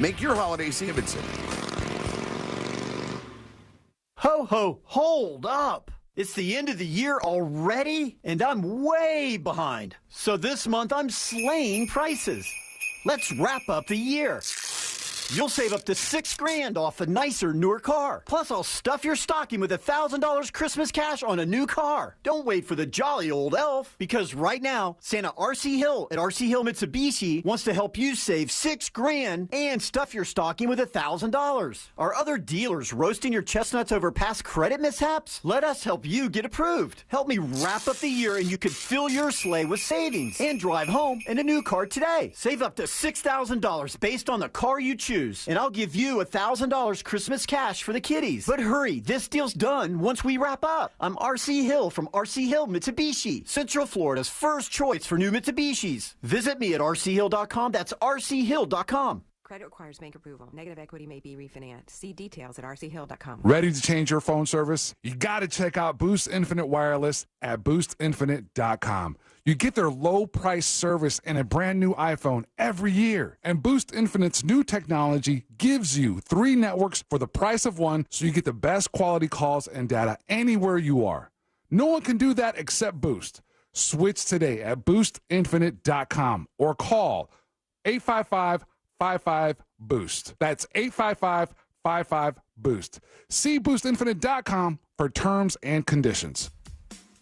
Make your holiday Stevenson. Ho, ho, hold up. It's the end of the year already, and I'm way behind. So this month, I'm slaying prices. Let's wrap up the year. You'll save up to $6,000 off a nicer, newer car. Plus, I'll stuff your stocking with $1,000 Christmas cash on a new car. Don't wait for the jolly old elf, because right now, Santa R.C. Hill at R.C. Hill Mitsubishi wants to help you save $6,000 and stuff your stocking with $1,000. Are other dealers roasting your chestnuts over past credit mishaps? Let us help you get approved. Help me wrap up the year, and you could fill your sleigh with savings and drive home in a new car today. Save up to $6,000 based on the car you choose. And I'll give you $1,000 Christmas cash for the kiddies. But hurry, this deal's done once we wrap up. I'm R.C. Hill from R.C. Hill Mitsubishi, Central Florida's first choice for new Mitsubishis. Visit me at rchill.com. That's rchill.com. Credit requires bank approval. Negative equity may be refinanced. See details at rchill.com. Ready to change your phone service? You got to check out Boost Infinite Wireless at boostinfinite.com. You get their low price service and a brand new iPhone every year. And Boost Infinite's new technology gives you 3 networks for the price of 1, so you get the best quality calls and data anywhere you are. No one can do that except Boost. Switch today at boostinfinite.com or call 855-55-BOOST. That's 855-55-BOOST. See boostinfinite.com for terms and conditions.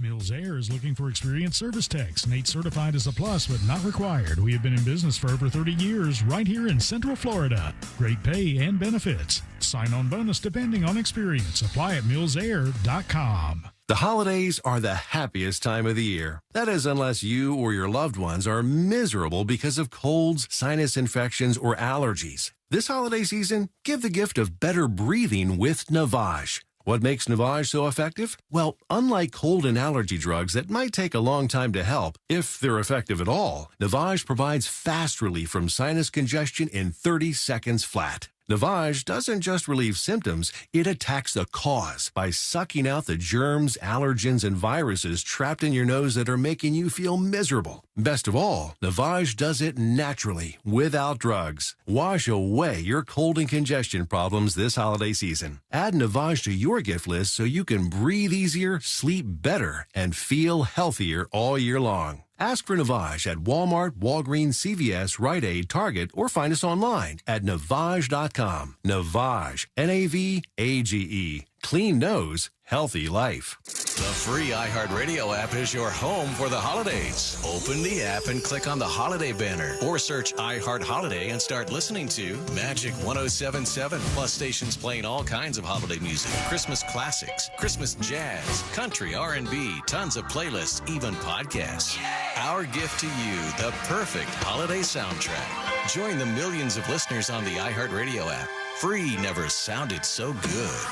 Mills Air is looking for experienced service techs. NATE certified is a plus, but not required. We have been in business for over 30 years right here in Central Florida. Great pay and benefits. Sign-on bonus depending on experience. Apply at millsair.com. The holidays are the happiest time of the year. That is, unless you or your loved ones are miserable because of colds, sinus infections, or allergies. This holiday season, give the gift of better breathing with Navage. What makes Navage so effective? Well, unlike cold and allergy drugs that might take a long time to help, if they're effective at all, Navage provides fast relief from sinus congestion in 30 seconds flat. Navage doesn't just relieve symptoms, it attacks the cause by sucking out the germs, allergens, and viruses trapped in your nose that are making you feel miserable. Best of all, Navage does it naturally, without drugs. Wash away your cold and congestion problems this holiday season. Add Navage to your gift list so you can breathe easier, sleep better, and feel healthier all year long. Ask for Navage at Walmart, Walgreens, CVS, Rite Aid, Target, or find us online at Navage.com. Navage, Navage. Clean nose, healthy life. The free iHeartRadio app is your home for the holidays. Open the app and click on the holiday banner or search iHeart Holiday and start listening to Magic 107.7, plus stations playing all kinds of holiday music, Christmas classics, Christmas jazz, country, R&B, tons of playlists, even podcasts. Our gift to you, the perfect holiday soundtrack. Join the millions of listeners on the iHeartRadio app. Free never sounded so good.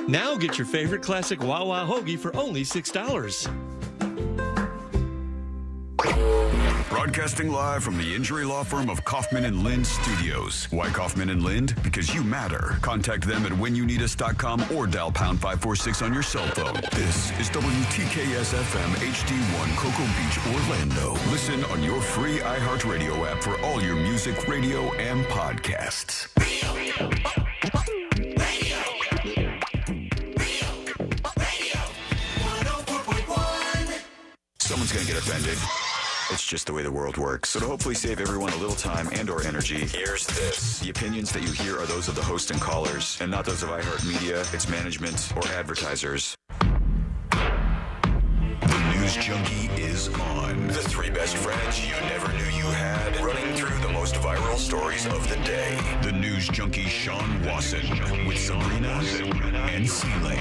Now get your favorite classic Wawa hoagie for only $6. Broadcasting live from the injury law firm of Kaufman and Lind Studios. Why Kaufman and Lind? Because you matter. Contact them at whenyounneedus.com or dial pound 546 on your cell phone. This is WTKS-FM HD1 Cocoa Beach, Orlando. Listen on your free iHeartRadio app for all your music, radio, and podcasts. Someone's going to get offended. It's just the way the world works. So to hopefully save everyone a little time and or energy, here's this. The opinions that you hear are those of the host and callers, and not those of iHeartMedia, its management, or advertisers. The News Junkie is on. The 3 best friends you never knew you had, running through the most viral stories of the day. The News Junkie Sean Wasson with Sabrina and C-Lane.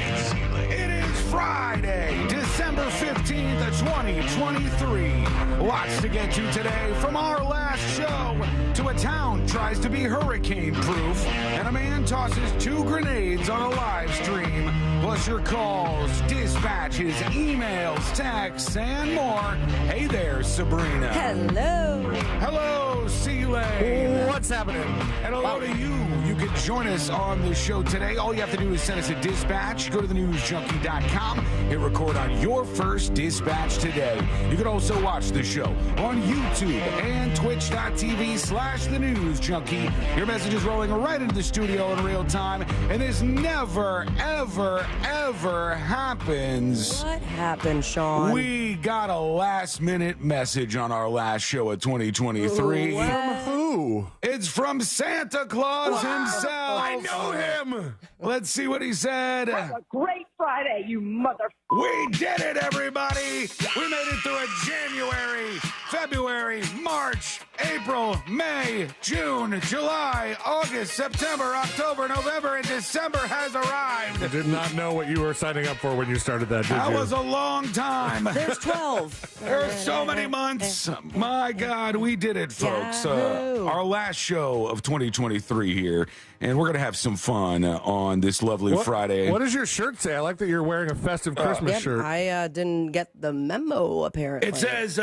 It is Friday, December 15th, 2023. Lots to get to today, from our last show to a town tries to be hurricane-proof, and a man tosses 2 grenades on a live stream, plus your calls, dispatches, emails, texts, and more. Hey there, Sabrina. Hello. Hello, C-Lane. what's happening? And hello to you. You can join us on the show today. All you have to do is send us a dispatch. Go to thenewsjunkie.com. Hit record on your first dispatch today. You can also watch the show on YouTube and twitch.tv/thenewsjunkie. Your message is rolling right into the studio in real time. And this never, ever, ever happens. What happened, Sean? We got a last-minute message on our last show of 2023. From who? It's from Santa Claus himself. I know him. Let's see what he said. Have a great Friday, you mother... We did it, everybody. We made it through a January, February, March, April, May, June, July, August, September, October, November, and December has arrived. I did not know what you were signing up for when you started that, did That you? was a long time. There's 12. There are so many months. My God, we did it, folks. Our last show of 2023 here, and we're going to have some fun on this lovely Friday. What does your shirt say? I like that you're wearing a festive Christmas shirt. I didn't get the memo, apparently. It says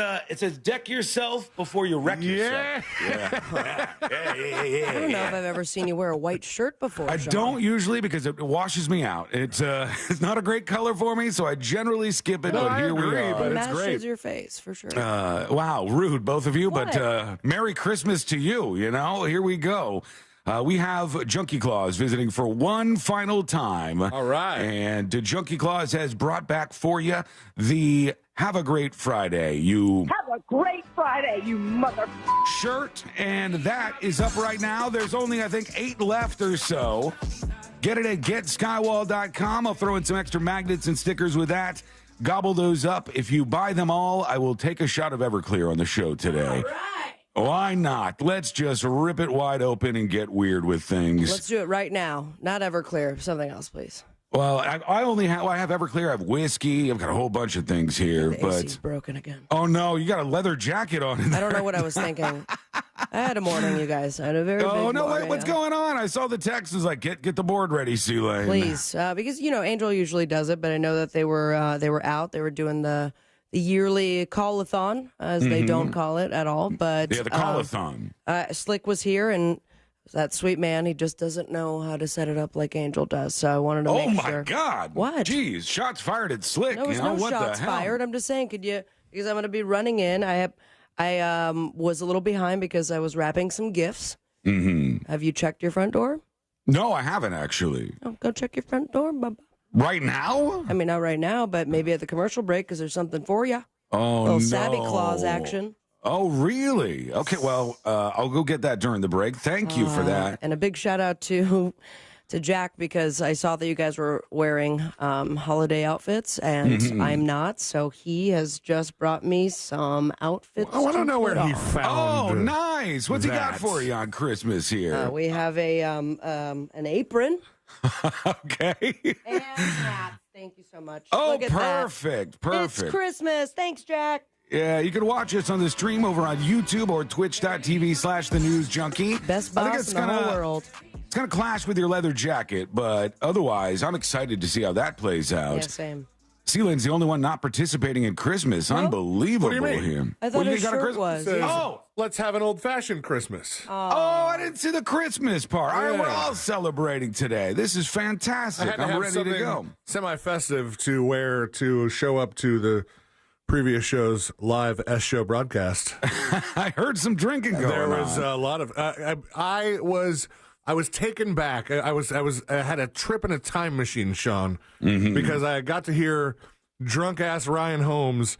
deck yourself before you wreck yourself. I don't know if I've ever seen you wear a white shirt before, I Sean. don't usually because it washes me out. It's it's not a great color for me, so I generally skip it. But here we are. It matches your face, for sure. Wow, rude, both of you. What? But Merry Christmas to you. You know, here we go. We have Junkie Claus visiting for one final time. All right. And Junkie Claus has brought back for you the Have a Great Friday. Have a great Friday, you mother... shirt, and that is up right now. There's only, I think, 8 left or so. Get it at getskywall.com. I'll throw in some extra magnets and stickers with that. Gobble those up. If you buy them all, I will take a shot of Everclear on the show today. All right. Why not? Let's just rip it wide open and get weird with things. Let's do it right now. Not Everclear. Something else, please. Well, I only have, I have Everclear, I have whiskey, I've got a whole bunch of things here. The AC's broken again. Oh, no, you got a leather jacket on in there. I don't know what I was thinking. I had a morning, you guys. I had a very big no, morning. what's going on? I saw the text. It was like, get the board ready, Sue-Lane. Please, because, Angel usually does it, but I know that they were out. They were doing the yearly call-a-thon, as they don't call it at all. But yeah, the call-a-thon. Slick was here, and that sweet man, he just doesn't know how to set it up like Angel does. So I wanted to make sure. Oh, my God. What? Jeez, shots fired at Slick. No, there's no what shots the hell? fired. I'm just saying, could you, because I'm going to be running in. I was a little behind because I was wrapping some gifts. Mm-hmm. Have you checked your front door? No, I haven't, actually. Oh, go check your front door, Bubba. Right now? I mean, not right now, but maybe at the commercial break because there's something for you. Oh, little no. Savvy Claus action. Oh, really? Okay, well, I'll go get that during the break. Thank you for that. And a big shout out to Jack, because I saw that you guys were wearing holiday outfits, and I'm not. So he has just brought me some outfits. I want to know where he on. found. Oh, nice. What's he got that. for you on Christmas here? We have an apron. Okay. And hats. Thank you so much. Oh, Look at perfect. that. Perfect. It's Christmas. Thanks, Jack. Yeah, you can watch us on the stream over on YouTube or twitch.tv/thenewsjunkie. Best boss in the whole world. It's going to clash with your leather jacket, but otherwise, I'm excited to see how that plays out. Yeah, same. Sealand's the only one not participating in Christmas. Unbelievable What do you mean? here. I thought What do you his got a shirt Christmas? was. Oh, let's have an old-fashioned Christmas. Oh, I didn't see the Christmas part. All right, Yeah. we're all celebrating today. This is I fantastic. had to I'm have ready to something go. semi-festive to wear to show up to the previous show's live S-show broadcast. I heard some drinking going on. There was a lot of. I was taken back. I had a trip in a time machine, Sean, because I got to hear drunk ass Ryan Holmes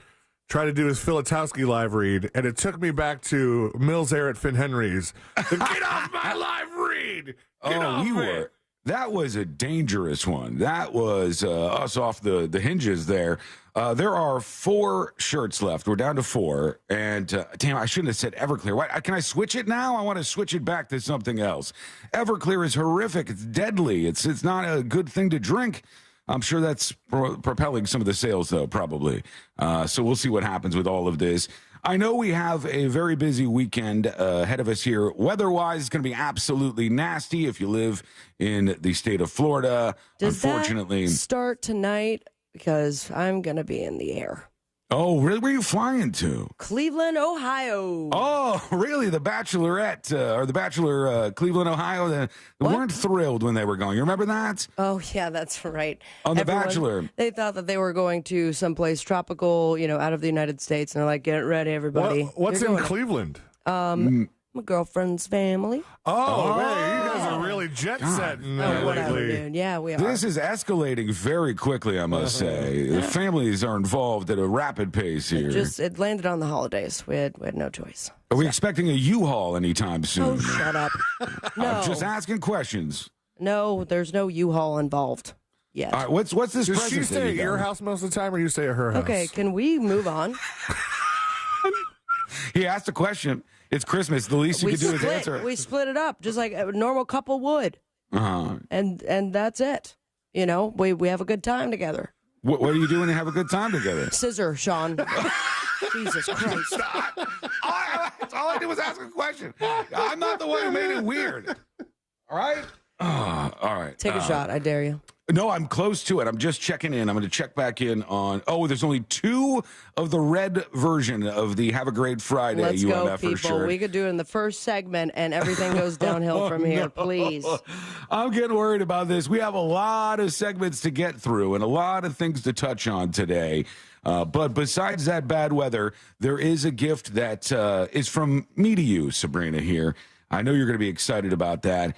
try to do his Filatowski live read, and it took me back to Mills Air at Finn Henry's. Get off my live read! Get off you it! were. That was a dangerous one. That was us off the hinges there. There are 4 shirts left. We're down to 4. And damn, I shouldn't have said Everclear. Why, can I switch it now? I want to switch it back to something else. Everclear is horrific. It's deadly. It's not a good thing to drink. I'm sure that's propelling some of the sales, though, probably. So we'll see what happens with all of this. I know we have a very busy weekend ahead of us here. Weather-wise, it's going to be absolutely nasty if you live in the state of Florida. Does Unfortunately, that start tonight? Because I'm going to be in the air. Oh, really? Where are you flying to? Cleveland, Ohio. Oh, really? The Bachelorette, or the Bachelor, Cleveland, Ohio, they weren't thrilled when they were going. You remember that? Oh, yeah, that's right. On The Bachelor. They thought that they were going to someplace tropical, out of the United States, and they're like, get ready, everybody. What's in Cleveland? My girlfriend's family. Oh, man, you guys are really jet-setting Whatever, lately. dude. Yeah, we are. This is escalating very quickly, I must say. The families are involved at a rapid pace here. It landed on the holidays. We had no choice. Are we expecting a U-Haul anytime soon? Oh, shut up. No. I'm just asking questions. No, there's no U-Haul involved yet. All right, what's this Does present she stay that at you your got? house most of the time, or you stay at her house? Okay, can we move on? He asked a question. It's Christmas. The least you could do is answer. We split it up, just like a normal couple would. Uh-huh. And that's it. We have a good time together. What are you doing to have a good time together? Scissor, Sean. Jesus Christ. All I did was ask a question. I'm not the one who made it weird. All right? All right. Take a shot. I dare you. No, I'm close to it. I'm just checking in. I'm going to check back in on. Oh, there's only 2 of the red version of the Have a Great Friday Let's go, UMF people. shirt. We could do it in the first segment, and everything goes downhill from here. Please. I'm getting worried about this. We have a lot of segments to get through and a lot of things to touch on today. But besides that bad weather, there is a gift that is from me to you, Sabrina, here. I know you're going to be excited about that.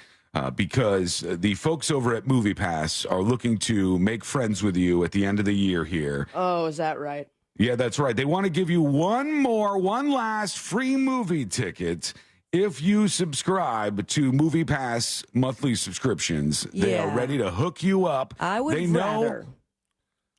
Because the folks over at MoviePass are looking to make friends with you at the end of the year here. Oh, is that right? Yeah, that's right. They want to give you one last free movie ticket if you subscribe to MoviePass monthly subscriptions. They are ready to hook you up. I would rather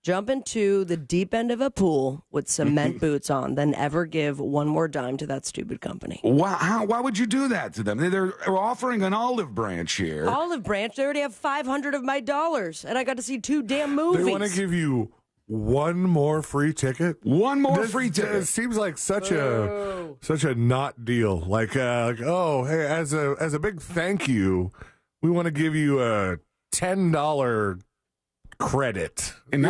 jump into the deep end of a pool with cement boots on than ever give one more dime to that stupid company. Why would you do that to them? They're offering an olive branch here. Olive branch? They already have 500 of my dollars, and I got to see 2 damn movies. They want to give you one more free ticket? One more free ticket. It seems like such a not deal. Like oh, hey, as a big thank you, we want to give you a $10 credit. And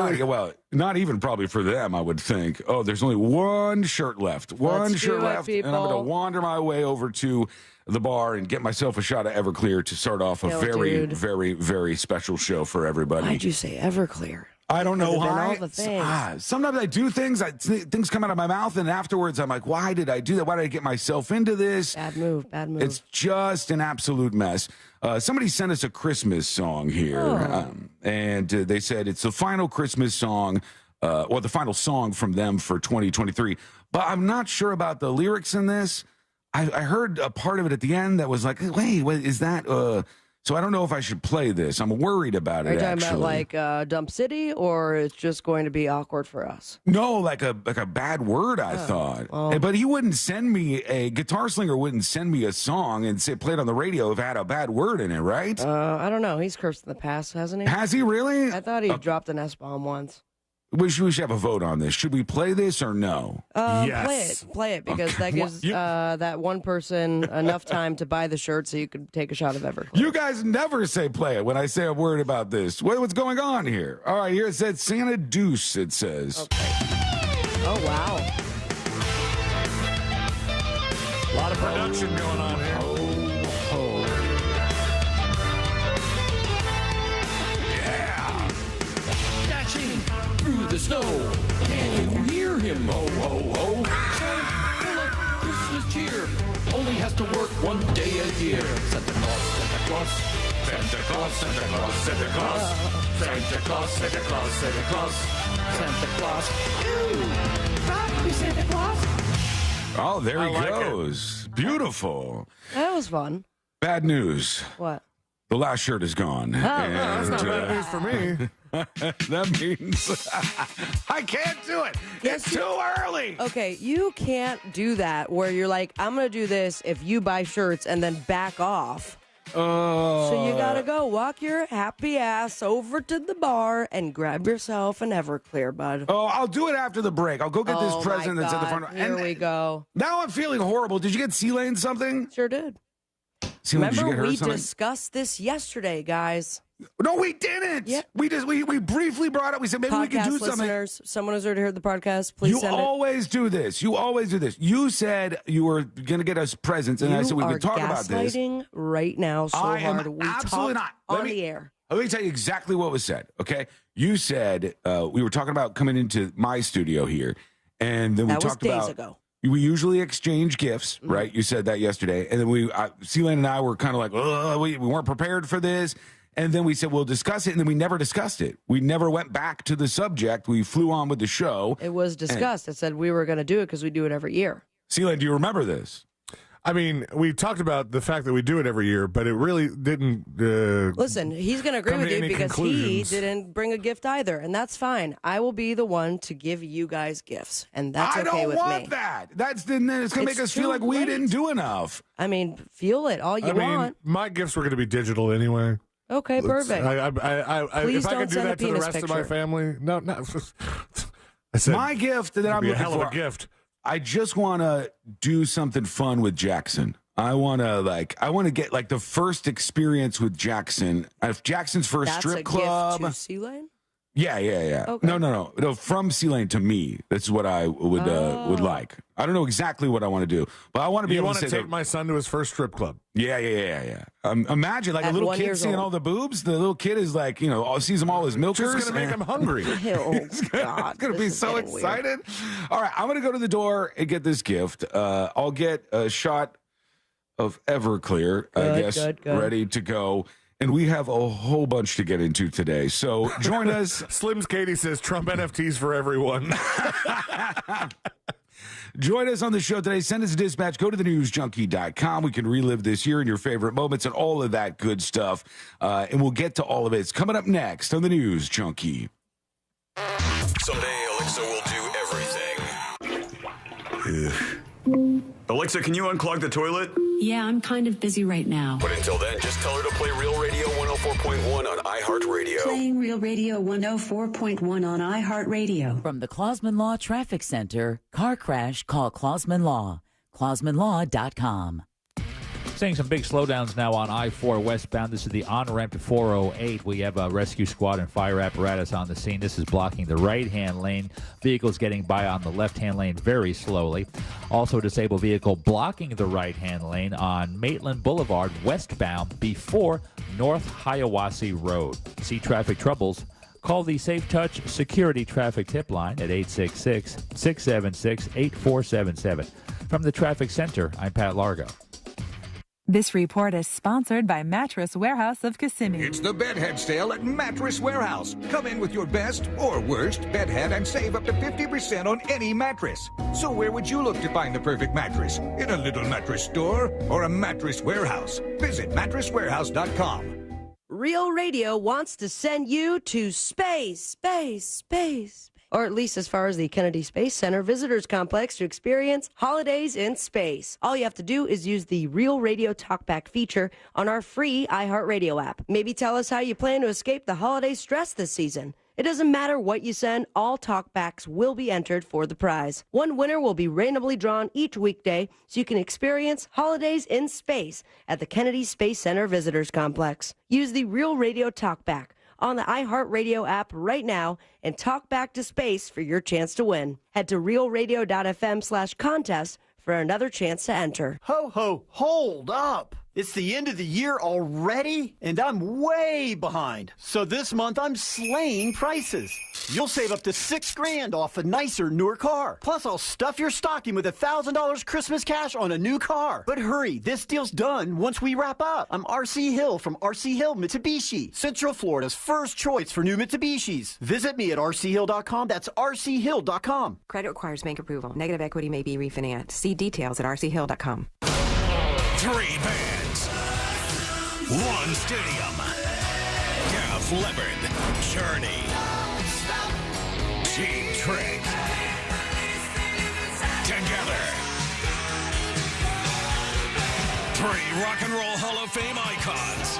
not even probably for them, I would think. Oh, there's only one shirt left. One shirt left. And I'm going to wander my way over to the bar and get myself a shot of Everclear to start off a very, very, very special show for everybody. Why'd you say Everclear? I don't know why. All the things. Sometimes I do things, things come out of my mouth, and afterwards I'm like, why did I do that? Why did I get myself into this? Bad move. It's just an absolute mess. Somebody sent us a Christmas song here, and they said it's the final Christmas song, or the final song from them for 2023. But I'm not sure about the lyrics in this. I heard a part of it at the end that was like, wait, is that... So I don't know if I should play this. I'm worried about it. Are you talking about like Dump City, or it's just going to be awkward for us? No, like a bad word, I thought. Well. But he wouldn't send me Guitar Slinger wouldn't send me a song and say play it on the radio if it had a bad word in it, right? I don't know. He's cursed in the past, hasn't he? Has he really? I thought he dropped an S-bomb once. We should have a vote on this. Should we play this or no? Yes. Play it, because that gives that one person enough time to buy the shirt so you could take a shot of Everclear. You guys never say play it when I say a word about this. What's going on here? All right, here it says Santa Deuce, it says. Okay. Oh, wow. A lot of production going on here. Through the snow, can you hear him? Ho, ho, ho. Full of Christmas cheer, only has to work one day a year. Santa Claus, Santa Claus, Santa Claus, Santa Claus, Santa Claus, Santa Claus, Santa Claus, Santa Claus, Santa Claus. Happy Santa Claus. Oh, there he like goes. Beautiful. That was fun. Bad news. What? The last shirt is gone. That's not bad news for me. That means I can't do it. It's too early. Okay, you can't do that where you're like, I'm going to do this if you buy shirts and then back off. So you got to go walk your happy ass over to the bar and grab yourself an Everclear, bud. Oh, I'll do it after the break. I'll go get this present that's at the front. Here we go. Now I'm feeling horrible. Did you get C-Lane something? Sure did. C-Lane, did you Remember, get her we something? discussed this yesterday, guys. No, we didn't. Yeah. We briefly brought up. We said maybe we could do something. Listeners, someone who's already heard the podcast, please You send always do this. You always do this. You said you were going to get us presents, and I said we could talk about this. You are gaslighting right now so I hard. am We absolutely talked not. on the air. Let me tell you exactly what was said, okay? You said we were talking about coming into my studio here, and then we That was talked days about ago. we usually exchange gifts, right? You said that yesterday, and then Celine and I were kind of like, we weren't prepared for this, and then we said we'll discuss it, and then we never discussed it. We never went back to the subject. We flew on with the show. It was discussed. It said we were going to do it because we do it every year. Celine, do you remember this? I mean, we talked about the fact that we do it every year, but it really didn't. Listen, he's going to agree come with to you any because he conclusions. didn't bring a gift either, and that's fine. I will be the one to give you guys gifts, and that's I okay don't with want me. that. It's going to make us feel too like we late. didn't do enough. I mean, feel it all you want. My gifts were going to be digital anyway. Okay, perfect. Please If I don't could do send a that to the penis rest of my picture. family, no. I said, My gift that I'm be a looking hell of for. a gift. I just want to do something fun with Jackson. I want to get like the first experience with Jackson. If Jackson's first That's strip a club. gift to C-Lane? Yeah. Okay. No. From C-Lane to me. That's what I would like. I don't know exactly what I want to do, but I want to be You able want to to say take my son to his first strip club? Yeah. Imagine like At a little 1 kid year seeing old. all the boobs. The little kid is like, sees them all as milkers. Just going to make him hungry. Oh, God. Going to be this is so getting weird. excited. All right, I'm going to go to the door and get this gift. I'll get a shot of Everclear, I guess, good. ready to go. And we have a whole bunch to get into today. So join us. Slims Katie says Trump NFTs for everyone. Join us on the show today. Send us a dispatch. Go to thenewsjunkie.com. We can relive this year and your favorite moments and all of that good stuff. And we'll get to all of it. It's coming up next on the News Junkie. Someday Alexa will do everything. Alexa, can you unclog the toilet? Yeah, I'm kind of busy right now. But until then, just tell her to play Real Radio 104.1 on iHeartRadio. Playing Real Radio 104.1 on iHeartRadio. From the Clausman Law Traffic Center, car crash, call Clausman Law. ClausmanLaw.com. Seeing some big slowdowns now on I-4 westbound. This is the on-ramp to 408. We have a rescue squad and fire apparatus on the scene. This is blocking the right-hand lane. Vehicles getting by on the left-hand lane very slowly. Also a disabled vehicle blocking the right-hand lane on Maitland Boulevard westbound before North Hiawassee Road. See traffic troubles? Call the Safe Touch Security Traffic Tip Line at 866-676-8477. From the Traffic Center, I'm Pat Largo. This report is sponsored by Mattress Warehouse of Kissimmee. It's the Bedhead Sale at Mattress Warehouse. Come in with your best or worst bedhead and save up to 50% on any mattress. So where would you look to find the perfect mattress? In a little mattress store or a mattress warehouse? Visit mattresswarehouse.com. Real Radio wants to send you to space. Or at least as far as the Kennedy Space Center Visitors Complex to experience holidays in space. All you have to do is use the Real Radio Talkback feature on our free iHeartRadio app. Maybe tell us how you plan to escape the holiday stress this season. It doesn't matter what you send, all talkbacks will be entered for the prize. One winner will be randomly drawn each weekday so you can experience holidays in space at the Kennedy Space Center Visitors Complex. Use the Real Radio Talkback on the iHeartRadio app right now and talk back to space for your chance to win. Head to realradio.fm/contest for another chance to enter. Ho, ho, hold up. It's the end of the year already, and I'm way behind. So this month, I'm slaying prices. You'll save up to $6,000 off a nicer, newer car. Plus, I'll stuff your stocking with $1,000 Christmas cash on a new car. But hurry, this deal's done once we wrap up. I'm RC Hill from RC Hill Mitsubishi, Central Florida's first choice for new Mitsubishis. Visit me at rchill.com. That's rchill.com. Credit requires bank approval. Negative equity may be refinanced. See details at rchill.com. 3 bands, 1 stadium. Def Leppard, Journey, Cheap Trick. Together. 3 Rock and Roll Hall of Fame icons.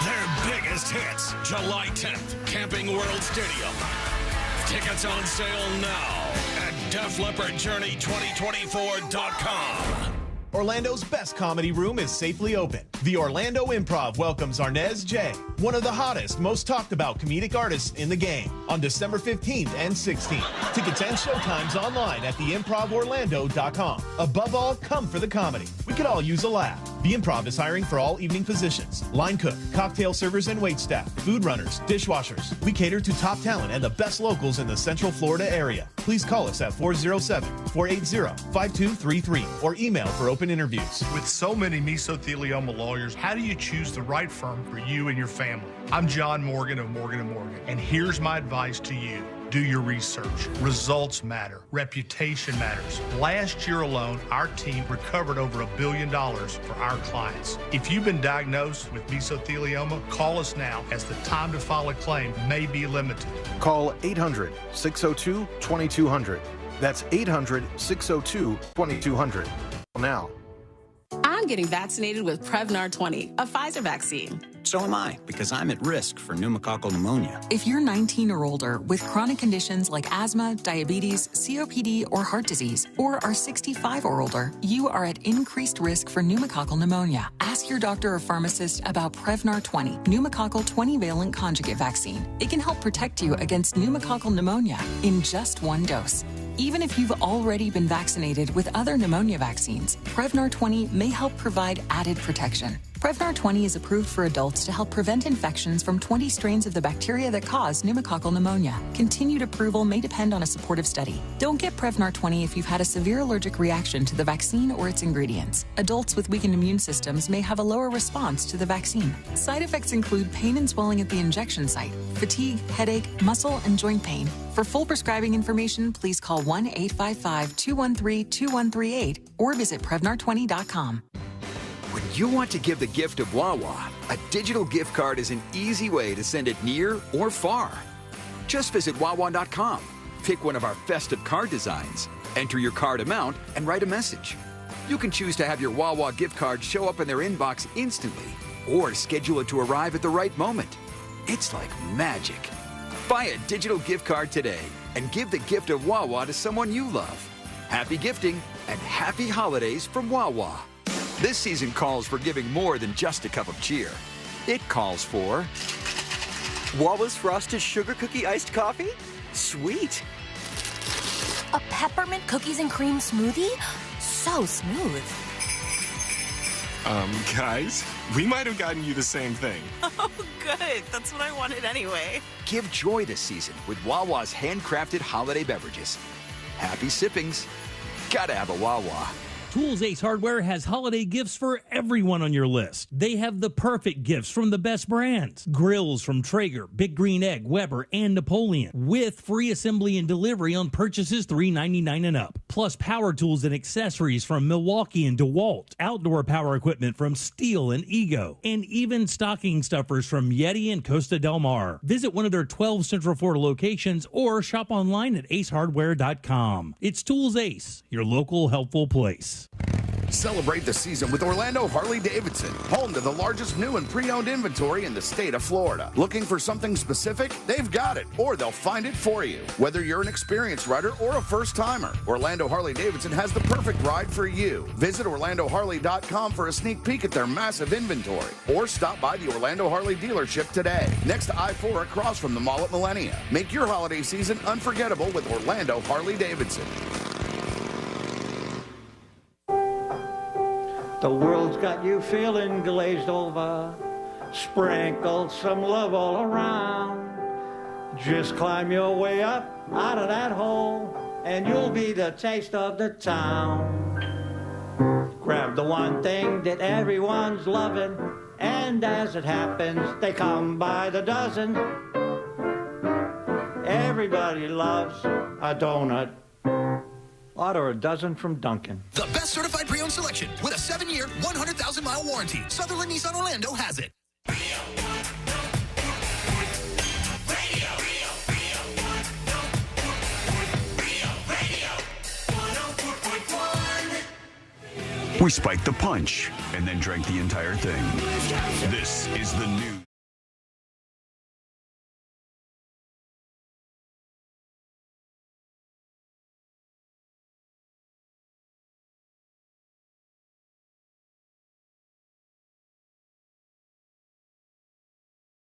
Their biggest hits, July 10th, Camping World Stadium. Tickets on sale now at DefLeppardJourney2024.com. Orlando's best comedy room is safely open. The Orlando Improv welcomes Arnez J., one of the hottest, most talked about comedic artists in the game, on December 15th and 16th. Tickets and showtimes online at theimprovorlando.com. Above all, come for the comedy. We could all use a laugh. The Improv is hiring for all evening positions: line cook, cocktail servers and waitstaff, food runners, dishwashers. We cater to top talent and the best locals in the Central Florida area. Please call us at 407-480-5233 or email for open interviews. With so many mesothelioma lawyers, how do you choose the right firm for you and your family? I'm John Morgan of Morgan & Morgan, and here's my advice to you. Do your research. Results matter. Reputation matters. Last year alone, our team recovered over $1 billion for our clients. If you've been diagnosed with mesothelioma, call us now, as the time to file a claim may be limited. Call 800-602-2200. That's 800-602-2200. Now. I'm getting vaccinated with Prevnar 20, a Pfizer vaccine. So am I, because I'm at risk for pneumococcal pneumonia. If you're 19 or older with chronic conditions like asthma, diabetes, COPD, or heart disease, or are 65 or older, you are at increased risk for pneumococcal pneumonia. Ask your doctor or pharmacist about Prevnar 20, pneumococcal 20-valent conjugate vaccine. It can help protect you against pneumococcal pneumonia in just one dose. Even if you've already been vaccinated with other pneumonia vaccines, Prevnar 20 may help provide added protection. Prevnar 20 is approved for adults to help prevent infections from 20 strains of the bacteria that cause pneumococcal pneumonia. Continued approval may depend on a supportive study. Don't get Prevnar 20 if you've had a severe allergic reaction to the vaccine or its ingredients. Adults with weakened immune systems may have a lower response to the vaccine. Side effects include pain and swelling at the injection site, fatigue, headache, muscle, and joint pain. For full prescribing information, please call 1-855-213-2138 or visit Prevnar20.com. When you want to give the gift of Wawa, a digital gift card is an easy way to send it near or far. Just visit Wawa.com, pick one of our festive card designs, enter your card amount, and write a message. You can choose to have your Wawa gift card show up in their inbox instantly, or schedule it to arrive at the right moment. It's like magic. Buy a digital gift card today and give the gift of Wawa to someone you love. Happy gifting and happy holidays from Wawa. This season calls for giving more than just a cup of cheer. It calls for Wawa's Frosted Sugar Cookie Iced Coffee? Sweet. A peppermint cookies and cream smoothie? So smooth. Guys, we might have gotten you the same thing. Oh, good. That's what I wanted anyway. Give joy this season with Wawa's handcrafted holiday beverages. Happy sippings. Gotta have a Wawa. Tools Ace Hardware has holiday gifts for everyone on your list. They have the perfect gifts from the best brands. Grills from Traeger, Big Green Egg, Weber, and Napoleon, with free assembly and delivery on purchases $3.99 and up. Plus power tools and accessories from Milwaukee and DeWalt, outdoor power equipment from Steel and Ego, and even stocking stuffers from Yeti and Costa Del Mar. Visit one of their 12 Central Florida locations or shop online at acehardware.com. It's Tools Ace, your local helpful place. Celebrate the season with Orlando Harley-Davidson, home to the largest new and pre-owned inventory in the state of Florida. Looking for something specific? They've got it, or they'll find it for you. Whether you're an experienced rider or a first-timer, Orlando Harley-Davidson has the perfect ride for you. Visit OrlandoHarley.com for a sneak peek at their massive inventory, or stop by the Orlando Harley dealership today, next to I-4 across from the mall at Millennia. Make your holiday season unforgettable with Orlando Harley-Davidson. The world's got you feeling glazed over. Sprinkle some love all around. Just climb your way up out of that hole, and you'll be the taste of the town. Grab the one thing that everyone's loving, and as it happens, they come by the dozen. Everybody loves a donut. Order a dozen from Dunkin'. The best certified pre-owned selection with a 7-year, 100,000-mile warranty. Sutherland Nissan Orlando has it. We spiked the punch and then drank the entire thing. This is the new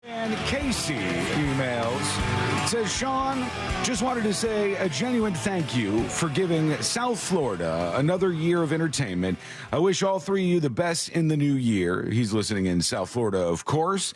And Casey emails, says, Sean, just wanted to say a genuine thank you for giving South Florida another year of entertainment. I wish all three of you the best in the new year. He's listening in South Florida, of course.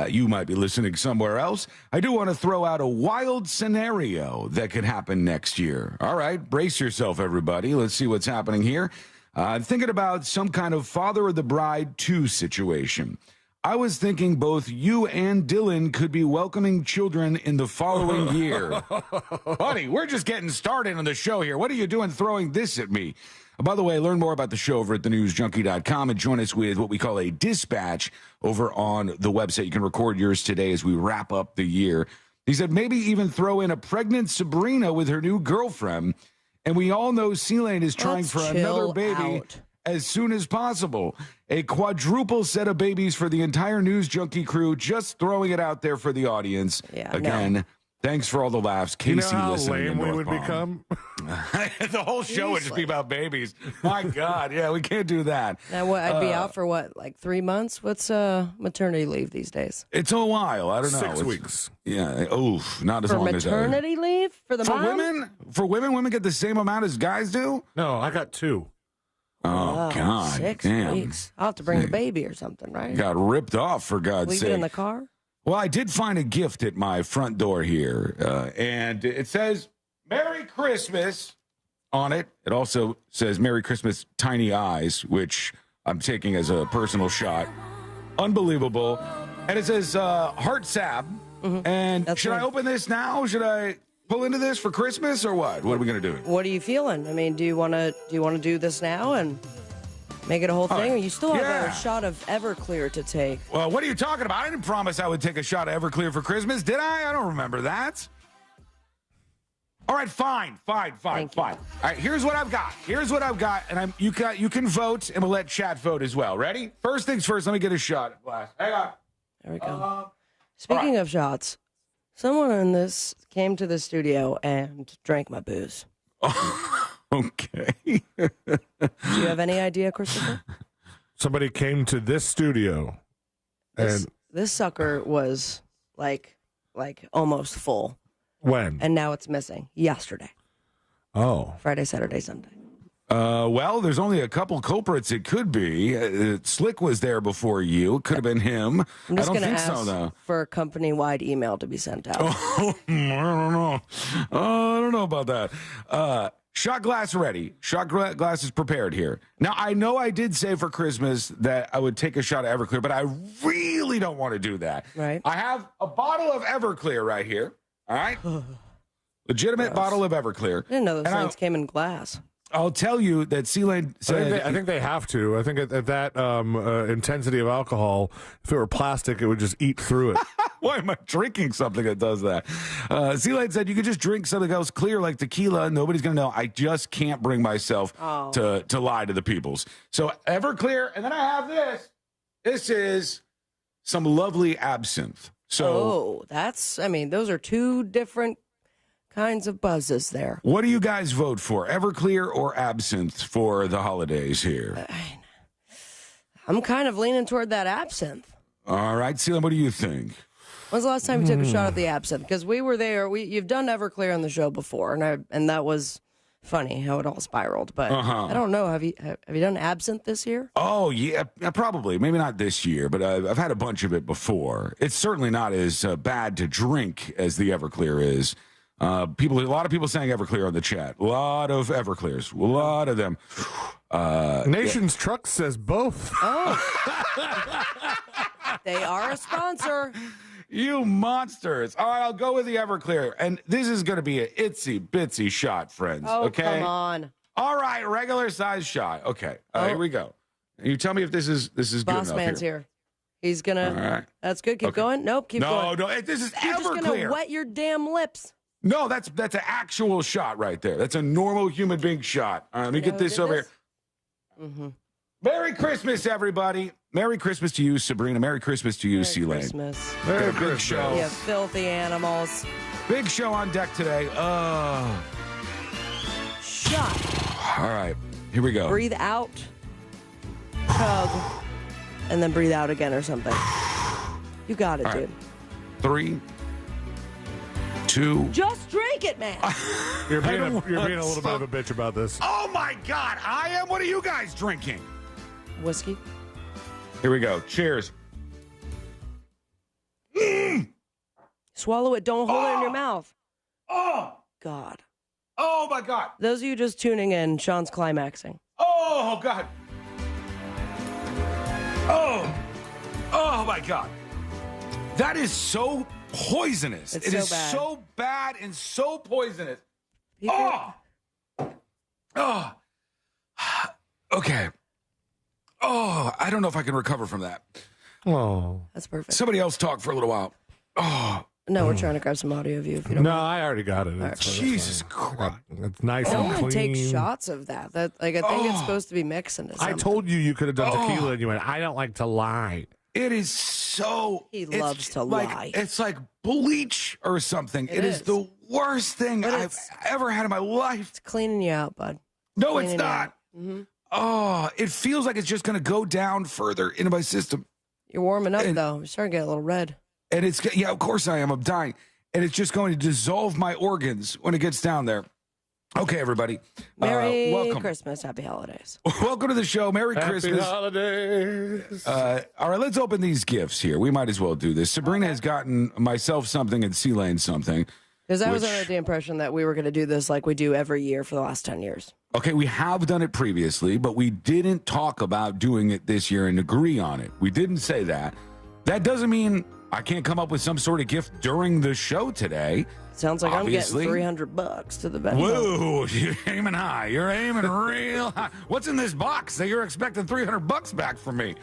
You might be listening somewhere else. I do want to throw out a wild scenario that could happen next year. All right, brace yourself, everybody. Let's see what's happening here. I'm thinking about some kind of Father of the Bride 2 situation. I was thinking both you and Dylan could be welcoming children in the following year. Buddy, we're just getting started on the show here. What are you doing throwing this at me? By the way, learn more about the show over at thenewsjunkie.com and join us with what we call a dispatch over on the website. You can record yours today as we wrap up the year. He said maybe even throw in a pregnant Sabrina with her new girlfriend. And we all know C-Lane is trying for another baby as soon as possible. A quadruple set of babies for the entire News Junkie crew. Just throwing it out there for the audience. Again, thanks for all the laughs. Casey, listening in North Palm. The whole show would just be about babies. My God, yeah, we can't do that. Now, I'd be out for what, like 3 months? What's maternity leave these days? It's a while. I don't know. 6 weeks. Yeah. Oof. Not as long as maternity leave for the mom? women. For women get the same amount as guys do. No, I got 2. Oh, God. 6 damn. weeks. I'll have to bring the baby or something, right? Got ripped off, for God's Leave sake. it in the car? Well, I did find a gift at my front door here, and it says Merry Christmas on it. It also says Merry Christmas Tiny Eyes, which I'm taking as a personal shot. Unbelievable. And it says Heart Sab. And should I open this now? Should I pull into this for Christmas or what? What are we going to do? What are you feeling? I mean, do you want to do this now and make it a whole thing? Or you still have a shot of Everclear to take? Well, what are you talking about? I didn't promise I would take a shot of Everclear for Christmas, did I? I don't remember that. All right, fine. All right, here's what I've got. And you can vote, and we'll let chat vote as well. Ready? First things first, let me get a shot glass. Hang on. There we go. Speaking of shots, someone in this came to the studio and drank my booze. Okay. Do you have any idea, Christopher? Somebody came to this studio, and this sucker was like almost full. When? And now it's missing. Yesterday. Oh. Friday, Saturday, Sunday. Well, there's only a couple culprits it could be. Slick was there before you. It could have been him. I'm just I don't going to think ask so, though. for a company-wide email to be sent out. I don't know about that. Shot glass ready. Shot glass is prepared here. Now, I know I did say for Christmas that I would take a shot of Everclear, but I really don't want to do that. Right. I have a bottle of Everclear right here. All right? Legitimate bottle of Everclear. I didn't know those things came in glass. I'll tell you that C-Lane said... I think they have to. I think at that intensity of alcohol, if it were plastic, it would just eat through it. Why am I drinking something that does that? C-Lane said you could just drink something else clear like tequila and nobody's going to know. I just can't bring myself to lie to the peoples. So Everclear, and then I have this. This is some lovely absinthe. So, those are two different kinds of buzzes there. What do you guys vote for, Everclear or absinthe for the holidays here? I'm kind of leaning toward that absinthe. All right, C-Lane, what do you think? When's the last time you took a shot of the absinthe? Because we were there. You've done Everclear on the show before, and that was funny how it all spiraled. But I don't know. Have you done absinthe this yeyear? Oh yeah, probably. Maybe not this year, but I've had a bunch of it before. It's certainly not as bad to drink as the Everclear is. A lot of people saying Everclear on the chat. A lot of Everclears. A lot of them. Nation's Truck says both. Oh. They are a sponsor. You monsters. All right, I'll go with the Everclear. And this is going to be an itsy-bitsy shot, friends. Oh, okay? come on. All right, regular size shot. Okay, here we go. You tell me if this is good enough. Boss man's here. He's going to... All right. That's good. Keep going. Nope, keep going. No, this is You're Everclear. just going to wet your damn lips. No, that's an actual shot right there. That's a normal human being shot. All right, let me get this over here. Mm-hmm. Merry Christmas, everybody. Merry Christmas to you, Sabrina. Merry Christmas to you, C-Lane. Christmas. Merry Christmas. Big show. You filthy animals. Big show on deck today. Shot. All right, here we go. Breathe out. Chug. And then breathe out again or something. You got it, dude. 3, 2. Just drink it, man. You're being a little bit of a bitch about this. Oh my God, I am. What are you guys drinking? Whiskey. Here we go. Cheers. Swallow it. Don't hold it in your mouth. Oh God. Oh my God. Those of you just tuning in, Sean's climaxing. Oh God. Oh my God. That is so poisonous. It's It so is bad. so bad and so poisonous. Okay. Oh, I don't know if I can recover from that. Oh. That's perfect. Somebody else talk for a little while. Oh. No, we're trying to grab some audio of you if you don't No, mind. I already got it. Right. Jesus Christ. It's nice No and one clean. takes shots of that. I think it's supposed to be mixed into I something. told you could have done tequila, and you went, I don't like to lie. It is so... He it's loves to like, lie. It's like bleach or something. It is is. the worst thing But I've ever had in my life. It's cleaning you out, bud. No, it's Cleaning you not. out. Mm-hmm. Oh, it feels like it's just going to go down further into my system. You're warming up, though. You're starting to get a little red. And it's... Yeah, of course I am. I'm dying. And it's just going to dissolve my organs when it gets down there. Okay, everybody. Merry welcome. Christmas. Happy holidays. Welcome to the show. Merry Happy Christmas. holidays. All right, let's open these gifts here. We might as well do this. Sabrina has gotten myself something and C-Lane something. Because I was under the impression that we were going to do this like we do every year for the last 10 years. Okay, we have done it previously, but we didn't talk about doing it this year and agree on it. We didn't say that. That doesn't mean I can't come up with some sort of gift during the show today. Sounds like Obviously. I'm getting $300 to the Venmo. Whoa, you're aiming high. You're aiming real high. What's in this box that you're expecting $300 back from me?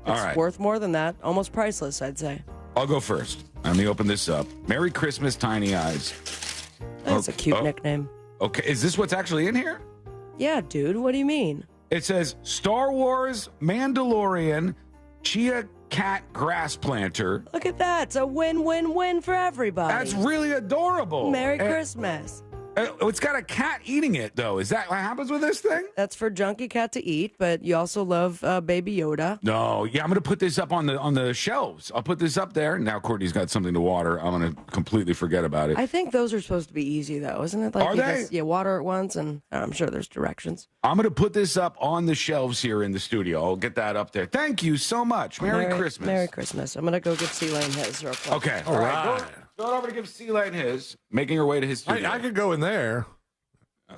All It's right. worth more than that. Almost priceless, I'd say. I'll go first. Let me open this up. Merry Christmas, Tiny Eyes. That's a cute nickname. Okay, is this what's actually in here? Yeah, dude. What do you mean? It says Star Wars Mandalorian Chia Cat Grass Planter. Look at that. It's a win-win-win for everybody. That's really adorable. Merry And- Christmas. It's got a cat eating it, though. Is that what happens with this thing? That's for Junkie Cat to eat, but you also love Baby Yoda. No, yeah, I'm going to put this up on the shelves. I'll put this up there. Now Courtney's got something to water. I'm going to completely forget about it. I think those are supposed to be easy, though, isn't it? Like Are you they? Just, water it once, and I'm sure there's directions. I'm going to put this up on the shelves here in the studio. I'll get that up there. Thank you so much. Merry Christmas. Merry Christmas. I'm going to go give C-Lane his real quick. Okay. All right. Go over to give C-Lane his. Making her way to his studio. I could go in there.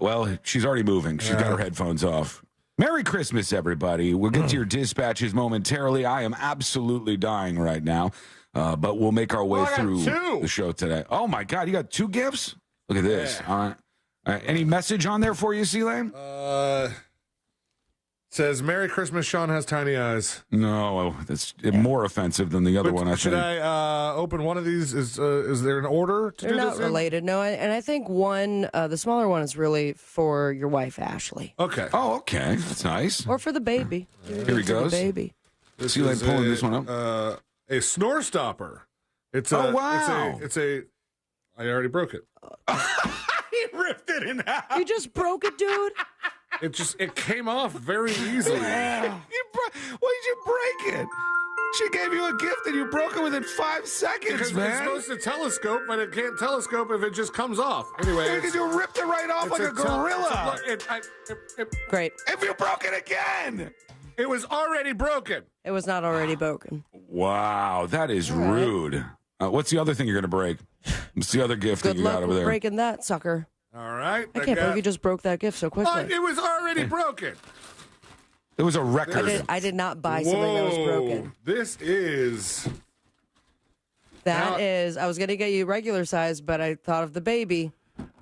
Well, she's already moving. She's got her headphones off. Merry Christmas, everybody. We'll get to your dispatches momentarily. I am absolutely dying right now, but we'll make our way through the show today. Oh, my God. You got 2 gifts? Look at this. Yeah. All right. Any message on there for you, C-Lane? Says, Merry Christmas, Sean has tiny eyes. No, that's more offensive than the other one, I Should think. I open one of these? Is there an order to They're do not this in? related, no. And I think one, the smaller one, is really for your wife, Ashley. Okay. Oh, okay. That's nice. Or for the baby. Here he goes. The baby. C-Lane pulling this one up. A snore stopper. It's Oh, wow. It's a. I already broke it. He ripped it in half. You just broke it, dude? It came off very easily. Why did you break it? She gave you a gift and you broke it within 5 seconds, Because man. it's supposed to telescope, but it can't telescope if it just comes off. Anyway, Because you ripped it right off like a gorilla. Great. If you broke it again. It was already broken. It was not already broken. Wow, that is rude. What's the other thing you're going to break? What's the other gift Good that you luck got over with there? breaking that, sucker. All right. I can't believe you just broke that gift so quickly. It was already broken. It was a record. I did not buy something that was broken. This is. I was going to get you regular size, but I thought of the baby.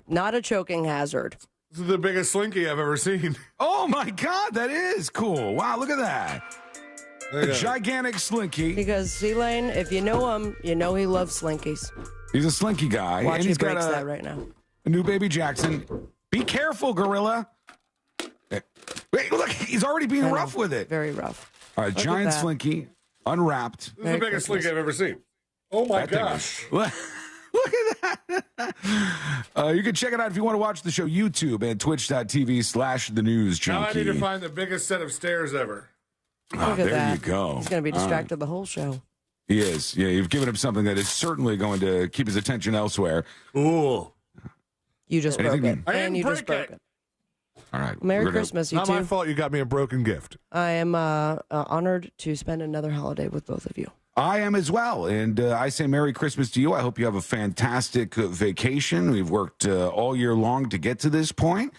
Not a choking hazard. This is the biggest slinky I've ever seen. Oh, my God, that is cool. Wow, look at that. A gigantic slinky. Because C-Lane, if you know him, you know he loves slinkies. He's a slinky guy. Watch and he he's got breaks that right now. a new baby Jackson. Be careful, gorilla. Wait, look, he's already being rough with it. Very rough. All right, Look at giant that. slinky, unwrapped. This is the biggest slinky I've ever seen. Oh, my That thing gosh. Look at that. You can check it out if you want to watch the show, YouTube and twitch.tv/the news Now I junkie. need to find the biggest set of stairs ever. Look at there that. you go. He's going to be All right. distracted the whole show. He is. Yeah, you've given him something that is certainly going to keep his attention elsewhere. Ooh. You just broke it. And you just broke it. All right. Merry Christmas, you Not two. my fault you got me a broken gift. I am honored to spend another holiday with both of you. I am as well. And I say Merry Christmas to you. I hope you have a fantastic vacation. We've worked all year long to get to this point.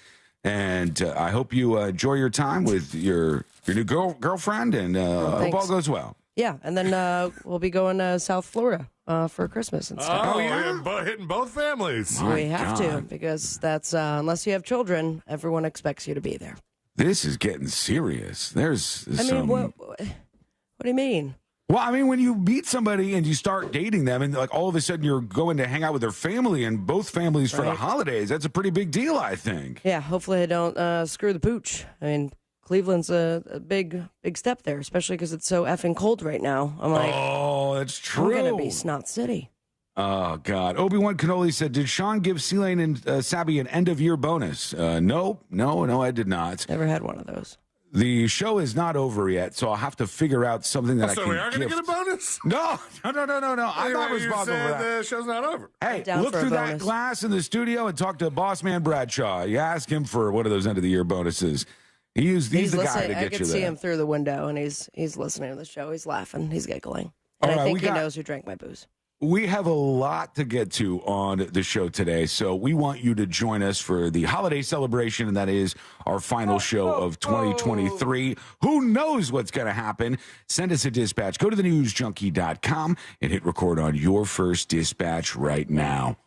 And I hope you enjoy your time with your new girlfriend, and hope all goes well. Yeah, and then we'll be going to South Florida for Christmas and stuff. Oh, yeah. Hitting both families. We have to, because that's, unless you have children, everyone expects you to be there. This is getting serious. There's some... what do you mean? Well, I mean, when you meet somebody and you start dating them, and like all of a sudden you're going to hang out with their family and both families for the holidays, that's a pretty big deal, I think. Yeah, hopefully they don't screw the pooch. I mean, Cleveland's a big step there, especially because it's so effing cold right now. I'm like, oh, that's true. We're going to be Snot City. Oh, God. Obi-Wan Kenobi said, did Sean give C-Lane and Sabby an end-of-year bonus? No, I did not. Never had one of those. The show is not over yet, so I'll have to figure out something that I can So we are going to gift. get a bonus? No. I'm not responsible for that. The show's not over. Hey, look through that glass in the studio and talk to Boss Man Bradshaw. You ask him for one of those end-of-the-year bonuses. He's the guy to get you there. I could see him through the window, and he's listening to the show. He's laughing. He's giggling. All And right, I think he knows who drank my booze. We have a lot to get to on the show today, so we want you to join us for the holiday celebration, and that is our final show of 2023. Who knows what's going to happen? Send us a dispatch. Go to thenewsjunkie.com and hit record on your first dispatch right now.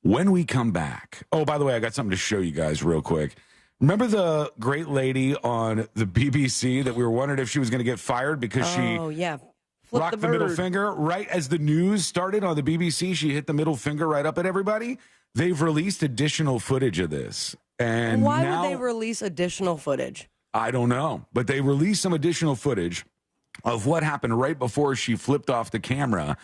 When we come back, oh, by the way, I got something to show you guys real quick. Remember the great lady on the BBC that we were wondering if she was going to get fired because she rocked the middle finger right as the news started on the BBC? She hit the middle finger right up at everybody. They've released additional footage of this. And why now, would they release additional footage? I don't know. But they released some additional footage of what happened right before she flipped off the camera.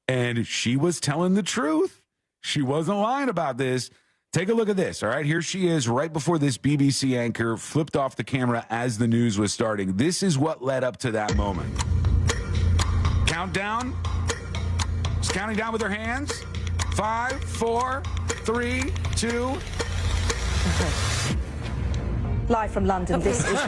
And she was telling the truth. She wasn't lying about this. Take a look at this, all right? Here she is right before this BBC anchor flipped off the camera as the news was starting. This is what led up to that moment. Countdown. She's counting down with her hands. 5, 4, 3, 2. Live from London, this is...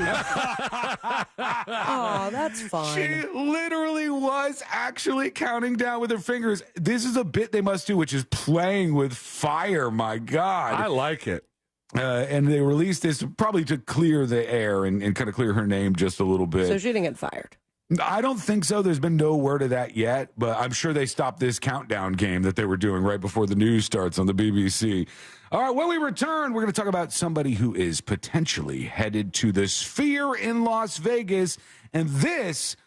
Oh, that's fine. She literally was actually counting down with her fingers. This is a bit they must do, which is playing with fire. My God. I like it. And they released this probably to clear the air and kind of clear her name just a little bit. So she didn't get fired. I don't think so. There's been no word of that yet, but I'm sure they stopped this countdown game that they were doing right before the news starts on the BBC. All right, when we return, we're going to talk about somebody who is potentially headed to the Sphere in Las Vegas. And this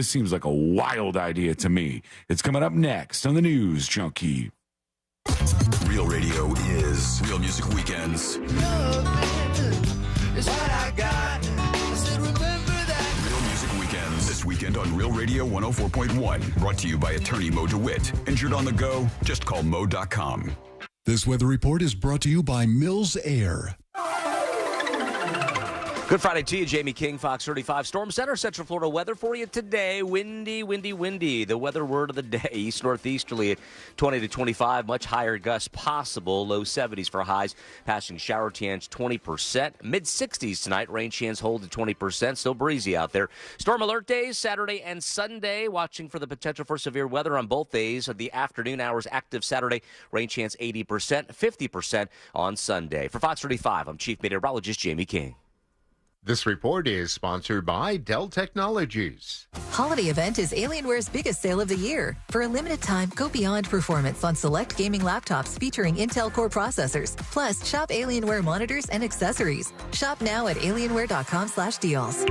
seems like a wild idea to me. It's coming up next on the News Junkie. Real radio is Real Music Weekends. Is what I got. I said, remember that. Real Music Weekends this weekend on Real Radio 104.1. Brought to you by attorney Mo DeWitt. Injured on the go? Just call Mo.com. This weather report is brought to you by Mills Air. Good Friday to you, Jamie King, Fox 35 Storm Center, Central Florida weather for you today. Windy, windy, windy. The weather word of the day, east-northeasterly at 20 to 25. Much higher gusts possible. Low 70s for highs. Passing shower chance 20%. Mid-60s tonight. Rain chance hold at 20%. Still breezy out there. Storm alert days, Saturday and Sunday. Watching for the potential for severe weather on both days. Of the afternoon hours, active Saturday. Rain chance 80%, 50% on Sunday. For Fox 35, I'm Chief Meteorologist Jamie King. This report is sponsored by Dell Technologies. Holiday event is Alienware's biggest sale of the year. For a limited time, go beyond performance on select gaming laptops featuring Intel Core processors. Plus, shop Alienware monitors and accessories. Shop now at alienware.com/deals.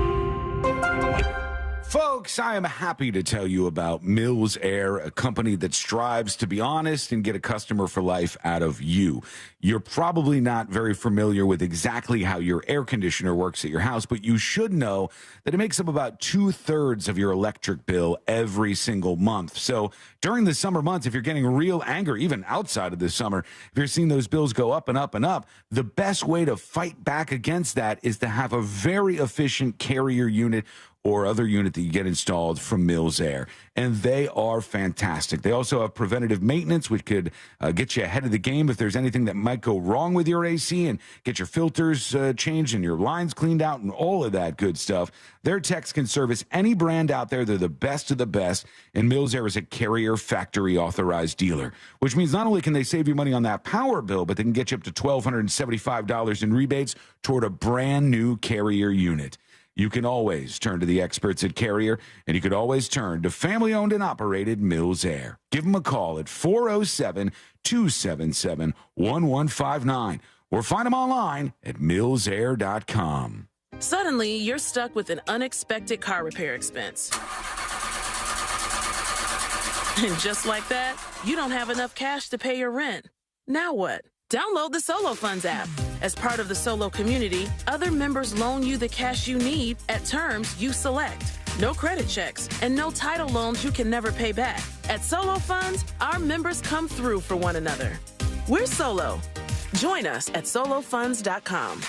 Folks, I am happy to tell you about Mills Air, a company that strives to be honest and get a customer for life out of you. You're probably not very familiar with exactly how your air conditioner works at your house, but you should know that it makes up about 2/3 of your electric bill every single month. So during the summer months, if you're getting real anger, even outside of the summer, if you're seeing those bills go up and up and up, the best way to fight back against that is to have a very efficient Carrier unit or other unit that you get installed from Mills Air. And they are fantastic. They also have preventative maintenance, which could get you ahead of the game if there's anything that might go wrong with your AC, and get your filters changed and your lines cleaned out and all of that good stuff. Their techs can service any brand out there. They're the best of the best. And Mills Air is a Carrier factory authorized dealer, which means not only can they save you money on that power bill, but they can get you up to $1,275 in rebates toward a brand new Carrier unit. You can always turn to the experts at Carrier, and you could always turn to family-owned and operated Mills Air. Give them a call at 407-277-1159 or find them online at millsair.com. Suddenly, you're stuck with an unexpected car repair expense. And just like that, you don't have enough cash to pay your rent. Now what? Download the Solo Funds app. As part of the Solo community, other members loan you the cash you need at terms you select. No credit checks and no title loans you can never pay back. At Solo Funds, our members come through for one another. We're Solo. Join us at solofunds.com.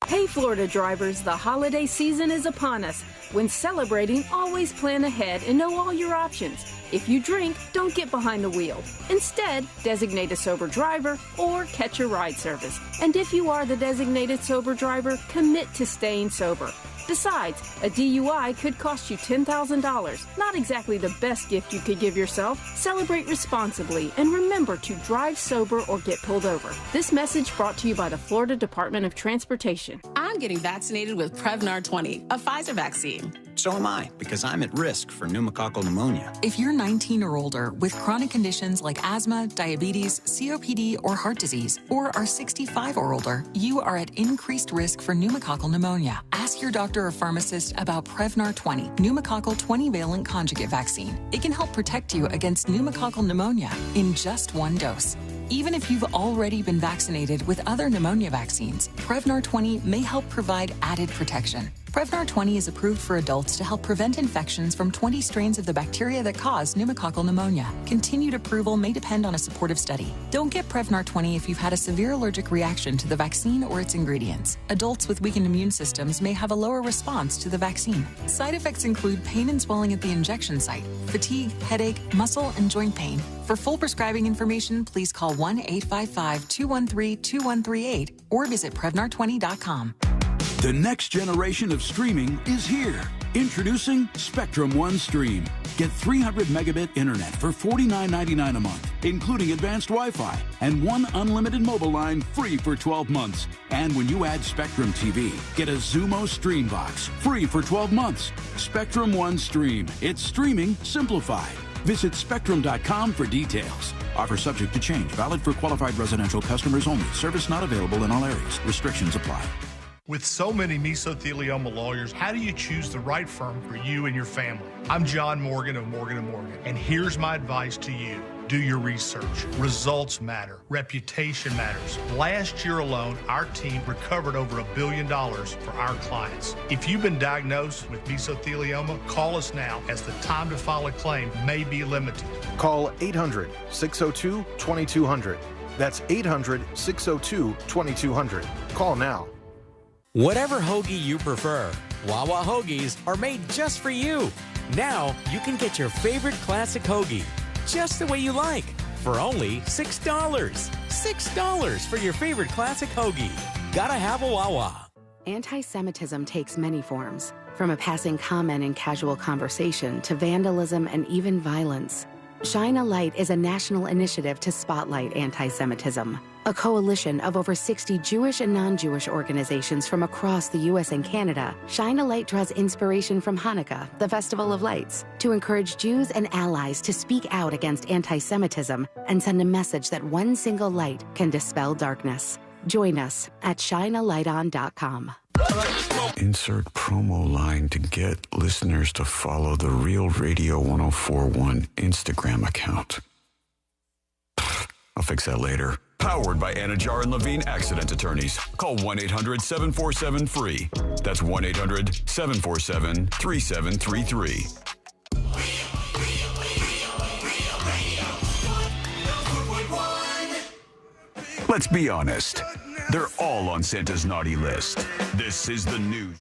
Hey, Florida drivers, the holiday season is upon us. When celebrating, always plan ahead and know all your options. If you drink, don't get behind the wheel. Instead, designate a sober driver or catch a ride service. And if you are the designated sober driver, commit to staying sober. Besides, a DUI could cost you $10,000. Not exactly the best gift you could give yourself. Celebrate responsibly and remember to drive sober or get pulled over. This message brought to you by the Florida Department of Transportation. I'm getting vaccinated with Prevnar 20, a Pfizer vaccine. So am I, because I'm at risk for pneumococcal pneumonia. If you're 19 or older with chronic conditions like asthma, diabetes, COPD, or heart disease, or are 65 or older, you are at increased risk for pneumococcal pneumonia. Ask your doctor or pharmacist about Prevnar 20, pneumococcal 20-valent conjugate vaccine. It can help protect you against pneumococcal pneumonia in just one dose. Even if you've already been vaccinated with other pneumonia vaccines, Prevnar 20 may help provide added protection. Prevnar 20 is approved for adults to help prevent infections from 20 strains of the bacteria that cause pneumococcal pneumonia. Continued approval may depend on a supportive study. Don't get Prevnar 20 if you've had a severe allergic reaction to the vaccine or its ingredients. Adults with weakened immune systems may have a lower response to the vaccine. Side effects include pain and swelling at the injection site, fatigue, headache, muscle, and joint pain. For full prescribing information, please call 1-855-213-2138 or visit Prevnar20.com. The next generation of streaming is here. Introducing Spectrum One Stream. Get 300 megabit internet for $49.99 a month, including advanced Wi-Fi, and one unlimited mobile line free for 12 months. And when you add Spectrum TV, get a Xumo Stream Box free for 12 months. Spectrum One Stream. It's streaming simplified. Visit Spectrum.com for details. Offer subject to change. Valid for qualified residential customers only. Service not available in all areas. Restrictions apply. With so many mesothelioma lawyers, how do you choose the right firm for you and your family? I'm John Morgan of Morgan & Morgan, and here's my advice to you. Do your research. Results matter. Reputation matters. Last year alone, our team recovered over $1 billion for our clients. If you've been diagnosed with mesothelioma, call us now, as the time to file a claim may be limited. Call 800-602-2200. That's 800-602-2200. Call now. Whatever hoagie you prefer, Wawa hoagies are made just for you. Now you can get your favorite classic hoagie just the way you like for only $6. $6 for your favorite classic hoagie. Gotta have a Wawa. Anti-Semitism takes many forms, from a passing comment in casual conversation to vandalism and even violence. Shine a Light is a national initiative to spotlight anti-Semitism. A coalition of over 60 Jewish and non-Jewish organizations from across the U.S. and Canada, Shine a Light draws inspiration from Hanukkah, the Festival of Lights, to encourage Jews and allies to speak out against anti-Semitism and send a message that one single light can dispel darkness. Join us at shinealighton.com. Insert promo line to get listeners to follow the Real Radio 1041 Instagram account. I'll fix that later. Powered by Anajar and Levine Accident Attorneys. Call 1-800-747-FREE. That's 1-800-747-3733. Let's be honest. They're all on Santa's naughty list. This is the news.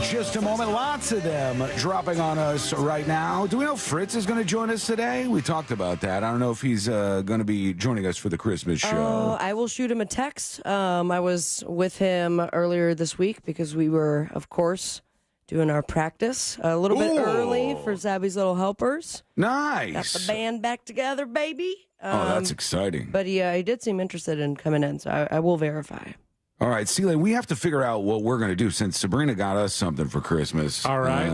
just a moment. Lots of them dropping on us right now. Do we know Fritz is going to join us today? We talked about that. I don't know if he's going to be joining us for the Christmas show. I will shoot him a text. I was with him earlier this week because we were, of course, doing our practice a little bit early for Zabby's Little Helpers. Nice. Got the band back together, baby. That's exciting. But he did seem interested in coming in, so I will verify. All right, Celie, we have to figure out what we're going to do since Sabrina got us something for Christmas. All right.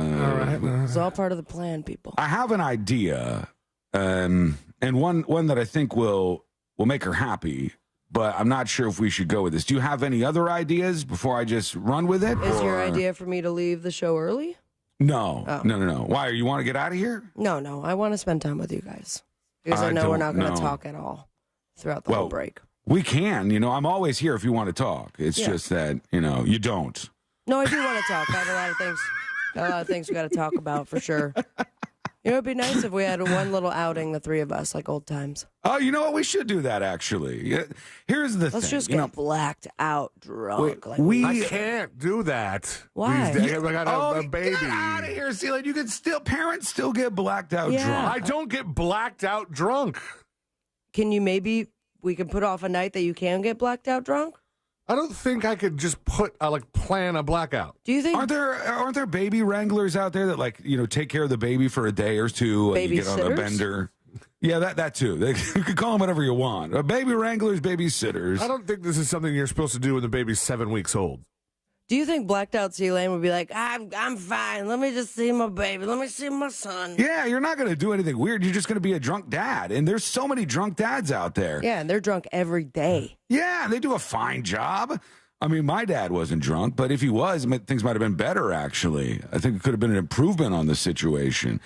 It's all part of the plan, people. I have an idea, and one that I think will make her happy, but I'm not sure if we should go with this. Do you have any other ideas before I just run with it? Is your idea for me to leave the show early? No. Oh. No. Why? You want to get out of here? No. I want to spend time with you guys. Because I know we're not going to talk at all throughout the whole break. We can. I'm always here if you want to talk. It's just that, you don't. No, I do want to talk. I have a lot of things we got to talk about for sure. It'd be nice if we had one little outing, the three of us, like old times. Oh, you know what? We should do that, actually. Here's the thing. Let's just get blacked out drunk. I can't do that. Why? These days. I got a baby. Get out of here, Celie. You can parents still get blacked out drunk. I don't get blacked out drunk. Can you we can put off a night that you can get blacked out drunk? I don't think I could just plan a blackout. Do you think? Aren't there baby wranglers out there that take care of the baby for a day or two? Baby get on a bender. Yeah, that too. You could call them whatever you want. Baby wranglers, babysitters. I don't think this is something you're supposed to do when the baby's 7 weeks old. Do you think blacked out Celine would be like, I'm fine. Let me just see my baby. Let me see my son. Yeah, you're not going to do anything weird. You're just going to be a drunk dad. And there's so many drunk dads out there. Yeah, and they're drunk every day. Yeah, they do a fine job. I mean, my dad wasn't drunk, but if he was, things might have been better, actually. I think it could have been an improvement on the situation.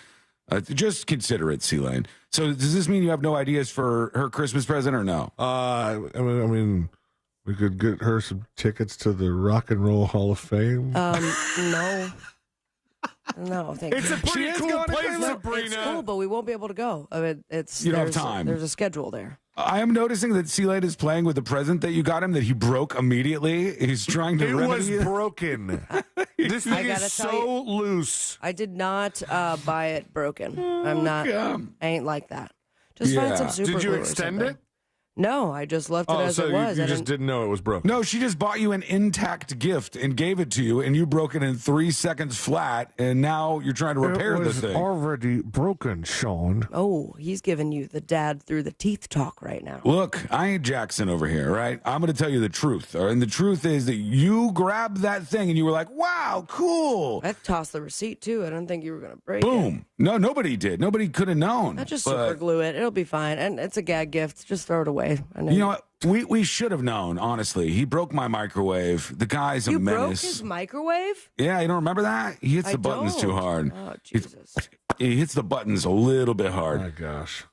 Just consider it, Celine. So does this mean you have no ideas for her Christmas present or no? I mean, we could get her some tickets to the Rock and Roll Hall of Fame. No. No, thank you. It's a pretty cool place, Sabrina. It's cool, but we won't be able to go. I mean, you don't have time. There's a schedule there. I am noticing that Celine is playing with the present that you got him that he broke immediately. He's trying to remedy it. It was broken. This thing is so loose. I did not buy it broken. I'm not. I ain't like that. Just find some super glue. Did you extend it? No, I just left it as it was. You just didn't know it was broken. No, she just bought you an intact gift and gave it to you, and you broke it in 3 seconds flat, and now you're trying to repair the thing. It was already broken, Sean. Oh, he's giving you the dad through the teeth talk right now. Look, I ain't Jackson over here, right? I'm going to tell you the truth. And the truth is that you grabbed that thing, and you were like, wow, cool. I tossed the receipt, too. I didn't think you were going to break it. Boom. No, nobody did. Nobody could have known. I just super glue it. It'll be fine. And it's a gag gift. Just throw it away. You know what? We should have known, honestly. He broke my microwave. The guy's a menace. You broke his microwave? Yeah, you don't remember that? He hits the buttons too hard. Oh, Jesus. He hits the buttons a little bit hard. Oh, my gosh.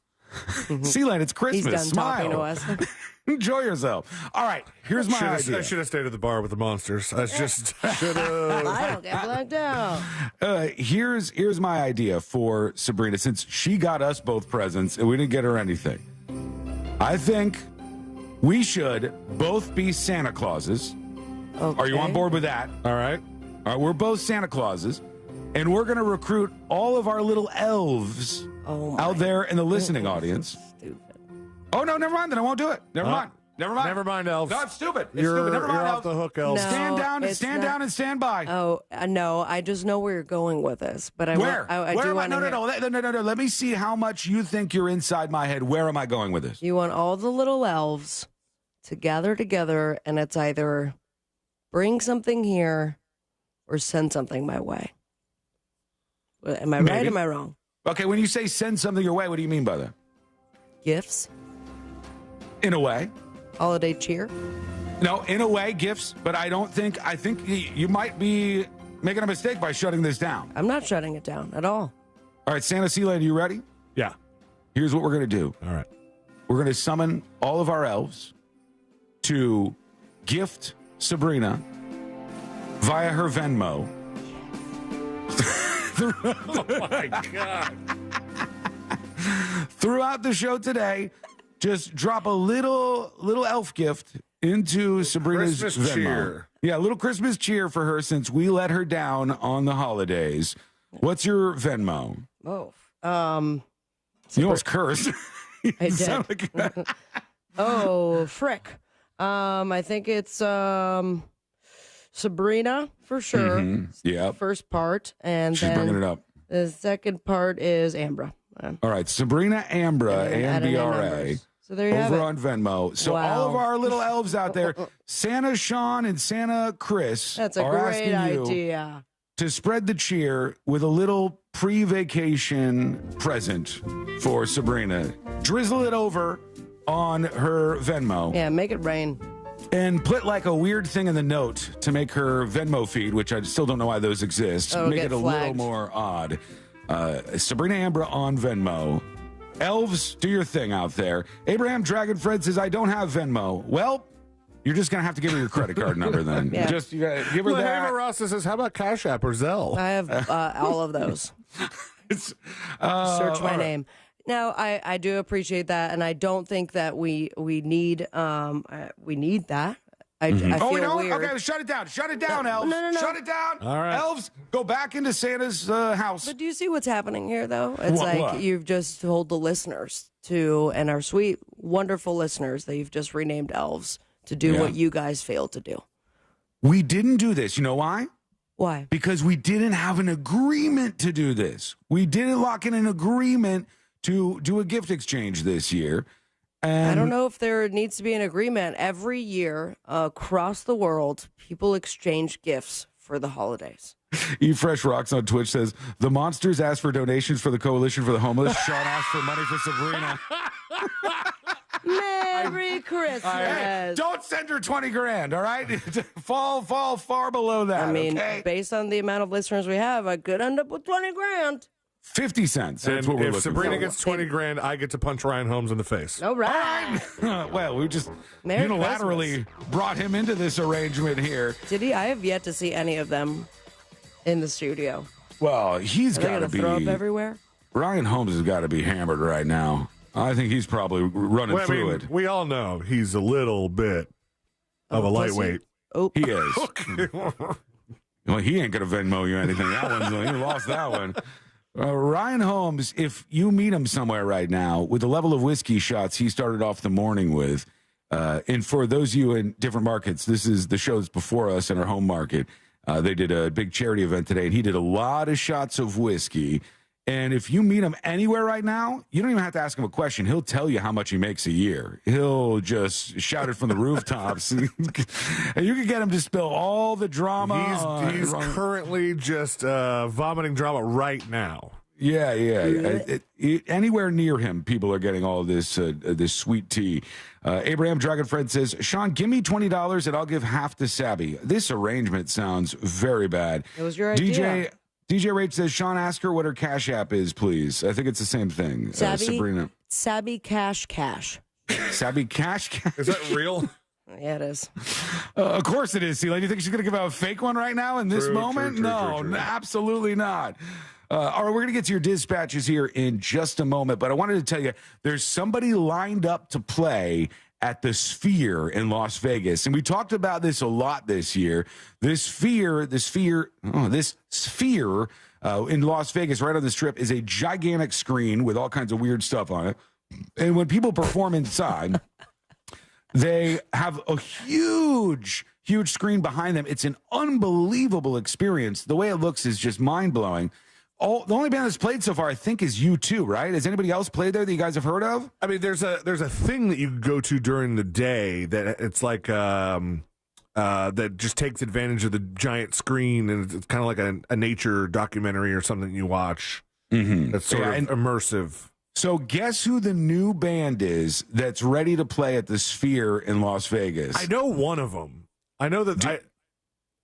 Celine, it's Christmas. He's done Smile. talking to us. Enjoy yourself. All right, here's my idea. I should have stayed at the bar with the monsters. I just should have. I don't get blacked out. Here's my idea for Sabrina, since she got us both presents and we didn't get her anything. I think we should both be Santa Clauses. Okay. Are you on board with that? All right. All right, we're both Santa Clauses, and we're going to recruit all of our little elves out there in the listening audience. Stupid. Oh, no, never mind. Then I won't do it. Never mind. Never mind, elves. No, it's stupid. It's You're stupid. Never mind, off elves. the hook, elves. No, Stand down and stand by. Oh, no. I just know where you're going with this. But I Where? I Where do am I? want No. Let me see how much you think you're inside my head. Where am I going with this? You want all the little elves to gather together, and it's either bring something here or send something my way. Am I right or am I wrong? Okay, when you say send something your way, what do you mean by that? Gifts? In a way. Holiday cheer? No, in a way, gifts, but I think you might be making a mistake by shutting this down. I'm not shutting it down at all. All right, Santa Celine, are you ready? Yeah. Here's what we're going to do. All right. We're going to summon all of our elves to gift Sabrina via her Venmo. Oh, my God. Throughout the show today, just drop a little elf gift into Sabrina's Christmas Venmo. cheer. Yeah, a little Christmas cheer for her since we let her down on the holidays. What's your Venmo? Oh, You almost cursed. I did. Sound like- Oh, frick. I think it's Sabrina for sure. Yeah. First part, and She's then bringing it up. the second part is Ambra. All right, Sabrina Ambra, And then add in the AMBRA. numbers. So there you have Over it. on Venmo. So Wow. all of our little elves out there, Santa Sean and Santa Chris That's a are great asking you idea. to spread the cheer with a little pre-vacation present for Sabrina. Drizzle it over on her Venmo. Yeah, make it rain. And put like a weird thing in the note to make her Venmo feed, which I still don't know why those exist. Oh, Make get it a flagged. little more odd. Sabrina Ambra on Venmo. Elves, do your thing out there. Abraham Dragonfred says, I don't have Venmo. Well, you're just going to have to give her your credit card number then. Yeah. Just you gotta give her Well, that. Ava Ross says, how about Cash App or Zelle? I have all of those. Search my all right. name. Now, I do appreciate that, and I don't think that we need that. I feel Oh, we don't? weird. Okay, shut it down. Shut it down, elves. No. Shut it down. All right. Elves, go back into Santa's house. But do you see what's happening here, though? It's What? you've just told the listeners and our sweet, wonderful listeners that you've just renamed elves to do Yeah. what you guys failed to do. We didn't do this. You know why? Why? Because we didn't have an agreement to do this. We didn't lock in an agreement to do a gift exchange this year. And I don't know if there needs to be an agreement. Every year across the world, people exchange gifts for the holidays. Eat Fresh Rocks on Twitch says, the monsters asked for donations for the Coalition for the Homeless. Sean asked for money for Sabrina. Merry Christmas. Hey, don't send her 20 grand, all right? fall far below that, I mean, okay? based on the amount of listeners we have, I could end up with 20 grand. 50 cents. That's And what we're if looking Sabrina for. gets 20 grand, I get to punch Ryan Holmes in the face. All right. Well, we just Merry unilaterally brought him into this arrangement here. Did he? I have yet to see any of them in the studio. Well, he's Are they got to gonna be. throw up everywhere? Ryan Holmes has got to be hammered right now. I think he's probably running Well, I through mean, it. we all know he's a little bit of a pussy? lightweight. Oh, He is. Well, he ain't going to Venmo you anything. That one's he lost that one. Ryan Holmes, if you meet him somewhere right now with the level of whiskey shots he started off the morning with, and for those of you in different markets, this is the shows before us in our home market. They did a big charity event today, and he did a lot of shots of whiskey. And if you meet him anywhere right now, you don't even have to ask him a question. He'll tell you how much he makes a year. He'll just shout it from the rooftops. And you can get him to spill all the drama. He's currently just vomiting drama right now. Yeah. Anywhere near him, people are getting all this this sweet tea. Abraham Dragonfred says, Sean, give me $20 and I'll give half to Sabby. This arrangement sounds very bad. it was your idea. DJ Rach says, Sean, ask her what her Cash App is, please. I think it's the same thing. Sabrina. Sabby Cash. Sabby Cash. Is that real? Yeah, it is. Of course it is, Celia. Do you think she's going to give out a fake one right now in this moment? True. Absolutely not. All right, we're going to get to your dispatches here in just a moment, but I wanted to tell you there's somebody lined up to play at the Sphere in Las Vegas. And we talked about this a lot this year. This Sphere in Las Vegas, right on the Strip, is a gigantic screen with all kinds of weird stuff on it. And when people perform inside, they have a huge screen behind them. It's an unbelievable experience. The way it looks is just mind-blowing. The only band that's played so far, I think, is U2, right? Has anybody else played there that you guys have heard of? I mean, there's a thing that you can go to during the day that it's like that just takes advantage of the giant screen, and it's kind of like a nature documentary or something you watch. Mm-hmm. That's sort of immersive. So guess who the new band is that's ready to play at the Sphere in Las Vegas? I know one of them. I know that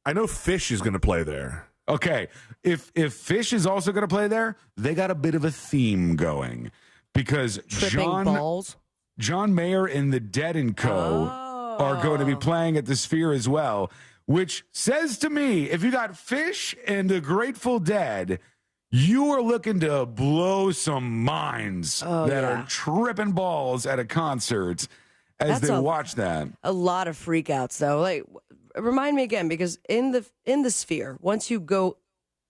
I know Fish is going to play there. Okay, if Fish is also going to play there, they got a bit of a theme going because John Mayer and the Dead and Co. are going to be playing at the Sphere as well, which says to me, if you got Fish and the Grateful Dead, you are looking to blow some minds that are tripping balls at a concert. as That's they watch that. A lot of freakouts, though. Like, remind me again, because in the sphere, once you go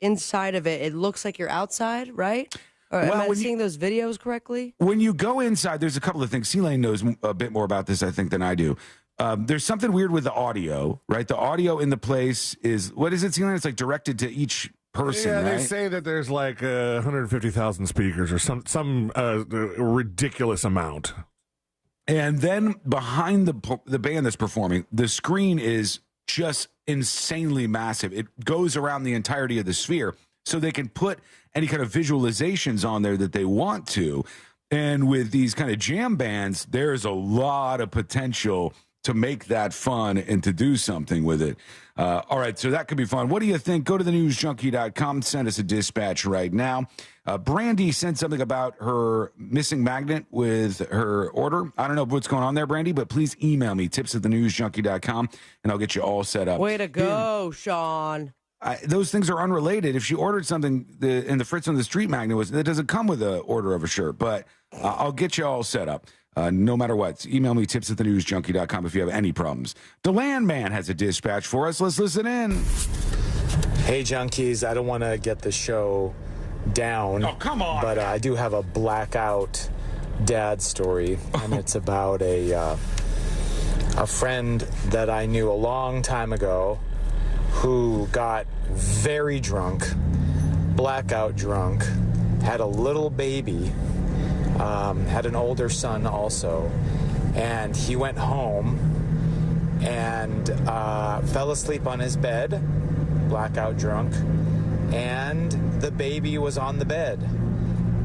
inside of it, it looks like you're outside, right? Or am I seeing those videos correctly? When you go inside, there's a couple of things. C-Lane knows a bit more about this, I think, than I do. There's something weird with the audio, right? The audio in the place is, what is it, C-Lane? It's like directed to each person, yeah, right? they say that there's like 150,000 speakers or some ridiculous amount. And then behind the band that's performing, the screen is just insanely massive. It goes around the entirety of the sphere, so they can put any kind of visualizations on there that they want to. And with these kind of jam bands, there's a lot of potential to make that fun and to do something with it. All right, so that could be fun. What do you think? Go to thenewsjunkie.com. Send us a dispatch right now. Brandy sent something about her missing magnet with her order. I don't know what's going on there, Brandy, but please email me, tips@thenewsjunkie.com, and I'll get you all set up. Way to go, Sean. Those things are unrelated. If she ordered something in the Fritz on the Street magnet, that doesn't come with an order of a shirt, but I'll get you all set up. No matter what, email me, tips@thenewsjunkie.com if you have any problems. The Landman has a dispatch for us. Let's listen in. Hey, junkies, I don't want to get the show down. Oh, come on. But I do have a blackout dad story, and it's about a friend that I knew a long time ago who got very drunk, blackout drunk, had a little baby, had an older son also, and he went home and fell asleep on his bed, blackout drunk, and the baby was on the bed,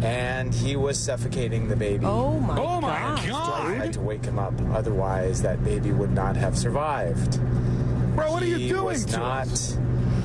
and he was suffocating the baby. Oh my God! I had to wake him up, otherwise that baby would not have survived. Bro, what are you He doing was to not us?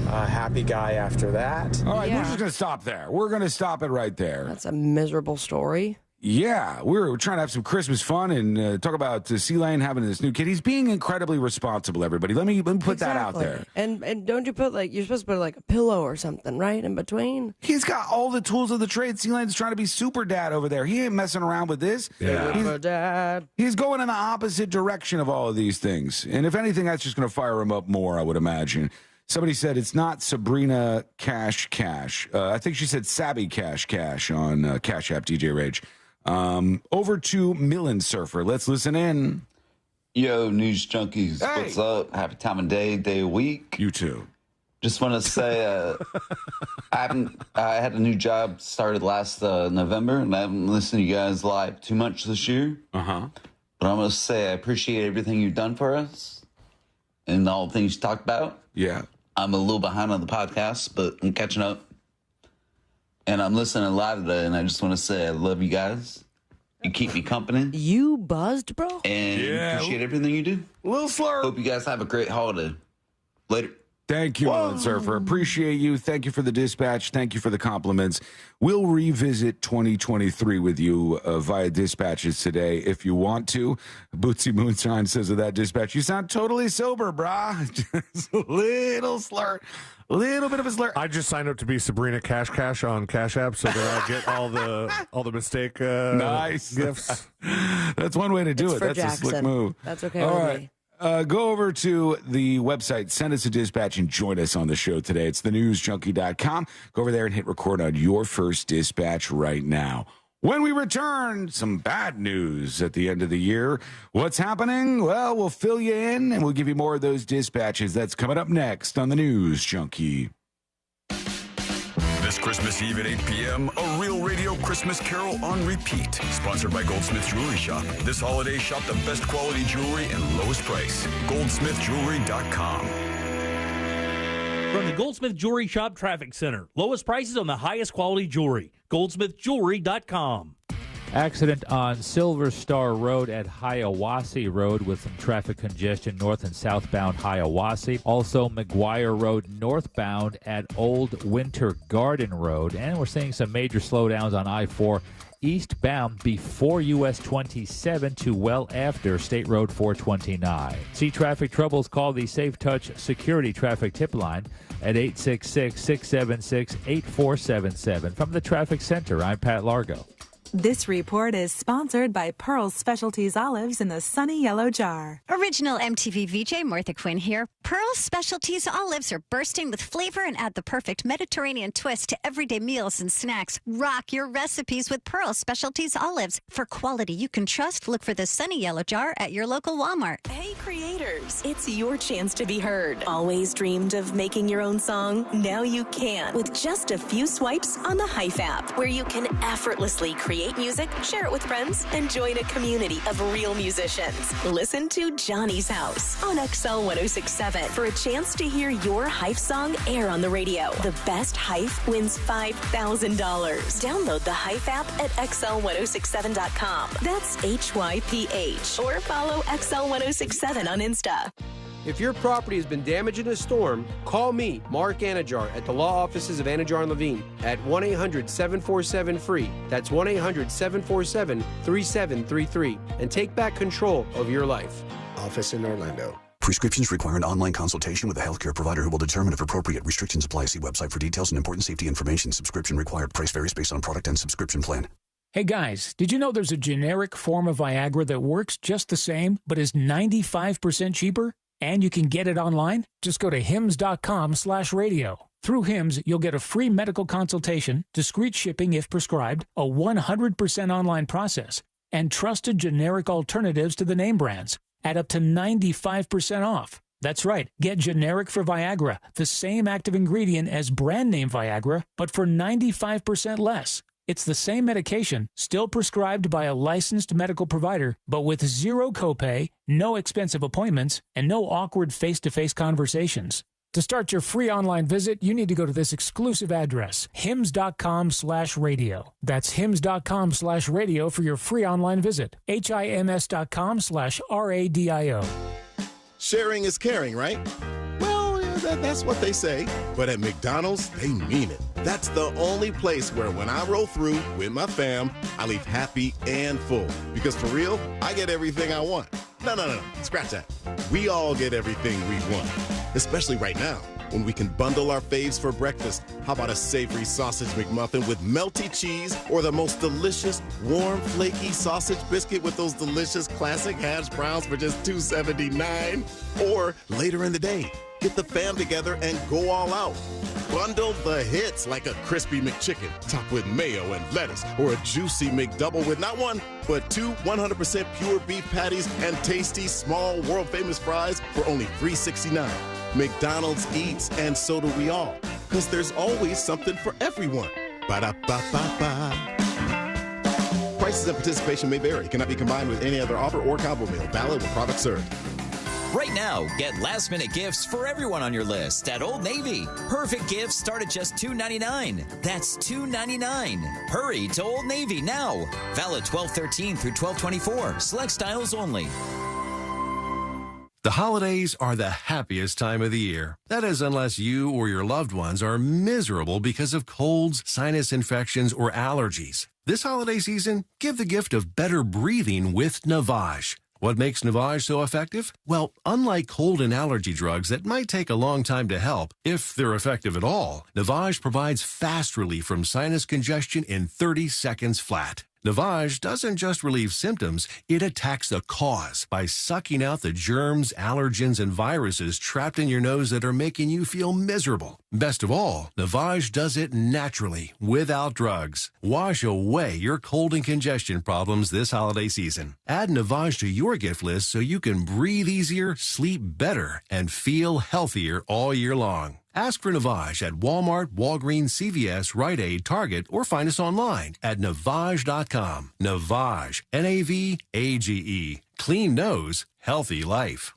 a happy guy after that. All right, we're just going to stop there. We're going to stop it right there. That's a miserable story. Yeah, we're trying to have some Christmas fun and talk about C-Lane having this new kid. He's being incredibly responsible, everybody. Let me put that out there. And don't you put you're supposed to put a pillow or something, right, in between? He's got all the tools of the trade. C-Lane's trying to be super dad over there. He ain't messing around with this. Yeah. Super dad. He's going in the opposite direction of all of these things. And if anything, that's just going to fire him up more, I would imagine. Somebody said it's not Sabrina Cash. I think she said Sabby Cash on Cash App, DJ Rage. Over to Millen Surfer. Let's listen in. Yo, News Junkies. Hey. What's up? Happy time of day of week. You too. Just want to say I had a new job started last November, and I haven't listened to you guys live too much this year. Uh-huh. But I'm going to say I appreciate everything you've done for us and all the things you talked about. Yeah. I'm a little behind on the podcast, but I'm catching up. And I'm listening live today, and I just want to say I love you guys. You keep me company. You buzzed, bro? And appreciate everything you do. Little slur. Hope you guys have a great holiday. Later. Thank you, Millen Surfer. Appreciate you. Thank you for the dispatch. Thank you for the compliments. We'll revisit 2023 with you via dispatches today if you want to. Bootsy Moonshine says of that dispatch, you sound totally sober, brah. Just a little slur. Little bit of a slur. I just signed up to be Sabrina Cash on Cash App so that I get all the mistake nice gifts. That's one way to do It's it. for That's Jackson. a slick move. That's okay All with right. me. Go over to the website, send us a dispatch, and join us on the show today. It's thenewsjunkie.com. Go over there and hit record on your first dispatch right now. When we return, some bad news at the end of the year. What's happening? Well, we'll fill you in, and we'll give you more of those dispatches. That's coming up next on the News Junkie. This Christmas Eve at 8 p.m., a Real Radio Christmas Carol on repeat. Sponsored by Goldsmith Jewelry Shop. This holiday, shop the best quality jewelry and lowest price. GoldsmithJewelry.com. From the Goldsmith Jewelry Shop Traffic Center. Lowest prices on the highest quality jewelry. GoldsmithJewelry.com. Accident on Silver Star Road at Hiawassee Road with some traffic congestion north and southbound Hiawassee. Also McGuire Road northbound at Old Winter Garden Road. And we're seeing some major slowdowns on I-4 eastbound before US 27 to well after State Road 429. See traffic troubles, call the Safe Touch Security Traffic Tip Line at 866-676-8477. From the Traffic Center, I'm Pat Largo. This report is sponsored by Pearl Specialties Olives in the sunny yellow jar. Original MTV VJ Martha Quinn here. Pearl Specialties Olives are bursting with flavor and add the perfect Mediterranean twist to everyday meals and snacks. Rock your recipes with Pearl Specialties Olives. For quality you can trust, look for the sunny yellow jar at your local Walmart. Hey creators, it's your chance to be heard. Always dreamed of making your own song? Now you can with just a few swipes on the Hype app, where you can effortlessly create music, share it with friends, and join a community of real musicians. Listen to Johnny's House on XL 106.7 for a chance to hear your Hype song air on the radio. The best Hype wins $5,000. Download the Hype app at XL1067.com. That's HYPH. Or follow XL1067 on Insta. If your property has been damaged in a storm, call me, Mark Anajar, at the law offices of Anajar and Levine at 1-800-747-FREE. That's 1-800-747-3733. And take back control of your life. Office in Orlando. Prescriptions require an online consultation with a healthcare provider who will determine if appropriate. Restrictions apply. See website for details and important safety information. Subscription required. Price varies based on product and subscription plan. Hey guys, did you know there's a generic form of Viagra that works just the same, but is 95% cheaper? And you can get it online? Just go to hims.com/radio. Through Hims, you'll get a free medical consultation, discreet shipping if prescribed, a 100% online process, and trusted generic alternatives to the name brands at up to 95% off. That's right, get generic for Viagra, the same active ingredient as brand name Viagra, but for 95% less. It's the same medication, still prescribed by a licensed medical provider, but with zero copay, no expensive appointments, and no awkward face-to-face conversations. To start your free online visit, you need to go to this exclusive address, hims.com/radio. That's hims.com/radio for your free online visit. HIMS.com/RADIO. Sharing is caring, right? Well, that's what they say. But at McDonald's, they mean it. That's the only place where when I roll through with my fam, I leave happy and full. Because for real, I get everything I want. No. Scratch that. We all get everything we want. Especially right now, when we can bundle our faves for breakfast. How about a savory sausage McMuffin with melty cheese, or the most delicious, warm, flaky sausage biscuit with those delicious classic hash browns for just $2.79? Or later in the day, get the fam together and go all out. Bundle the hits like a crispy McChicken topped with mayo and lettuce, or a juicy McDouble with not one, but two 100% pure beef patties and tasty, small, world-famous fries for only $3.69. McDonald's eats, and so do we all, because there's always something for everyone. Ba-da-ba-ba-ba. Prices and participation may vary. Cannot be combined with any other offer or combo meal. Valid when product served. Right now, get last-minute gifts for everyone on your list at Old Navy. Perfect gifts start at just $2.99. That's $2.99. Hurry to Old Navy now. Valid 12/13 through 12/24. Select styles only. The holidays are the happiest time of the year. That is, unless you or your loved ones are miserable because of colds, sinus infections, or allergies. This holiday season, give the gift of better breathing with Navage. What makes Navage so effective? Well, unlike cold and allergy drugs that might take a long time to help, if they're effective at all, Navage provides fast relief from sinus congestion in 30 seconds flat. Navage doesn't just relieve symptoms, it attacks the cause by sucking out the germs, allergens, and viruses trapped in your nose that are making you feel miserable. Best of all, Navage does it naturally, without drugs. Wash away your cold and congestion problems this holiday season. Add Navage to your gift list so you can breathe easier, sleep better, and feel healthier all year long. Ask for Navage at Walmart, Walgreens, CVS, Rite Aid, Target, or find us online at Navage.com. Navage, Navage. Clean nose, healthy life.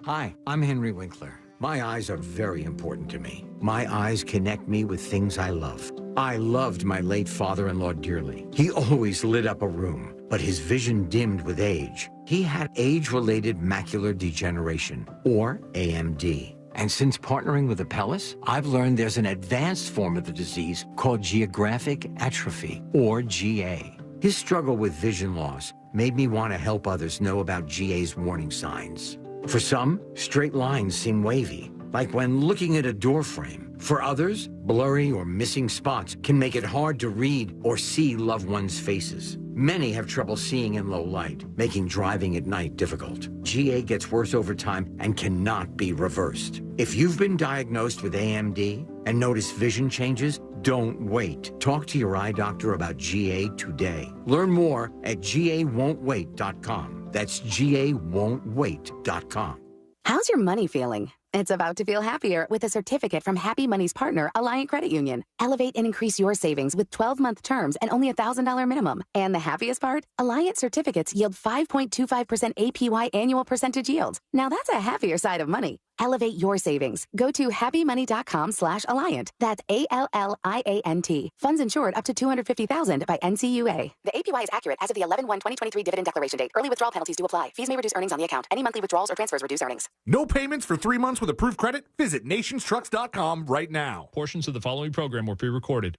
Hi, I'm Henry Winkler. My eyes are very important to me. My eyes connect me with things I love. I loved my late father-in-law dearly. He always lit up a room, but his vision dimmed with age. He had age-related macular degeneration, or AMD. And since partnering with Apellis, I've learned there's an advanced form of the disease called geographic atrophy, or GA. His struggle with vision loss made me want to help others know about GA's warning signs. For some, straight lines seem wavy. like when looking at a door frame. For others, blurry or missing spots can make it hard to read or see loved ones' faces. Many have trouble seeing in low light, making driving at night difficult. GA gets worse over time and cannot be reversed. If you've been diagnosed with AMD and notice vision changes, don't wait. Talk to your eye doctor about GA today. Learn more at GAWon'tWait.com. That's GAWon'tWait.com. How's your money feeling? It's about to feel happier with a certificate from Happy Money's partner, Alliant Credit Union. Elevate and increase your savings with 12-month terms and only $1,000 minimum. And the happiest part? Alliant certificates yield 5.25% APY annual percentage yield. Now that's a happier side of money. Elevate your savings. Go to happymoney.com/Alliant. That's ALLIANT. Funds insured up to $250,000 by NCUA. The APY is accurate as of the 11/1/2023 dividend declaration date. Early withdrawal penalties do apply. Fees may reduce earnings on the account. Any monthly withdrawals or transfers reduce earnings. No payments for 3 months with approved credit? Visit nationstrucks.com right now. Portions of the following program were pre-recorded.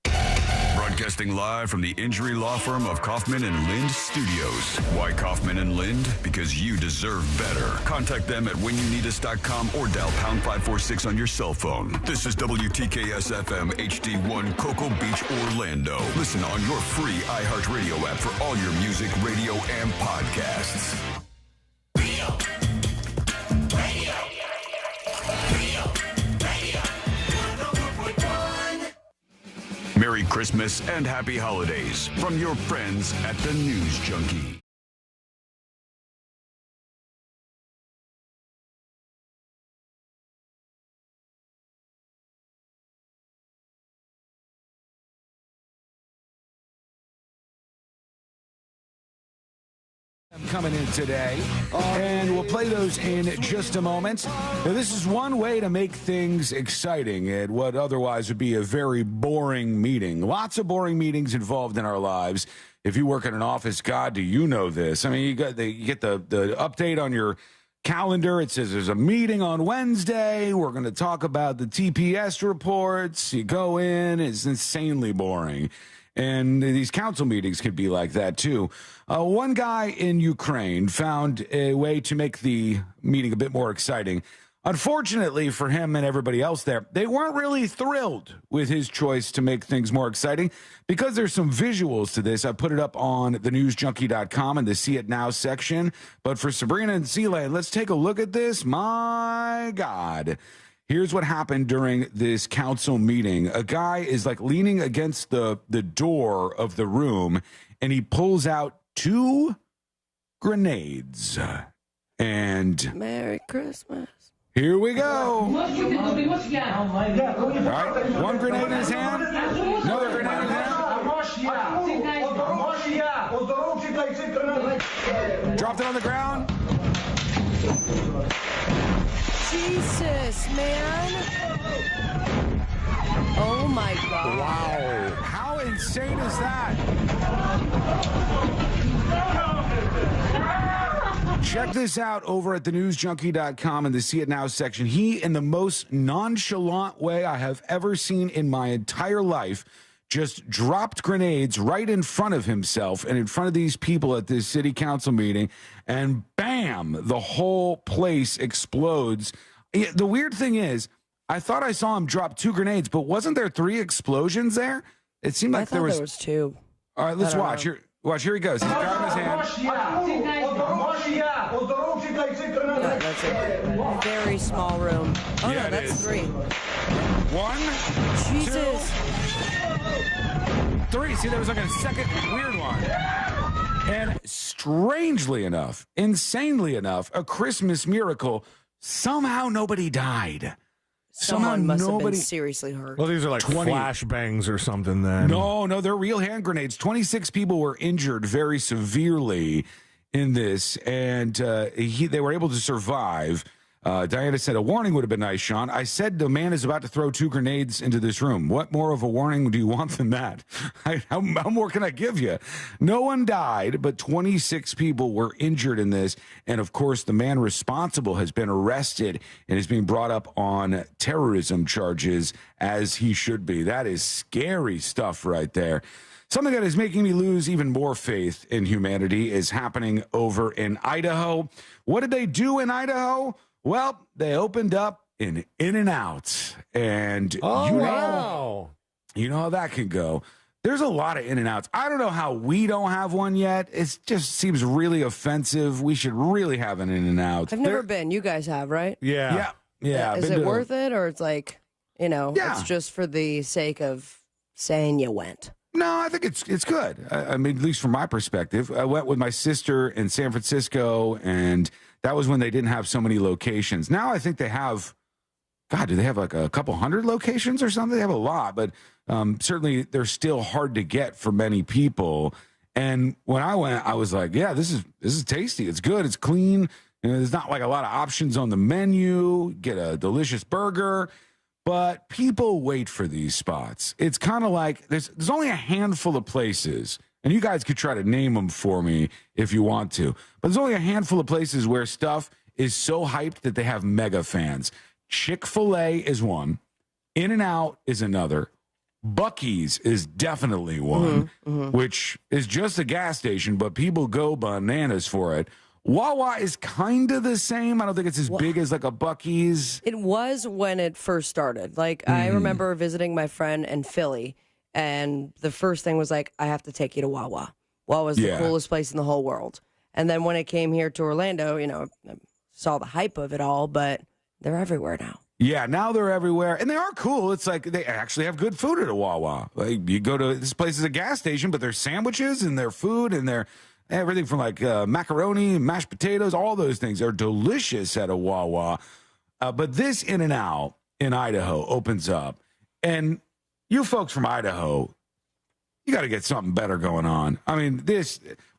Broadcasting live from the injury law firm of Kaufman and Lind Studios. Why Kaufman and Lind? Because you deserve better. Contact them at whenyouneedus.com or dial pound 546 on your cell phone. This is WTKS FM HD1 Cocoa Beach, Orlando. Listen on your free iHeartRadio app for all your music, radio, and podcasts. Merry Christmas and Happy Holidays from your friends at the News Junkie. Coming in today, and we'll play those in just a moment. Now, this is one way to make things exciting at what otherwise would be a very boring meeting. Lots of boring meetings involved in our lives. If you work in an office, God, do you know this? I mean, you get the update on your calendar. It says there's a meeting on Wednesday. We're going to talk about the TPS reports. You go in, it's insanely boring. And these council meetings could be like that, too. One guy in Ukraine found a way to make the meeting a bit more exciting. Unfortunately for him and everybody else there, they weren't really thrilled with his choice to make things more exciting because there's some visuals to this. I put it up on thenewsjunkie.com in the See It Now section. But for Sabrina and Sealand, let's take a look at this. My God. Here's what happened during this council meeting. A guy is like leaning against the door of the room, and he pulls out 2 grenades. And Merry Christmas. Here we go. All right, 1 grenade in his hand, another grenade in his hand. Dropped it on the ground. Jesus, man. Oh, my God. Wow. How insane is that? Check this out over at thenewsjunkie.com in the See It Now section. He, in the most nonchalant way I have ever seen in my entire life, just dropped grenades right in front of himself and in front of these people at this city council meeting, and bam, the whole place explodes. The weird thing is, I thought I saw him drop 2 grenades, but wasn't there 3 explosions there? It seemed like there was 2. All right, let's watch. Here he goes. He's grabbing his hand. No, that's a very small room. Oh, Yeah, no, it that's is. 3. 1, Jesus. 2, 3. See, there was like a second weird one. And strangely enough, insanely enough, a Christmas miracle, somehow nobody died. Someone must have nobody been seriously hurt. Well, these are like 20 flashbangs or something then. No, they're real hand grenades. 26 people were injured very severely in this, and they were able to survive. Diana said, a warning would have been nice, Sean. I said the man is about to throw 2 grenades into this room. What more of a warning do you want than that? How more can I give you? No one died, but 26 people were injured in this. And, of course, the man responsible has been arrested and is being brought up on terrorism charges, as he should be. That is scary stuff right there. Something that is making me lose even more faith in humanity is happening over in Idaho. What did they do in Idaho? Well, they opened up in In-N-Out. And you know how that can go. There's a lot of In-N-Outs. I don't know how we don't have one yet. It just seems really offensive. We should really have an In-N-Out. I've never been. You guys have, right? Yeah. Is it worth it, or it's like, it's just for the sake of saying you went? No, I think it's good. I mean, at least from my perspective. I went with my sister in San Francisco, and that was when they didn't have so many locations. Now I think they have, God, do they have like a couple hundred locations or something? They have a lot, but certainly they're still hard to get for many people. And when I went, I was like, yeah, this is tasty. It's good. It's clean. There's not like a lot of options on the menu. Get a delicious burger. But people wait for these spots. It's kind of like there's only a handful of places, and you guys could try to name them for me if you want to. But there's only a handful of places where stuff is so hyped that they have mega fans. Chick-fil-A is one. In-N-Out is another. Buc-ee's is definitely one, which is just a gas station, but people go bananas for it. Wawa is kind of the same. I don't think it's as big as like a Buc-ee's. It was when it first started. Like, I remember visiting my friend in Philly, and the first thing was like, I have to take you to Wawa. Wawa's the coolest place in the whole world. And then when it came here to Orlando, I saw the hype of it all, but they're everywhere now. Yeah, now they're everywhere, and they are cool. It's like they actually have good food at a Wawa. Like, you go to this place is a gas station, but their sandwiches and their food and their everything from like macaroni, mashed potatoes, all those things are delicious at a Wawa. But this In-N-Out in Idaho opens up, and you folks from Idaho, you got to get something better going on. I mean,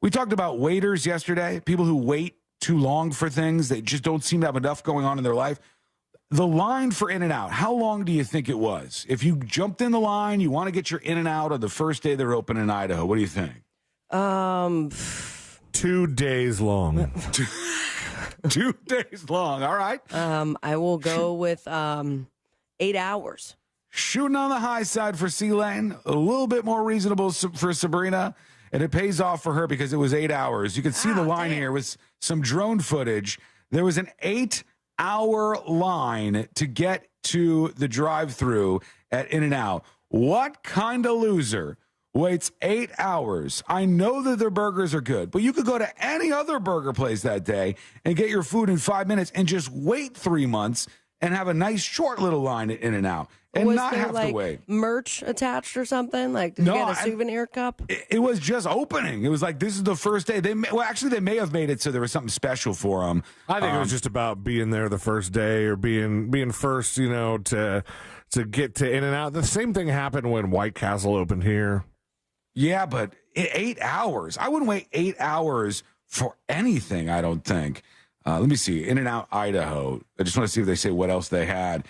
we talked about waiters yesterday, people who wait too long for things. They just don't seem to have enough going on in their life. The line for In-N-Out, how long do you think it was? If you jumped in the line, you want to get your In-N-Out on the first day they're open in Idaho, what do you think? 2 days long. 2 days long. All right. I will go with 8 hours. Shooting on the high side for C-Lane, a little bit more reasonable for Sabrina, and it pays off for her because it was 8 hours. You can see the line here with some drone footage. There was an 8-hour line to get to the drive-thru at In-N-Out. What kind of loser waits 8 hours? I know that their burgers are good, but you could go to any other burger place that day and get your food in 5 minutes and just wait 3 months and have a nice short little line at In-N-Out and was not there, have like, to wait. Merch attached or something? Like, did you get a souvenir cup? It was just opening. It was like, this is the first day. They may have made it so there was something special for them. I think it was just about being there the first day or being first, to get to In-N-Out. The same thing happened when White Castle opened here. Yeah, but 8 hours. I wouldn't wait 8 hours for anything, I don't think. Let me see. In-N-Out Idaho. I just want to see if they say what else they had.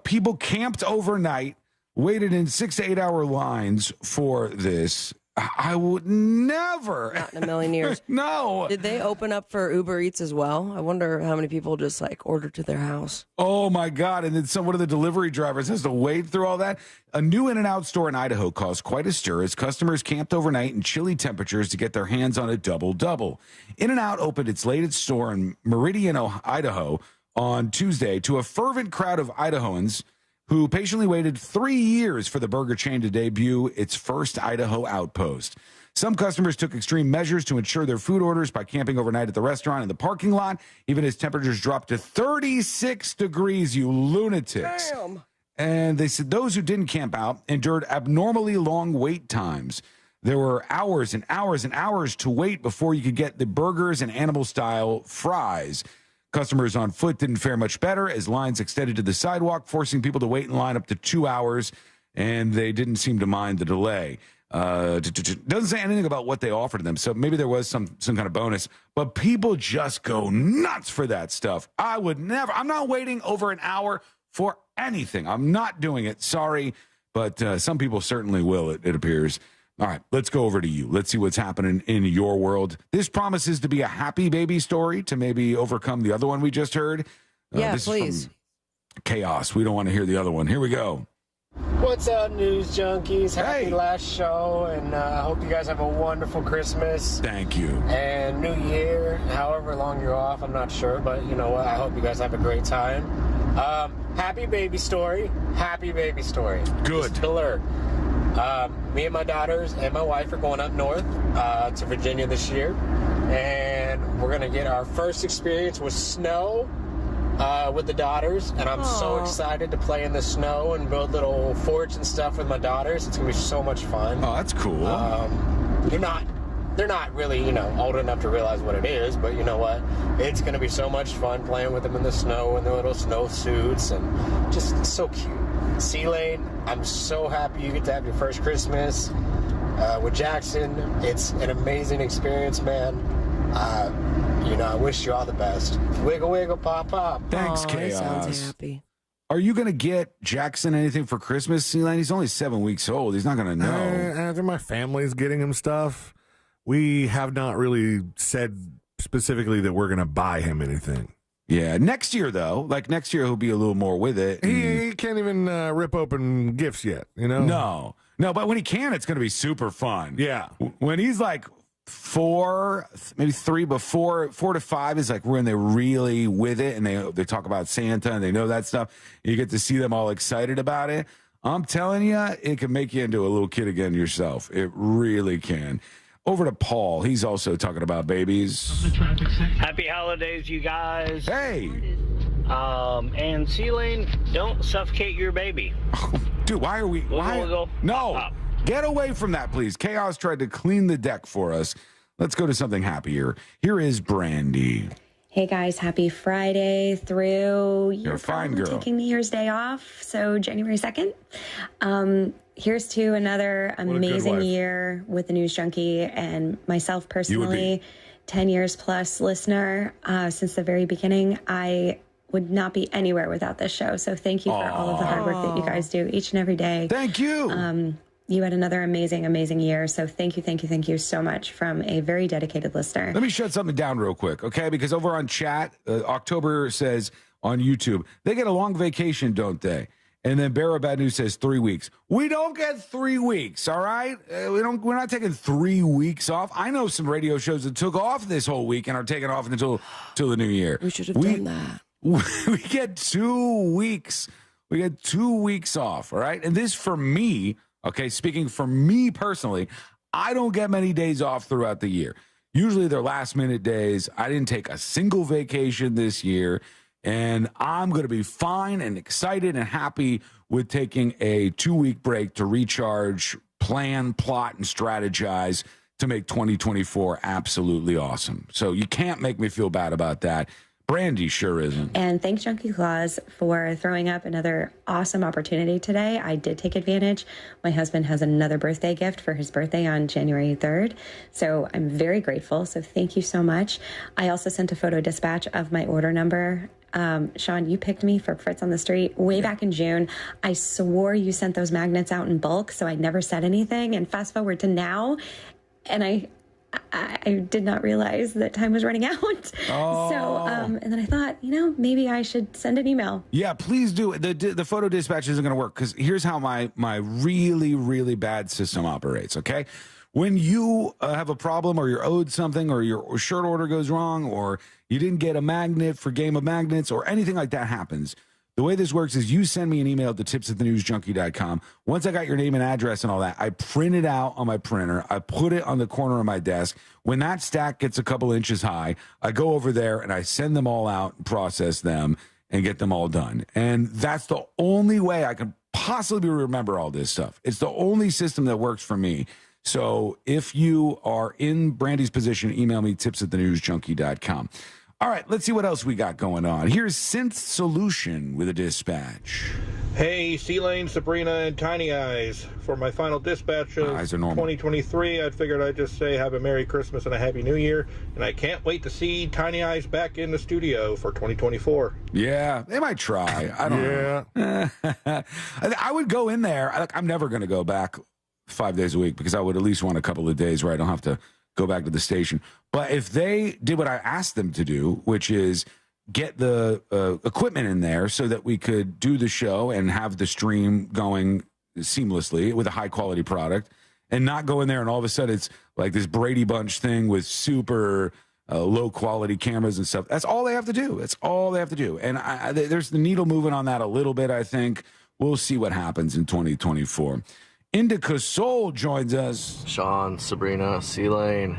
People camped overnight, waited in 6 to 8 hour lines for this. I would never. Not in a million years. No. Did they open up for Uber Eats as well? I wonder how many people just order to their house. Oh my God. And then one of the delivery drivers has to wade through all that. A new In-N-Out store in Idaho caused quite a stir as customers camped overnight in chilly temperatures to get their hands on a double-double. In-N-Out opened its latest store in Meridian, Idaho on Tuesday to a fervent crowd of Idahoans who patiently waited 3 years for the burger chain to debut its first Idaho outpost. Some customers took extreme measures to ensure their food orders by camping overnight at the restaurant and the parking lot, even as temperatures dropped to 36 degrees, you lunatics. Damn. And they said those who didn't camp out endured abnormally long wait times. There were hours and hours and hours to wait before you could get the burgers and animal-style fries. Customers on foot didn't fare much better as lines extended to the sidewalk, forcing people to wait in line up to 2 hours, and they didn't seem to mind the delay. Doesn't say anything about what they offered them, so maybe there was some kind of bonus, but people just go nuts for that stuff. I would never. I'm not waiting over an hour for anything. I'm not doing it. Sorry, but some people certainly will, it appears. All right, let's go over to you. Let's see what's happening in your world. This promises to be a happy baby story to maybe overcome the other one we just heard. Yeah, this please. Is from Chaos. We don't want to hear the other one. Here we go. What's up, news junkies? Happy last show, and I hope you guys have a wonderful Christmas. Thank you. And New Year, however long you're off, I'm not sure, but you know what? I hope you guys have a great time. Happy baby story. Happy baby story. Good. Just to alert. Me and my daughters and my wife are going up north to Virginia this year, and we're going to get our first experience with snow with the daughters, and I'm so excited to play in the snow and build little forts and stuff with my daughters. It's going to be so much fun. Oh, that's cool. They're not really, old enough to realize what it is, but you know what? It's going to be so much fun playing with them in the snow and their little snow suits, and just so cute. C-Lane, I'm so happy you get to have your first Christmas with Jackson. It's an amazing experience, man. I wish you all the best. Wiggle, wiggle, pop, pop. Thanks, Chaos. He sounds happy. Are you going to get Jackson anything for Christmas, C-Lane? He's only 7 weeks old. He's not going to know. After my family's getting him stuff, we have not really said specifically that we're going to buy him anything. Yeah, next year, though. Next year, he'll be a little more with it. He can't even rip open gifts yet, No, but when he can, it's going to be super fun. Yeah. When he's like 4, maybe 3, but 4 to 5 is like when they're really with it, and they talk about Santa, and they know that stuff. You get to see them all excited about it. I'm telling you, it can make you into a little kid again yourself. It really can. Over to Paul. He's also talking about babies. Happy holidays, you guys. Hey. And C-Lane, don't suffocate your baby. Dude, why are we... Wiggle. No. Get away from that, please. Chaos tried to clean the deck for us. Let's go to something happier. Here is Brandy. Hey guys, happy Friday through. You're a fine girl. Taking New Year's Day off, so January 2nd. Here's to another amazing year with the News Junkie, and myself personally, 10 years plus listener since the very beginning. I would not be anywhere without this show, so thank you for all of the hard work that you guys do each and every day. Thank you. You had another amazing year, so thank you so much from a very dedicated listener. Let me shut something down real quick, okay? Because over on chat, October says on YouTube, they get a long vacation, don't they? And then Barra Bad News says 3 weeks. We don't get 3 weeks, all right? We're not taking 3 weeks off. I know some radio shows that took off this whole week and are taking off until the new year. We should have done that. We get 2 weeks. We get 2 weeks off, all right? And this for me, okay, speaking for me personally, I don't get many days off throughout the year. Usually they're last minute days. I didn't take a single vacation this year. And I'm going to be fine and excited and happy with taking a 2-week break to recharge, plan, plot, and strategize to make 2024 absolutely awesome. So you can't make me feel bad about that. Brandy sure isn't. And thanks, Junkie Claus, for throwing up another awesome opportunity today. I did take advantage. My husband has another birthday gift for his birthday on January 3rd. So I'm very grateful. So thank you so much. I also sent a photo dispatch of my order number. Sean, you picked me for Fritz on the Street way back in June. I swore you sent those magnets out in bulk, so I never said anything. And fast forward to now, and I did not realize that time was running out. Oh. So, and then I thought, maybe I should send an email. Yeah, please do. The photo dispatch isn't going to work because here's how my really, really bad system operates, okay? When you have a problem or you're owed something or your shirt order goes wrong or you didn't get a magnet for Game of Magnets or anything like that happens, the way this works is you send me an email to tips@thenewsjunkie.com. Once I got your name and address and all that, I print it out on my printer. I put it on the corner of my desk. When that stack gets a couple inches high, I go over there and I send them all out and process them and get them all done. And that's the only way I can possibly remember all this stuff. It's the only system that works for me. So if you are in Brandy's position, email me tips@thenewsjunkie.com. All right, let's see what else we got going on. Here's Synth Solution with a dispatch. Hey, C-Lane, Sabrina, and Tiny Eyes. For my final dispatch of 2023, I figured I'd just say have a Merry Christmas and a Happy New Year. And I can't wait to see Tiny Eyes back in the studio for 2024. Yeah, they might try. I don't know. I would go in there. I'm never going to go back 5 days a week because I would at least want a couple of days where I don't have to go back to the station. But if they did what I asked them to do, which is get the equipment in there so that we could do the show and have the stream going seamlessly with a high quality product and not go in there and all of a sudden it's like this Brady Bunch thing with super low quality cameras and stuff. That's all they have to do. That's all they have to do. And there's the needle moving on that a little bit, I think. We'll see what happens in 2024. Indica Soul joins us. Sean, Sabrina, C-Lane,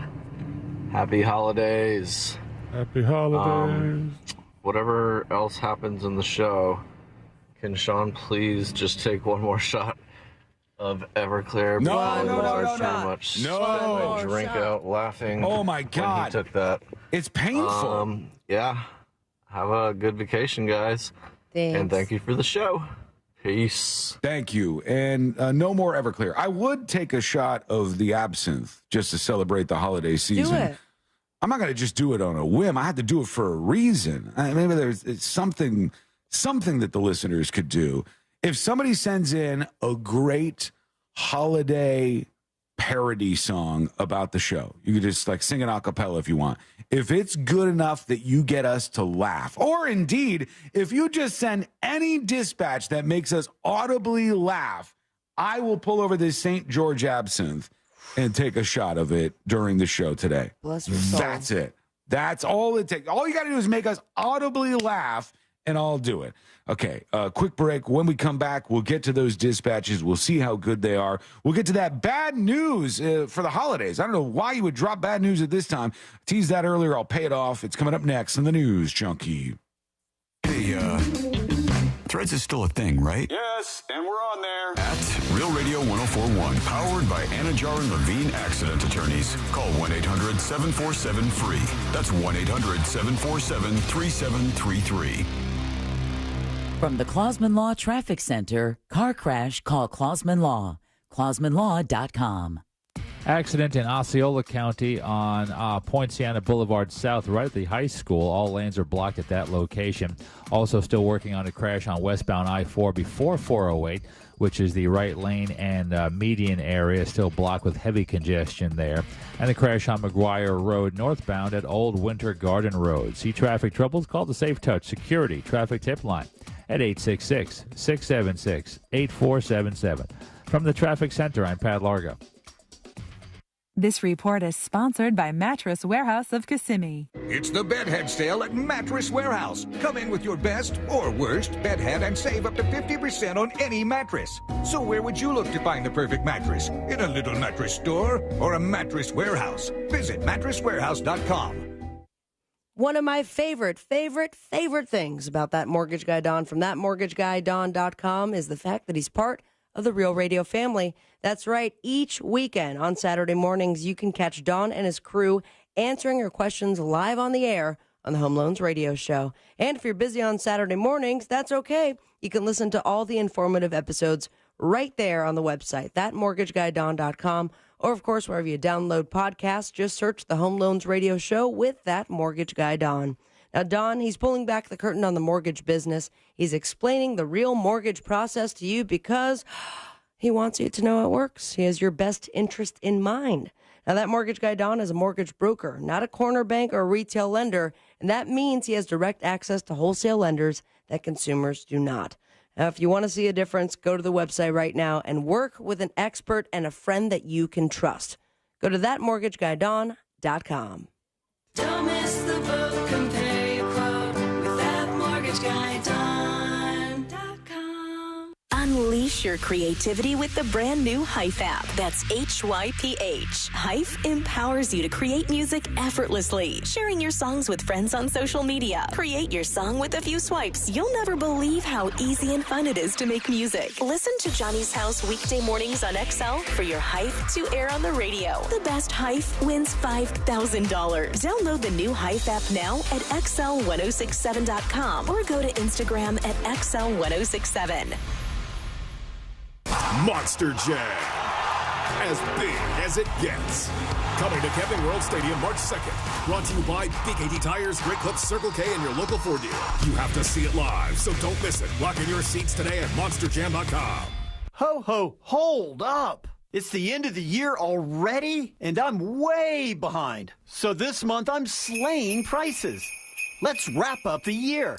happy holidays. Happy holidays. Whatever else happens in the show, can Sean please just take one more shot of Everclear? No, Much my drink out laughing. Oh my God. When he took that. It's painful. Yeah. Have a good vacation, guys. Thanks. And thank you for the show. Peace. Thank you. And no more Everclear. I would take a shot of the absinthe just to celebrate the holiday season. Do it. I'm not going to just do it on a whim. I had to do it for a reason. Maybe there's something that the listeners could do. If somebody sends in a great holiday parody song about the show, you could just like sing it a cappella if you want. If it's good enough that you get us to laugh, or indeed, if you just send any dispatch that makes us audibly laugh, I will pull over this St. George absinthe and take a shot of it during the show today. Bless your soul. That's it. That's all it takes. All you got to do is make us audibly laugh, and I'll do it. Okay, quick break. When we come back, we'll get to those dispatches. We'll see how good they are. We'll get to that bad news for the holidays. I don't know why you would drop bad news at this time. I teased that earlier. I'll pay it off. It's coming up next in the News Junkie. Hey, Threads is still a thing, right? Yes, and we're on there. At Real Radio 104.1, powered by Anajar and Levine Accident Attorneys. Call 1-800-747-FREE. That's 1-800-747-3733. From the Clausman Law Traffic Center, car crash, call Clausman Law. ClausmanLaw.com. Accident in Osceola County on Poinciana Boulevard South, right at the high school. All lanes are blocked at that location. Also still working on a crash on westbound I-4 before 408, which is the right lane and median area, still blocked with heavy congestion there. And the crash on McGuire Road northbound at Old Winter Garden Road. See traffic troubles? Call the Safe Touch Security Traffic Tip Line at 866-676-8477. From the Traffic Center, I'm Pat Largo. This report is sponsored by Mattress Warehouse of Kissimmee. It's the Bedhead Sale at Mattress Warehouse. Come in with your best or worst bedhead and save up to 50% on any mattress. So where would you look to find the perfect mattress? In a little mattress store or a mattress warehouse? Visit mattresswarehouse.com. One of my favorite things about that mortgage guy, Don, from thatmortgageguyDon.com is the fact that he's part of the Real Radio family. That's right. Each weekend on Saturday mornings, you can catch Don and his crew answering your questions live on the air on the Home Loans Radio Show. And if you're busy on Saturday mornings, that's okay. You can listen to all the informative episodes right there on the website, thatmortgageguyDon.com. Or, of course, wherever you download podcasts, just search the Home Loans Radio Show with That Mortgage Guy Don. Now, Don, he's pulling back the curtain on the mortgage business. He's explaining the real mortgage process to you because he wants you to know it works. He has your best interest in mind. Now, That Mortgage Guy Don is a mortgage broker, not a corner bank or a retail lender, and that means he has direct access to wholesale lenders that consumers do not. Now, if you want to see a difference, go to the website right now and work with an expert and a friend that you can trust. Go to thatmortgageguyDon.com. Don't miss the boat, compare your quote with thatmortgageguyDon.com. Unleash your creativity with the brand new Hype app. That's HYPH. Hype empowers you to create music effortlessly. Sharing your songs with friends on social media. Create your song with a few swipes. You'll never believe how easy and fun it is to make music. Listen to Johnny's House weekday mornings on XL for your Hype to air on the radio. The best Hype wins $5,000. Download the new Hype app now at XL1067.com or go to Instagram at XL1067. Monster Jam. As big as it gets. Coming to Camping World Stadium March 2nd. Brought to you by BKT Tires, Great Clips, Circle K, and your local Ford dealer. You have to see it live, so don't miss it. Lock in your seats today at monsterjam.com. Ho, ho, hold up. It's the end of the year already, and I'm way behind. So this month, I'm slaying prices. Let's wrap up the year.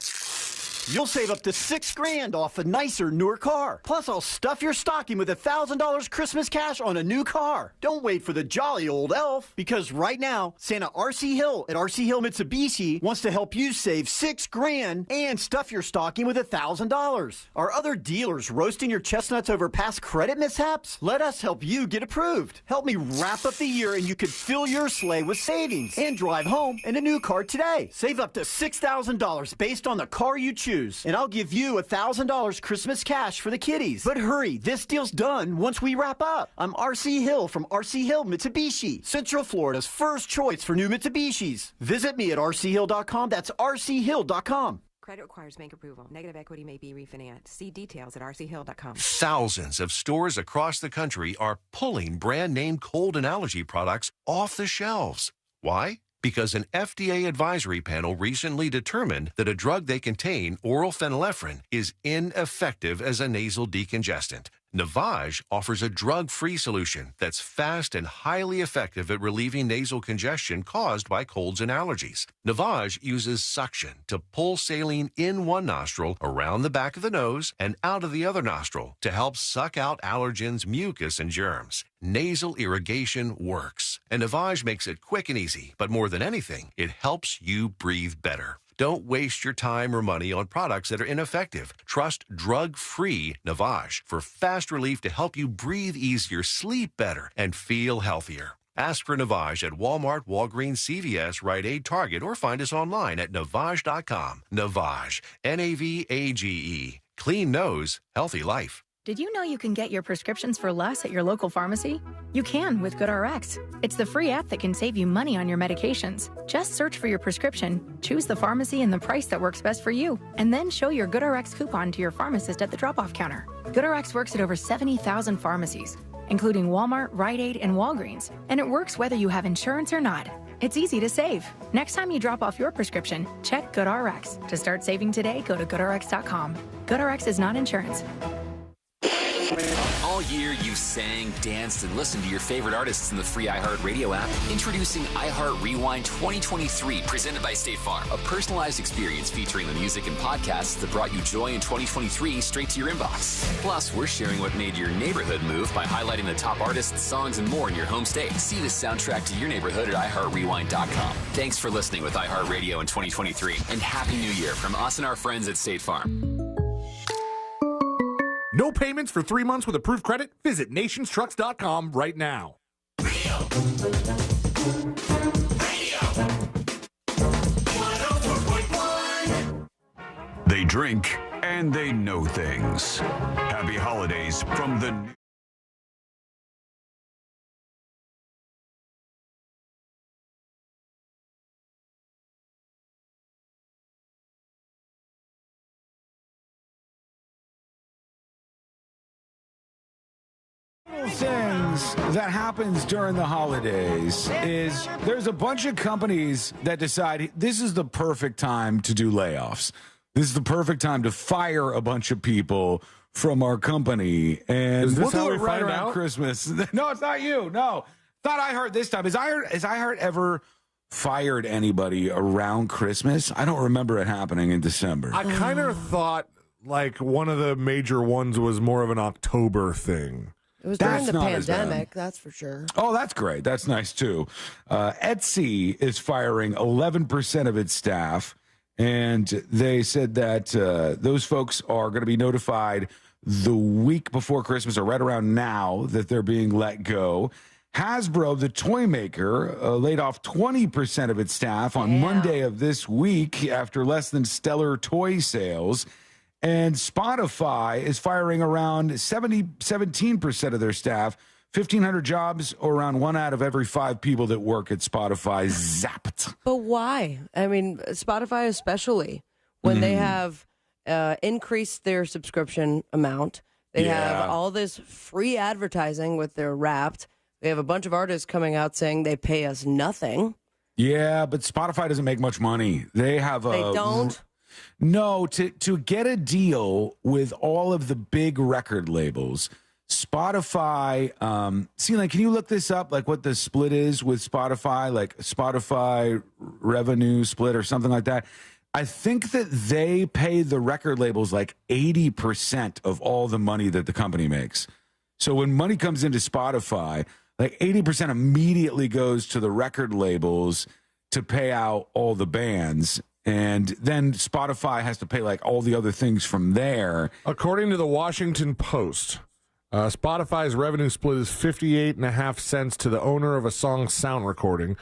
You'll save up to $6,000 off a nicer, newer car. Plus, I'll stuff your stocking with $1,000 Christmas cash on a new car. Don't wait for the jolly old elf, because right now, Santa R.C. Hill at R.C. Hill Mitsubishi wants to help you save $6,000 and stuff your stocking with $1,000. Are other dealers roasting your chestnuts over past credit mishaps? Let us help you get approved. Help me wrap up the year and you could fill your sleigh with savings and drive home in a new car today. Save up to $6,000 based on the car you choose, and I'll give you $1,000 Christmas cash for the kiddies. But hurry, this deal's done once we wrap up. I'm R.C. Hill from R.C. Hill Mitsubishi, Central Florida's first choice for new Mitsubishis. Visit me at rchill.com. That's rchill.com. Credit requires bank approval. Negative equity may be refinanced. See details at rchill.com. Thousands of stores across the country are pulling brand name cold and allergy products off the shelves. Why? Because an FDA advisory panel recently determined that a drug they contain, oral phenylephrine, is ineffective as a nasal decongestant. Navage offers a drug-free solution that's fast and highly effective at relieving nasal congestion caused by colds and allergies. Navage uses suction to pull saline in one nostril, around the back of the nose, and out of the other nostril to help suck out allergens, mucus, and germs. Nasal irrigation works, and Navage makes it quick and easy, but more than anything, it helps you breathe better. Don't waste your time or money on products that are ineffective. Trust drug-free Navage for fast relief to help you breathe easier, sleep better, and feel healthier. Ask for Navage at Walmart, Walgreens, CVS, Rite Aid, Target, or find us online at Navage.com. Navage, N-A-V-A-G-E. Clean nose, healthy life. Did you know you can get your prescriptions for less at your local pharmacy? You can with GoodRx. It's the free app that can save you money on your medications. Just search for your prescription, choose the pharmacy and the price that works best for you, and then show your GoodRx coupon to your pharmacist at the drop-off counter. GoodRx works at over 70,000 pharmacies, including Walmart, Rite Aid, and Walgreens, and it works whether you have insurance or not. It's easy to save. Next time you drop off your prescription, check GoodRx. To start saving today, go to GoodRx.com. GoodRx is not insurance. All year, you sang, danced, and listened to your favorite artists in the free iHeartRadio app. Introducing iHeart Rewind 2023, presented by State Farm. A personalized experience featuring the music and podcasts that brought you joy in 2023 straight to your inbox. Plus, we're sharing what made your neighborhood move by highlighting the top artists, songs, and more in your home state. See the soundtrack to your neighborhood at iHeartRewind.com. Thanks for listening with iHeartRadio in 2023, and Happy New Year from us and our friends at State Farm. No payments for 3 months with approved credit? Visit nationstrucks.com right now. They drink and they know things. Happy holidays from the... Things that happens during the holidays is there's a bunch of companies that decide this is the perfect time to do layoffs. This is the perfect time to fire a bunch of people from our company, and we'll do it right around Christmas. No, it's not you. No, thought I heard this time. Has I heard ever fired anybody around Christmas? I don't remember it happening in December. I kind of thought like one of the major ones was more of an October thing. It was during the pandemic, that's for sure. Oh, that's great. That's nice, too. Etsy is firing 11% of its staff, and they said that those folks are going to be notified the week before Christmas or right around now that they're being let go. Hasbro, the toy maker, laid off 20% of its staff on Monday of this week after less than stellar toy sales. And Spotify is firing around 17% of their staff, 1,500 jobs, or around 1 out of every 5 people that work at Spotify zapped. But why? I mean, Spotify especially, when they have increased their subscription amount, they have all this free advertising with their Wrapped. They have a bunch of artists coming out saying they pay us nothing. Yeah, but Spotify doesn't make much money. They don't? No, to get a deal with all of the big record labels, Spotify, can you look this up, like what the split is with Spotify, like Spotify revenue split or something like that? I think that they pay the record labels like 80% of all the money that the company makes. So when money comes into Spotify, like 80% immediately goes to the record labels to pay out all the bands. And then Spotify has to pay like all the other things from there. According to the Washington Post, Spotify's revenue split is 58.5 cents to the owner of a song's sound recording,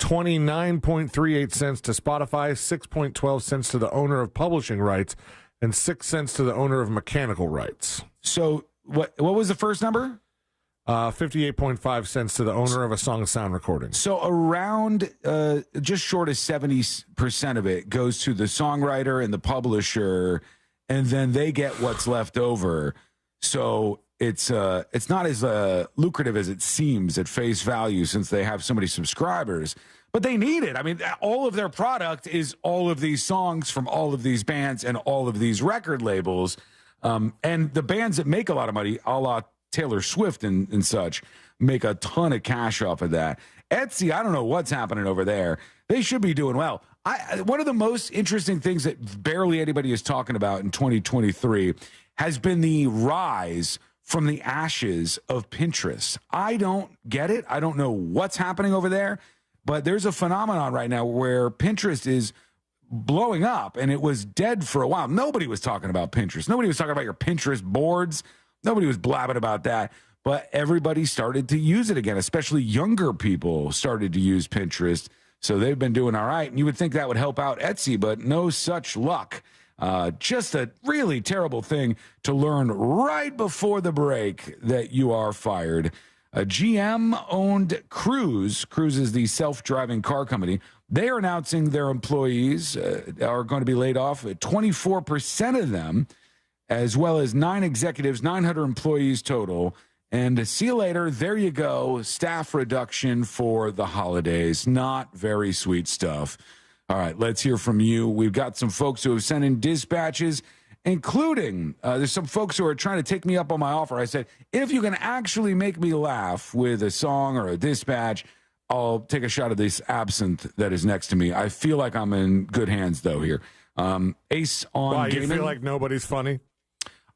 29.38 cents to Spotify, 6.12 cents to the owner of publishing rights, and 6 cents to the owner of mechanical rights. So what was the first number? 58.5 cents to the owner of a song's sound recording. So around just short of 70% of it goes to the songwriter and the publisher, and then they get what's left over. So it's not as lucrative as it seems at face value since they have so many subscribers. But they need it. I mean, all of their product is all of these songs from all of these bands and all of these record labels. And the bands that make a lot of money, a la Taylor Swift and such, make a ton of cash off of that. Etsy, I don't know what's happening over there. They should be doing well. One of the most interesting things that barely anybody is talking about in 2023 has been the rise from the ashes of Pinterest. I don't get it. I don't know what's happening over there, but there's a phenomenon right now where Pinterest is blowing up, and it was dead for a while. Nobody was talking about Pinterest. Nobody was talking about your Pinterest boards. Nobody was blabbing about that, but everybody started to use it again, especially younger people started to use Pinterest. So they've been doing all right. And you would think that would help out Etsy, but no such luck. Just a really terrible thing to learn right before the break that you are fired. GM owned Cruise. Cruise is the self-driving car company. They are announcing their employees are going to be laid off. 24% of them, as well as 9 executives, 900 employees total. And see you later. There you go. Staff reduction for the holidays. Not very sweet stuff. All right, let's hear from you. We've got some folks who have sent in dispatches, including there's some folks who are trying to take me up on my offer. I said, if you can actually make me laugh with a song or a dispatch, I'll take a shot of this absinthe that is next to me. I feel like I'm in good hands, though, here. Ace on Why, Gaming. you feel like nobody's funny?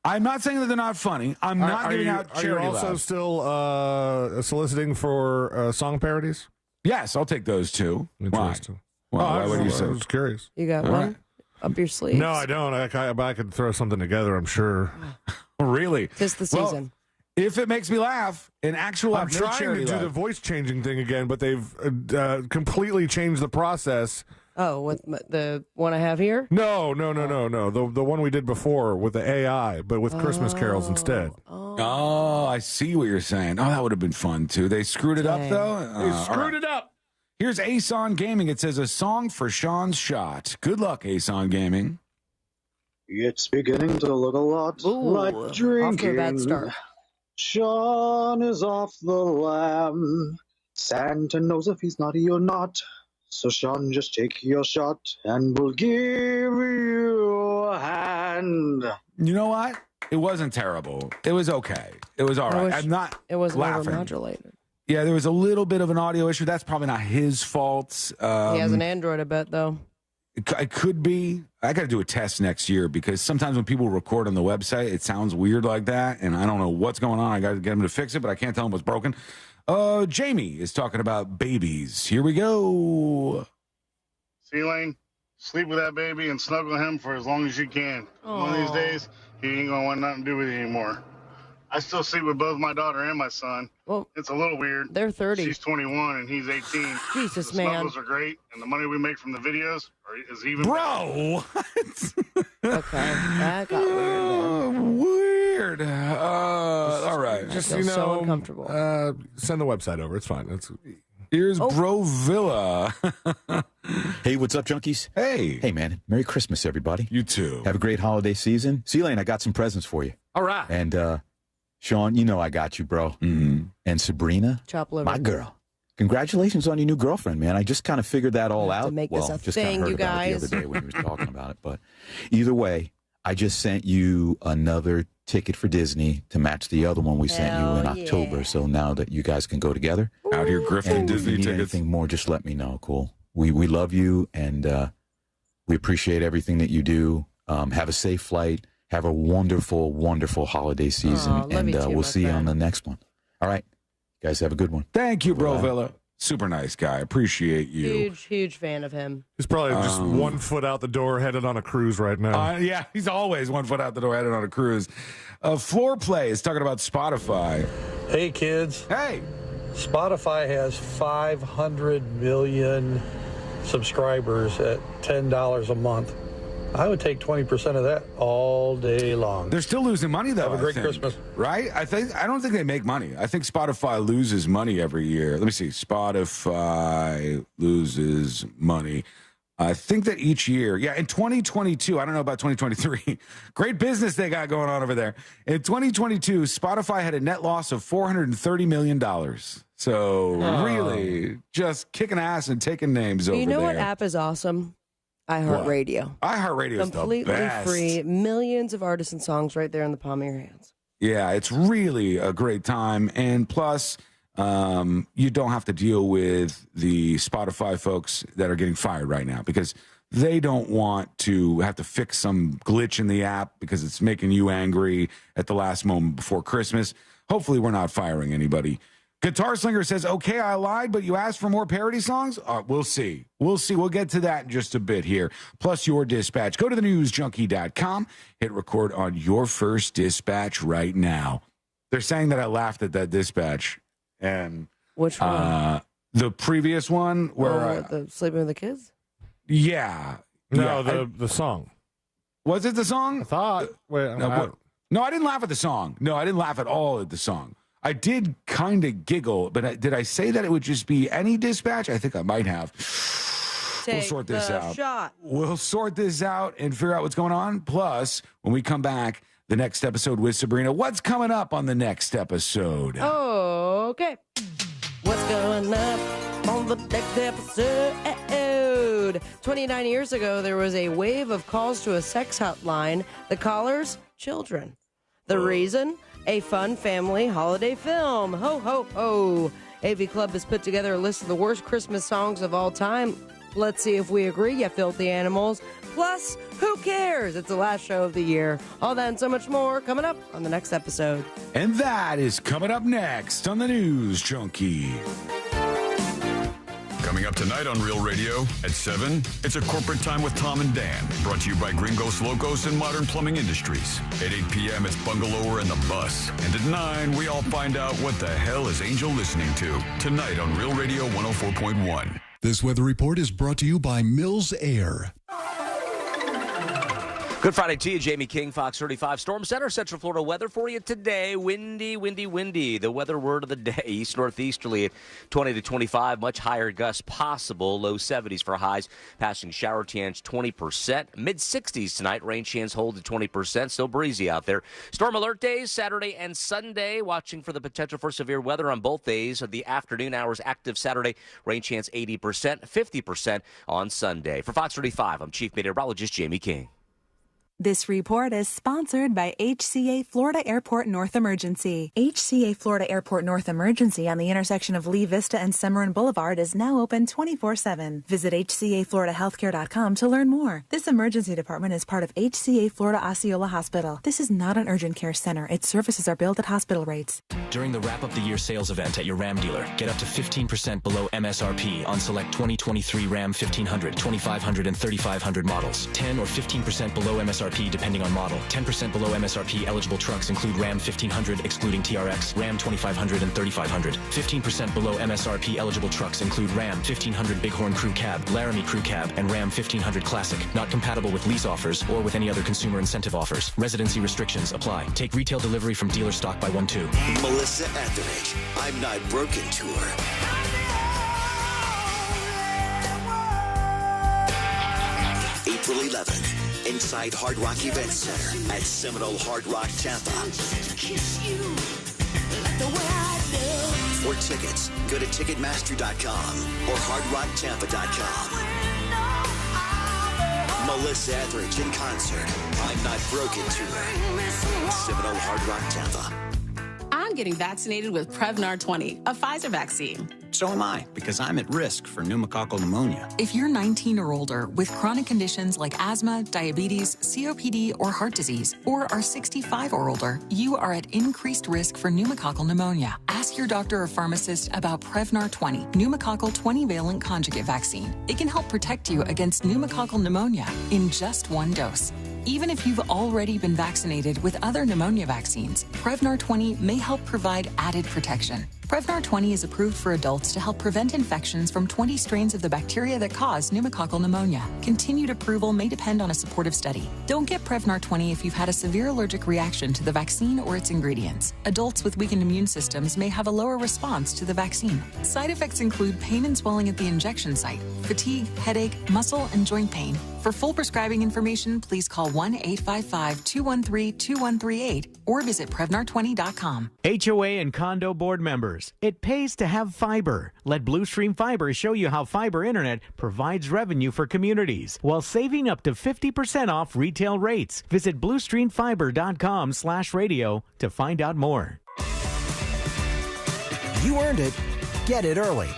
I'm not saying that they're not funny. I'm not giving out charity Are you also laughs. still soliciting for song parodies? Yes, I'll take those too. Interesting. Why would you say? I was curious. You got All one right. up your sleeve? No, I don't. I could throw something together, I'm sure. Really? Tis the season. If it makes me laugh, an actual I'm trying to do the voice changing thing again, but they've completely changed the process. Oh, with the one I have here? No. The one we did before with the AI, but with Christmas carols instead. Oh, I see what you're saying. Oh, that would have been fun too. They screwed it up though. They screwed it up. Here's Ace on Gaming. It says a song for Sean's shot. Good luck, Ace on Gaming. It's beginning to look a lot like drinking. Off to a bad start. Sean is off the lamb. Santa knows if he's naughty or not. So, Sean, just take your shot and we'll give you a hand. You know what? It wasn't terrible. It was okay. It was all right. I'm not It wasn't laughing. overmodulated. Yeah, there was a little bit of an audio issue. That's probably not his fault. He has an Android, I bet, though. It could be. I got to do a test next year because sometimes when people record on the website, it sounds weird like that, and I don't know what's going on. I got to get them to fix it, but I can't tell them what's broken. Jamie is talking about babies. Here we go. C-Lane, sleep with that baby and snuggle him for as long as you can. One of these days, he ain't going to want nothing to do with you anymore. I still sleep with both my daughter and my son. Well, it's a little weird. They're 30. She's 21 and he's 18. Jesus, the man. snuggles are great, and the money we make from the videos is even Bro! Okay, that got weird. Weird. All right. Just, feel so uncomfortable. Send the website over. It's fine. Here's Bro Villa. Hey, what's up, junkies? Hey. Hey, man. Merry Christmas, everybody. You too. Have a great holiday season. C-Lane, I got some presents for you. All right. And, Sean, you know I got you, bro. Mm-hmm. And Sabrina, Chop liver. my girl. Congratulations on your new girlfriend, man. I just kind of figured that all out. To make this a just thing, kinda heard you about it guys. the other day when we were talking about it. But either way, I just sent you another ticket for Disney to match the other one we sent you in October. So now that you guys can go together. Out here grifting and Disney if you need tickets. anything more, just let me know. Cool. We love you, and We appreciate everything that you do. Have a safe flight. Have a wonderful, wonderful holiday season. Love you too, we'll my see you on friend. the next one. All right. You guys have a good one. Thank you, Bro Bye. Villa. Super nice guy. Appreciate you. Huge fan of him. He's probably just 1 foot out the door, headed on a cruise right now. Yeah, he's always 1 foot out the door, headed on a cruise. Floor Play is talking about Spotify. Hey, kids. Hey. Spotify has 500 million subscribers at $10 a month. I would take 20% of that all day long. They're still losing money, though. Have a great I think. Christmas. Right? I don't think they make money. I think Spotify loses money every year. Let me see. Spotify loses money. I think that each year, in 2022, I don't know about 2023. Great business they got going on over there. In 2022, Spotify had a net loss of $430 million. So really just kicking ass and taking names over there. You know what app is awesome? iHeartRadio. iHeartRadio is the Completely best. free. Millions of artists and songs right there in the palm of your hands. Yeah, it's really a great time. And plus, you don't have to deal with the Spotify folks that are getting fired right now because they don't want to have to fix some glitch in the app because it's making you angry at the last moment before Christmas. Hopefully, we're not firing anybody. Guitar Slinger says, okay, I lied, but you asked for more parody songs? We'll see. We'll see. We'll get to that in just a bit here. Plus your dispatch. Go to thenewsjunkie.com. Hit record on your first dispatch right now. They're saying that I laughed at that dispatch. And which one? The previous one where the Sleeping with the Kids? Yeah. No, yeah, the song. Was it the song? I thought. Wait, no, I didn't laugh at the song. No, I didn't laugh at all at the song. I did kind of giggle, but did I say that it would just be any dispatch? I think I might have. We'll sort this out. Shot. We'll sort this out and figure out what's going on. Plus, when we come back, the next episode with Sabrina. What's coming up on the next episode? Okay. What's going up on the next episode? 29 years ago, there was a wave of calls to a sex hotline. The callers, children. The reason? A fun family holiday film. Ho, ho, ho. AV Club has put together a list of the worst Christmas songs of all time. Let's see if we agree, you filthy animals. Plus, who cares? It's the last show of the year. All that and so much more coming up on the next episode. And that is coming up next on the News Junkie. Coming up tonight on Real Radio at 7, it's a corporate time with Tom and Dan, brought to you by Gringos Locos and Modern Plumbing Industries. At 8 p.m., it's Bungalower and the Bus. And at 9, we all find out what the hell is Angel listening to. Tonight on Real Radio 104.1. This weather report is brought to you by Mills Air. Good Friday to you, Jamie King, Fox 35 Storm Center, Central Florida weather for you today. Windy, windy, windy. The weather word of the day, east-northeasterly at 20 to 25. Much higher gusts possible. Low 70s for highs. Passing shower chance 20%. Mid-60s tonight. Rain chance hold at 20%. Still breezy out there. Storm alert days, Saturday and Sunday. Watching for the potential for severe weather on both days. Of the afternoon hours, active Saturday. Rain chance 80%, 50% on Sunday. For Fox 35, I'm Chief Meteorologist Jamie King. This report is sponsored by HCA Florida Airport North Emergency. HCA Florida Airport North Emergency on the intersection of Lee Vista and Cimarron Boulevard is now open 24/7. Visit HCAFloridaHealthcare.com to learn more. This emergency department is part of HCA Florida Osceola Hospital. This is not an urgent care center. Its services are billed at hospital rates. During the Wrap Up the Year sales event at your Ram dealer, get up to 15% below MSRP on select 2023 Ram 1500, 2500, and 3500 models. 10 or 15% below MSRP depending on model. 10% below MSRP eligible trucks include Ram 1500 excluding TRX, Ram 2500 and 3500. 15% below MSRP eligible trucks include Ram 1500 Bighorn Crew Cab, Laramie Crew Cab, and Ram 1500 Classic. Not compatible with lease offers or with any other consumer incentive offers. Residency restrictions apply. Take retail delivery from dealer stock by 1/2. Melissa Etheridge, I'm Not Broken Tour. April 11th, inside Hard Rock Event Center at Seminole Hard Rock, Tampa. For tickets, go to Ticketmaster.com or HardRockTampa.com. Melissa Etheridge in concert. I'm Not Broken Tour. Seminole Hard Rock, Tampa. I getting vaccinated with Prevnar 20, a Pfizer vaccine. So am I, because I'm at risk for pneumococcal pneumonia. If you're 19 or older with chronic conditions like asthma, diabetes, COPD, or heart disease, or are 65 or older, you are at increased risk for pneumococcal pneumonia. Ask your doctor or pharmacist about Prevnar 20, pneumococcal 20-valent conjugate vaccine. It can help protect you against pneumococcal pneumonia in just one dose. Even if you've already been vaccinated with other pneumonia vaccines, Prevnar 20 may help provide added protection. Prevnar 20 is approved for adults to help prevent infections from 20 strains of the bacteria that cause pneumococcal pneumonia. Continued approval may depend on a supportive study. Don't get Prevnar 20 if you've had a severe allergic reaction to the vaccine or its ingredients. Adults with weakened immune systems may have a lower response to the vaccine. Side effects include pain and swelling at the injection site, fatigue, headache, muscle, and joint pain. For full prescribing information, please call 1-855-213-2138 or visit Prevnar20.com. HOA and condo board members, it pays to have fiber. Let Blue Stream Fiber show you how fiber internet provides revenue for communities while saving up to 50% off retail rates. Visit bluestreamfiber.com/radio to find out more. You earned it. Get it early.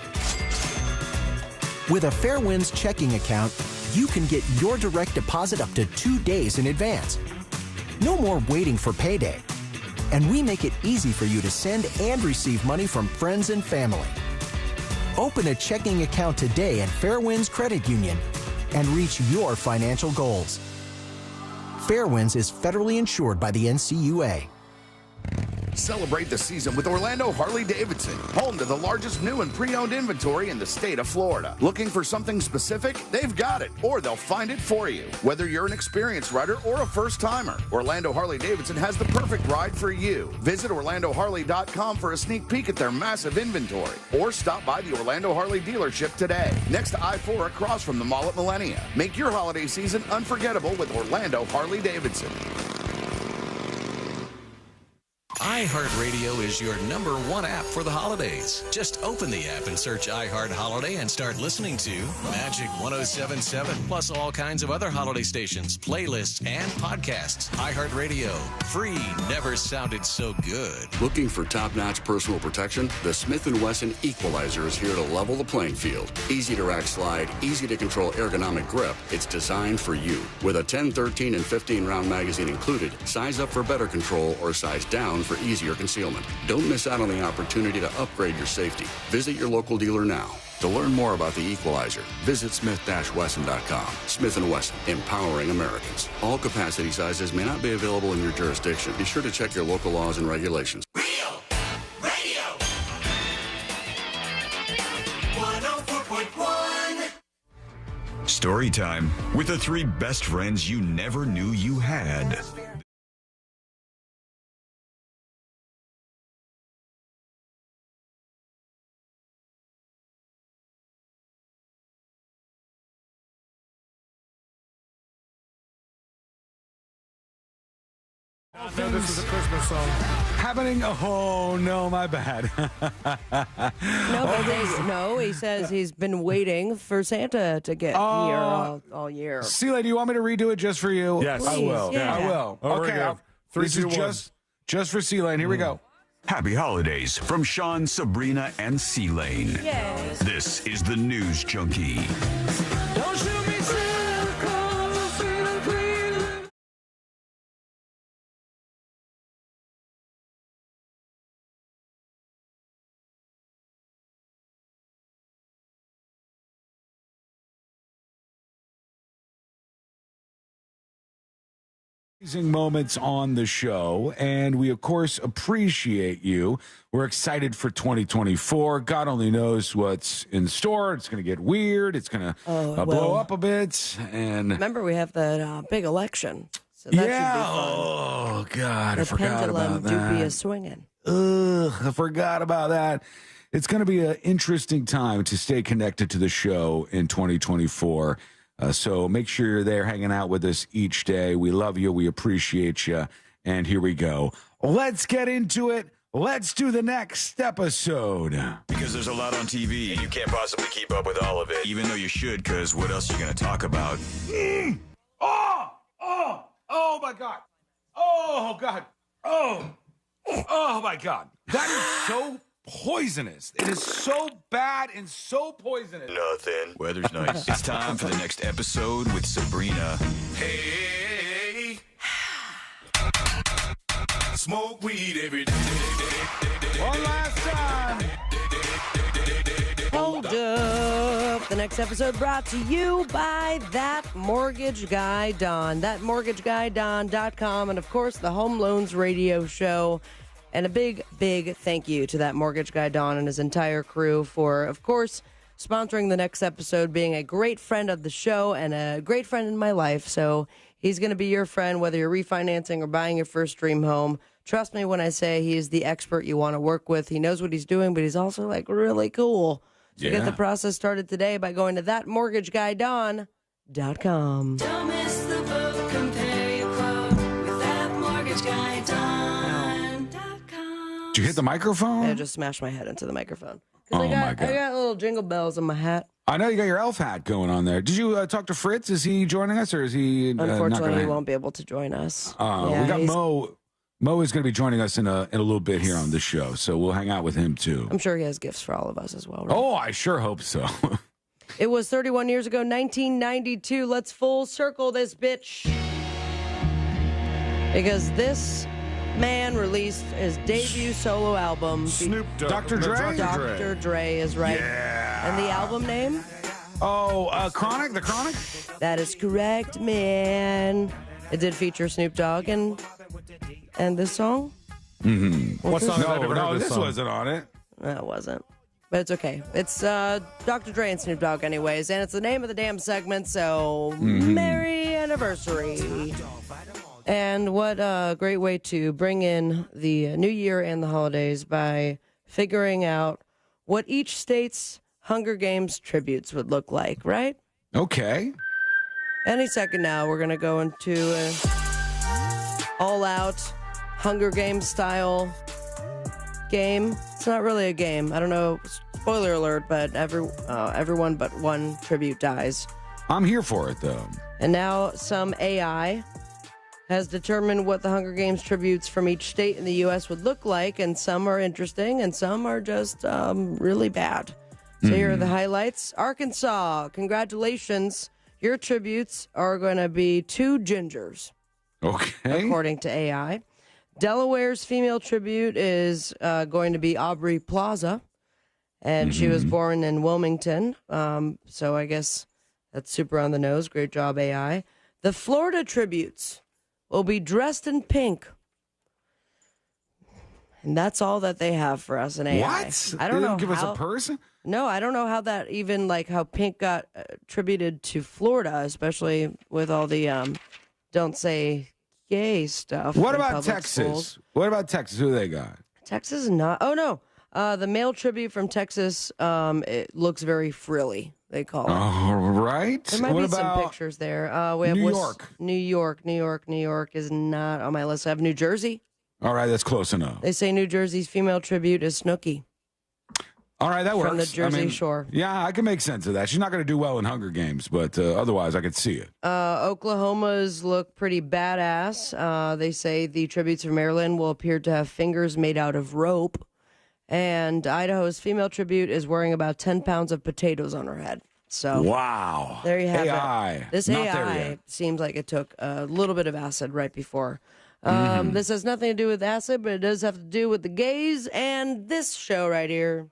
With a Fairwinds checking account, you can get your direct deposit up to 2 days in advance. No more waiting for payday. And we make it easy for you to send and receive money from friends and family. Open a checking account today at Fairwinds Credit Union and reach your financial goals. Fairwinds is federally insured by the NCUA. Celebrate the season with Orlando Harley-Davidson, home to the largest new and pre-owned inventory in the state of Florida. Looking for something specific? They've got it, or they'll find it for you. Whether you're an experienced rider or a first-timer, Orlando Harley-Davidson has the perfect ride for you. Visit OrlandoHarley.com for a sneak peek at their massive inventory, or stop by the Orlando Harley dealership today, next to I-4 across from the mall at Millennia. Make your holiday season unforgettable with Orlando Harley-Davidson. iHeartRadio is your #1 app for the holidays. Just open the app and search iHeart Holiday and start listening to Magic 107.7, plus all kinds of other holiday stations, playlists, and podcasts. iHeartRadio. Free never sounded so good. Looking for top-notch personal protection? The Smith & Wesson Equalizer is here to level the playing field. Easy to rack slide, easy to control ergonomic grip. It's designed for you. With a 10, 13, and 15-round magazine included, size up for better control or size down for easier concealment. Don't miss out on the opportunity to upgrade your safety. Visit your local dealer now. To learn more about the Equalizer, visit smith-wesson.com. Smith & Wesson, empowering Americans. All capacity sizes may not be available in your jurisdiction. Be sure to check your local laws and regulations. Real Radio 104.1. Story time with the 3 best friends you never knew you had. No, this is a Christmas song. Happening. Oh, no, my bad. No, he says he's been waiting for Santa to get here all year. Celia, do you want me to redo it just for you? Yes. I will. Yeah. I will. Oh, Okay. This is just for Celia, and here we go. Happy holidays from Sean, Sabrina, and C-Lane. Yay. This is the News Junkie. Don't shoot me, Santa Claus, Santa Cleveland. Amazing moments on the show, and we of course appreciate you. We're excited for 2024. God only knows what's in store. It's going to get weird. It's going to blow up a bit. And Remember, we have that big election, so that should be fun. Oh God, The I forgot about pendulum that. do be a swinging. Ugh, I forgot about that. It's going to be an interesting time to stay connected to the show in 2024. So make sure you're there hanging out with us each day. We love you. We appreciate you. And here we go. Let's get into it. Let's do the next episode. Because there's a lot on TV, and you can't possibly keep up with all of it, even though you should, because what else are you going to talk about? Oh my God. Oh, God. Oh, Oh my God. That is so poisonous. It is so bad and so poisonous. Nothing. Weather's nice. It's time for the next episode with Sabrina. Hey. Smoke weed every day. One last time. Hold up. The next episode brought to you by That Mortgage Guy Don. ThatMortgageGuyDon.com. And, of course, the Home Loans Radio Show. And a big, big thank you to That Mortgage Guy Don and his entire crew for, of course, sponsoring the next episode, being a great friend of the show and a great friend in my life. So he's going to be your friend whether you're refinancing or buying your first dream home. Trust me when I say he is the expert you want to work with. He knows what he's doing, but he's also, like, really cool. So get the process started today by going to ThatMortgageGuyDon.com. Don't miss the boat, compare your quote with ThatMortgageGuyDon.com. Did you hit the microphone? I just smashed my head into the microphone. Oh, my God. I got little jingle bells in my hat. I know you got your elf hat going on there. Did you talk to Fritz? Is he joining us or is he Unfortunately, not gonna... he won't be able to join us. We got Mo. Mo is going to be joining us in a little bit here on the show, so we'll hang out with him too. I'm sure he has gifts for all of us as well. Right? Oh, I sure hope so. It was 31 years ago, 1992. Let's full circle this bitch. Because this man released his debut solo album. Snoop Dogg. Dr. Dre? Dr. Dre is right. Yeah. And the album name? Oh, Chronic? The Chronic? That is correct, man. It did feature Snoop Dogg and this song? Mm-hmm. What song? No, this wasn't on it. No, it wasn't. But it's okay. It's Dr. Dre and Snoop Dogg anyways, and it's the name of the damn segment, so Merry Anniversary. And what a great way to bring in the new year and the holidays by figuring out what each state's Hunger Games tributes would look like, right? Okay. Any second now, we're going to go into an all-out Hunger Games style game. It's not really a game. I don't know. Spoiler alert, but everyone but one tribute dies. I'm here for it, though. And now some AI has determined what the Hunger Games tributes from each state in the U.S. would look like, and some are interesting, and some are just really bad. So here are the highlights. Arkansas, congratulations. Your tributes are going to be 2 gingers. Okay. According to AI. Delaware's female tribute is going to be Aubrey Plaza, and she was born in Wilmington, so I guess that's super on the nose. Great job, AI. The Florida tributes will be dressed in pink, and that's all that they have for us in AI. What? I don't They know. don't give us a person? No, I don't know how that even, like, how pink got attributed to Florida, especially with all the don't say gay stuff. What in about public Texas? schools. What about Texas? Who they got? Texas is not. Oh, no. The male tribute from Texas, it looks very frilly, they call it. All right. There might what be about some pictures there. We have New York? New York is not on my list. I have New Jersey. All right, that's close enough. They say New Jersey's female tribute is Snooki. All right, that works. From the Jersey Shore. Yeah, I can make sense of that. She's not going to do well in Hunger Games, but otherwise I could see it. Oklahoma's look pretty badass. They say the tributes from Maryland will appear to have fingers made out of rope. And Idaho's female tribute is wearing about 10 pounds of potatoes on her head. So wow. There you have AI. it. This Not there AI yet. seems like it took a little bit of acid right before. This has nothing to do with acid, but it does have to do with the gays and this show right here.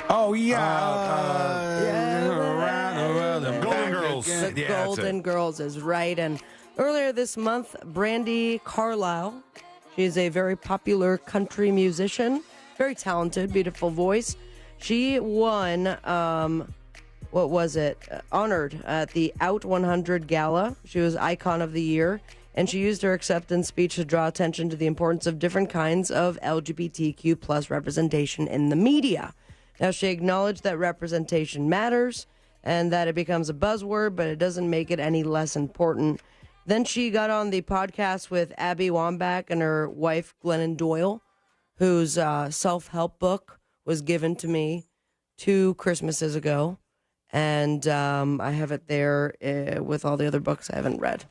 Oh, yeah. Golden Girls. The Golden Girls is right. And earlier this month, Brandi Carlile, she's a very popular country musician, very talented, beautiful voice. She won, honored at the Out 100 Gala. She was Icon of the Year. And she used her acceptance speech to draw attention to the importance of different kinds of LGBTQ plus representation in the media. Now, she acknowledged that representation matters and that it becomes a buzzword, but it doesn't make it any less important. Then she got on the podcast with Abby Wambach and her wife, Glennon Doyle, whose self-help book was given to me 2 Christmases ago. And I have it there with all the other books I haven't read.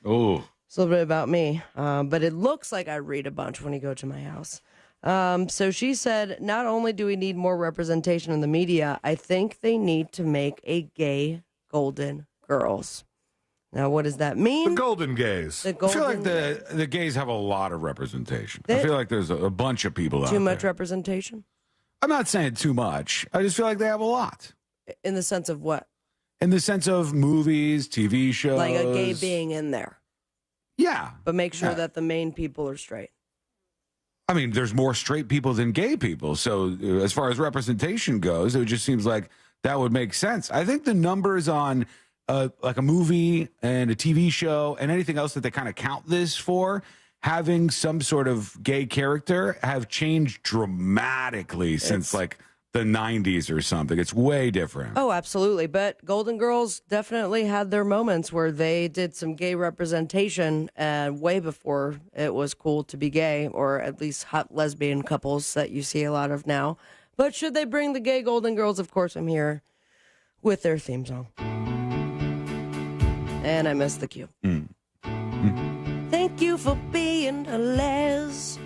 Oh. It's a little bit about me, but it looks like I read a bunch when you go to my house. So she said, not only do we need more representation in the media, I think they need to make a gay Golden Girls. Now, what does that mean? The Golden Gays. The I Golden feel like the gays have a lot of representation. I feel like there's a bunch of people out Too much there. representation? I'm not saying too much. I just feel like they have a lot. In the sense of what? In the sense of movies, TV shows. Like a gay being in there. Yeah. But make sure that the main people are straight. I mean, there's more straight people than gay people. So as far as representation goes, it just seems like that would make sense. I think the numbers on like a movie and a TV show and anything else that they kind of count this for, having some sort of gay character have changed dramatically since like the 90s or something. It's way different. Oh, absolutely. But Golden Girls definitely had their moments where they did some gay representation way before it was cool to be gay, or at least hot lesbian couples that you see a lot of now. But should they bring the gay Golden Girls? Of course, I'm here with their theme song. And I missed the cue. Thank you for being a les.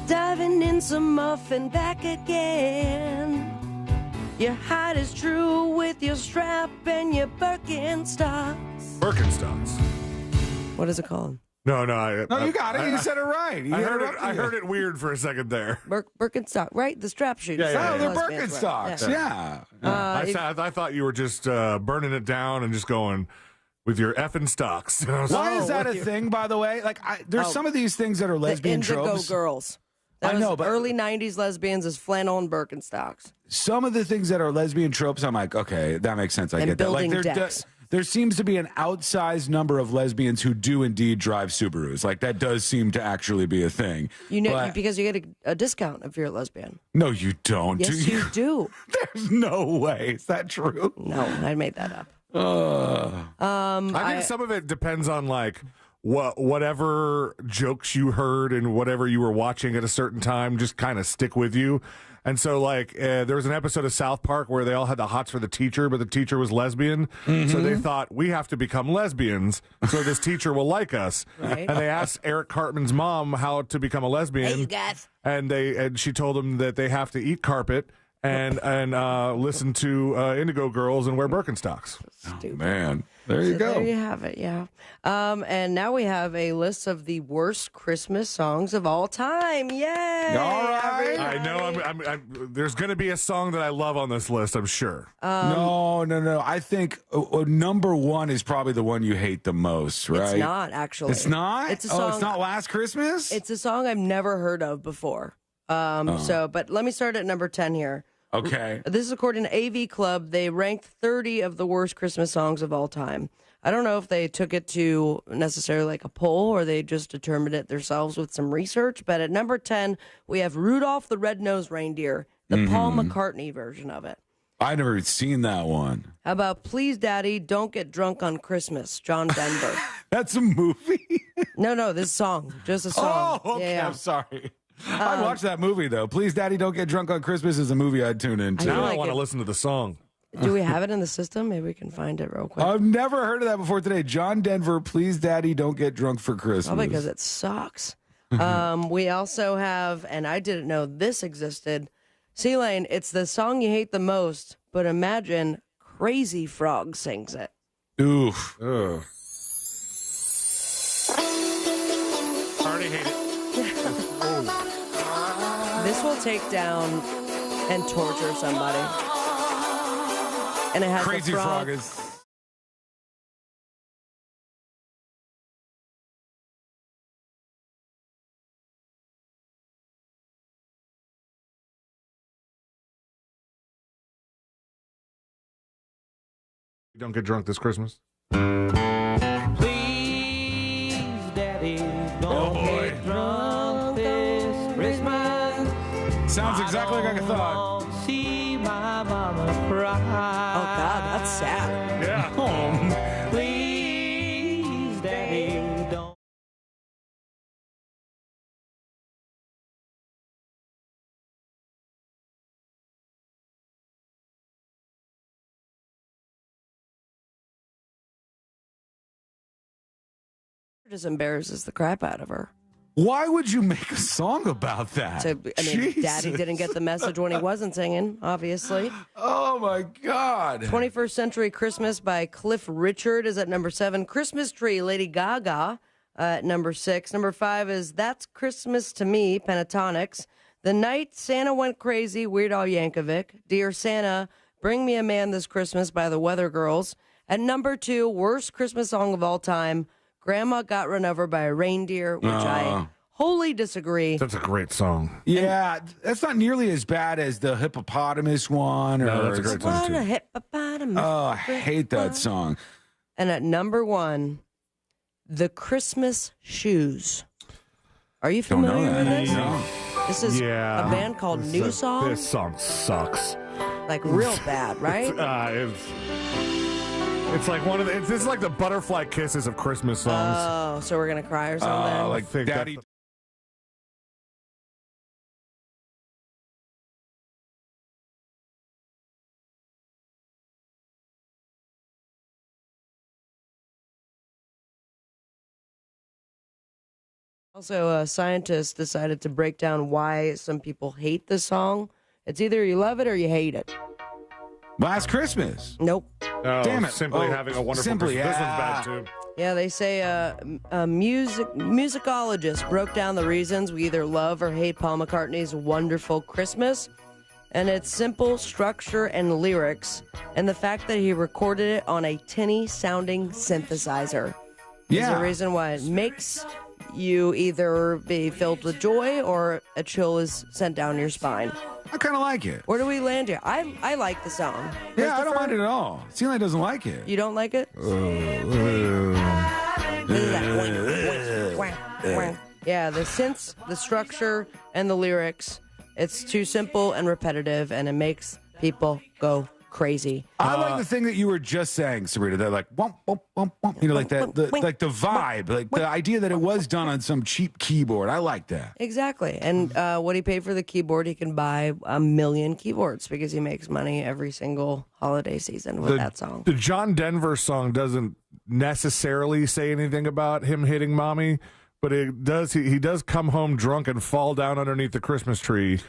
Diving in some muffin back again. Your height is true with your strap and your Birkenstocks. Birkenstocks. What is it called? No, you got it. You said it right. I heard it weird for a second there. Birkenstock, right? The strap shoes. Oh, they're Lesbians wear. Birkenstocks. Yeah. I thought you were just burning it down and just going with your effing stocks. Why is that a thing, by the way? Like, there's some of these things that are lesbian the Indigo tropes. Girls. That I know, was but early 90s lesbians is flannel and Birkenstocks. some of the things that are lesbian tropes, I'm like, okay, that makes sense. I And get that. Like, building decks. there seems to be an outsized number of lesbians who do indeed drive Subarus. Like, that does seem to actually be a thing. You know, But- because you get a discount if you're a lesbian. no, you don't. Yes, do you do. There's no way. Is that true? No, I made that up. I think some of it depends on like whatever jokes you heard and whatever you were watching at a certain time just kind of stick with you. And so, like, there was an episode of South Park where they all had the hots for the teacher, but the teacher was lesbian. So they thought, we have to become lesbians so this teacher will like us. Right. And they asked Eric Cartman's mom how to become a lesbian. Hey, you guys. And she told them that they have to eat carpet and listen to Indigo Girls and wear Birkenstocks. Stupid. Man, there you go. There you have it, yeah. And now we have a list of the worst Christmas songs of all time. Yay! All right. I know there's going to be a song that I love on this list, I'm sure. No. I think number one is probably the one you hate the most, right? It's not, actually. It's not? It's a song. Oh, it's not Last Christmas? It's a song I've never heard of before. But let me start at number 10 here. Okay. This is according to AV Club. They ranked 30 of the worst Christmas songs of all time. I don't know if they took it to necessarily like a poll or they just determined it themselves with some research. But at number 10, we have Rudolph the Red-Nosed Reindeer, the Paul McCartney version of it. I never seen that one. How about Please Daddy, Don't Get Drunk on Christmas, John Denver. That's a movie? No, this song. Just a song. Oh, okay. Yeah. I'm sorry. I'd watch that movie, though. Please, Daddy, Don't Get Drunk on Christmas is a movie I'd tune into. Now I like want to it. listen to the song. Do we have it in the system? Maybe we can find it real quick. I've never heard of that before today. John Denver, Please, Daddy, Don't Get Drunk for Christmas. Probably because it sucks. We also have, and I didn't know this existed, C-Lane, it's the song you hate the most, but imagine Crazy Frog sings it. Oof. Ugh. Already hate it. This will take down and torture somebody. And it has Crazy a Frog is... Don't get drunk this Christmas. Please, Daddy, don't get drunk this Christmas. Sounds exactly like I thought. See my mama cry. Oh, God, that's sad. Yeah. Please, Daddy, don't. just embarrasses the crap out of her. Why would you make a song about that? So, Daddy didn't get the message when he wasn't singing, obviously. Oh, my God. 21st Century Christmas by Cliff Richard is at number 7. Christmas Tree, Lady Gaga, at number 6. Number 5 is That's Christmas to Me, Pentatonix. The Night Santa Went Crazy, Weird Al Yankovic. Dear Santa, Bring Me a Man This Christmas by the Weather Girls. At number 2, worst Christmas song of all time, Grandma Got Run Over by a Reindeer, which I wholly disagree. That's a great song. Yeah, that's not nearly as bad as the hippopotamus one. Or No, that's a great song, too. Hippopotamus. Oh, I hate that song. And at number 1, The Christmas Shoes. Are you Don't know familiar with that. this? No. This is a band called New Song. This song sucks. Like real bad, right? It's like one of the. This is like the butterfly kisses of Christmas songs. Oh, so we're gonna cry or something? Like Daddy. Also, scientists decided to break down why some people hate the song. It's either you love it or you hate it. Last Christmas. Nope. Oh, Damn it. Simply having a wonderful Simply, Christmas. This yeah. one's bad too. Yeah, they say a musicologist broke down the reasons we either love or hate Paul McCartney's Wonderful Christmas. And it's simple structure and lyrics, and the fact that he recorded it on a tinny-sounding synthesizer. Yeah. Is the reason why it makes you either be filled with joy or a chill is sent down your spine. I kind of like it. Where do we land here? I like the song. Yeah, I don't mind it at all. Celine doesn't like it. You don't like it? Yeah, the synths, the structure, and the lyrics. It's too simple and repetitive, and it makes people go crazy. I like the thing that you were just saying, Sabrina. That like, womp, womp, womp, womp. You know, like that, like the vibe, like the idea that it was done on some cheap keyboard. I like that. Exactly. And what he paid for the keyboard, he can buy 1 million keyboards because he makes money every single holiday season with that song. The John Denver song doesn't necessarily say anything about him hitting mommy, but it does. He does come home drunk and fall down underneath the Christmas tree,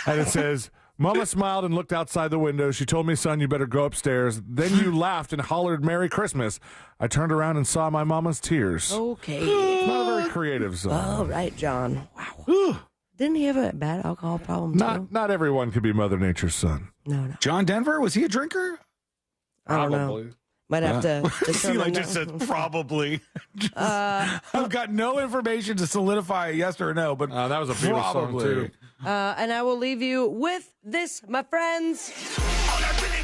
and it says, Mama smiled and looked outside the window. She told me, son, you better go upstairs. Then you laughed and hollered, Merry Christmas. I turned around and saw my mama's tears. Okay. It's not a very creative song. All right, John. Wow. Didn't he have a bad alcohol problem, too? Not everyone could be Mother Nature's son. No. John Denver, was he a drinker? I don't know. Might have to Celine determine just that. said probably. I've got no information to solidify a yes or a no, but that was a Beatles song, too. And I will leave you with this, my friends.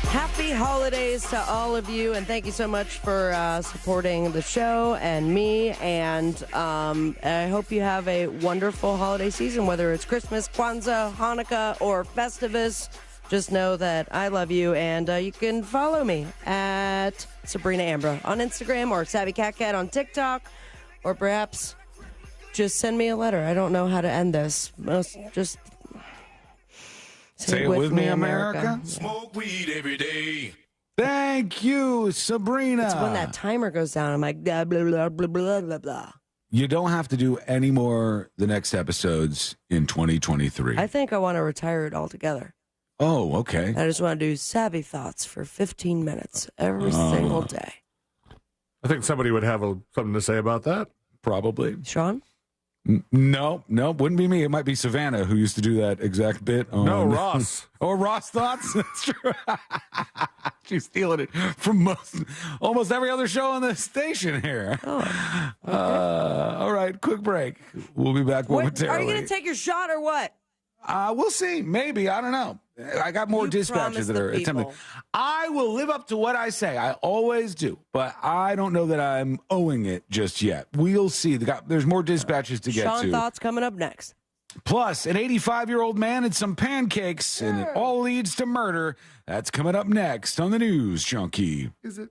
Happy holidays to all of you, and thank you so much for supporting the show and me. And I hope you have a wonderful holiday season, whether it's Christmas, Kwanzaa, Hanukkah, or Festivus. Just know that I love you, and you can follow me at Sabrina Ambra on Instagram or Savvy Cat Cat on TikTok, or perhaps just send me a letter. I don't know how to end this. Just say it with me, America. Smoke weed every day. Thank you, Sabrina. It's when that timer goes down. I'm like, blah, blah, blah, blah, blah, blah, blah. You don't have to do any more the next episodes in 2023. I think I want to retire it altogether. Oh, okay. I just want to do Savvy Thoughts for 15 minutes every single day. I think somebody would have something to say about that. Probably. Sean? No, wouldn't be me. It might be Savannah who used to do that exact bit. No, Ross. Or Ross Thoughts. That's true. She's stealing it from almost every other show on the station here. Oh, okay. All right, quick break. We'll be back momentarily. Are you going to take your shot or what? We'll see. Maybe. I don't know. I got more dispatches that are attempting. I will live up to what I say. I always do. But I don't know that I'm owing it just yet. We'll see. There's more dispatches to get Sean to. Thoughts coming up next. Plus, an 85-year-old man and some pancakes, and it all leads to murder. That's coming up next on the News Junkie. Is it?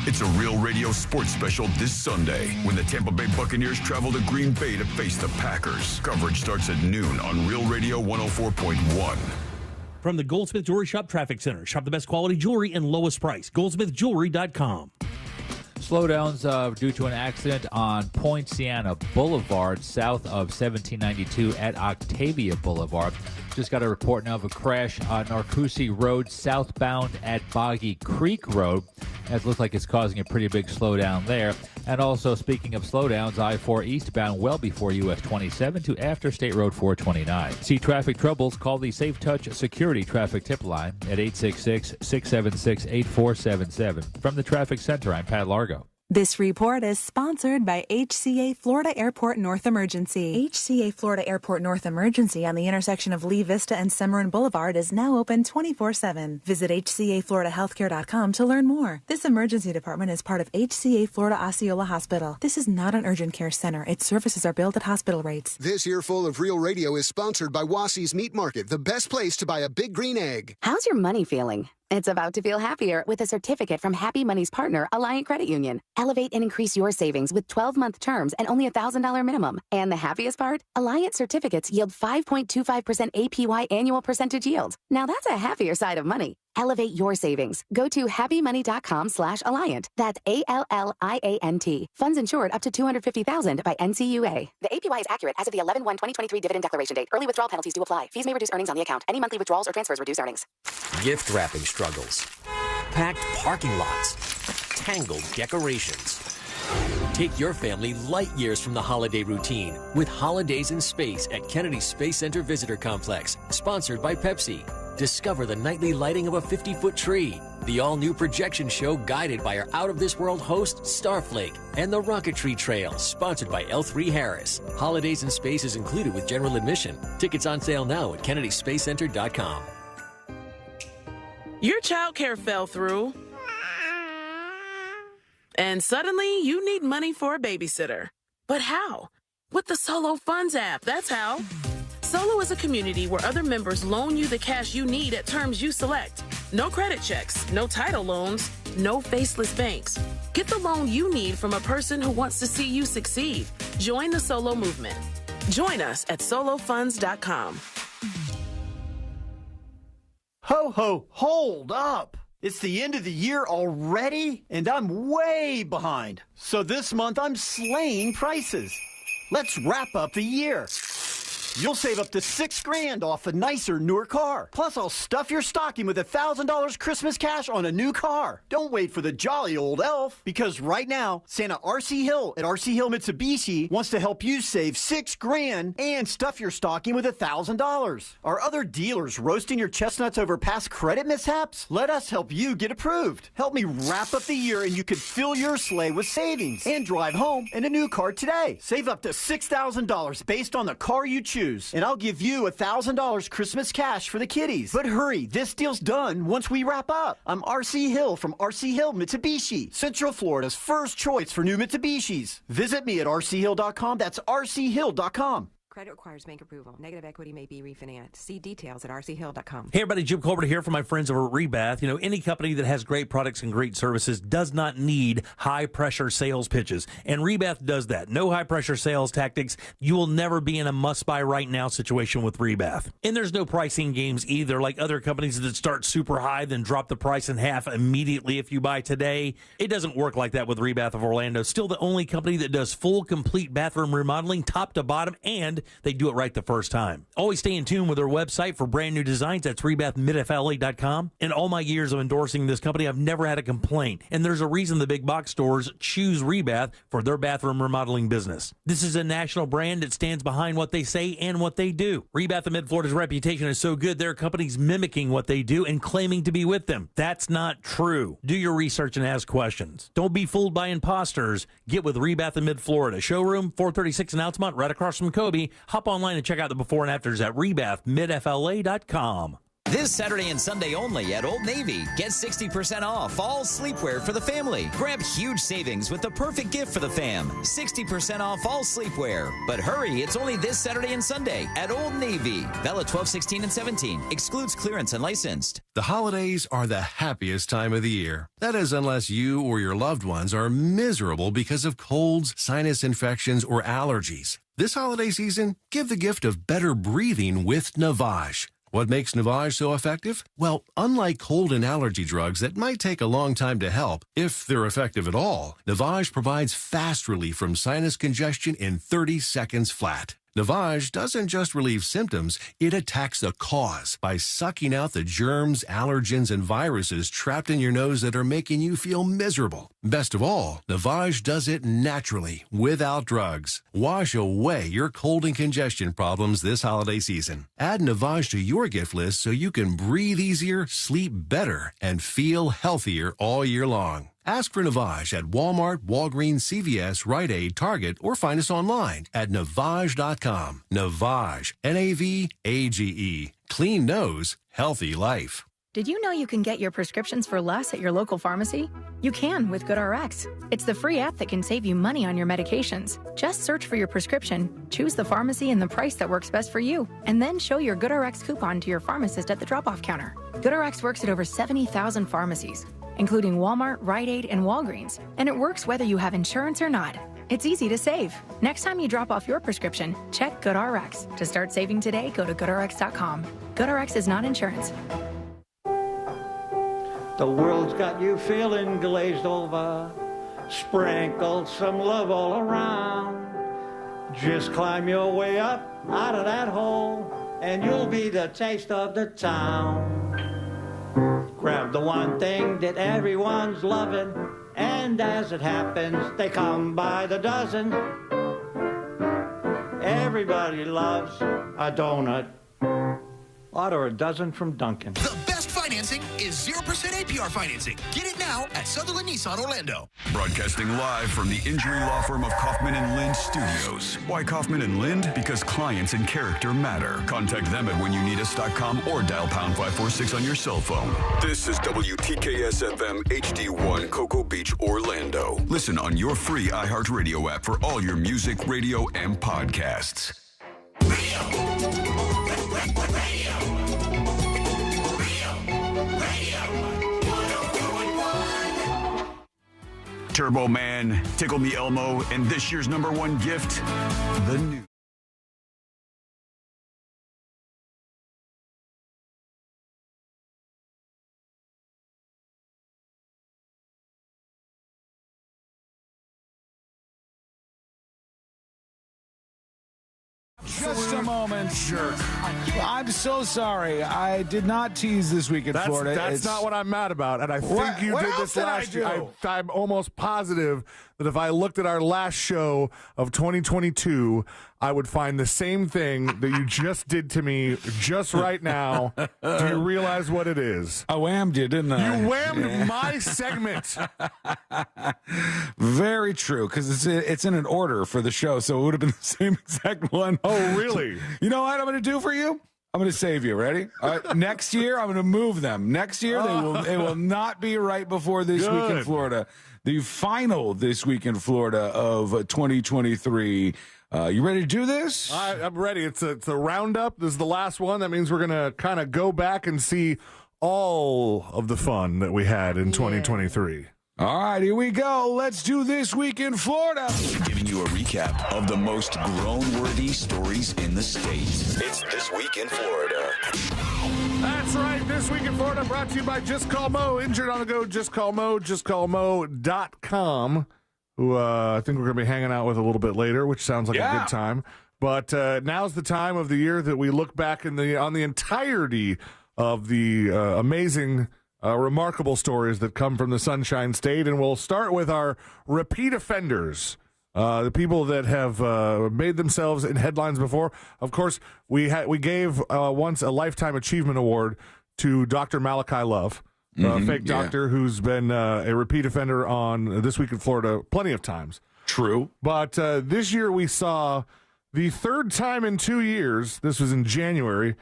It's a Real Radio sports special this Sunday when the Tampa Bay Buccaneers travel to Green Bay to face the Packers. Coverage starts at noon on Real Radio 104.1. From the Goldsmith Jewelry Shop Traffic Center. Shop the best quality jewelry and lowest price. GoldsmithJewelry.com. slowdowns due to an accident on Poinciana Boulevard, south of 1792 at Octavia Boulevard. Just got a report now of a crash on Narcoossee Road, southbound at Boggy Creek Road. As it looks like it's causing a pretty big slowdown there. And also, speaking of slowdowns, I-4 eastbound well before US 27 to after State Road 429. See traffic troubles? Call the Safe Touch Security Traffic Tip Line at 866-676-8477. From the Traffic Center, I'm Pat Largo. This report is sponsored by HCA Florida Airport North Emergency. HCA Florida Airport North Emergency on the intersection of Lee Vista and Semorin Boulevard is now open 24/7. Visit HCAFloridaHealthcare.com to learn more. This emergency department is part of HCA Florida Osceola Hospital. This is not an urgent care center. Its services are billed at hospital rates. This earful of Real Radio is sponsored by Wassie's Meat Market, the best place to buy a big green egg. How's your money feeling? It's about to feel happier with a certificate from Happy Money's partner, Alliant Credit Union. Elevate and increase your savings with 12-month terms and only $1,000 minimum. And the happiest part? Alliant certificates yield 5.25% APY annual percentage yield. Now that's a happier side of money. Elevate your savings. Go to happymoney.com/Alliant. That's ALLIANT. Funds insured up to $250,000 by NCUA. The APY is accurate as of the 11/1/2023 dividend declaration date. Early withdrawal penalties do apply. Fees may reduce earnings on the account. Any monthly withdrawals or transfers reduce earnings. Gift wrapping struggles. Packed parking lots. Tangled decorations. Take your family light years from the holiday routine with Holidays in Space at Kennedy Space Center Visitor Complex, sponsored by Pepsi. Discover the nightly lighting of a 50-foot tree, the all-new projection show guided by our out-of-this-world host, Starflake, and the Rocketry Trail, sponsored by L3 Harris. Holidays in Space is included with general admission. Tickets on sale now at KennedySpaceCenter.com. Your childcare fell through, and suddenly you need money for a babysitter. But how? With the Solo Funds app, that's how. Solo is a community where other members loan you the cash you need at terms you select. No credit checks, no title loans, no faceless banks. Get the loan you need from a person who wants to see you succeed. Join the Solo movement. Join us at solofunds.com. Ho, ho, hold up. It's the end of the year already, and I'm way behind. So this month I'm slaying prices. Let's wrap up the year. You'll save up to $6,000 off a nicer, newer car. Plus, I'll stuff your stocking with $1,000 Christmas cash on a new car. Don't wait for the jolly old elf, because right now, Santa RC Hill at RC Hill Mitsubishi wants to help you save $6,000 and stuff your stocking with $1,000. Are other dealers roasting your chestnuts over past credit mishaps? Let us help you get approved. Help me wrap up the year, and you could fill your sleigh with savings and drive home in a new car today. Save up to $6,000 based on the car you choose. And I'll give you $1,000 Christmas cash for the kiddies. But hurry, this deal's done once we wrap up. I'm RC Hill from RC Hill Mitsubishi, Central Florida's first choice for new Mitsubishis. Visit me at rchill.com. That's rchill.com. Credit requires bank approval. Negative equity may be refinanced. See details at rchill.com. Hey everybody, Jim Colbert here from my friends over at Rebath. You know, any company that has great products and great services does not need high-pressure sales pitches. And Rebath does that. No high-pressure sales tactics. You will never be in a must-buy-right-now situation with Rebath. And there's no pricing games either, like other companies that start super high, then drop the price in half immediately if you buy today. It doesn't work like that with Rebath of Orlando. Still the only company that does full, complete bathroom remodeling, top to bottom, and they do it right the first time. Always stay in tune with their website for brand new designs. That's rebathmidfla.com. In all my years of endorsing this company, I've never had a complaint. And there's a reason the big box stores choose Rebath for their bathroom remodeling business. This is a national brand that stands behind what they say and what they do. Rebath of Mid-Florida's reputation is so good, there are companies mimicking what they do and claiming to be with them. That's not true. Do your research and ask questions. Don't be fooled by imposters. Get with Rebath of Mid-Florida. Showroom 436 in Altamont, right across from Kobe. Hop online and check out the before and afters at rebathmidfla.com. This Saturday and Sunday only at Old Navy. Get 60% off all sleepwear for the family. Grab huge savings with the perfect gift for the fam. 60% off all sleepwear. But hurry, it's only this Saturday and Sunday at Old Navy. Valid 12, 16, and 17. Excludes clearance and licensed. The holidays are the happiest time of the year. That is, unless you or your loved ones are miserable because of colds, sinus infections, or allergies. This holiday season, give the gift of better breathing with Navage. What makes Navage so effective? Well, unlike cold and allergy drugs that might take a long time to help, if they're effective at all, Navage provides fast relief from sinus congestion in 30 seconds flat. Navage doesn't just relieve symptoms, it attacks the cause by sucking out the germs, allergens, and viruses trapped in your nose that are making you feel miserable. Best of all, Navage does it naturally, without drugs. Wash away your cold and congestion problems this holiday season. Add Navage to your gift list so you can breathe easier, sleep better, and feel healthier all year long. Ask for Navage at Walmart, Walgreens, CVS, Rite Aid, Target, or find us online at Navage.com. Navage, Navage. Clean nose, healthy life. Did you know you can get your prescriptions for less at your local pharmacy? You can with GoodRx. It's the free app that can save you money on your medications. Just search for your prescription, choose the pharmacy and the price that works best for you, and then show your GoodRx coupon to your pharmacist at the drop-off counter. GoodRx works at over 70,000 pharmacies, including Walmart, Rite Aid, and Walgreens, and it works whether you have insurance or not. It's easy to save. Next time you drop off your prescription, check GoodRx. To start saving today, go to GoodRx.com. GoodRx is not insurance. The world's got you feeling glazed over. Sprinkle some love all around. Just climb your way up out of that hole, and you'll be the taste of the town. Grab the one thing that everyone's loving, and as it happens, they come by the dozen. Everybody loves a donut. Order a dozen from Dunkin'. The best financing is 0% APR financing. Get it now at Sutherland Nissan Orlando. Broadcasting live from the injury law firm of Kaufman and Lind Studios. Why Kaufman and Lind? Because clients and character matter. Contact them at whenyouneedus.com or dial pound 546 on your cell phone. This is WTKS FM HD1 Cocoa Beach, Orlando. Listen on your free iHeartRadio app for all your music, radio, and podcasts. Turbo Man, Tickle Me Elmo, and this year's #1 gift, the new. Just a moment. Sure. I'm so sorry. I did not tease this week in Florida. That's not what I'm mad about. And I think you did this last year. I'm almost positive that if I looked at our last show of 2022, I would find the same thing that you just did to me just right now. Do you realize what it is? I whammed you, didn't I? You whammed my segment. Very true, because it's in an order for the show, so it would have been the same exact one. Oh, really? You know what I'm going to do for you? I'm going to save you. Ready? All right, next year, I'm going to move them. Next year, they will not be right before This Week in Florida. The final This Week in Florida of 2023. You ready to do this? I'm ready. It's a roundup. This is the last one. That means we're going to kind of go back and see all of the fun that we had in 2023. All right, here we go. Let's do This Week in Florida. Giving you a recap of the most grown-worthy stories in the state. It's This Week in Florida. That's right. This Week in Florida brought to you by Just Call Mo. Injured on the go, just call Mo, justcallmo.com, who I think we're going to be hanging out with a little bit later, which sounds like a good time. But now's the time of the year that we look back on the entirety of the amazing remarkable stories that come from the Sunshine State, and we'll start with our repeat offenders, the people that have made themselves in headlines before. Of course, we gave once a Lifetime Achievement Award to Dr. Malachi Love, fake doctor who's been a repeat offender on This Week in Florida plenty of times. True. But this year we saw the third time in 2 years, this was in January,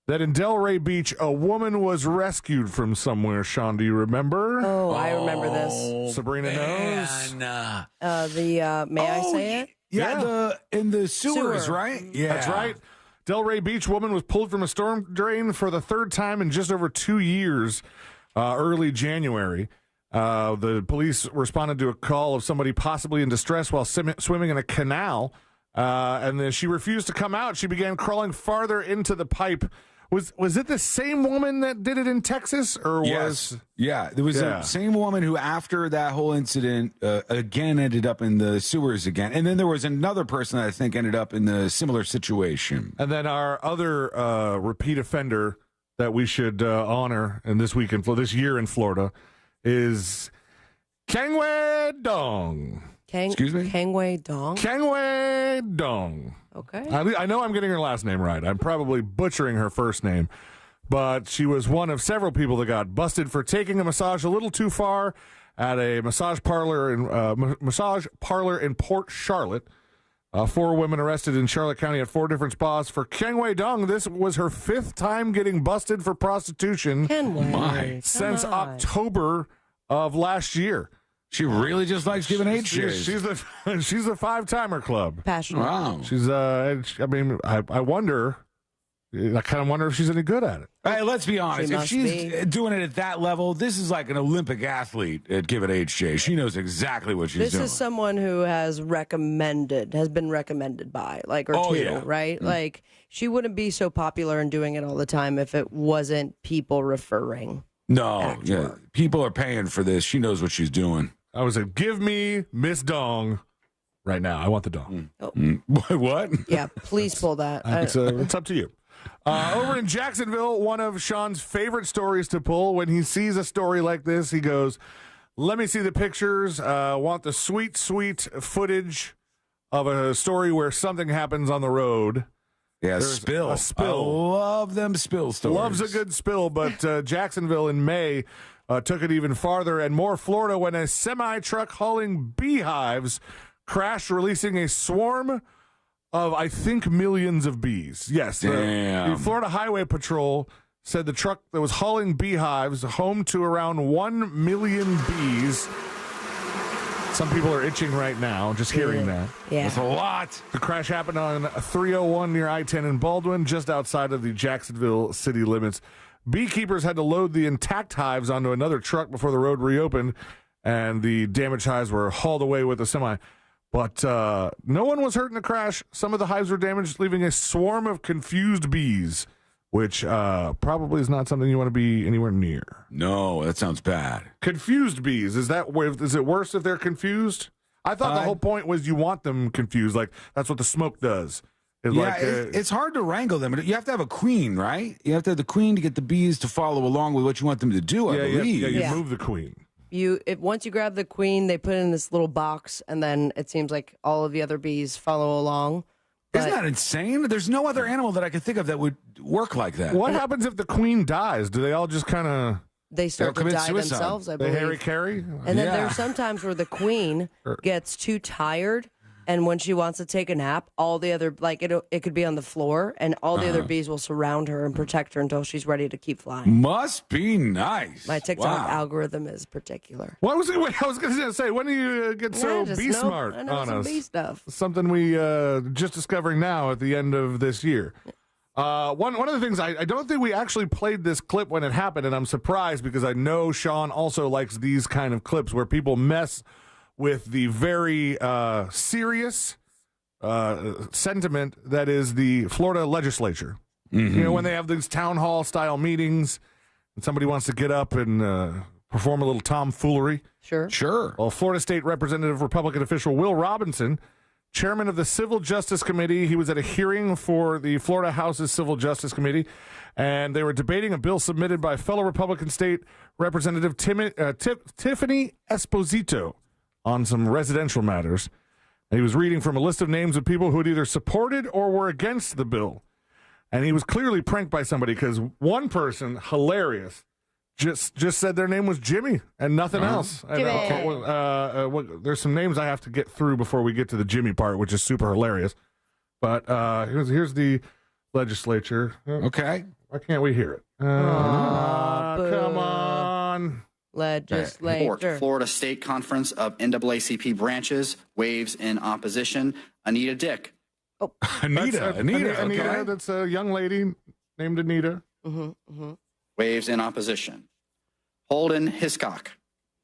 that in Delray Beach, a woman was rescued from somewhere. Sean, do you remember? Oh, I remember this. Sabrina knows. May I say it? Yeah, in the sewers, Sewer. right? Yeah. That's right. Delray Beach woman was pulled from a storm drain for the third time in just over 2 years, early January. The police responded to a call of somebody possibly in distress while swimming in a canal, and then she refused to come out. She began crawling farther into the pipe Was it the same woman that did it in Texas, or Yes. was? Yeah, there was the same woman who, after that whole incident, again ended up in the sewers again. And then there was another person that I think ended up in the similar situation. And then our other repeat offender that we should honor in this week this year in Florida is Kangwei Dong. Excuse me? Kangwei Dong? Kangwei Dong. Okay. I know I'm getting her last name right. I'm probably butchering her first name. But she was one of several people that got busted for taking a massage a little too far at a massage parlor in Port Charlotte. 4 women arrested in Charlotte County at 4 different spas for Kangwei Dong. This was her 5th time getting busted for prostitution since October of last year. She really just likes giving HJs. She's a 5-timer club. Passionate. Wow. She's I wonder. I kind of wonder if she's any good at it. Hey, let's be honest. She If must she's be. doing it at that level, this is like an Olympic athlete at Give It HJ. She knows exactly what she's This doing. is someone who has been recommended by, right? Like, she wouldn't be so popular and doing it all the time if it wasn't people referring. No, yeah. People are paying for this. She knows what she's doing. I was like, give me Miss Dong right now. I want the dong. What? Yeah, please pull that. It's up to you. Over in Jacksonville, one of Sean's favorite stories to pull. When he sees a story like this, he goes, let me see the pictures. Want the sweet, sweet footage of a story where something happens on the road. Yeah, There's spill. a spill. I love them spill stories. Loves a good spill, but Jacksonville in May took it even farther and more Florida when a semi-truck hauling beehives crashed, releasing a swarm of, I think, millions of bees. Yes. The Florida Highway Patrol said the truck that was hauling beehives home to around 1 million bees. Some people are itching right now just hearing that. Yeah. That's a lot. The crash happened on 301 near I-10 in Baldwin, just outside of the Jacksonville city limits. Beekeepers had to load the intact hives onto another truck before the road reopened, and the damaged hives were hauled away with a semi. But no one was hurt in the crash. Some of the hives were damaged, leaving a swarm of confused bees, which probably is not something you want to be anywhere near. No, that sounds bad. Confused bees. Is it worse if they're confused? I thought the whole point was you want them confused. Like, that's what the smoke does. It's hard to wrangle them. You have to have a queen, right? You have to have the queen to get the bees to follow along with what you want them to do, I believe. You move the queen. Once you grab the queen, they put it in this little box, and then it seems like all of the other bees follow along. Isn't that insane? There's no other animal that I could think of that would work like that. What happens if the queen dies? Do they all just kind of... They start to die themselves, I believe. They Harry Carey? And then there's sometimes where the queen gets too tired, and when she wants to take a nap, all the other, it could be on the floor, and all the other bees will surround her and protect her until she's ready to keep flying. Must be nice. My TikTok algorim is particular. I was going to say, when do you get so bee smart I know on some us? bee stuff. Something we just discovering now at the end of this year. One of the things, I don't think we actually played this clip when it happened, and I'm surprised because I know Sean also likes these kind of clips where people mess with the very serious sentiment that is the Florida legislature. Mm-hmm. You know, when they have these town hall style meetings and somebody wants to get up and perform a little tomfoolery. Sure. Well, Florida State Representative Republican official Will Robinson, chairman of the Civil Justice Committee, he was at a hearing for the Florida House's Civil Justice Committee, and they were debating a bill submitted by fellow Republican State Representative Tiffany Esposito on some residential matters. And he was reading from a list of names of people who had either supported or were against the bill. And he was clearly pranked by somebody because one person, hilarious, just said their name was Jimmy and nothing else. And, there's some names I have to get through before we get to the Jimmy part, which is super hilarious. But here's the legislature. Okay. Why can't we hear it? Come on. Legislature. Florida State Conference of NAACP branches waves in opposition. Anita Dick. Oh, Anita. Okay. That's a young lady named Anita. Waves in opposition. Holden Hiscock.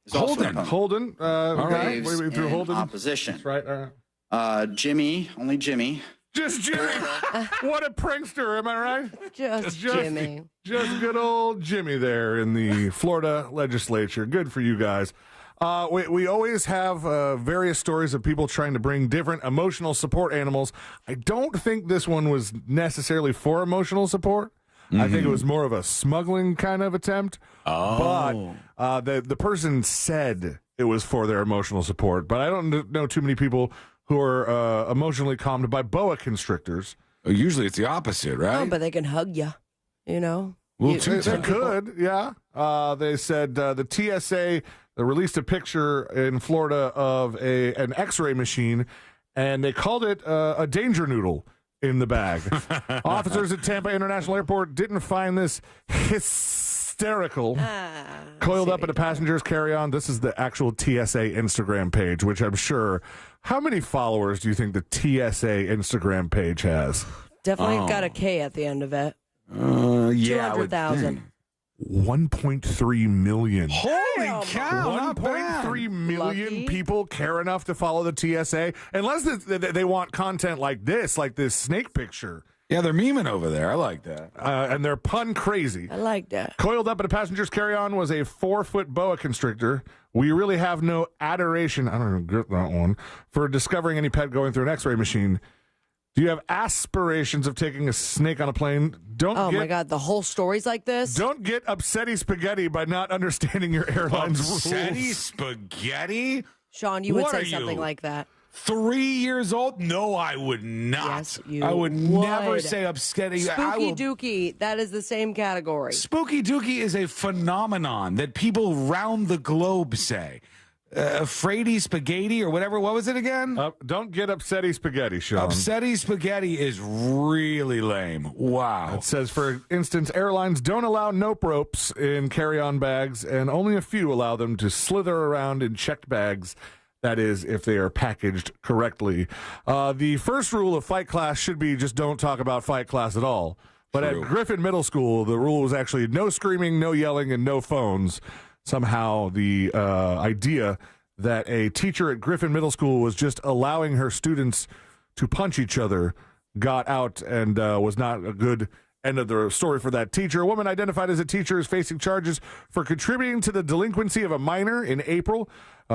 Is also an opponent. Holden. Waves we threw in Holden. opposition. That's right. Jimmy, only Jimmy, Just Jimmy. What a prankster, am I right? Just Jimmy. Just good old Jimmy there in the Florida legislature. Good for you guys. We always have various stories of people trying to bring different emotional support animals. I don't think this one was necessarily for emotional support. I think it was more of a smuggling kind of attempt. Oh. But the person said it was for their emotional support. But I don't know too many people who are emotionally calmed by boa constrictors. Usually it's the opposite, right? Oh, but they can hug you, you know? Well, They could, yeah. They said the TSA released a picture in Florida of an X-ray machine, and they called it a danger noodle in the bag. Officers at Tampa International Airport didn't find this hysterical. Coiled up in a passenger's carry-on. This is the actual TSA Instagram page, which I'm sure. How many followers do you think the TSA Instagram page has? Definitely got a K at the end of it. Yeah, 200,000. 1.3 million. Holy cow! Not bad. 1.3 million people care enough to follow the TSA, unless they want content like this snake picture. Yeah, they're memeing over there. I like that. And they're pun crazy. I like that. Coiled up in a passenger's carry-on was a 4-foot boa constrictor. We really have no adoration, I don't know, get that one, for discovering any pet going through an X-ray machine. Do you have aspirations of taking a snake on a plane? My God, the whole story's like this? Don't get upsetty spaghetti by not understanding your airline's Upsetty rules. spaghetti? Sean, you would What say are something you? like that. 3 years old? No, I would not. Yes, you I would never would. say upsetting. Spooky Dookie, that is the same category. Spooky Dookie is a phenomenon that people round the globe say. Frady spaghetti or whatever. What was it again? Don't get upsetty spaghetti, Sean. Upsetty spaghetti is really lame. Wow. It says, for instance, airlines don't allow nope ropes in carry-on bags, and only a few allow them to slither around in checked bags. That is, if they are packaged correctly. The first rule of fight class should be just don't talk about fight class at all. But True. at Griffin Middle School, the rule was actually no screaming, no yelling, and no phones. Somehow the idea that a teacher at Griffin Middle School was just allowing her students to punch each other got out and was not a good end of the story for that teacher. A woman identified as a teacher is facing charges for contributing to the delinquency of a minor in April.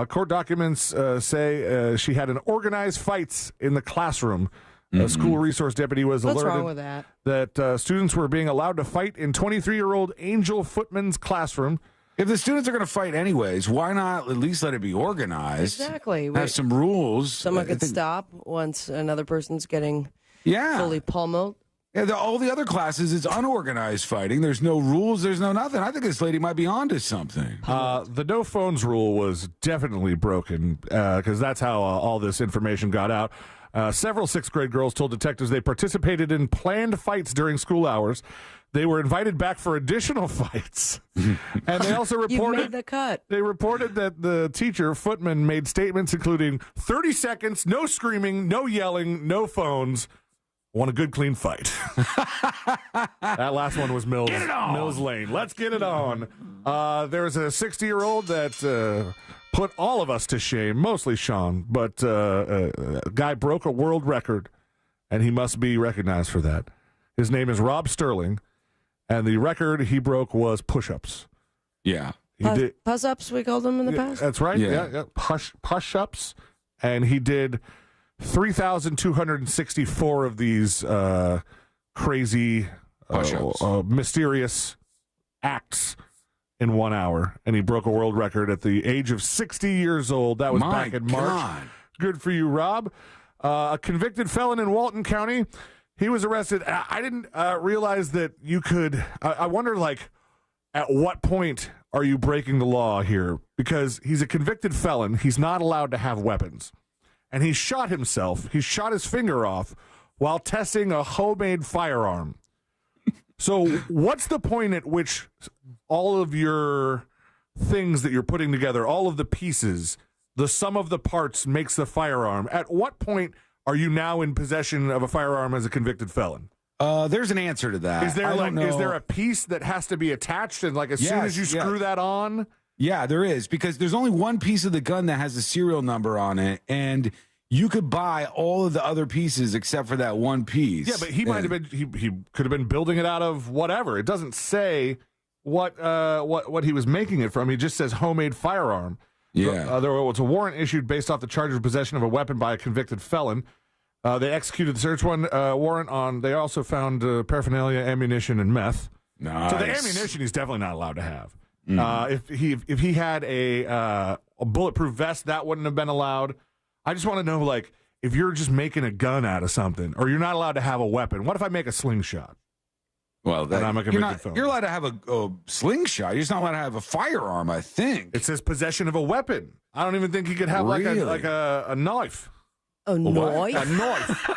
Court documents say she had an organized fights in the classroom. A school resource deputy was What's alerted wrong with that? Students were being allowed to fight in 23-year-old Angel Footman's classroom. If the students are going to fight anyways, why not at least let it be organized? Exactly. Have some rules. Someone I could think- stop once another person's getting Yeah. fully pummeled. Yeah, all the other classes, it's unorganized fighting. There's no rules. There's no nothing. I think this lady might be onto something. The no phones rule was definitely broken because that's how all this information got out. Several sixth-grade girls told detectives they participated in planned fights during school hours. They were invited back for additional fights. And they also You reported made the cut. They reported that the teacher, Footman, made statements including 30 seconds, no screaming, no yelling, no phones. Want a good, clean fight. That last one was Mills Lane. Let's get it on. There's a 60-year-old that put all of us to shame, mostly Sean, but a guy broke a world record, and he must be recognized for that. His name is Rob Sterling, and the record he broke was push-ups. Yeah. He did. Push-ups, we called them in the past? That's right. Yeah. Push-ups. And he did 3,264 of these crazy, mysterious acts in 1 hour. And he broke a world record at the age of 60 years old. That was My back in March. God. Good for you, Rob. A convicted felon in Walton County. He was arrested. I didn't realize that you could. I wonder, like, at what point are you breaking the law here? Because he's a convicted felon. He's not allowed to have weapons. And he shot himself. He shot his finger off while testing a homemade firearm. So what's the point at which all of your things that you're putting together, all of the pieces, the sum of the parts makes the firearm? At what point are you now in possession of a firearm as a convicted felon? There's an answer to that. Is there is there a piece that has to be attached, and like as soon as you screw that on? Yeah, there is, because there's only one piece of the gun that has a serial number on it, and you could buy all of the other pieces except for that one piece. Yeah, but he might have been. He could have been building it out of whatever. It doesn't say what he was making it from. He just says homemade firearm. Yeah. There was a warrant issued based off the charge of possession of a weapon by a convicted felon. They executed the search warrant on. They also found paraphernalia, ammunition, and meth. Nice. So the ammunition he's definitely not allowed to have. If he had a bulletproof vest, that wouldn't have been allowed. I just want to know, like, if you're just making a gun out of something, or you're not allowed to have a weapon. What if I make a slingshot? Well, and I'm a convicted felon. You're allowed to have a slingshot. You're just not allowed to have a firearm, I think. It says possession of a weapon. I don't even think he could have like a knife. A knife? A knife.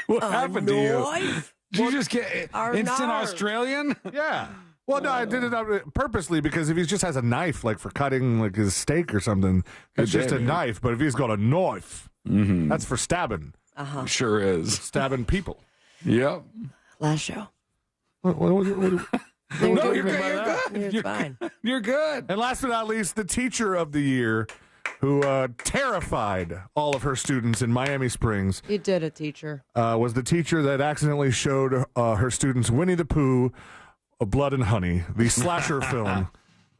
What happened to you? Knife? Did you just get instant Australian? Yeah. Well, no, I did it purposely because if he just has a knife, like for cutting like his steak or something, it's just a knife. But if he's got a knife, that's for stabbing. Sure is. Stabbing people. Yep. Last show. No, you're good. It's fine. You're good. And last but not least, the teacher of the year, who terrified all of her students in Miami Springs. You did it, teacher. Was the teacher that accidentally showed her students Winnie the Pooh, Blood and Honey, the slasher film,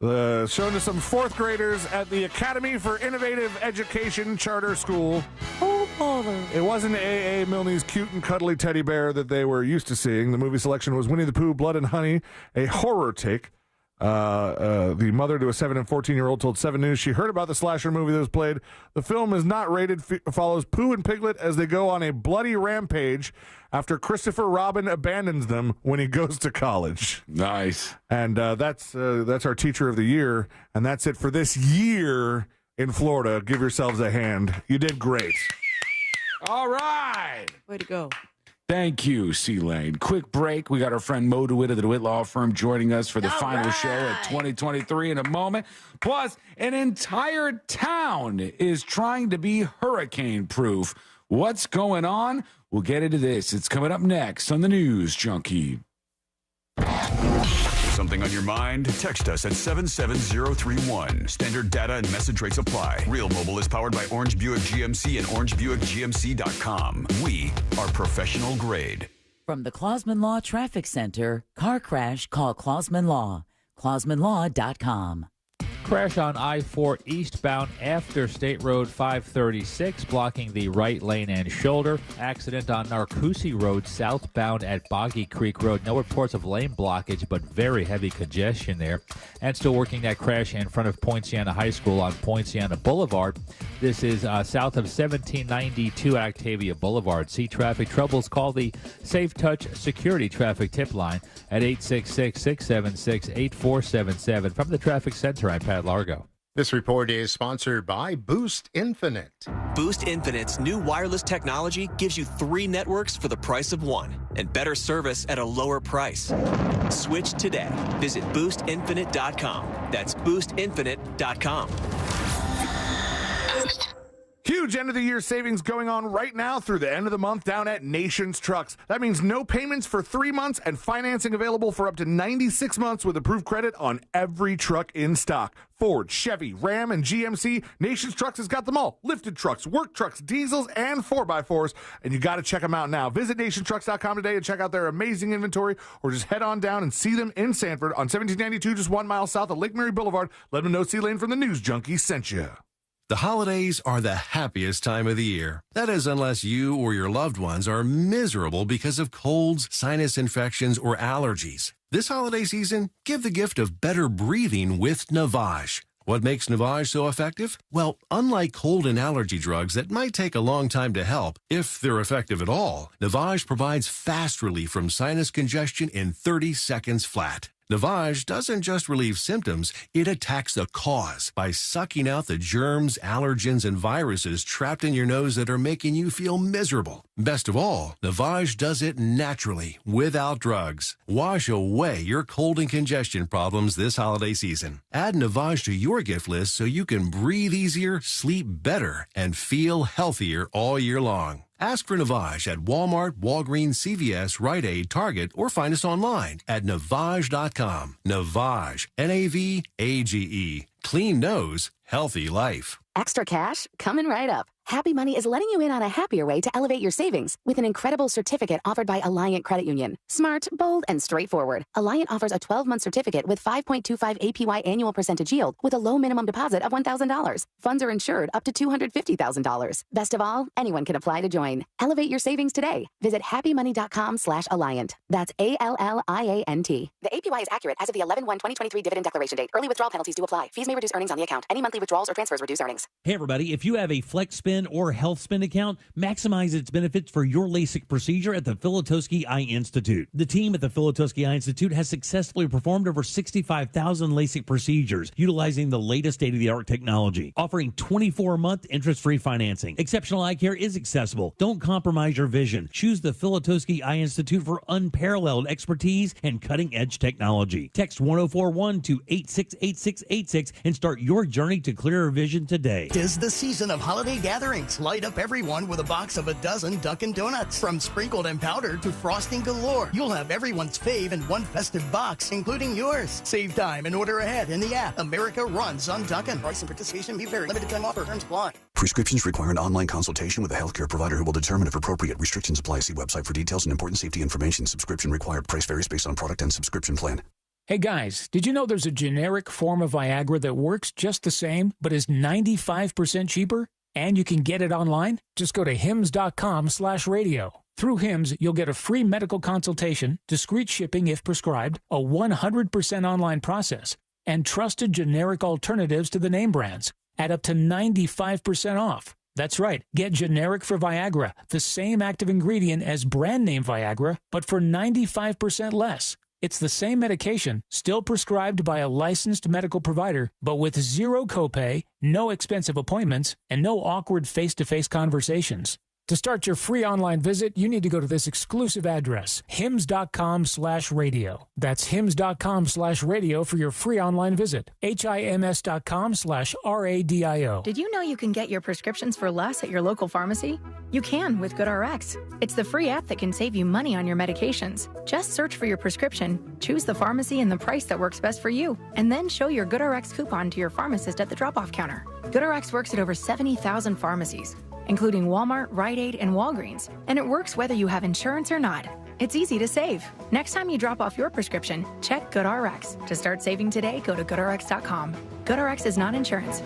shown to some fourth graders at the Academy for Innovative Education Charter School. Oh, bother. It wasn't A.A. Milne's cute and cuddly teddy bear that they were used to seeing. The movie selection was Winnie the Pooh, Blood and Honey, a horror take. The mother to a 7 and 14-year-old told 7 News she heard about the slasher movie that was played. The film is not rated, follows Pooh and Piglet as they go on a bloody rampage after Christopher Robin abandons them when he goes to college. Nice. And that's our teacher of the year, and that's it for this year in Florida. Give yourselves a hand. You did great. All right. Way to go. Thank you, C-Lane. Quick break. We got our friend Mo DeWitt of the DeWitt Law Firm joining us for the final show at 2023 in a moment. Plus, an entire town is trying to be hurricane-proof. What's going on? We'll get into this. It's coming up next on the News Junkie. Something on your mind? Text us at 77031. Standard data and message rates apply. Real Mobile is powered by Orange Buick GMC and OrangeBuickGMC.com. We are professional grade. From the Clausman Law Traffic Center, car crash, call Clausman Law. ClausmanLaw.com. Crash on I-4 eastbound after State Road 536, blocking the right lane and shoulder. Accident on Narcoossee Road southbound at Boggy Creek Road. No reports of lane blockage, but very heavy congestion there. And still working that crash in front of Poinciana High School on Poinciana Boulevard. This is south of 1792 Octavia Boulevard. See traffic troubles, call the Safe Touch Security Traffic Tip Line at 866-676-8477. From the Traffic Center, I'm Pat Largo. This report is sponsored by Boost Infinite. Boost Infinite's new wireless technology gives you 3 networks for the price of 1 and better service at a lower price. Switch today. Visit boostinfinite.com. That's boostinfinite.com. Huge end of the year savings going on right now through the end of the month down at Nations Trucks. That means no payments for 3 months and financing available for up to 96 months with approved credit on every truck in stock. Ford, Chevy, Ram, and GMC. Nations Trucks has got them all. Lifted trucks, work trucks, diesels, and 4x4s. And you got to check them out now. Visit nationtrucks.com today and check out their amazing inventory, or just head on down and see them in Sanford on 1792, just 1 mile south of Lake Mary Boulevard. Let them know C-Lane from the News Junkie sent you. The holidays are the happiest time of the year. That is, unless you or your loved ones are miserable because of colds, sinus infections, or allergies. This holiday season, give the gift of better breathing with Navage. What makes Navage so effective? Well, unlike cold and allergy drugs that might take a long time to help, if they're effective at all, Navage provides fast relief from sinus congestion in 30 seconds flat. Navage doesn't just relieve symptoms, it attacks the cause by sucking out the germs, allergens, and viruses trapped in your nose that are making you feel miserable. Best of all, Navage does it naturally, without drugs. Wash away your cold and congestion problems this holiday season. Add Navage to your gift list so you can breathe easier, sleep better, and feel healthier all year long. Ask for Navage at Walmart, Walgreens, CVS, Rite Aid, Target, or find us online at Navage.com. Navage, Navage. Clean nose, healthy life. Extra cash? Coming right up. Happy Money is letting you in on a happier way to elevate your savings with an incredible certificate offered by Alliant Credit Union. Smart, bold, and straightforward. Alliant offers a 12-month certificate with 5.25 APY annual percentage yield with a low minimum deposit of $1,000. Funds are insured up to $250,000. Best of all, anyone can apply to join. Elevate your savings today. Visit happymoney.com/Alliant. That's ALLIANT. The APY is accurate as of the 11/1/2023 dividend declaration date. Early withdrawal penalties do apply. Fees may reduce earnings on the account. Any monthly withdrawals or transfers reduce earnings. Hey everybody, if you have a FlexSpin or HealthSpin account, maximize its benefits for your LASIK procedure at the Filatowski Eye Institute. The team at the Filatowski Eye Institute has successfully performed over 65,000 LASIK procedures utilizing the latest state-of-the-art technology, offering 24-month interest-free financing. Exceptional eye care is accessible. Don't compromise your vision. Choose the Filatowski Eye Institute for unparalleled expertise and cutting-edge technology. Text 1041 to 868686 and start your journey to clearer vision today. Tis the season of holiday gatherings. Light up everyone with a box of a dozen Dunkin' Donuts. From sprinkled and powdered to frosting galore, you'll have everyone's fave in one festive box, including yours. Save time and order ahead in the app. America runs on Dunkin'. Price and participation may vary. Limited time offer. Terms apply. Prescriptions require an online consultation with a healthcare provider who will determine if appropriate. Restrictions apply. See website for details and important safety information. Subscription required. Price varies based on product and subscription plan. Hey guys, did you know there's a generic form of Viagra that works just the same, but is 95% cheaper? And you can get it online? Just go to hims.com/radio. Through Hims, you'll get a free medical consultation, discreet shipping if prescribed, a 100% online process, and trusted generic alternatives to the name brands at up to 95% off. That's right. Get generic for Viagra, the same active ingredient as brand name Viagra, but for 95% less. It's the same medication, still prescribed by a licensed medical provider, but with zero copay, no expensive appointments, and no awkward face-to-face conversations. To start your free online visit, you need to go to this exclusive address, hims.com/radio. That's hims.com/radio for your free online visit. HIMS.com/RADIO. Did you know you can get your prescriptions for less at your local pharmacy? You can with GoodRx. It's the free app that can save you money on your medications. Just search for your prescription, choose the pharmacy and the price that works best for you, and then show your GoodRx coupon to your pharmacist at the drop-off counter. GoodRx works at over 70,000 pharmacies, including Walmart, Rite Aid, and Walgreens, and it works whether you have insurance or not. It's easy to save. Next time you drop off your prescription, check GoodRx. To start saving today, go to GoodRx.com. GoodRx is not insurance.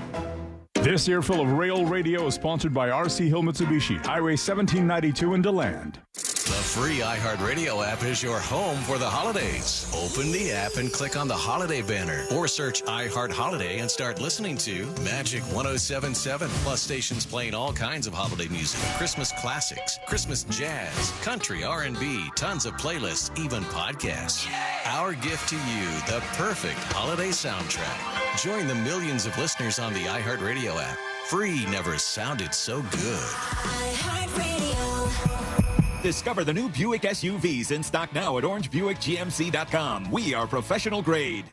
This earful of Rail Radio is sponsored by RC Hill Mitsubishi, Highway 1792 in DeLand. The free iHeartRadio app is your home for the holidays. Open the app and click on the holiday banner or search iHeart Holiday and start listening to Magic 107.7, plus stations playing all kinds of holiday music, Christmas classics, Christmas jazz, country, R&B, tons of playlists, even podcasts. Our gift to you, the perfect holiday soundtrack. Join the millions of listeners on the iHeartRadio app. Free never sounded so good. Discover the new Buick SUVs in stock now at orangebuickgmc.com. We are professional grade.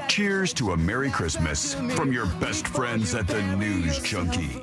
Cheers to a Merry Christmas from your best friends at the News Junkie.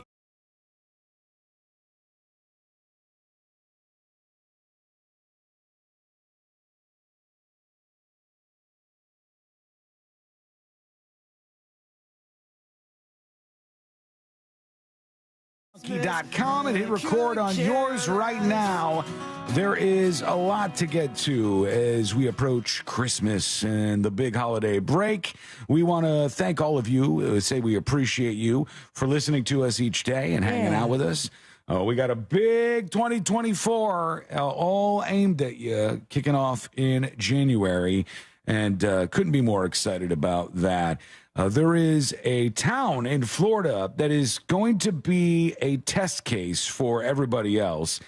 .com and hit record on yours right now. There is a lot to get to as we approach Christmas and the big holiday break. We want to thank all of you, say we appreciate you for listening to us each day and hanging out with us. We got a big 2024 all aimed at you, kicking off in January, and couldn't be more excited about that. There is a town in Florida that is going to be a test case for everybody else,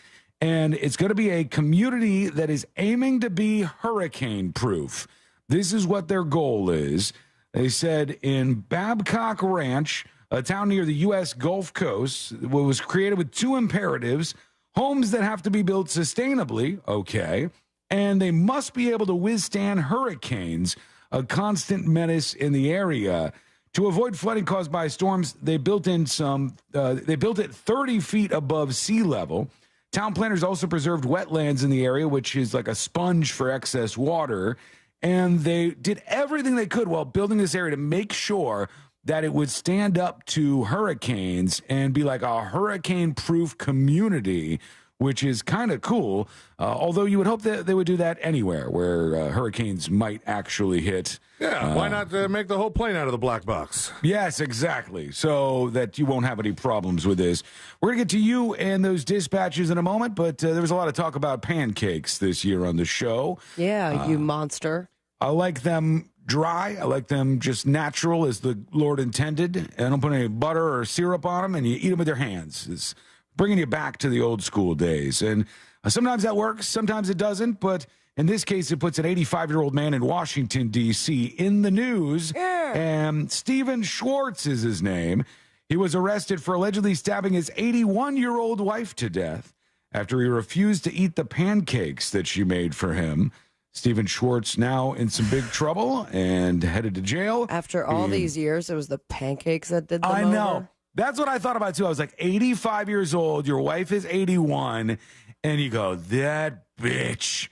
and it's going to be a community that is aiming to be hurricane-proof. This is what their goal is. They said in Babcock Ranch, a town near the U.S. Gulf Coast, was created with two imperatives: homes that have to be built sustainably, okay, and they must be able to withstand hurricanes, a constant menace in the area. To avoid flooding caused by storms, they built it 30 feet above sea level. Town planners also preserved wetlands in the area, which is like a sponge for excess water. And they did everything they could while building this area to make sure that it would stand up to hurricanes and be like a hurricane-proof community, which is kind of cool. Although you would hope that they would do that anywhere where hurricanes might actually hit. Yeah, why not make the whole plane out of the black box? Yes, exactly. So that you won't have any problems with this. We're going to get to you and those dispatches in a moment, but there was a lot of talk about pancakes this year on the show. Yeah, you monster. I like them dry. I like them just natural as the Lord intended. I don't put any butter or syrup on them, and you eat them with your hands. It's bringing you back to the old school days. And sometimes that works, sometimes it doesn't, but in this case, it puts an 85-year-old man in Washington, D.C. in the news. Yeah. And Stephen Schwartz is his name. He was arrested for allegedly stabbing his 81-year-old wife to death after he refused to eat the pancakes that she made for him. Stephen Schwartz now in some big trouble and headed to jail. After all these years, it was the pancakes that did them I know. over. That's what I thought about, too. I was like, 85 years old, your wife is 81, and you go, that bitch.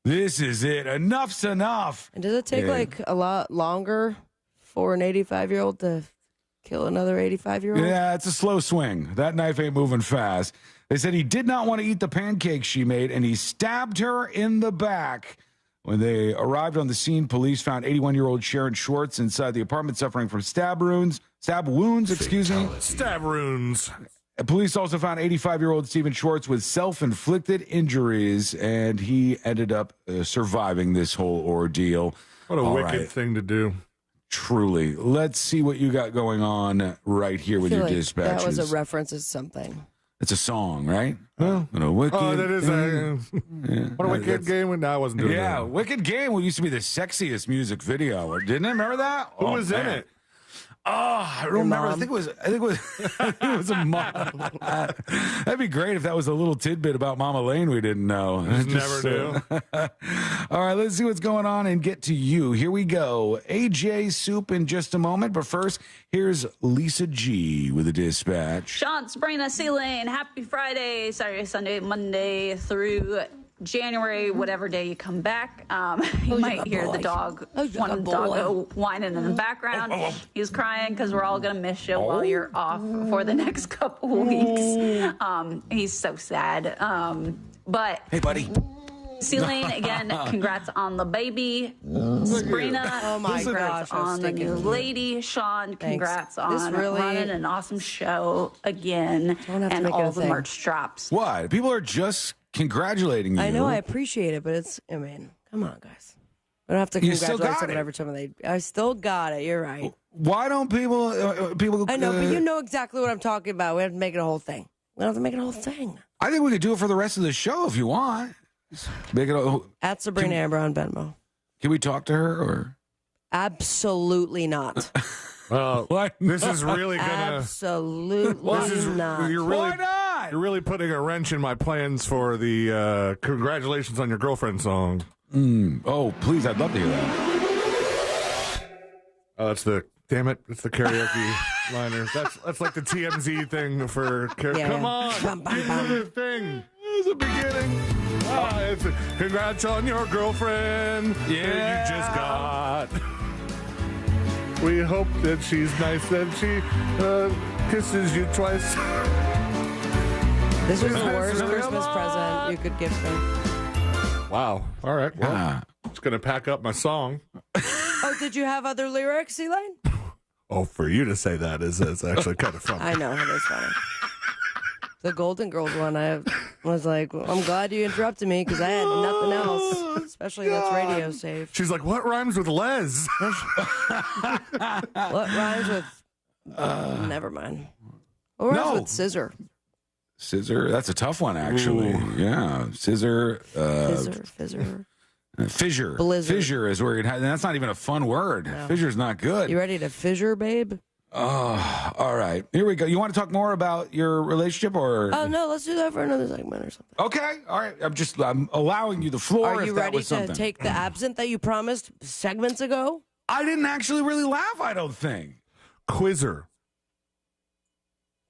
This is it. Enough's enough. And does it take like a lot longer for an 85-year-old to kill another 85-year-old? Yeah, it's a slow swing. That knife ain't moving fast. They said he did not want to eat the pancakes she made, and he stabbed her in the back. When they arrived on the scene, police found 81-year-old Sharon Schwartz inside the apartment suffering from stab wounds, excuse me. Stab wounds. Police also found 85-year-old Stephen Schwartz with self-inflicted injuries, and he ended up surviving this whole ordeal. What a wicked thing to do. Truly. Let's see what you got going on right here with your dispatches. That was a reference to something. It's a song, right? Oh, that is what a wicked game. No, I wasn't doing that. Yeah, Wicked Game used to be the sexiest music video, didn't it? Remember that? Who was in it? Oh, I don't remember. I think it was a mom. That'd be great if that was a little tidbit about Mama Lane we didn't know. Never do. All right, let's see what's going on and get to you. Here we go. AJ Soup in just a moment, but first, here's Lisa G with a dispatch. Sean, Sabrina, C-Lane, happy Friday, Saturday, Sunday, Monday through January, whatever day you come back. You might hear the dog, one dog whining in the background. He's crying because we're all going to miss you while you're off for the next couple of weeks. He's so sad. But hey, buddy. C-Lane, again, congrats on the baby. Sabrina, congrats on the new lady. Sean, congrats on running an awesome show again. And all the merch drops. What? People are just congratulating you. I know, I appreciate it, but come on, guys. I don't have to congratulate someone every time I still got it. You're right. Why don't people? I know, but you know exactly what I'm talking about. We have to make it a whole thing. We don't have to make it a whole thing. I think we could do it for the rest of the show if you want. Make it at Sabrina Amber on Venmo. Can we talk to her or? Absolutely not. Well, this is really gonna. Absolutely not. Why not? You're really putting a wrench in my plans for the congratulations on your girlfriend song. Oh, please, I'd love to hear that. Oh, it's the karaoke liner. That's like the TMZ thing for karaoke. Yeah. Come on, do the thing. It's the beginning. Congrats on your girlfriend. Yeah, you just got. We hope that she's nice, that she kisses you twice. This was the worst Christmas present you could give me. Wow. All right. Well, I'm just going to pack up my song. Oh, did you have other lyrics, Elaine? Oh, for you to say that is actually kind of funny. I know, it is funny. The Golden Girls one, I was like, I'm glad you interrupted me because I had nothing else, especially that's radio safe. She's like, what rhymes with Les? What rhymes with... never mind. What rhymes with scissor? Scissor? That's a tough one, actually. Ooh. Yeah. Scissor. Fissure. Fissure. Blizzard. Fissure is where and that's not even a fun word. No. Fissure's not good. You ready to fissure, babe? Oh, all right. Here we go. You want to talk more about your relationship or? Oh, no, let's do that for another segment or something. Okay. All right. I'm allowing you the floor. Are you ready to take the absinthe that you promised segments ago? I didn't actually really laugh, I don't think. Quizzer.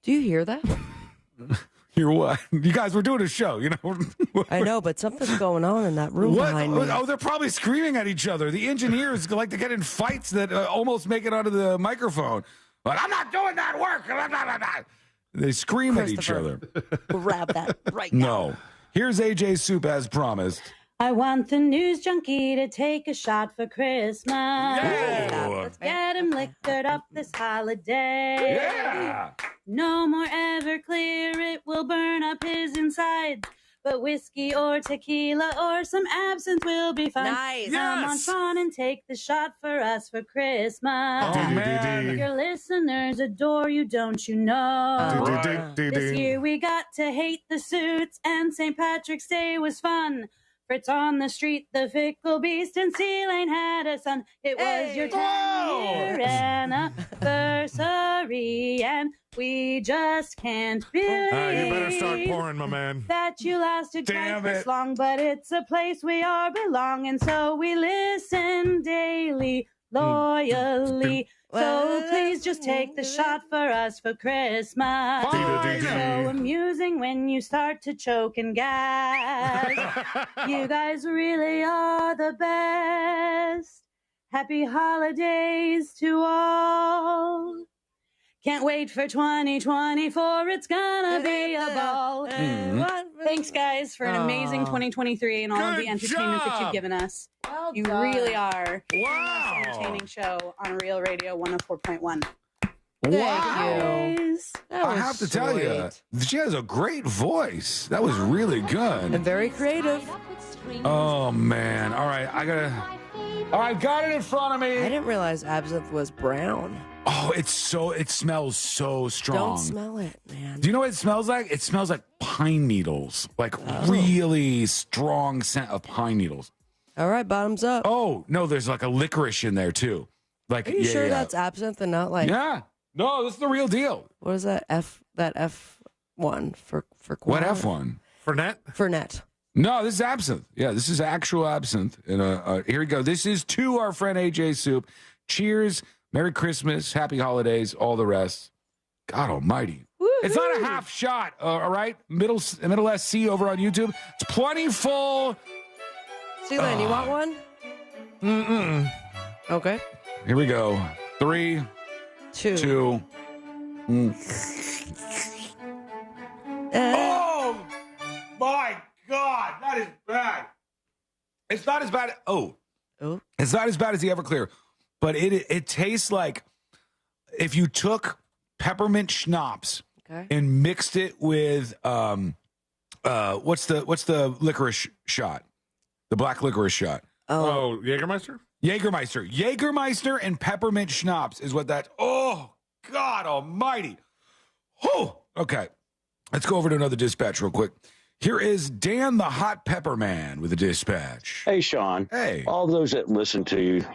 Do you hear that? You're what? You guys were doing a show, you know. I know, but something's going on in that room behind me. Oh, they're probably screaming at each other. The engineers like to get in fights that almost make it onto the microphone. But I'm not doing that work. They scream at each other. Grab that right now. No. Here's AJ Soup as promised. I want the news junkie to take a shot for Christmas. Yeah. Let's get him liquored up this holiday. Yeah. No more Everclear, it will burn up his insides. But whiskey or tequila or some absinthe will be fine. Nice. Come on, Sean, and take the shot for us for Christmas. Oh, man. Your listeners adore you, don't you know? This year we got to hate the suits, and St. Patrick's Day was fun. Fritz on the street, the fickle beast, and C-Lane had a son. It was your 10-year anniversary, and we just can't believe you better start pouring, my man. that you lasted quite this long. But it's a place we all belong, and so we listen daily, loyally. So please just take the shot for us for Christmas. So amusing when you start to choke and gag. You guys really are the best. Happy holidays to all. Can't wait for 2024. It's gonna be a ball. Thanks, guys, for an amazing 2023 and all of the entertainment that you've given us. Well you done. really are. Wow. The most entertaining show on Real Radio 104.1. Wow. That I was have to tell you, she has a great voice. That was really good. And very creative. Oh, man. All right, I've got it in front of me. I didn't realize absinthe was brown. Oh, it smells so strong. Don't smell it, man. Do you know what it smells like? It smells like pine needles, like really strong scent of pine needles. All right, bottoms up. Oh, no, there's like a licorice in there too. Like, Are you sure that's absinthe and not like? Yeah. No, this is the real deal. What is that F1 for What quad? F1? Fernet. No, this is absinthe. Yeah, this is actual absinthe. And here we go. This is to our friend AJ Soup. Cheers. Merry Christmas. Happy holidays. All the rest. God almighty. Woo-hoo. It's not a half shot, all right? Middle SC over on YouTube. It's plenty full. C-Lane, you want one? Mm-mm. Okay. Here we go. 3, 2. Oh, my God. That is bad. It's not as bad. It's not as bad as the Everclear. But it tastes like if you took peppermint schnapps and mixed it with what's the licorice shot? The black licorice shot. Oh, Jägermeister? Jägermeister and peppermint schnapps is what that. Oh, God almighty. Oh, okay. Let's go over to another dispatch real quick. Here is Dan the Hot Pepper Man with a dispatch. Hey, Sean. Hey. All those that listen to you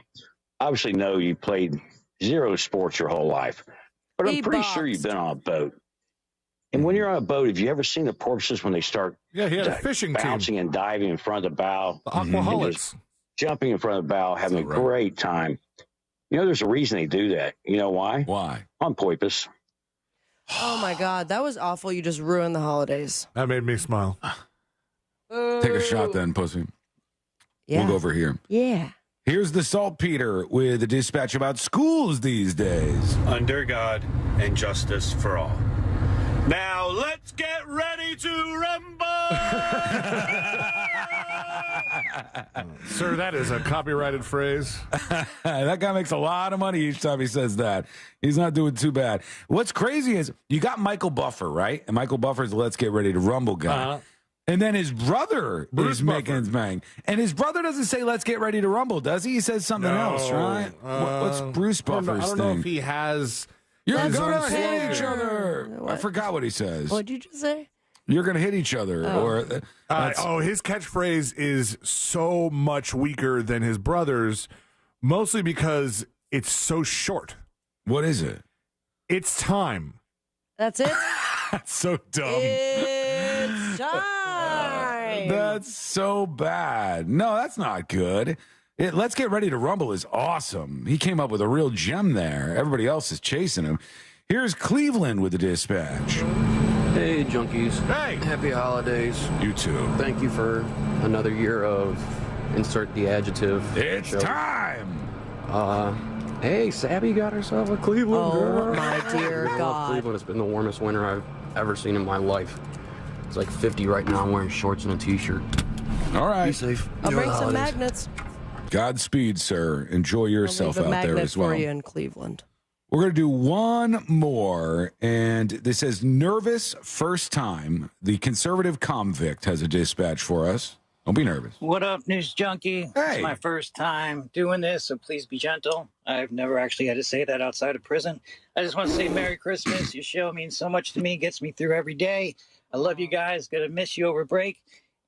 obviously know you played zero sports your whole life, but I'm pretty sure you've been on a boat. And when you're on a boat, have you ever seen the porpoises when they start he had a fishing bouncing team. and diving in front of the bow? The Aquaholics. Jumping in front of the bow, having a great time. You know, there's a reason they do that. You know why? Why? On porpoise. Oh, my God. That was awful. You just ruined the holidays. That made me smile. Take a shot then, pussy. Yeah. We'll go over here. Yeah. Here's the Saltpeter with a dispatch about schools these days. Under God and justice for all. Now let's get ready to rumble! Sir, that is a copyrighted phrase. That guy makes a lot of money each time he says that. He's not doing too bad. What's crazy is you got Michael Buffer, right? And Michael Buffer's the Let's Get Ready to Rumble guy. And then his brother is making his bang. And his brother doesn't say, let's get ready to rumble, does he? He says something else, right? What's Bruce Buffer's I don't thing? know if he has... You're his going own to hit slogan. each other. I forgot what he says. What'd you just say? You're going to hit each other. Or his catchphrase is so much weaker than his brother's, mostly because it's so short. What is it? It's time. That's it? That's so dumb. It's time. That's so bad. No, that's not good. Let's Get Ready to Rumble is awesome. He came up with a real gem there. Everybody else is chasing him. Here's Cleveland with the dispatch. Hey, junkies. Hey. Happy holidays. You too. Thank you for another year of insert the adjective. It's show. time. Hey, Sabby got herself a Cleveland girl. Oh, my dear I love God. Cleveland. It's been the warmest winter I've ever seen in my life. It's like 50 right now. I'm wearing shorts and a t-shirt. All right. Be safe. I'll Enjoy bring the some holidays. magnets. Godspeed, sir. Enjoy yourself I'll leave a out there magnet as well. for you in Cleveland. We're going to do one more, and this says nervous first time. The conservative convict has a dispatch for us. Don't be nervous. What up, News Junkie? Hey. It's my first time doing this, so please be gentle. I've never actually had to say that outside of prison. I just want to say Merry Christmas. Your show means so much to me, gets me through every day. I love you guys. Gonna miss you over break.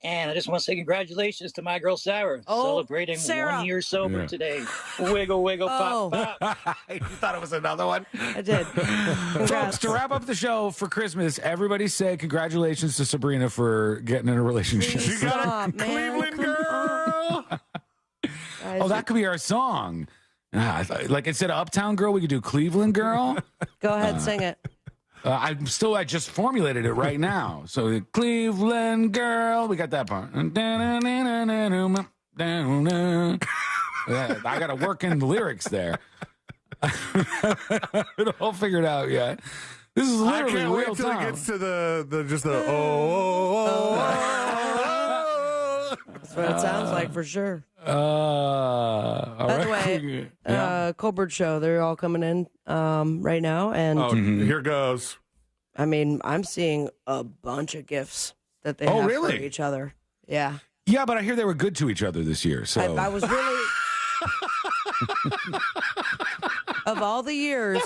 And I just want to say congratulations to my girl Sarah, celebrating Sarah. 1 year sober today. Wiggle, wiggle, pop, pop. You thought it was another one? I did. Folks, to wrap up the show for Christmas, everybody say congratulations to Sabrina for getting in a relationship. She got Stop, a man. Cleveland girl. Oh, that could be our song. Like instead of Uptown Girl, we could do Cleveland Girl. Go ahead, sing it. I just formulated it right now. So Cleveland Girl, we got that part. Yeah, I got to work in the lyrics there. It all figured out yet. This is I literally can't real wait till time. it gets to the That's what it sounds like for sure. All By the right. way, Colbert Show, they're all coming in right now. And here goes. I mean, I'm seeing a bunch of gifts that they Oh, have really? for each other. Yeah. Yeah, but I hear they were good to each other this year. So I was really... Of all the years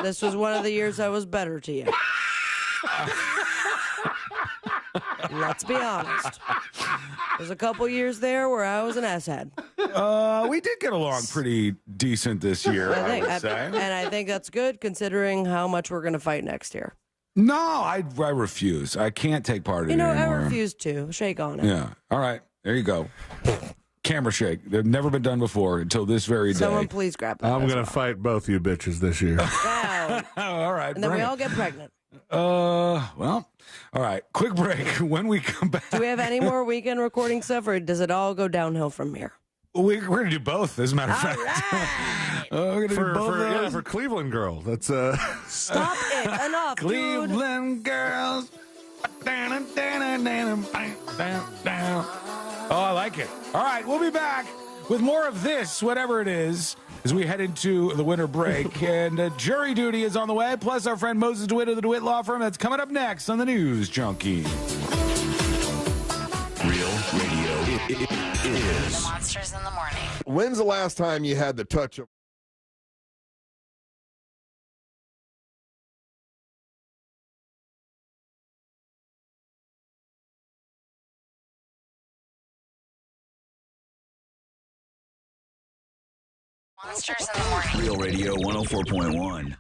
this was one of the years I was better to you. Let's be honest. There's a couple years there where I was an asshead. we did get along pretty decent this year, I would say. And I think that's good considering how much we're going to fight next year. No, I refuse. I can't take part in it I anymore. refuse to. Shake on it. Yeah. All right. There you go. Camera shake. They've never been done before until this very day. Someone please grab that. I'm going to fight both you bitches this year. All right. And then we bring it. all get pregnant. Well, all right. Quick break. When we come back. Do we have any more weekend recording stuff, or does it all go downhill from here? We're going to do both, as a matter of fact. We're going to do both of those. for Cleveland Girl. That's Stop it. Enough, dude. Cleveland girls. Oh, I like it. All right, we'll be back with more of this, whatever it is, as we head into the winter break. And jury duty is on the way, plus our friend Moses DeWitt of the DeWitt Law Firm. That's coming up next on the News Junkie. Real radio is Monsters in the Morning. When's the last time you had the touch of Monsters in the Morning. Real Radio 104.1.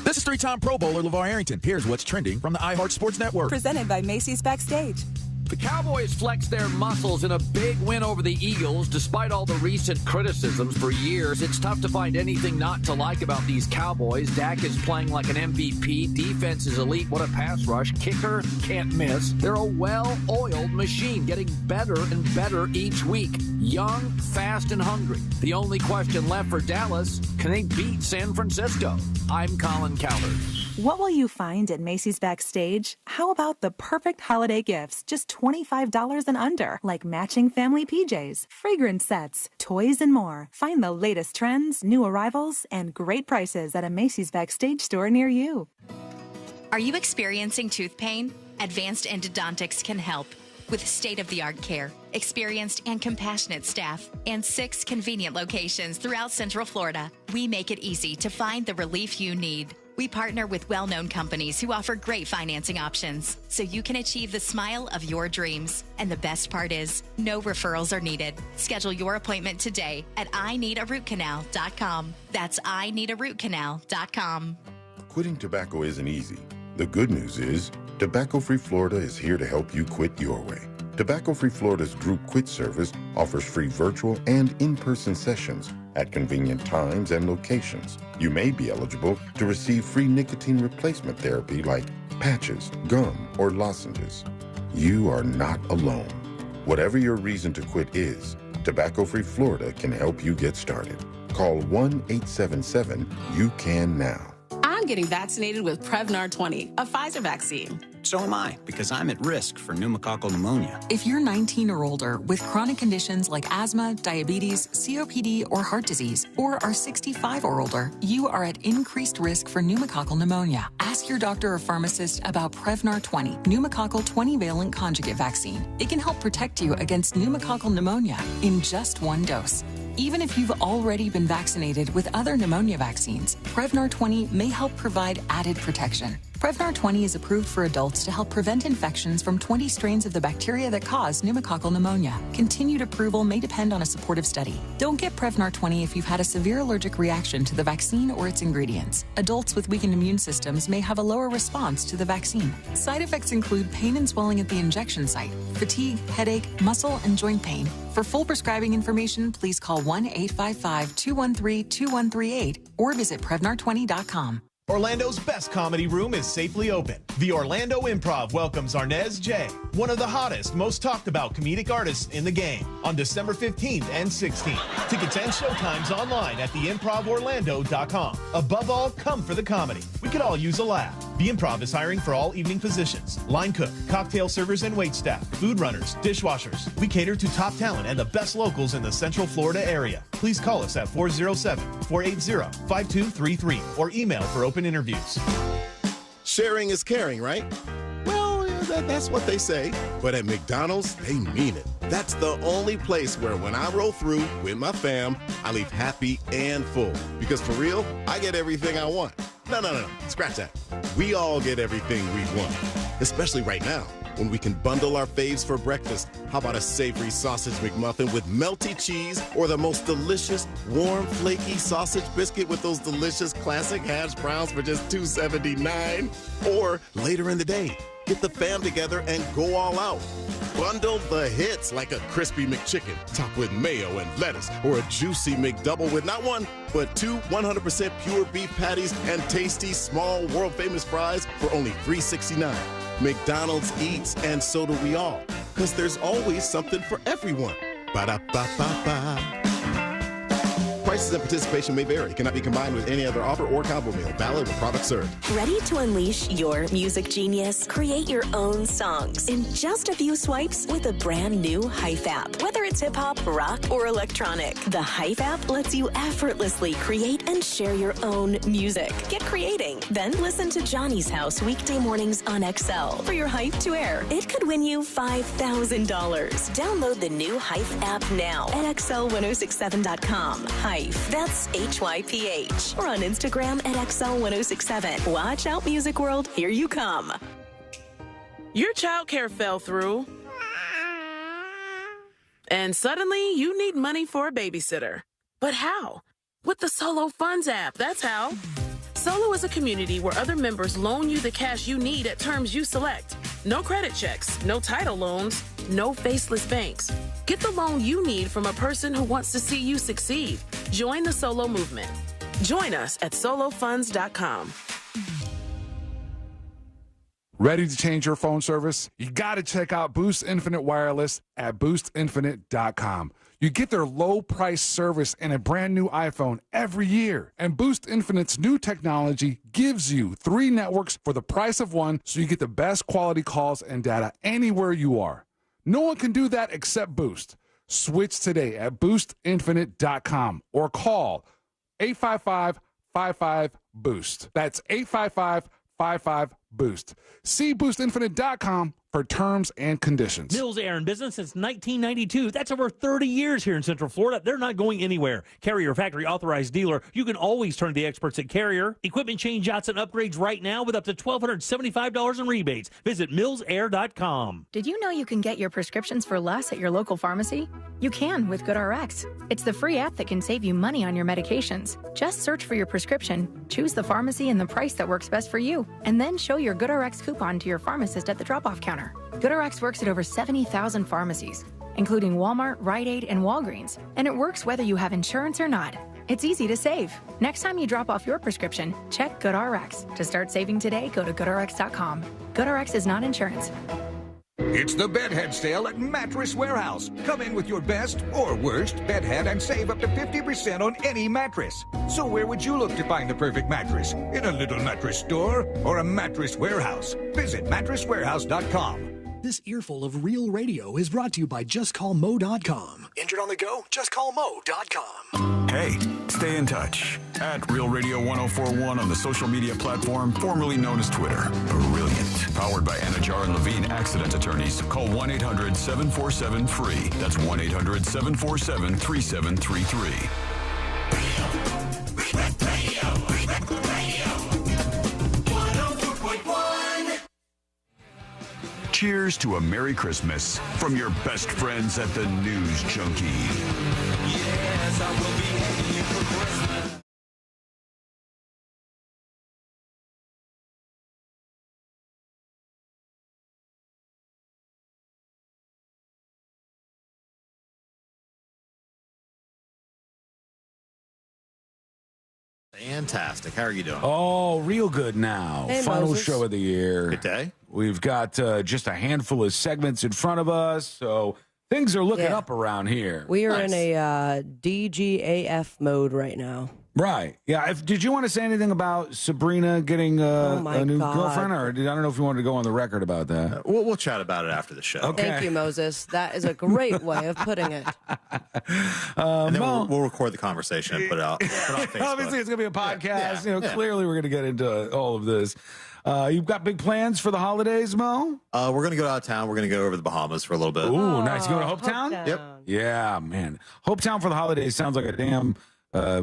This is three-time Pro Bowler LeVar Arrington. Here's what's trending from the iHeart Sports Network. Presented by Macy's Backstage. The Cowboys flexed their muscles in a big win over the Eagles. Despite all the recent criticisms for years, it's tough to find anything not to like about these Cowboys. Dak is playing like an MVP. Defense is elite. What a pass rush. Kicker can't miss. They're a well-oiled machine, getting better and better each week. Young, fast, and hungry. The only question left for Dallas, can they beat San Francisco? I'm Colin Cowherd. What will you find at Macy's Backstage? How about the perfect holiday gifts, just $25 and under, like matching family PJs, fragrance sets, toys, and more. Find the latest trends, new arrivals, and great prices at a Macy's Backstage store near you. Are you experiencing tooth pain? Advanced Endodontics can help. With state-of-the-art care, experienced and compassionate staff, and 6 convenient locations throughout Central Florida, we make it easy to find the relief you need. We partner with well-known companies who offer great financing options, so you can achieve the smile of your dreams. And the best part is, no referrals are needed. Schedule your appointment today at ineedarootcanal.com. That's ineedarootcanal.com. Quitting tobacco isn't easy. The good news is, Tobacco Free Florida is here to help you quit your way. Tobacco Free Florida's Group Quit service offers free virtual and in-person sessions at convenient times and locations. You may be eligible to receive free nicotine replacement therapy like patches, gum, or lozenges. You are not alone. Whatever your reason to quit is, Tobacco-Free Florida can help you get started. Call 1-877-YOU-CAN-NOW. I'm getting vaccinated with Prevnar 20, a Pfizer vaccine. So am I, because I'm at risk for pneumococcal pneumonia. If you're 19 or older with chronic conditions like asthma, diabetes, COPD, or heart disease, or are 65 or older, you are at increased risk for pneumococcal pneumonia. Ask your doctor or pharmacist about Prevnar 20, pneumococcal 20-valent conjugate vaccine. It can help protect you against pneumococcal pneumonia in just one dose. Even if you've already been vaccinated with other pneumonia vaccines, Prevnar 20 may help provide added protection. Prevnar 20 is approved for adults to help prevent infections from 20 strains of the bacteria that cause pneumococcal pneumonia. Continued approval may depend on a supportive study. Don't get Prevnar 20 if you've had a severe allergic reaction to the vaccine or its ingredients. Adults with weakened immune systems may have a lower response to the vaccine. Side effects include pain and swelling at the injection site, fatigue, headache, muscle, and joint pain. For full prescribing information, please call 1-855-213-2138 or visit Prevnar20.com. Orlando's best comedy room is safely open. The Orlando Improv welcomes Arnez J., one of the hottest, most talked about comedic artists in the game, on December 15th and 16th. Tickets and showtimes online at theimprovorlando.com. Above all, come for the comedy. We could all use a laugh. The Improv is hiring for all evening positions: line cook, cocktail servers and waitstaff, food runners, dishwashers. We cater to top talent and the best locals in the Central Florida area. Please call us at 407-480-5233 or email for open interviews. Sharing is caring, right? Well, that's what they say. But at McDonald's, they mean it. That's the only place where when I roll through with my fam, I leave happy and full. Because for real, I get everything I want. No. Scratch that. We all get everything we want. Especially right now, when we can bundle our faves for breakfast. How about a savory sausage McMuffin with melty cheese, or the most delicious, warm, flaky sausage biscuit with those delicious classic hash browns for just $2.79? Or later in the day, get the fam together and go all out. Bundle the hits like a crispy McChicken topped with mayo and lettuce, or a juicy McDouble with not one, but two 100% pure beef patties and tasty, small, world-famous fries for only $3.69. McDonald's eats, and so do we all, because there's always something for everyone. Ba-da-ba-ba-ba. Prices and participation may vary. Cannot be combined with any other offer or combo meal. Valid with product served. Ready to unleash your music genius? Create your own songs in just a few swipes with a brand new Hype app. Whether it's hip-hop, rock, or electronic, the Hype app lets you effortlessly create and share your own music. Get creating. Then listen to Johnny's House weekday mornings on XL for your Hype to air. It could win you $5,000. Download the new Hype app now at XL1067.com. Hype. That's HYPH. Or on Instagram at XL1067. Watch out, Music World. Here you come. Your childcare fell through, and suddenly you need money for a babysitter. But how? With the Solo Funds app, that's how. Solo is a community where other members loan you the cash you need at terms you select. No credit checks, no title loans, no faceless banks. Get the loan you need from a person who wants to see you succeed. Join the Solo movement. Join us at solofunds.com. Ready to change your phone service? You got to check out Boost Infinite Wireless at boostinfinite.com. You get their low price service and a brand new iPhone every year. And Boost Infinite's new technology gives you 3 networks for the price of one, so you get the best quality calls and data anywhere you are. No one can do that except Boost. Switch today at boostinfinite.com or call 855-55-BOOST. That's 855-55-BOOST. See boostinfinite.com for terms and conditions. Mills Air in business since 1992. That's over 30 years here in Central Florida. They're not going anywhere. Carrier factory authorized dealer. You can always turn to the experts at Carrier. Equipment change-outs and upgrades right now with up to $1,275 in rebates. Visit millsair.com. Did you know you can get your prescriptions for less at your local pharmacy? You can with GoodRx. It's the free app that can save you money on your medications. Just search for your prescription, choose the pharmacy and the price that works best for you, and then show your GoodRx coupon to your pharmacist at the drop-off counter. GoodRx works at over 70,000 pharmacies. including Walmart, Rite Aid, and Walgreens. And it works whether you have insurance or not. It's easy to save. Next time you drop off your prescription, check GoodRx. To start saving today, go to GoodRx.com. GoodRx is not insurance. It's the Bedhead sale at Mattress Warehouse. Come in with your best or worst bedhead and save up to 50% on any mattress. So where would you look to find the perfect mattress? In a little mattress store or a mattress warehouse? Visit mattresswarehouse.com. This earful of real radio is brought to you by JustCallMo.com. Injured on the go? JustCallMo.com. Hey, stay in touch. At Real Radio 1041 on the social media platform formerly known as Twitter. Brilliant. Powered by Anajar and Levine Accident Attorneys. Call 1-800-747-FREE. That's 1-800-747-3733. Cheers to a Merry Christmas from your best friends at the News Junkie. Yes, I will be hating you for Christmas. Fantastic. How are you doing? Oh, real good now. Hey, Final Moses. show of the year. Good day. We've got just a handful of segments in front of us, so things are looking up around here. We are in a DGAF mode right now. Right. Yeah. Did you want to say anything about Sabrina getting a new girlfriend? Or I don't know if you wanted to go on the record about that. We'll chat about it after the show. Okay. Thank you, Moses. That is a great way of putting it. And then we'll record the conversation and put it out. Put it on Facebook. Obviously, it's going to be a podcast. Yeah. Clearly, we're going to get into all of this. You've got big plans for the holidays, Mo? We're going to go out of town. We're going to go over the Bahamas for a little bit. Ooh, nice. You going to Hopetown? Yep. Yeah, man. Hopetown for the holidays sounds like a damn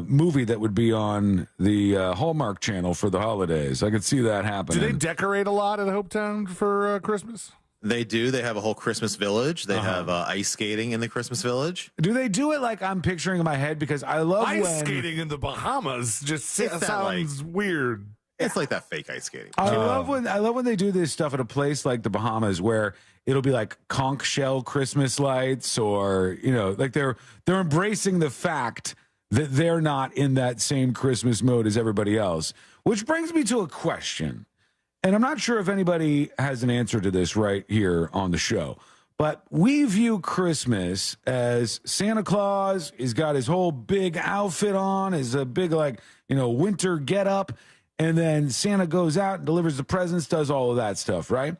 movie that would be on the Hallmark Channel for the holidays. I could see that happening. Do they decorate a lot at Hopetown for Christmas? They do. They have a whole Christmas village. They have ice skating in the Christmas village. Do they do it like I'm picturing in my head? Because I love ice skating in the Bahamas. Just sounds weird. It's like that fake ice skating. I love when they do this stuff at a place like the Bahamas where it'll be like conch shell Christmas lights, or like they're embracing the fact that they're not in that same Christmas mode as everybody else. Which brings me to a question, and I'm not sure if anybody has an answer to this right here on the show. But we view Christmas as Santa Claus. He's got his whole big outfit on, his big winter getup. And then Santa goes out and delivers the presents, does all of that stuff, right?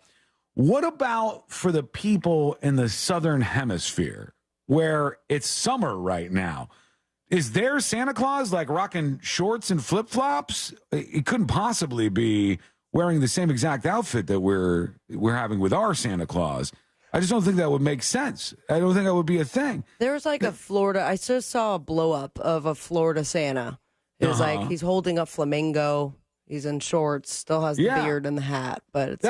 What about for the people in the Southern Hemisphere where it's summer right now? Is their Santa Claus like rocking shorts and flip-flops? It couldn't possibly be wearing the same exact outfit that we're having with our Santa Claus. I just don't think that would make sense. I don't think that would be a thing. There's like a Florida, I just saw a blow-up of a Florida Santa. It was like he's holding a flamingo. He's in shorts, still has the beard and the hat, but it's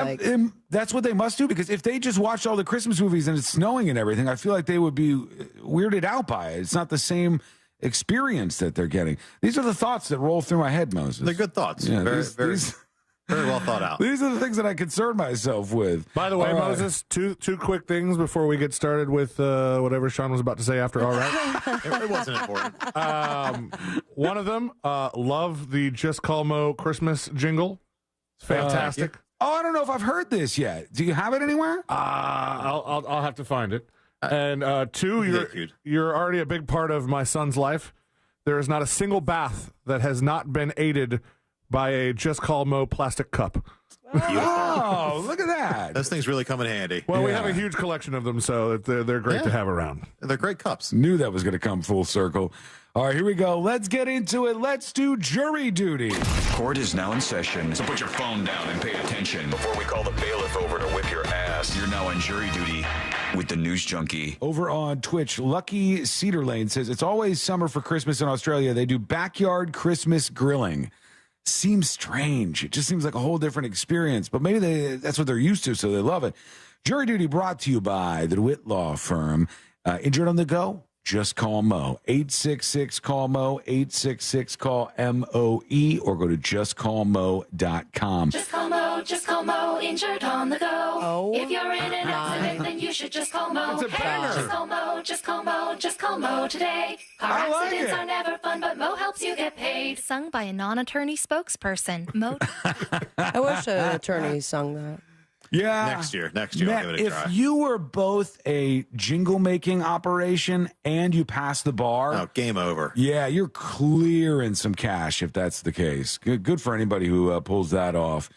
that's what they must do, because if they just watched all the Christmas movies and it's snowing and everything, I feel like they would be weirded out by it. It's not the same experience that they're getting. These are the thoughts that roll through my head, Moses. They're good thoughts. Yeah, Very well thought out. These are the things that I concern myself with. By the way, Moses, two quick things before we get started with whatever Sean was about to say after. All right. It wasn't important. One of them, love the Just Call Mo Christmas jingle. It's fantastic. Oh, I don't know if I've heard this yet. Do you have it anywhere? I'll have to find it. And two, you're already a big part of my son's life. There is not a single bath that has not been aided by a Just Call Mo plastic cup. Oh, look at that. Those things really come in handy. Well, we have a huge collection of them, so they're great to have around. They're great cups. Knew that was going to come full circle. All right, here we go. Let's get into it. Let's do jury duty. Court is now in session, so put your phone down and pay attention. Before we call the bailiff over to whip your ass, you're now on jury duty with the News Junkie. Over on Twitch, Lucky Cedar Lane says, it's always summer for Christmas in Australia. They do backyard Christmas grilling. Seems strange. It just seems like a whole different experience, but maybe that's what they're used to, so they love it. Jury duty brought to you by the DeWitt Law Firm. Injured on the go? Just call Mo. 866-CALL-MO, 866-CALL-MOE, or go to justcallmo.com. Just call Mo, injured on the go. Oh, if you're in an accident, then you should just call Mo. That's a banger. Just call Mo, just call Mo today. Car accidents are never fun, but Mo helps you get paid. Sung by a non-attorney spokesperson. Mo. I wish an attorney sung that. Yeah. Next year, I'll give it a try. If you were both a jingle-making operation and you passed the bar... Oh, game over. Yeah, you're clearing some cash if that's the case. Good for anybody who pulls that off.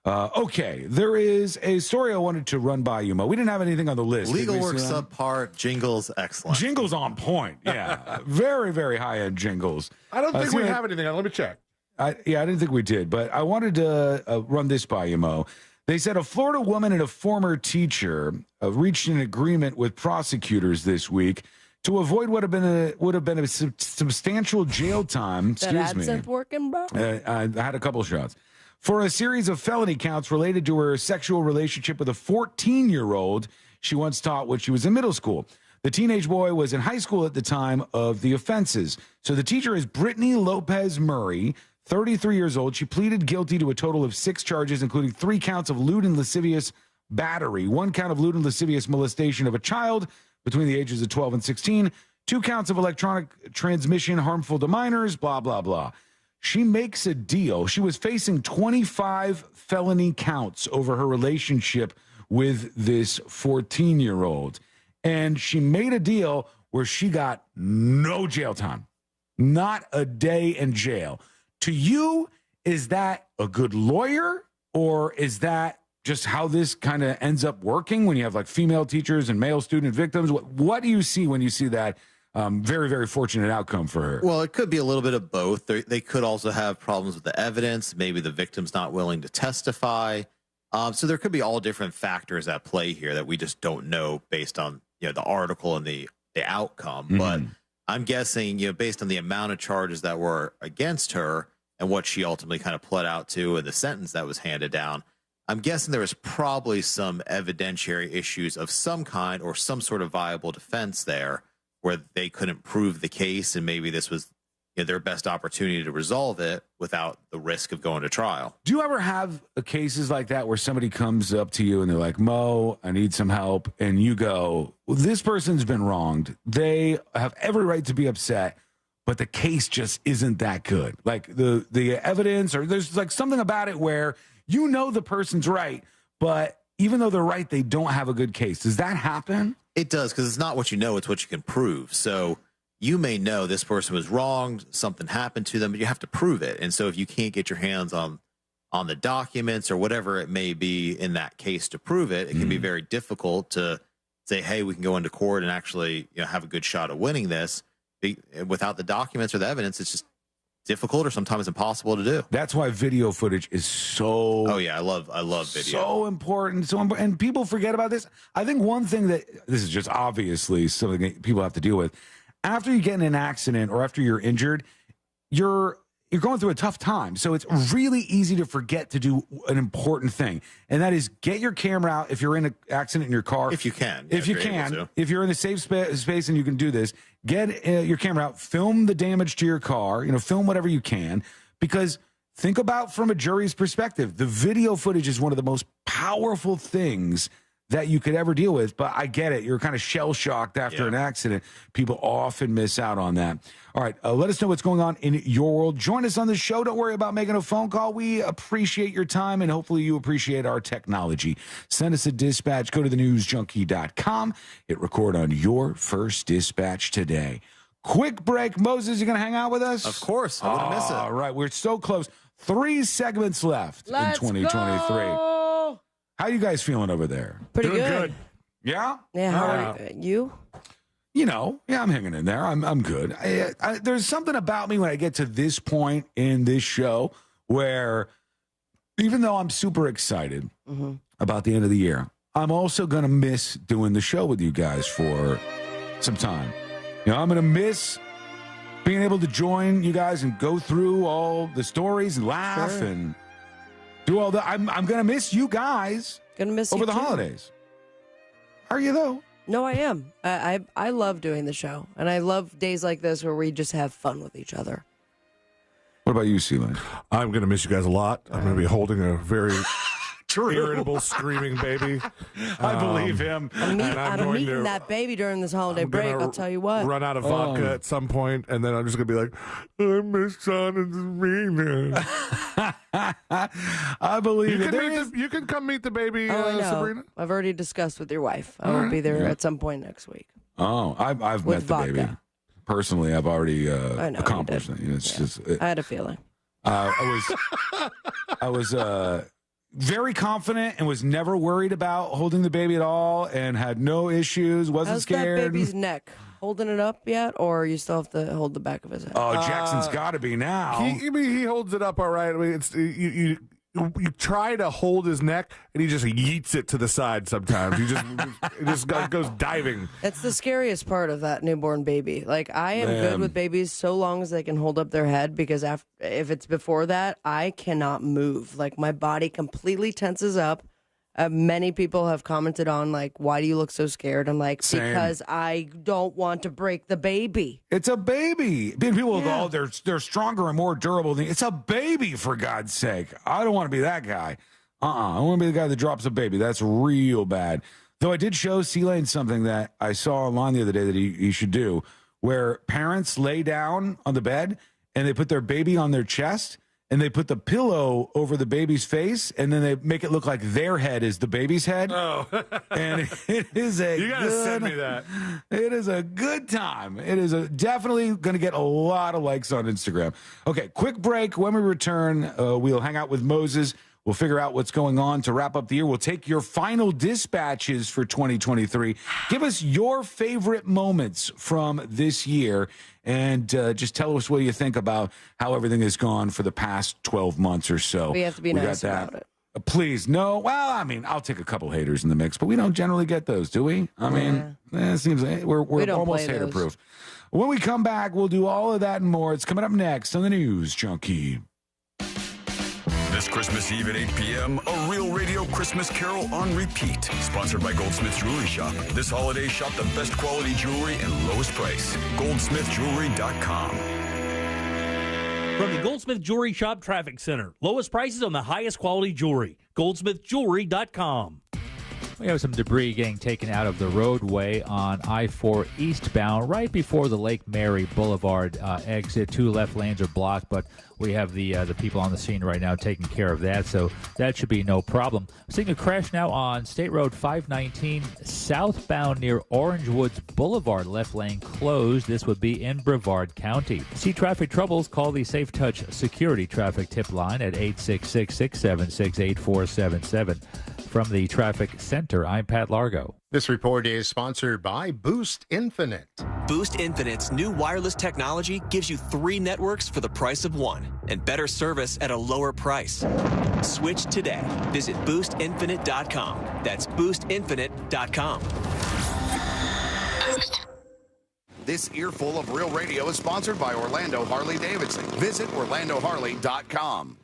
Okay, there is a story I wanted to run by you, Mo. We didn't have anything on the list. Legal work subpar, jingles excellent. Jingles on point, yeah. Very, very high-end jingles. I don't think we have anything on. Let me check. I didn't think we did, but I wanted to run this by you, Mo. They said a Florida woman and a former teacher reached an agreement with prosecutors this week to avoid what would have been a substantial jail time. That AdSense working, bro? I had a couple shots for a series of felony counts related to her sexual relationship with a 14-year-old she once taught when she was in middle school. The teenage boy was in high school at the time of the offenses. So the teacher is Brittany Lopez Murray, 33 years old. She pleaded guilty to a total of 6 charges, including 3 counts of lewd and lascivious battery, 1 count of lewd and lascivious molestation of a child between the ages of 12 and 16, 2 counts of electronic transmission harmful to minors, blah, blah, blah. She makes a deal. She was facing 25 felony counts over her relationship with this 14-year-old. And she made a deal where she got no jail time, not a day in jail. To you, is that a good lawyer, or is that just how this kind of ends up working when you have like female teachers and male student victims? What do you see when you see that very, very fortunate outcome for her? Well, it could be a little bit of both. They could also have problems with the evidence. Maybe the victim's not willing to testify. So there could be all different factors at play here that we just don't know based on the article and the outcome. Mm-hmm. But I'm guessing, based on the amount of charges that were against her and what she ultimately kind of pled out to and the sentence that was handed down, I'm guessing there was probably some evidentiary issues of some kind or some sort of viable defense there where they couldn't prove the case, and maybe this was their best opportunity to resolve it without the risk of going to trial. Do you ever have cases like that where somebody comes up to you and they're like, Mo, I need some help, and you go, well, this person's been wronged. They have every right to be upset, but the case just isn't that good. Like the evidence, or there's like something about it where the person's right, but even though they're right, they don't have a good case. Does that happen? It does, because it's not what you know, it's what you can prove. So you may know this person was wronged, something happened to them, but you have to prove it. And so if you can't get your hands on the documents or whatever it may be in that case to prove it, it can be very difficult to say, hey, we can go into court and actually have a good shot of winning this. Without the documents or the evidence, it's just difficult or sometimes impossible to do. That's why video footage is so... Oh, yeah, I love video. So important. And people forget about this. I think one thing that... This is just obviously something that people have to deal with. After you get in an accident or after you're injured, you're going through a tough time. So it's really easy to forget to do an important thing. And that is get your camera out if you're in an accident in your car. If you can. If you're in a safe space and you can do this, get your camera out, film the damage to your car, film whatever you can. Because think about from a jury's perspective, the video footage is one of the most powerful things that you could ever deal with. But I get it. You're kind of shell-shocked after an accident. People often miss out on that. All right, let us know what's going on in your world. Join us on the show. Don't worry about making a phone call. We appreciate your time, and hopefully you appreciate our technology. Send us a dispatch. Go to thenewsjunkie.com. Hit record on your first dispatch today. Quick break. Moses, you going to hang out with us? Of course. I wouldn't miss it. All right, we're so close. 3 segments left in 2023. Go! How you guys feeling over there? Pretty good. Yeah? Yeah, how are you? Yeah, I'm hanging in there. I'm good. There's something about me when I get to this point in this show where even though I'm super excited about the end of the year, I'm also going to miss doing the show with you guys for some time. I'm going to miss being able to join you guys and go through all the stories and laugh and do all that. I'm going to miss you guys over the holidays. Are you, though? No, I am. I love doing the show, and I love days like this where we just have fun with each other. What about you, Celine? I'm going to miss you guys a lot. I'm going to be holding a very irritable, screaming baby. I believe him. I'm meeting that baby during this holiday break, I'll tell you what. Run out of vodka at some point, and then I'm just going to be like, I miss John and Sabrina. I believe you can come meet the baby, I know. Sabrina. I've already discussed with your wife. I will be there at some point next week. Oh, I've met the baby. Personally, I've already accomplished it. It's just. I had a feeling. I was very confident and was never worried about holding the baby at all, and had no issues. Wasn't scared. How's that baby's neck? Holding it up yet, or you still have to hold the back of his head? Oh, Jackson's got to be now. He holds it up all right. I mean, it's you try to hold his neck, and he just yeets it to the side sometimes. He just goes diving. That's the scariest part of that newborn baby. Like, I am good with babies so long as they can hold up their head, because if it's before that, I cannot move. Like, my body completely tenses up. Many people have commented on, like, why do you look so scared? I'm like, Same. because I don't want to break the baby. It's a baby. People go, oh, they're stronger and more durable than. It's a baby, for God's sake. I don't want to be that guy. I want to be the guy that drops a baby. That's real bad. Though I did show C-Lane something that I saw online the other day that he should do, where parents lay down on the bed and they put their baby on their chest, and they put the pillow over the baby's face, and then they make it look like their head is the baby's head. Oh. And it is a You got to send me that. It is a good time. It is definitely going to get a lot of likes on Instagram. Okay, quick break. When we return, we'll hang out with Moses. We'll figure out what's going on to wrap up the year. We'll take your final dispatches for 2023. Give us your favorite moments from this year, and just tell us what you think about how everything has gone for the past 12 months or so. We have to be nice about it. Please, no. Well, I mean, I'll take a couple haters in the mix, but we don't generally get those, do we? I mean, it seems like we're almost hater-proof. When we come back, we'll do all of that and more. It's coming up next on the News Junkie. This Christmas Eve at 8 p.m., a Real Radio Christmas Carol on repeat. Sponsored by Goldsmith Jewelry Shop. This holiday, shop the best quality jewelry and lowest price. GoldsmithJewelry.com. From the Goldsmith Jewelry Shop Traffic Center. Lowest prices on the highest quality jewelry. GoldsmithJewelry.com. We have some debris getting taken out of the roadway on I-4 eastbound right before the Lake Mary Boulevard exit. 2 left lanes are blocked, but we have the people on the scene right now taking care of that, so that should be no problem. Seeing a crash now on State Road 519 southbound near Orange Woods Boulevard. Left lane closed. This would be in Brevard County. See traffic troubles? Call the Safe Touch Security Traffic Tip Line at 866-676-8477. From the Traffic Center, I'm Pat Largo. This report is sponsored by Boost Infinite. Boost Infinite's new wireless technology gives you 3 networks for the price of 1 and better service at a lower price. Switch today. Visit boostinfinite.com. That's boostinfinite.com. This earful of Real Radio is sponsored by Orlando Harley-Davidson. Visit orlandoharley.com.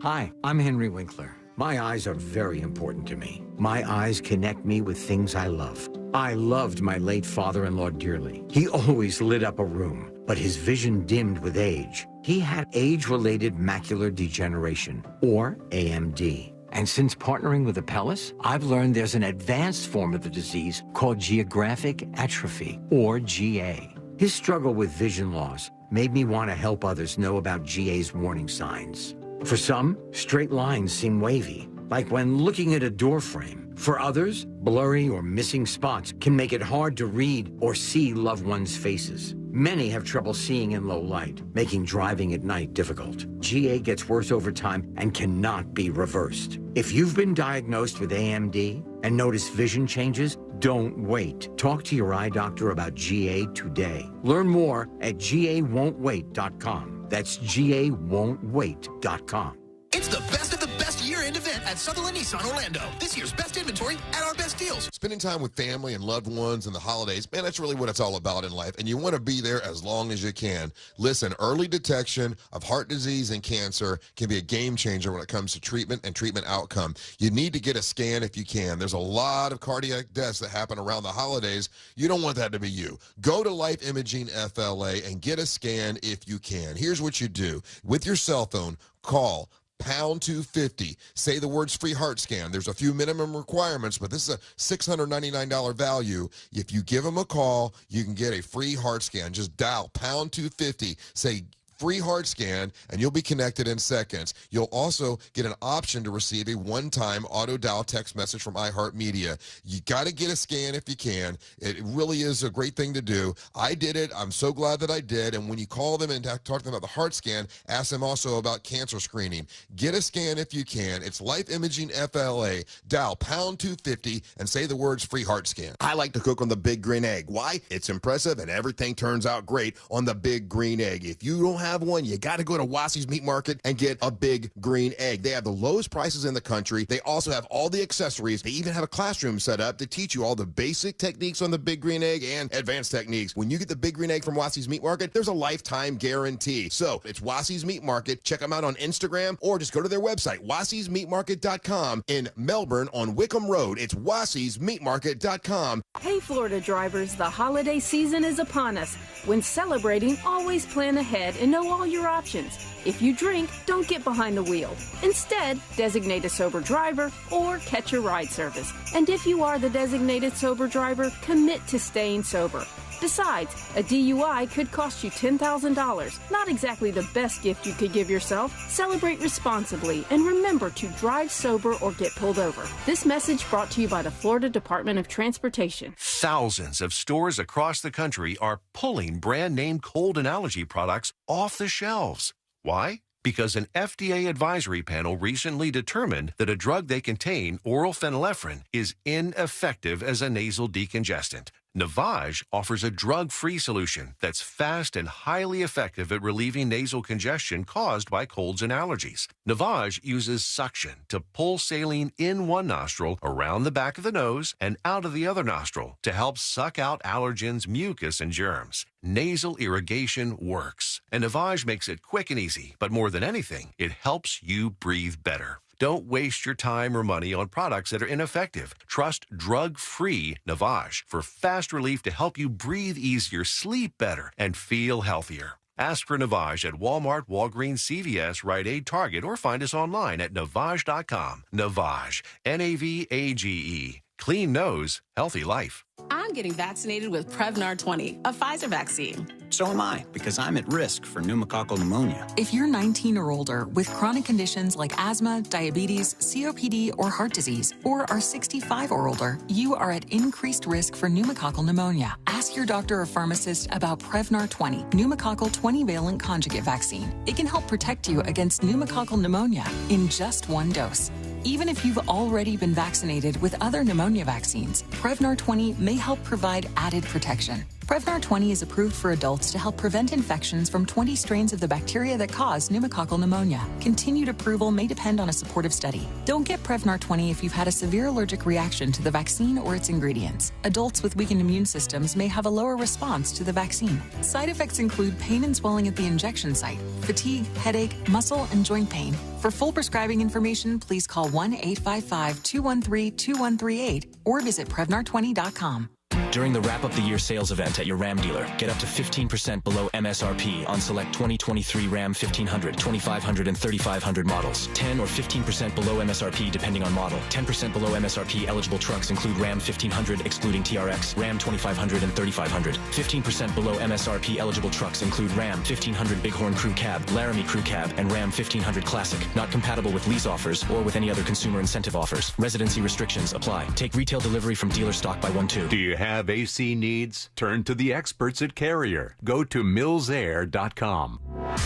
Hi, I'm Henry Winkler. My eyes are very important to me. My eyes connect me with things I love. I loved my late father-in-law dearly. He always lit up a room, but his vision dimmed with age. He had age-related macular degeneration, or AMD. And since partnering with Apellis, I've learned there's an advanced form of the disease called geographic atrophy, or GA. His struggle with vision loss made me want to help others know about GA's warning signs. For some, straight lines seem wavy, like when looking at a door frame. For others, blurry or missing spots can make it hard to read or see loved ones' faces. Many have trouble seeing in low light, making driving at night difficult. GA gets worse over time and cannot be reversed. If you've been diagnosed with AMD and notice vision changes, don't wait. Talk to your eye doctor about GA today. Learn more at GAWon'tWait.com. That's GAWon'tWait.com. It's the best of the best year year-end event at Sutherland Nissan Orlando. This year's best inventory at our best deals. Spending time with family and loved ones and the holidays, man, that's really what it's all about in life. And you want to be there as long as you can. Listen, early detection of heart disease and cancer can be a game changer when it comes to treatment and treatment outcome. You need to get a scan if you can. There's a lot of cardiac deaths that happen around the holidays. You don't want that to be you. Go to Life Imaging FLA and get a scan if you can. Here's what you do. With your cell phone, call pound 250. Say the words free heart scan. There's a few minimum requirements, but this is a $699 value. If you give them a call, you can get a free heart scan. Just dial pound 250. Say free heart scan, and you'll be connected in seconds. You'll also get an option to receive a one-time auto dial text message from iHeartMedia. You got to get a scan if you can. It really is a great thing to do. I did it. I'm so glad that I did. And when you call them and talk to them about the heart scan, ask them also about cancer screening. Get a scan if you can. It's Life Imaging FLA. Dial pound 250 and say the words free heart scan. I like to cook on the Big Green Egg. Why? It's impressive and everything turns out great on the Big Green Egg. If you don't have one, you got to go to Wassey's Meat Market and get a Big Green Egg. They have the lowest prices in the country. They also have all the accessories. They even have a classroom set up to teach you all the basic techniques on the Big Green Egg and advanced techniques. When you get the Big Green Egg from Wassey's Meat Market, there's a lifetime guarantee. So it's Wassey's Meat Market. Check them out on Instagram or just go to their website, Wassey'sMeatMarket.com in Melbourne on Wickham Road. It's Wassey'sMeatMarket.com. Hey, Florida drivers, the holiday season is upon us. When celebrating, always plan ahead and know all your options. If you drink, don't get behind the wheel. Instead, designate a sober driver or catch a ride service. And if you are the designated sober driver, commit to staying sober. Besides, a DUI could cost you $10,000. Not exactly the best gift you could give yourself. Celebrate responsibly and remember to drive sober or get pulled over. This message brought to you by the Florida Department of Transportation. Thousands of stores across the country are pulling brand name cold and allergy products off the shelves. Why? Because an FDA advisory panel recently determined that a drug they contain, oral phenylephrine, is ineffective as a nasal decongestant. Navage offers a drug-free solution that's fast and highly effective at relieving nasal congestion caused by colds and allergies. Navage uses suction to pull saline in one nostril, around the back of the nose, and out of the other nostril to help suck out allergens, mucus, and germs. Nasal irrigation works, and Navage makes it quick and easy, but more than anything, it helps you breathe better. Don't waste your time or money on products that are ineffective. Trust drug-free Navage for fast relief to help you breathe easier, sleep better, and feel healthier. Ask for Navage at Walmart, Walgreens, CVS, Rite Aid, Target, or find us online at Navage.com. Navage, N-A-V-A-G-E. Clean nose, healthy life. I'm getting vaccinated with Prevnar 20, a Pfizer vaccine. So am I, because I'm at risk for pneumococcal pneumonia. If you're 19 or older with chronic conditions like asthma, diabetes, COPD, or heart disease, or are 65 or older, you are at increased risk for pneumococcal pneumonia. Ask your doctor or pharmacist about Prevnar 20, pneumococcal 20-valent conjugate vaccine. It can help protect you against pneumococcal pneumonia in just one dose. Even if you've already been vaccinated with other pneumonia vaccines, Prevnar 20 may help provide added protection. Prevnar 20 is approved for adults to help prevent infections from 20 strains of the bacteria that cause pneumococcal pneumonia. Continued approval may depend on a supportive study. Don't get Prevnar 20 if you've had a severe allergic reaction to the vaccine or its ingredients. Adults with weakened immune systems may have a lower response to the vaccine. Side effects include pain and swelling at the injection site, fatigue, headache, muscle, and joint pain. For full prescribing information, please call 1-855-213-2138 or visit Prevnar20.com. During the Wrap Up the Year sales event at your Ram dealer, get up to 15% below MSRP on select 2023 Ram 1500, 2500, and 3500 models. 10 or 15% below MSRP depending on model. 10% below MSRP eligible trucks include Ram 1500 excluding TRX, Ram 2500, and 3500. 15% below MSRP eligible trucks include Ram 1500 Bighorn Crew Cab, Laramie Crew Cab, and Ram 1500 Classic. Not compatible with lease offers or with any other consumer incentive offers. Residency restrictions apply. Take retail delivery from dealer stock by 1-2. Do you have AC needs? Turn to the experts at Carrier. Go to millsair.com.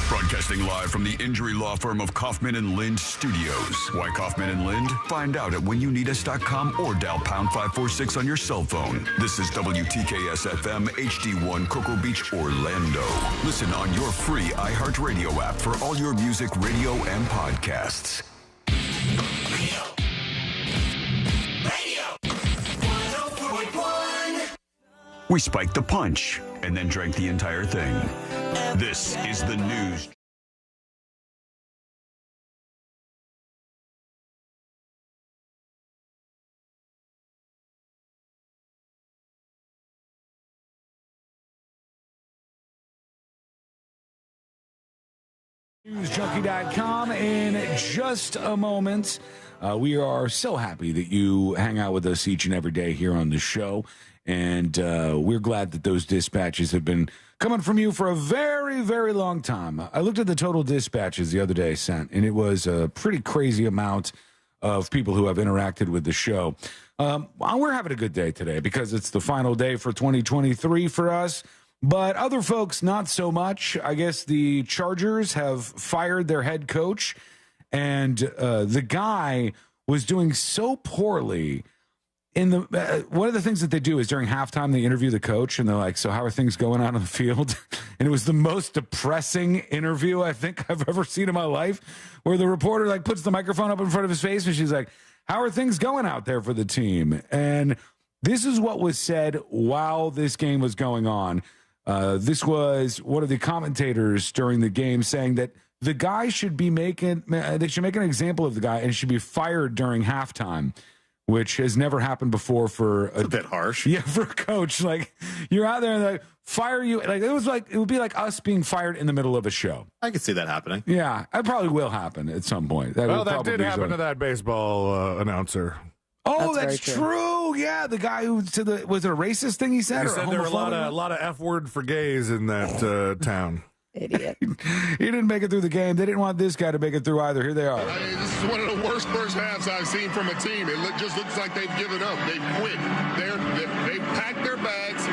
Broadcasting live from the injury law firm of Kaufman and Lind Studios. Why Kaufman and Lind? Find out at whenyouneedus.com or dial pound 546 on your cell phone. This is WTKS FM HD1 Cocoa Beach, Orlando. Listen on your free iHeartRadio app for all your music, radio, and podcasts. We spiked the punch and then drank the entire thing. This is the news. NewsJunkie.com in just a moment. We are so happy that you hang out with us each and every day here on the show. And we're glad that those dispatches have been coming from you for a very, very long time. I looked at the total dispatches the other day sent, and it was a pretty crazy amount of people who have interacted with the show. We're having a good day today because it's the final day for 2023 for us. But other folks, not so much. I guess the Chargers have fired their head coach, and the guy was doing so poorly. In the one of the things that they do is during halftime they interview the coach, and they're like, "So how are things going out on the field?" And it was the most depressing interview I think I've ever seen in my life, where the reporter like puts the microphone up in front of his face, and she's like, "How are things going out there for the team?" And this is what was said while this game was going on. This was one of the commentators during the game saying that the guy should be they should make an example of the guy and should be fired during halftime, which has never happened before for a bit harsh. Yeah, for a coach. Like, you're out there and like fire you. Like, it would be like us being fired in the middle of a show. I could see that happening. Yeah, it probably will happen at some point. That did happen to that baseball announcer. Oh, that's true. Yeah, the guy who said was it a racist thing he said? He said there were a lot of F word for gays in that town. Idiot. He didn't make it through the game. They didn't want this guy to make it through either. Here they are. I mean, this is one of the worst first halves I've seen from a team. It just looks like they've given up. They've quit. They've packed their bags.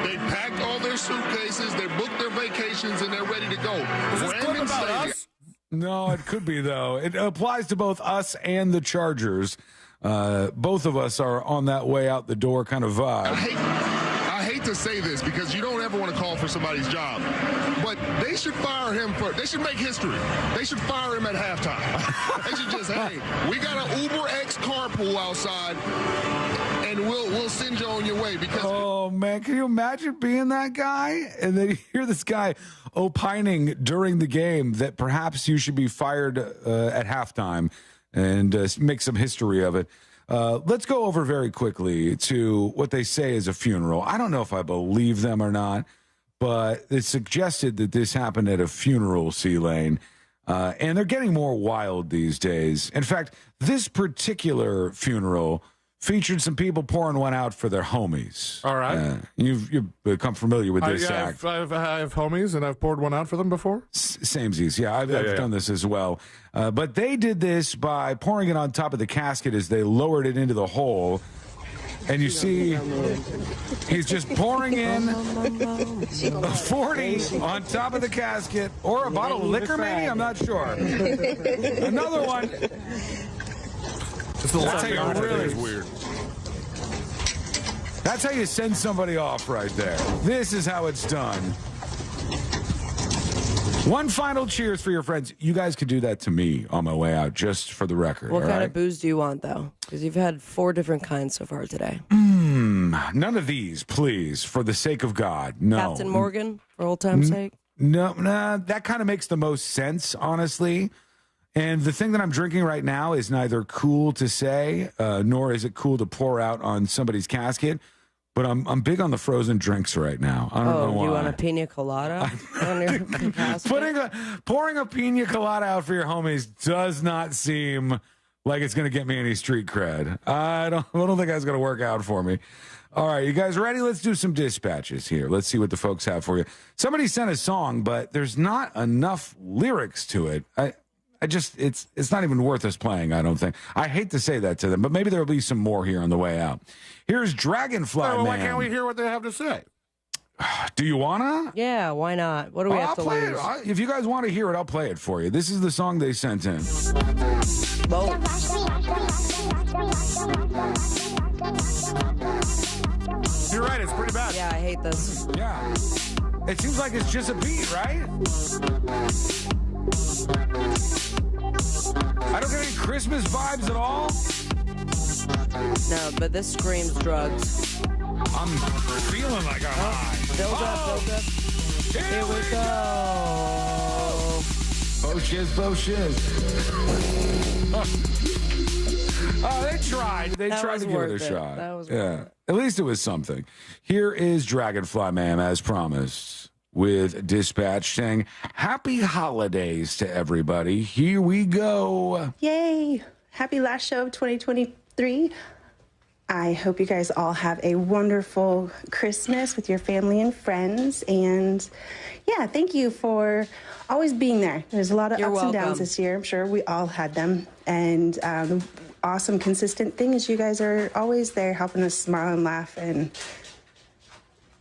They've packed all their suitcases. They booked their vacations, and they're ready to go. Is this clip about us? No, it could be, though. It applies to both us and the Chargers. Both of us are on that way out the door kind of vibe. I hate to say this because you don't ever want to call for somebody's job, but they should fire him they should make history. They should fire him at halftime. They should just, hey, we got an Uber X carpool outside, and we'll send you on your way. Because oh man, can you imagine being that guy? And then you hear this guy opining during the game that perhaps you should be fired at halftime. And make some history of it. Let's go over very quickly to what they say is a funeral. I don't know if I believe them or not, but it's suggested that this happened at a funeral, C-Lane. And they're getting more wild these days. In fact, this particular funeral featured some people pouring one out for their homies. All right. You've become familiar with this act. I have homies, and I've poured one out for them before. Samesies. Yeah, I've done this as well. But they did this by pouring it on top of the casket as they lowered it into the hole. And you see, he's just pouring in a 40 on top of the casket, or a bottle of liquor, maybe? I'm not sure. Another one. That's how you really weird. That's how you send somebody off right there. This is how it's done. One final cheers for your friends. You guys could do that to me on my way out, just for the record. What kind of booze do you want, though? Because you've had 4 different kinds so far today. None of these, please, for the sake of God. No. Captain Morgan, for old time's sake? No, that kind of makes the most sense, honestly. And the thing that I'm drinking right now is neither cool to say, nor is it cool to pour out on somebody's casket. But I'm big on the frozen drinks right now. I don't know why. You want a pina colada on your casket? Pouring a pina colada out for your homies does not seem like it's going to get me any street cred. I don't think that's going to work out for me. All right, you guys ready? Let's do some dispatches here. Let's see what the folks have for you. Somebody sent a song, but there's not enough lyrics to it. It's not even worth us playing, I don't think. I hate to say that to them, but maybe there'll be some more here on the way out. Here's Dragonfly Man. Why can't we hear what they have to say? Do you wanna? Yeah, why not? What do we have to lose? If you guys want to hear it, I'll play it for you. This is the song they sent in. You're right, it's pretty bad. Yeah, I hate this. Yeah. It seems like it's just a beat, right? I don't get any Christmas vibes at all. No, but this screams drugs. I'm feeling like I'm high. Build up. Here we go. Faux shiz. Oh, they tried. They tried to give it a shot. That was yeah. At least it was something. Here is Dragonfly Ma'am, as promised, with dispatch saying, "Happy holidays to everybody." Here we go. Yay! Happy last show of 2023. I hope you guys all have a wonderful Christmas with your family and friends. And yeah, thank you for always being there. There's a lot of You're ups and welcome. downs this year. I'm sure we all had them. And the awesome, consistent thing is you guys are always there helping us smile and laugh and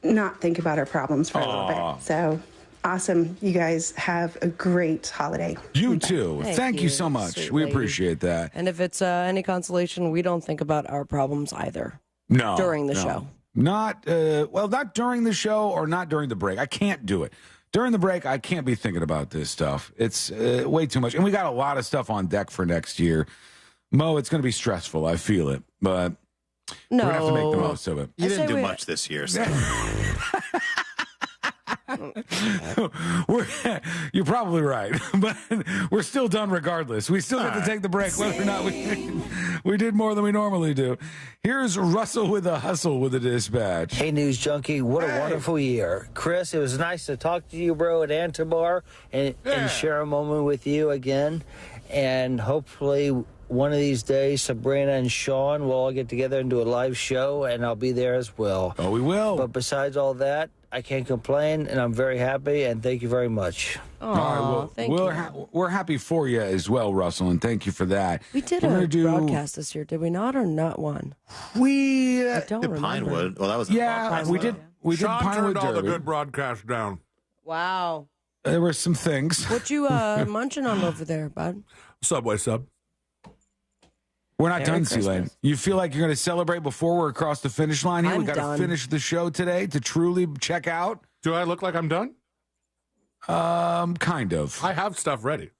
not think about our problems for a little bit. So awesome. You guys have a great holiday. You too. Thank you so much. sweet We lady. appreciate that. And if it's any consolation, we don't think about our problems either. No. During the no. show. Not, not during the show or not during the break. I can't do it. During the break, I can't be thinking about this stuff. It's way too much. And we got a lot of stuff on deck for next year. Mo, it's going to be stressful. I feel it. But we're going to have to make the most of it. You didn't do much this year, so. You're probably right, but we're still done regardless. We still get to take the break, whether or not we did more than we normally do. Here's Russell with a hustle with a dispatch. Hey, News Junkie, what a wonderful year. Chris, it was nice to talk to you, bro, at Antibar and share a moment with you again. And hopefully one of these days, Sabrina and Sean will all get together and do a live show, and I'll be there as well. Oh, we will. But besides all that, I can't complain, and I'm very happy, and thank you very much. All right, well, thank we're happy for you as well, Russell, and thank you for that. We did We're a gonna broadcast this year, did we not, or not one? We I don't remember. Pinewood. Well, that was we did. We did Sean Pinewood turned all the Derby. good broadcasts down. Wow. There were some things. What you munching on over there, bud? Subway sub. We're not Merry done, Christmas. C-Lane. You feel like you're going to celebrate before we're across the finish line here? I'm We got to done. finish the show today to truly check out. Do I look like I'm done? Kind of. I have stuff ready.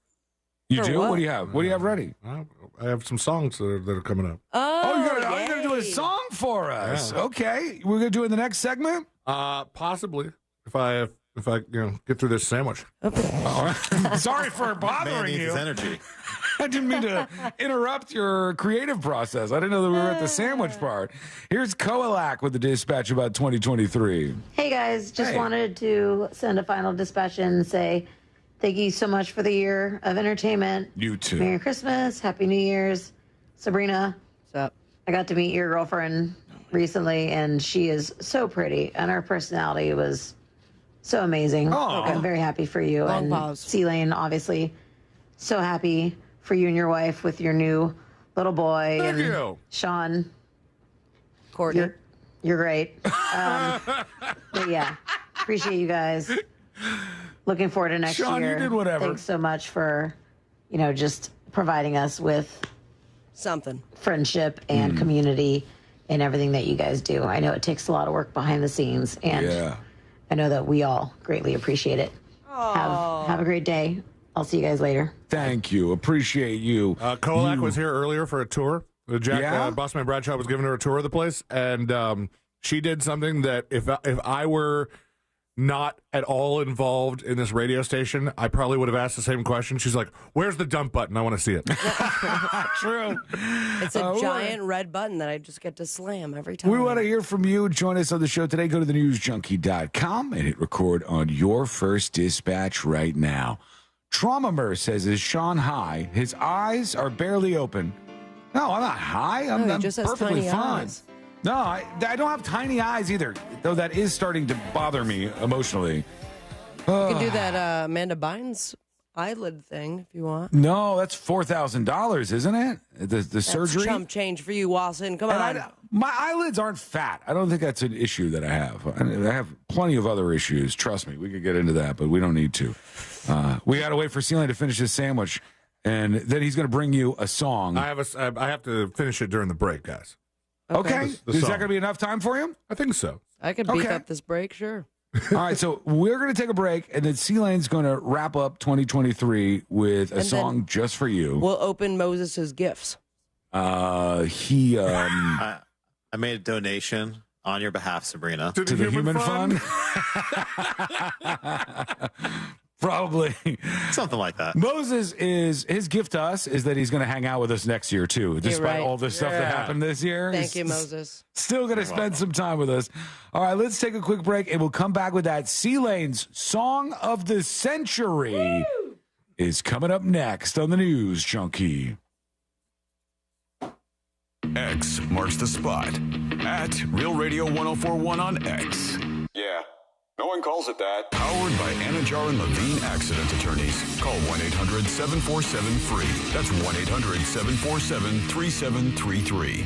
You For do? what? What do you have? What do you have ready? I have some songs that are coming up. Oh, you're going to do a song for us. Yeah. Okay. We're going to do it in the next segment? Possibly, if I get through this sandwich. Sorry for bothering you. Energy. I didn't mean to interrupt your creative process. I didn't know that we were at the sandwich part. Here's Koalak with the dispatch about 2023. Hey guys, just Hey. wanted to send a final dispatch and say thank you so much for the year of entertainment. You too. Merry Christmas, Happy New Year's. Sabrina, what's up? I got to meet your girlfriend recently, and she is so pretty, and her personality was so amazing. Aw. I'm very happy for you. Long and pause. C-Lane, obviously, so happy for you and your wife with your new little boy. Thank and you. Sean, Courtney. you're great. But yeah, appreciate you guys. Looking forward to next Sean, you year. did whatever. Thanks so much for, just providing us with Something. friendship and community and everything that you guys do. I know it takes a lot of work behind the scenes, and Yeah. I know that we all greatly appreciate it. Have a great day. I'll see you guys later. Thank you. Appreciate you. Kolak You- was here earlier for a tour. Yeah? Bossman Bradshaw was giving her a tour of the place, and she did something that if I were not at all involved in this radio station, I probably would have asked the same question. She's like, "Where's the dump button? I want to see it." True. It's a giant red button that I just get to slam every time. We want to hear from you. Join us on the show today. Go to thenewsjunkie.com and hit record on your first dispatch right now. Traumamer says, is Sean high? His eyes are barely open. No, I'm not high. I'm, No, he I'm just has perfectly tiny fine. eyes. No, I don't have tiny eyes either, though that is starting to bother me emotionally. You can do that Amanda Bynes eyelid thing if you want. No, that's $4,000, isn't it? The That's surgery? chump change for you, Watson. Come And on. my eyelids aren't fat. I don't think that's an issue that I have. I have plenty of other issues. Trust me, we could get into that, but we don't need to. We got to wait for C-Lane to finish his sandwich, and then he's going to bring you a song. I have to finish it during the break, guys. Okay. The Is song. that going to be enough time for you? I think so. I could beef Okay. up this break, sure. All right, so we're going to take a break, and then C-Lane's going to wrap up 2023 with a And song then just for you. We'll open Moses' gifts. I I made a donation on your behalf, Sabrina. To the human fund? Probably. Something like that. Moses his gift to us is that he's going to hang out with us next year, too, despite right. all the stuff that happened this year. Thank you, Moses. Still going to spend some time with us. All right, let's take a quick break, and we'll come back with that. C-Lane's Song of the Century is coming up next on the News Junkie. X marks the spot at Real Radio 1041 on X. Yeah, no one calls it that. Powered by Anajar and Levine Accident Attorneys. Call 1-800-747-FREE. That's 1-800-747-3733.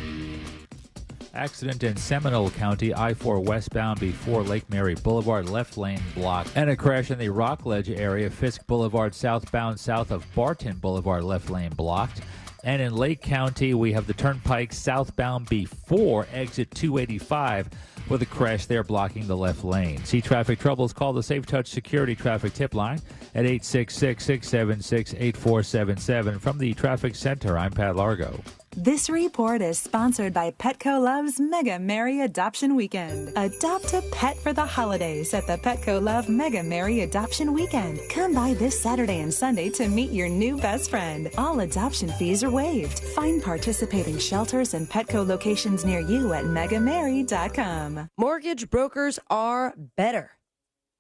Accident in Seminole County, I-4 westbound before Lake Mary Boulevard, left lane blocked. And a crash in the Rockledge area, Fisk Boulevard southbound south of Barton Boulevard, left lane blocked. And in Lake County, we have the Turnpike southbound before exit 285 with a crash there blocking the left lane. See traffic troubles, call the Safe Touch Security Traffic Tip Line at 866-676-8477. From the Traffic Center, I'm Pat Largo. This report is sponsored by Petco Love's Mega Merry Adoption Weekend. Adopt a pet for the holidays at the Petco Love Mega Merry Adoption Weekend. Come by this Saturday and Sunday to meet your new best friend. All adoption fees are waived. Find participating shelters and Petco locations near you at megamerry.com. Mortgage brokers are better.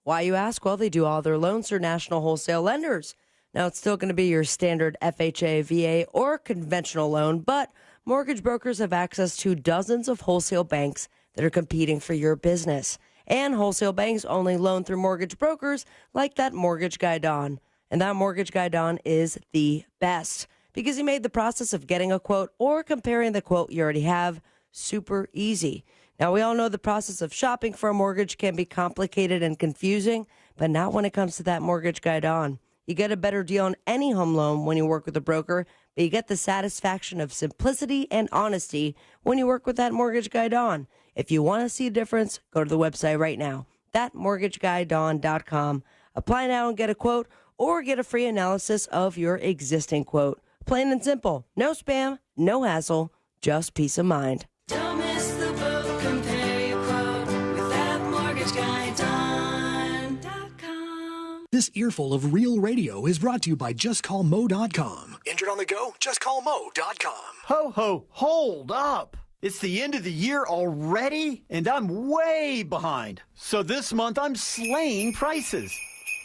Why, you ask? Well, they do all their loans through national wholesale lenders. Now, it's still going to be your standard FHA, VA, or conventional loan, but mortgage brokers have access to dozens of wholesale banks that are competing for your business. And wholesale banks only loan through mortgage brokers like that mortgage guy, Don. And that mortgage guy, Don, is the best because he made the process of getting a quote or comparing the quote you already have super easy. Now, we all know the process of shopping for a mortgage can be complicated and confusing, but not when it comes to that mortgage guy, Don. You get a better deal on any home loan when you work with a broker, but you get the satisfaction of simplicity and honesty when you work with that mortgage guy, Don. If you want to see a difference, go to the website right now, thatmortgageguydawn.com. Apply now and get a quote or get a free analysis of your existing quote. Plain and simple. No spam, no hassle, just peace of mind. Don't miss the boat, compare your quote with thatmortgageguydawn.com. This earful of Real Radio is brought to you by JustCallMo.com. Injured on the go? JustCallMo.com. Ho, ho, hold up. It's the end of the year already, and I'm way behind. So this month, I'm slaying prices.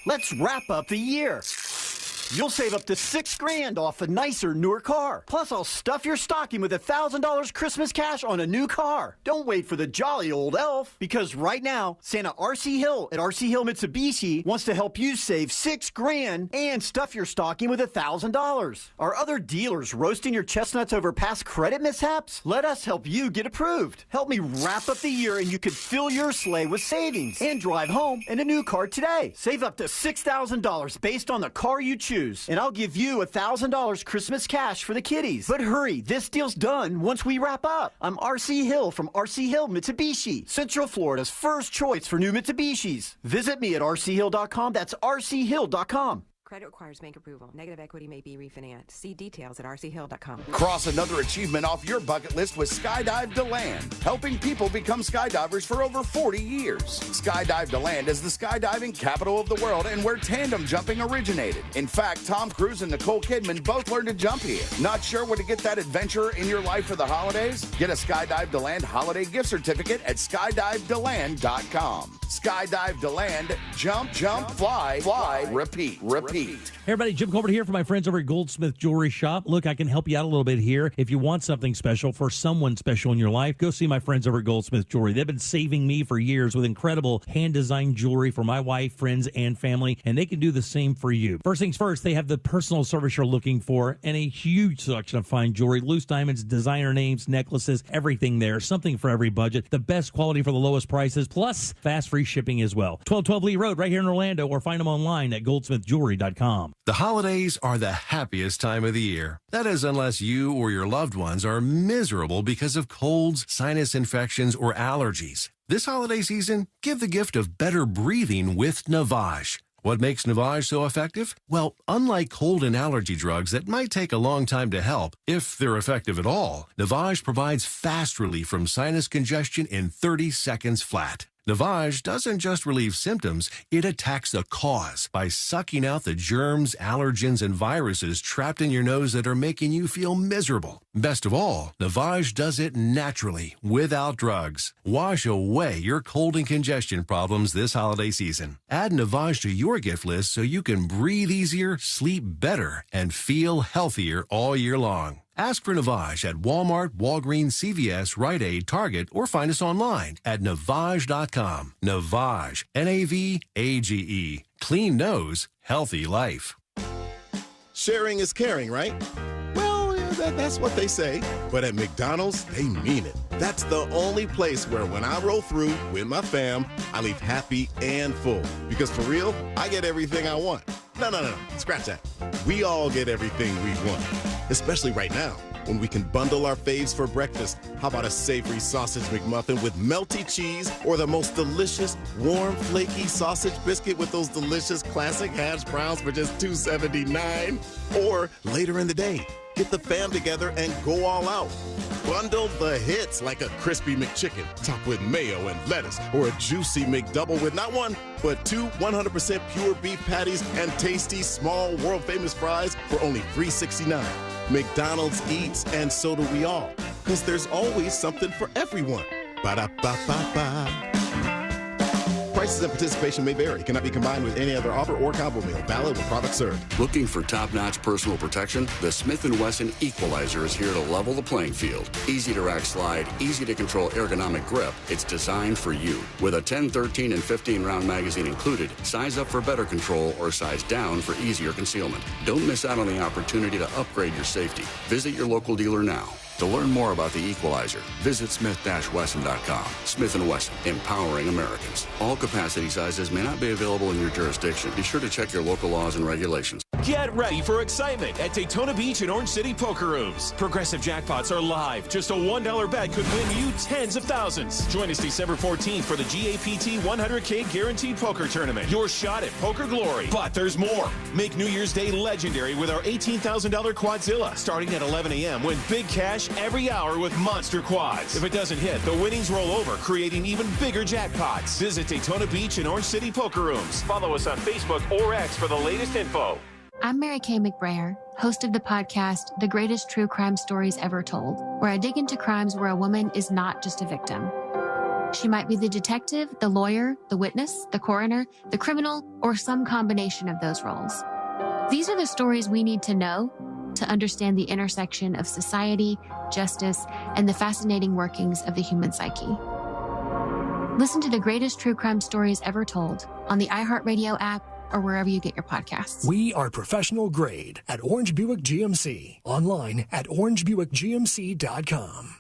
Let's wrap up the year. You'll save up to $6,000 off a nicer, newer car. Plus, I'll stuff your stocking with $1,000 Christmas cash on a new car. Don't wait for the jolly old elf, because right now, Santa R.C. Hill at R.C. Hill Mitsubishi wants to help you save $6,000 and stuff your stocking with $1,000. Are other dealers roasting your chestnuts over past credit mishaps? Let us help you get approved. Help me wrap up the year, and you could fill your sleigh with savings and drive home in a new car today. Save up to $6,000 based on the car you choose. And I'll give you $1,000 Christmas cash for the kiddies. But hurry, this deal's done once we wrap up. I'm R.C. Hill from R.C. Hill Mitsubishi, Central Florida's first choice for new Mitsubishis. Visit me at rchill.com. That's rchill.com. Credit requires bank approval. Negative equity may be refinanced. See details at rchill.com. Cross another achievement off your bucket list with Skydive DeLand, helping people become skydivers for over 40 years. Skydive DeLand is the skydiving capital of the world and where tandem jumping originated. In fact, Tom Cruise and Nicole Kidman both learned to jump here. Not sure where to get that adventure in your life for the holidays? Get a Skydive DeLand holiday gift certificate at skydivedeland.com. Skydive DeLand, jump, jump, fly, fly, repeat. Hey everybody, Jim Colbert here for my friends over at Goldsmith Jewelry Shop. Look, I can help you out a little bit here. If you want something special for someone special in your life, go see my friends over at Goldsmith Jewelry. They've been saving me for years with incredible hand-designed jewelry for my wife, friends, and family, and they can do the same for you. First things first, they have the personal service you're looking for and a huge selection of fine jewelry, loose diamonds, designer names, necklaces, everything there. Something for every budget. The best quality for the lowest prices, plus fast free shipping as well. 1212 Lee Road right here in Orlando, or find them online at goldsmithjewelry.com. The holidays are the happiest time of the year. That is, unless you or your loved ones are miserable because of colds, sinus infections, or allergies. This holiday season, give the gift of better breathing with Navage. What makes Navage so effective? Well, unlike cold and allergy drugs that might take a long time to help, if they're effective at all, Navage provides fast relief from sinus congestion in 30 seconds flat. Navage doesn't just relieve symptoms, it attacks the cause by sucking out the germs, allergens, and viruses trapped in your nose that are making you feel miserable. Best of all, Navage does it naturally, without drugs. Wash away your cold and congestion problems this holiday season. Add Navage to your gift list so you can breathe easier, sleep better, and feel healthier all year long. Ask for Navage at Walmart, Walgreens, CVS, Rite Aid, Target, or find us online at Navage.com. Navage, Navage. Clean nose, healthy life. Sharing is caring, right? Well, yeah, that's what they say. But at McDonald's, they mean it. That's the only place where when I roll through with my fam, I leave happy and full. Because for real, I get everything I want. No. Scratch that. We all get everything we want. Especially right now, when we can bundle our faves for breakfast. How about a savory sausage McMuffin with melty cheese, or the most delicious, warm, flaky sausage biscuit with those delicious classic hash browns for just $2.79? Or later in the day, get the fam together and go all out. Bundle the hits like a crispy McChicken topped with mayo and lettuce, or a juicy McDouble with not one, but 2 100% pure beef patties and tasty, small, world-famous fries for only $3.69. McDonald's eats, and so do we all, because there's always something for everyone. Ba-da-ba-ba-ba. Prices and participation may vary. Cannot be combined with any other offer or combo meal. Valid when product served. Looking for top-notch personal protection? The Smith & Wesson Equalizer is here to level the playing field. Easy to rack slide, easy to control ergonomic grip. It's designed for you. With a 10, 13, and 15-round magazine included, size up for better control or size down for easier concealment. Don't miss out on the opportunity to upgrade your safety. Visit your local dealer now. To learn more about the Equalizer, visit smith-wesson.com. Smith & Wesson, empowering Americans. All capacity sizes may not be available in your jurisdiction. Be sure to check your local laws and regulations. Get ready for excitement at Daytona Beach and Orange City Poker Rooms. Progressive jackpots are live. Just a $1 bet could win you tens of thousands. Join us December 14th for the GAPT 100K Guaranteed Poker Tournament. Your shot at poker glory. But there's more. Make New Year's Day legendary with our $18,000 Quadzilla. Starting at 11 a.m. Win big cash every hour with monster quads. If it doesn't hit, the winnings roll over, creating even bigger jackpots. Visit Daytona Beach and Orange City Poker Rooms. Follow us on Facebook or X for the latest info. I'm Mary Kay McBrayer, host of the podcast, The Greatest True Crime Stories Ever Told, where I dig into crimes where a woman is not just a victim. She might be the detective, the lawyer, the witness, the coroner, the criminal, or some combination of those roles. These are the stories we need to know to understand the intersection of society, justice, and the fascinating workings of the human psyche. Listen to The Greatest True Crime Stories Ever Told on the iHeartRadio app or wherever you get your podcasts. We are professional grade at Orange Buick GMC. Online at orangebuickgmc.com.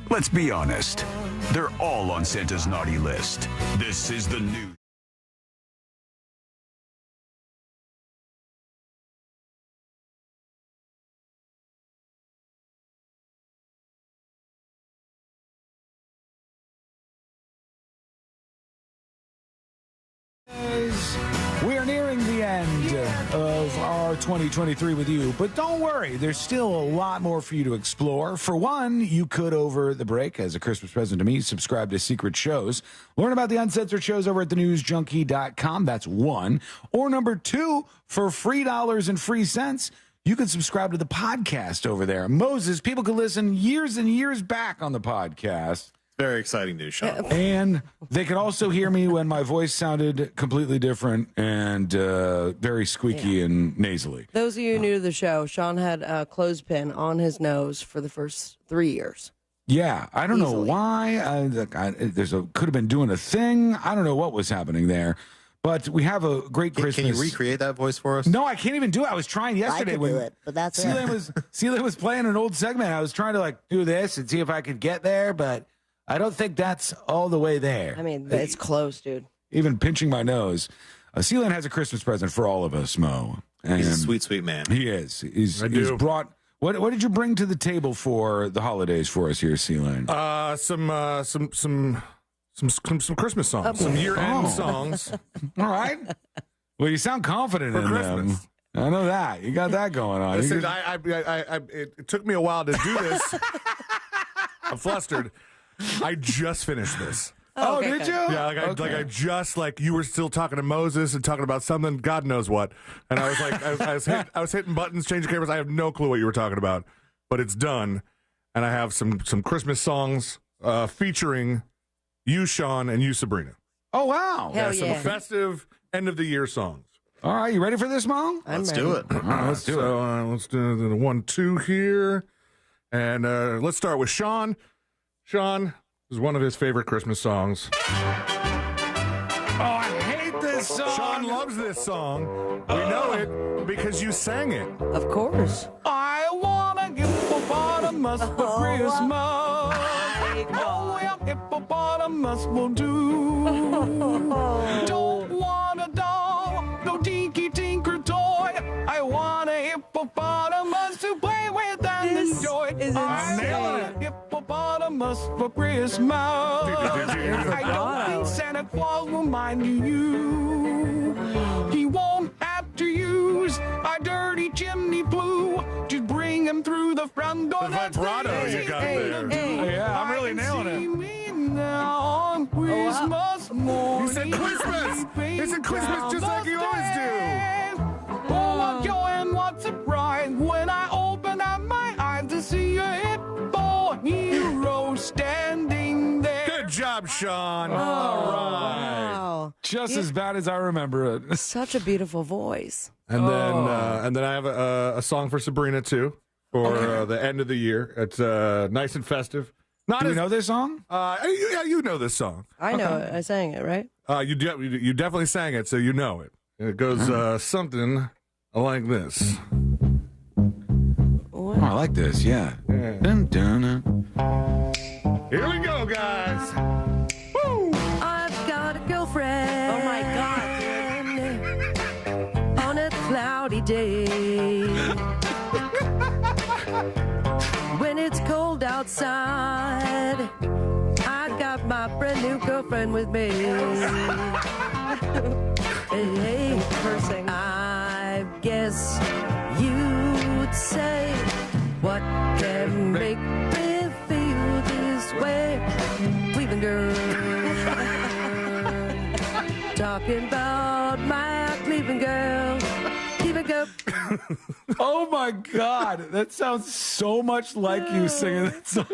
Let's be honest. They're all on Santa's naughty list. This is the news. We are nearing the end of our 2023 with you, but don't worry, there's still a lot more for you to explore. For one, you could, over the break, as a Christmas present to me, subscribe to Secret Shows. Learn about the uncensored shows over at thenewsjunkie.com. That's one. Or number two, for free dollars and free cents, you can subscribe to the podcast over there. Moses, people can listen years and years back on the podcast. Very exciting news, Sean. And they could also hear me when my voice sounded completely different and very squeaky and nasally. Those of you new to the show, Sean had a clothespin on his nose for the first 3 years. Yeah, I don't know why. Could have been doing a thing. I don't know what was happening there. But we have a great Christmas. Can you recreate that voice for us? No, I can't even do it. I was trying yesterday. I could do it, but that's Celia was playing an old segment. I was trying to do this and see if I could get there, but I don't think that's all the way there. I mean, it's close, dude. Even pinching my nose. Sealand has a Christmas present for all of us, Mo. And he's a sweet, sweet man. He is. He's brought What did you bring to the table for the holidays for us here, C-Lane? Some Christmas songs, some year-end songs. All right. Well, you sound confident For in Christmas. them. I know that. You got that going on. Listen, You it took me a while to do this. I'm flustered. I just finished this. Oh, okay, did good. you? Yeah, I just you were still talking to Moses and talking about something, God knows what, and I was like, I was hitting buttons, changing cameras. I have no clue what you were talking about, but it's done, and I have some Christmas songs featuring you, Sean, and you, Sabrina. Oh, wow. Hell Some yeah. festive end of the year songs. All right, you ready for this, Mom? Let's do it. All right, let's do it. Let's do the 1, 2 here, and let's start with Sean. Sean is one of his favorite Christmas songs. Oh, I hate this song. Sean loves this song. We know it because you sang it. Of course. I want a hippopotamus for Christmas. Oh, yeah, hippopotamus will do. Don't want a doll, no tinky tinker toy. I want a hippopotamus to play with and enjoy. I want a hippopotamus for Christmas. I don't think Santa Claus will mind you. He won't have to use a dirty chimney flue to bring him through the front door. The vibrato you got there. Yeah, I'm really nailing it. Now on Christmas morning. He said Christmas. He said Christmas just like you always do. Oh, what joy and what surprise when I open up my eyes to see a hippo hero standing there. Good job, Sean. All right. Wow. Just as bad as I remember it. Such a beautiful voice. And then I have a song for Sabrina too for the end of the year. It's nice and festive. Do you know this song? Yeah, you know this song. I know it. I sang it, right? You definitely sang it, so you know it. It goes something like this. Oh, I like this. Yeah. Dun, dun, dun. Here we go, guys. Woo! I've got a girlfriend. Oh my God. On a cloudy day. When it's cold outside, I got my brand new girlfriend with me. Hey, cursing. I guess you'd say, what can make me feel this way? Cleveland girl. Talking about my Cleveland girl. Cleveland girl. Oh my God, that sounds so much like you singing that song.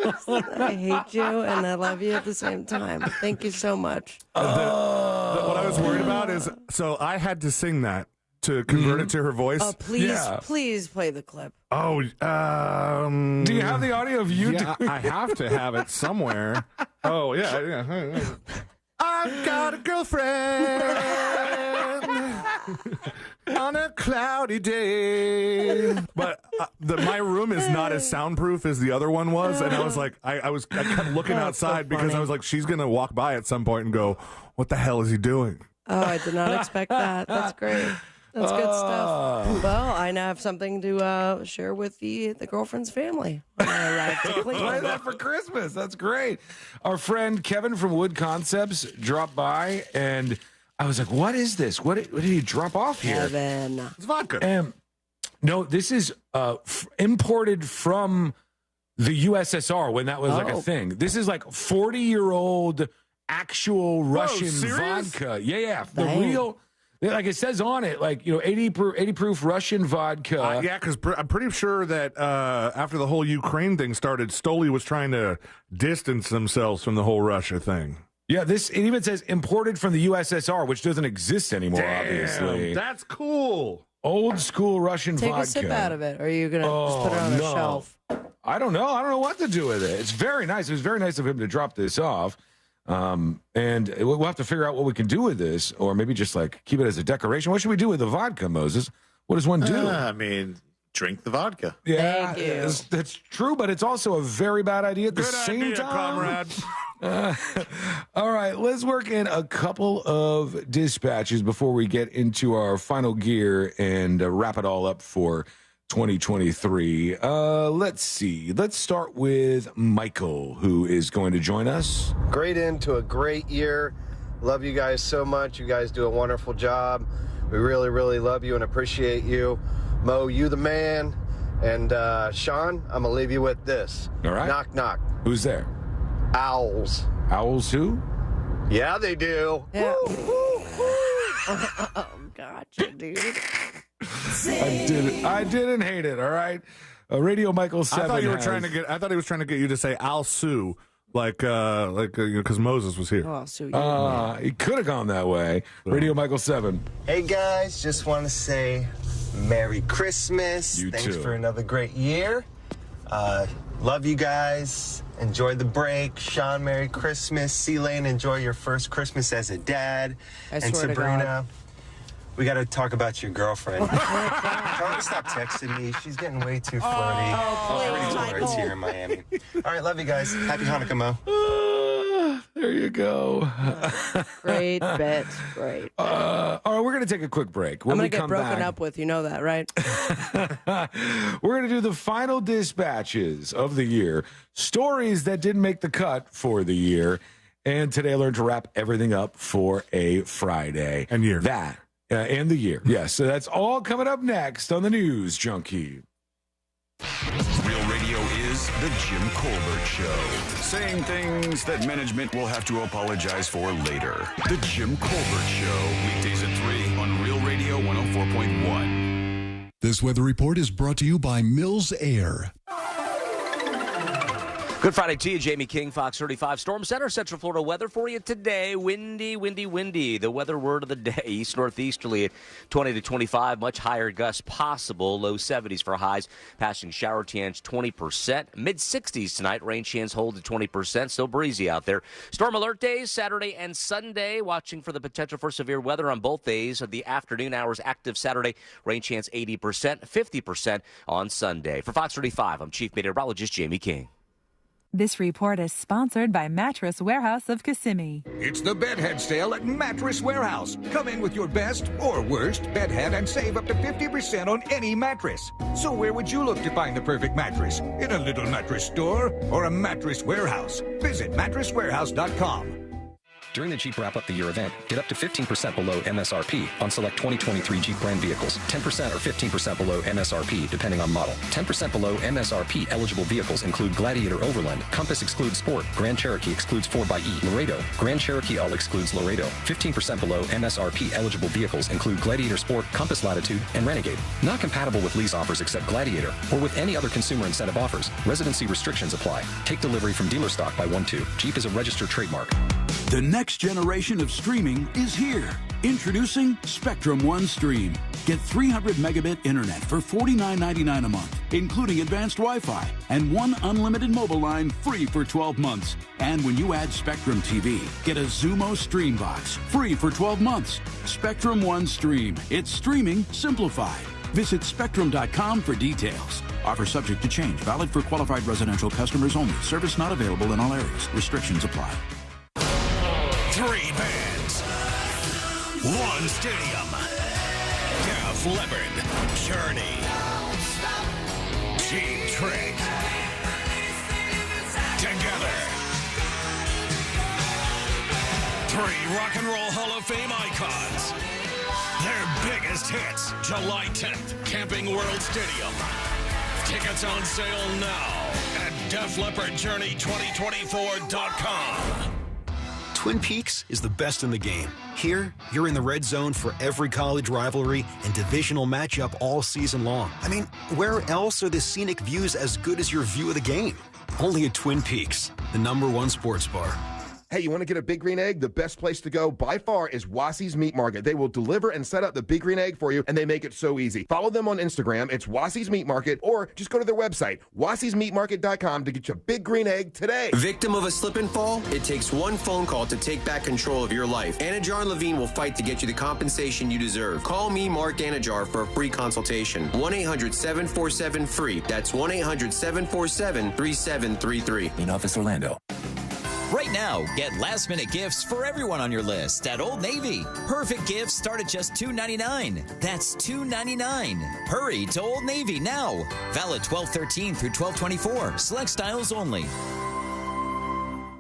I hate you and I love you at the same time. Thank you so much. What I was worried about is, so I had to sing that to convert it to her voice. Oh, please play the clip. Oh, Do you have the audio of you? Yeah, I have to have it somewhere. Oh, yeah. I've got a girlfriend on a cloudy day. But my room is not as soundproof as the other one was, and I was like, I kept looking outside because I was like, she's gonna walk by at some point and go, "What the hell is he doing?" Oh, I did not expect that. That's great. That's good stuff. Well, I now have something to share with the girlfriend's family when I arrive to Play Cleveland. that for Christmas. That's great. Our friend Kevin from Wood Concepts dropped by, and I was like, what is this? What did he drop off here? Kevin. It's vodka. No, this is imported from the USSR when that was like a thing. This is like 40-year-old actual Russian serious? vodka. Yeah. The Dang. real... Like it says on it, 80 proof Russian vodka. Yeah, because I'm pretty sure that after the whole Ukraine thing started, Stoli was trying to distance themselves from the whole Russia thing. Yeah, it even says imported from the USSR, which doesn't exist anymore, obviously. That's cool. Old school Russian Take vodka. a sip out of it, or are you going to just put it on a shelf? I don't know. I don't know what to do with it. It's very nice. It was very nice of him to drop this off. And we'll have to figure out what we can do with this, or maybe just keep it as a decoration. What should we do with the vodka, Moses? What does one do? I mean, drink the vodka. Yeah, Thank you. that's true, but it's also a very bad idea at the Good same idea, time. comrade. All right, let's work in a couple of dispatches before we get into our final gear and wrap it all up for 2023. Let's see. Let's start with Michael, who is going to join us. Great end to a great year. Love you guys so much. You guys do a wonderful job. We really, really love you and appreciate you. Mo, you the man. And Sean, I'm going to leave you with this. All right. Knock, knock. Who's there? Owls. Owls who? Yeah, they do. Yeah. Gotcha, dude. I didn't hate it, all right? Radio Michael 7 I thought he was trying to get you to say Al Sue, because Moses was here. Oh, I'll sue you. He could have gone that way. Radio Michael 7. Hey guys, just want to say Merry Christmas. Thanks too. for another great year. Love you guys. Enjoy the break. Sean, Merry Christmas. C-Lane, enjoy your first Christmas as a dad. I and swear to Sabrina, God. we got to talk about your girlfriend. Tell her to stop texting me. She's getting way too flirty. I already told her it's here in Miami. All right, love you guys. Happy Hanukkah, Mo. There you go. Great bit. Great. All right, we're going to take a quick break. When I'm going we to get come broken back, up with. You know that, right? we're going to do the final dispatches of the year, stories that didn't make the cut for the year, and today I learned to wrap everything up for a Friday. And year. That, and the year. Yes, so that's all coming up next on the News Junkie. Real Radio is the Jim Colbert Show. Saying things that management will have to apologize for later. The Jim Colbert Show. Weekdays at 3 on Real Radio 104.1. This weather report is brought to you by Mills Air. Good Friday to you, Jamie King, Fox 35 Storm Center, Central Florida weather for you today. Windy, windy, windy. The weather word of the day, east-northeasterly at 20 to 25. Much higher gusts possible. Low 70s for highs. Passing shower chance 20%. Mid-60s tonight. Rain chance hold at 20%. Still breezy out there. Storm alert days, Saturday and Sunday. Watching for the potential for severe weather on both days. Of the afternoon hours, active Saturday. Rain chance 80%, 50% on Sunday. For Fox 35, I'm Chief Meteorologist Jamie King. This report is sponsored by Mattress Warehouse of Kissimmee. It's the Bedhead Sale at Mattress Warehouse. Come in with your best or worst bedhead and save up to 50% on any mattress. So where would you look to find the perfect mattress? In a little mattress store or a mattress warehouse? Visit mattresswarehouse.com. During the Jeep Wrap Up the Year event, get up to 15% below MSRP on select 2023 Jeep brand vehicles. 10% or 15% below MSRP, depending on model. 10% below MSRP eligible vehicles include Gladiator Overland, Compass excludes Sport, Grand Cherokee excludes 4xe, Laredo, Grand Cherokee all excludes Laredo. 15% below MSRP eligible vehicles include Gladiator Sport, Compass Latitude, and Renegade. Not compatible with lease offers except Gladiator or with any other consumer incentive offers. Residency restrictions apply. Take delivery from dealer stock by 1/2. Jeep is a registered trademark. The next generation of streaming is here. Introducing Spectrum One Stream. Get 300 megabit internet for $49.99 a month, including advanced Wi-Fi, and one unlimited mobile line free for 12 months. And when you add Spectrum TV, get a Zumo Stream Box free for 12 months. Spectrum One Stream. It's streaming simplified. Visit Spectrum.com for details. Offer subject to change. Valid for qualified residential customers only. Service not available in all areas. Restrictions apply. 3 bands, 1 stadium. Def Leppard, Journey, Cheap Trick. Together. 3 Rock and Roll Hall of Fame icons. Their biggest hits, July 10th, Camping World Stadium. Tickets on sale now at DefLeppardJourney2024.com. Twin Peaks is the best in the game. Here, you're in the red zone for every college rivalry and divisional matchup all season long. I mean, where else are the scenic views as good as your view of the game? Only at Twin Peaks, the #1 sports bar. Hey, you want to get a Big Green Egg? The best place to go by far is Wassy's Meat Market. They will deliver and set up the Big Green Egg for you, and they make it so easy. Follow them on Instagram. It's Wassy's Meat Market, or just go to their website, wassysmeatmarket.com, to get your Big Green Egg today. Victim of a slip and fall? It takes one phone call to take back control of your life. Anajar and Levine will fight to get you the compensation you deserve. Call me, Mark Anajar, for a free consultation. 1-800-747-FREE. That's 1-800-747-3733. In Office Orlando. Right now, get last-minute gifts for everyone on your list at Old Navy. Perfect gifts start at just $2.99. That's $2.99. Hurry to Old Navy now. Valid 12/13 through 12/24. Select styles only.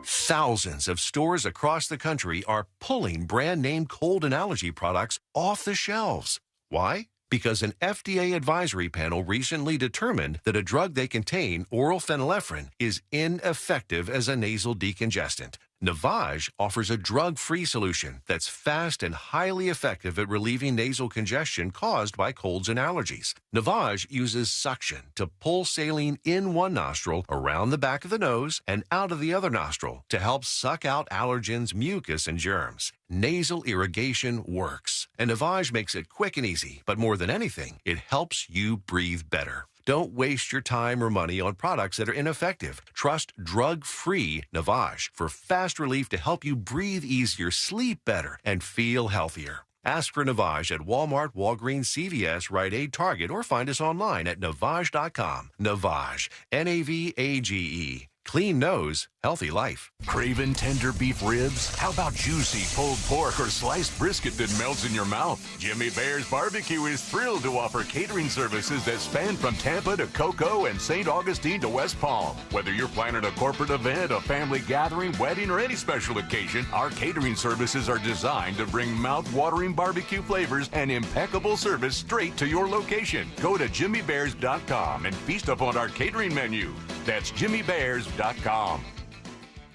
Thousands of stores across the country are pulling brand-name cold and allergy products off the shelves. Why? Because an FDA advisory panel recently determined that a drug they contain, oral phenylephrine, is ineffective as a nasal decongestant. Navage offers a drug-free solution that's fast and highly effective at relieving nasal congestion caused by colds and allergies. Navage uses suction to pull saline in one nostril, around the back of the nose, and out of the other nostril to help suck out allergens, mucus, and germs. Nasal irrigation works, and Navage makes it quick and easy, but more than anything, it helps you breathe better. Don't waste your time or money on products that are ineffective. Trust drug-free Navage for fast relief to help you breathe easier, sleep better, and feel healthier. Ask for Navage at Walmart, Walgreens, CVS, Rite Aid, Target, or find us online at Navage.com. Navage, Navage. Clean nose, healthy life. Craving tender beef ribs? How about juicy pulled pork or sliced brisket that melts in your mouth? Jimmy Bear's Barbecue is thrilled to offer catering services that span from Tampa to Cocoa and St. Augustine to West Palm. Whether you're planning a corporate event, a family gathering, wedding, or any special occasion, our catering services are designed to bring mouth-watering barbecue flavors and impeccable service straight to your location. Go to jimmybears.com and feast upon our catering menu. That's jimmybears.com.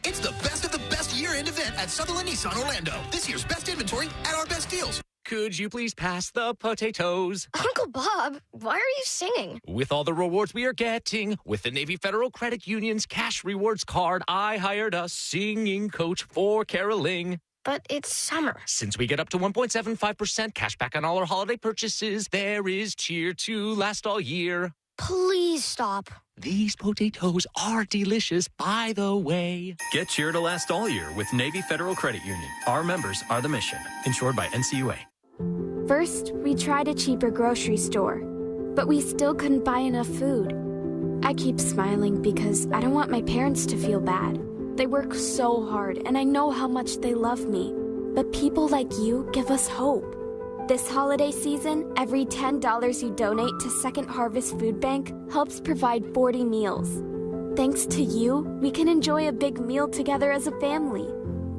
It's the best of the best year-end event at Sutherland Nissan Orlando. This year's best inventory at our best deals. Could you please pass the potatoes? Uncle Bob, why are you singing? With all the rewards we are getting, with the Navy Federal Credit Union's cash rewards card, I hired a singing coach for caroling. But it's summer. Since we get up to 1.75% cash back on all our holiday purchases, there is cheer to last all year. Please stop. These potatoes are delicious, by the way. Get cheer to last all year with Navy Federal Credit Union. Our members are the mission. Insured by NCUA. First, we tried a cheaper grocery store, but we still couldn't buy enough food. I keep smiling because I don't want my parents to feel bad. They work so hard, and I know how much they love me. But people like you give us hope. This holiday season, every $10 you donate to Second Harvest Food Bank helps provide 40 meals. Thanks to you, we can enjoy a big meal together as a family.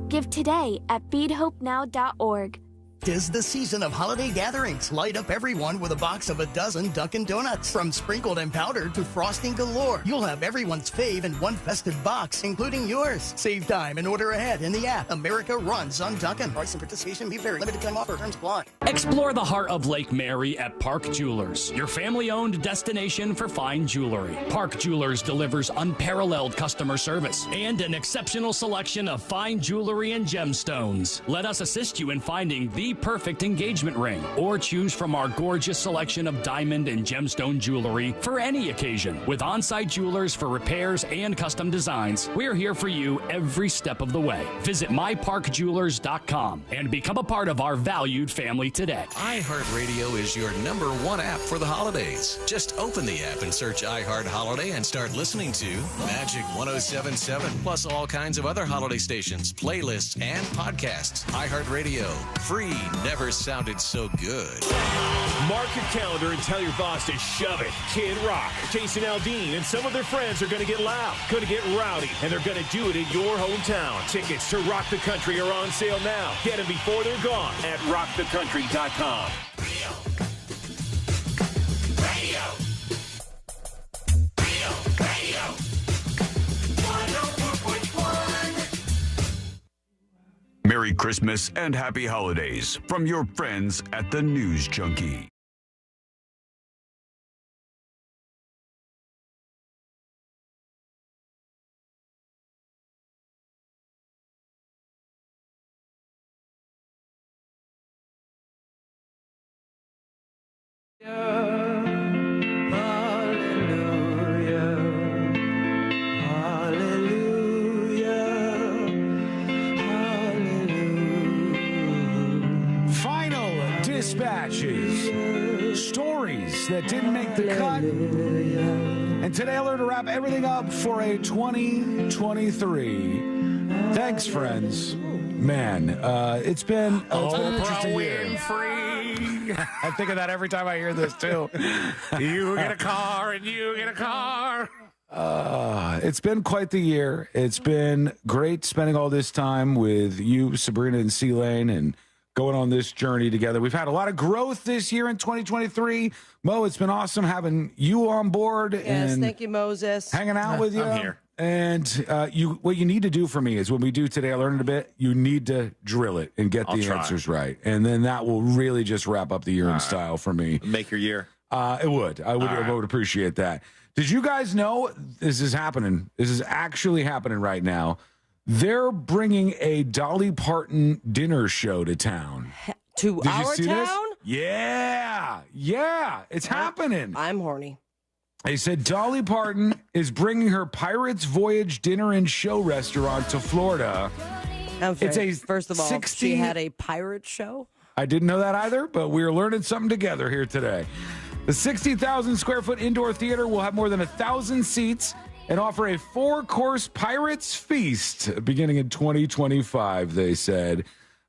Give today at feedhopenow.org. 'Tis the season of holiday gatherings. Light up everyone with a box of a dozen Dunkin' Donuts. From sprinkled and powdered to frosting galore, you'll have everyone's fave in one festive box, including yours. Save time and order ahead in the app. America runs on Dunkin'. Price and participation may vary. Limited time offer. Terms apply. Explore the heart of Lake Mary at Park Jewelers, your family-owned destination for fine jewelry. Park Jewelers delivers unparalleled customer service and an exceptional selection of fine jewelry and gemstones. Let us assist you in finding the perfect engagement ring, or choose from our gorgeous selection of diamond and gemstone jewelry for any occasion. With on-site jewelers for repairs and custom designs, we're here for you every step of the way. Visit myparkjewelers.com and become a part of our valued family today. iHeartRadio is your #1 app for the holidays. Just open the app and search iHeart Holiday and start listening to Magic 107.7, plus all kinds of other holiday stations, playlists, and podcasts. iHeartRadio. Free never sounded so good. Mark your calendar and tell your boss to shove it. Kid Rock, Jason Aldean, and some of their friends are going to get loud, going to get rowdy, and they're going to do it in your hometown. Tickets to Rock the Country are on sale now. Get them before they're gone at rockthecountry.com. Merry Christmas and Happy Holidays from your friends at the News Junkie. Dispatches, stories that didn't make the cut. And today I learned to wrap everything up for a 2023 Thanks, friends. Man, it's been an interesting year. I think of that every time I hear this, too. You get a car and you get a car. It's been quite the year. It's been great spending all this time with you, Sabrina and C-Lane, and going on this journey together. We've had a lot of growth this year in 2023. Mo, it's been awesome having you on board. Yes, and thank you, Moses. hanging out with you. I'm here. And what you need to do for me is when we do today, I learned a bit, you need to drill it and get the answers right. And then that will really just wrap up the year in style for me. Make your year. It would. I would appreciate that. Did you guys know this is happening? This is actually happening right now. They're bringing a Dolly Parton dinner show to town. To Did our you see town? this? Yeah, it's happening. I'm horny. They said Dolly Parton is bringing her Pirates Voyage dinner and show restaurant to Florida. First of all, she had a pirate show. I didn't know that either, but we're learning something together here today. The 60,000 square foot indoor theater will have more than 1,000 seats and offer a 4-course Pirates feast beginning in 2025, they said.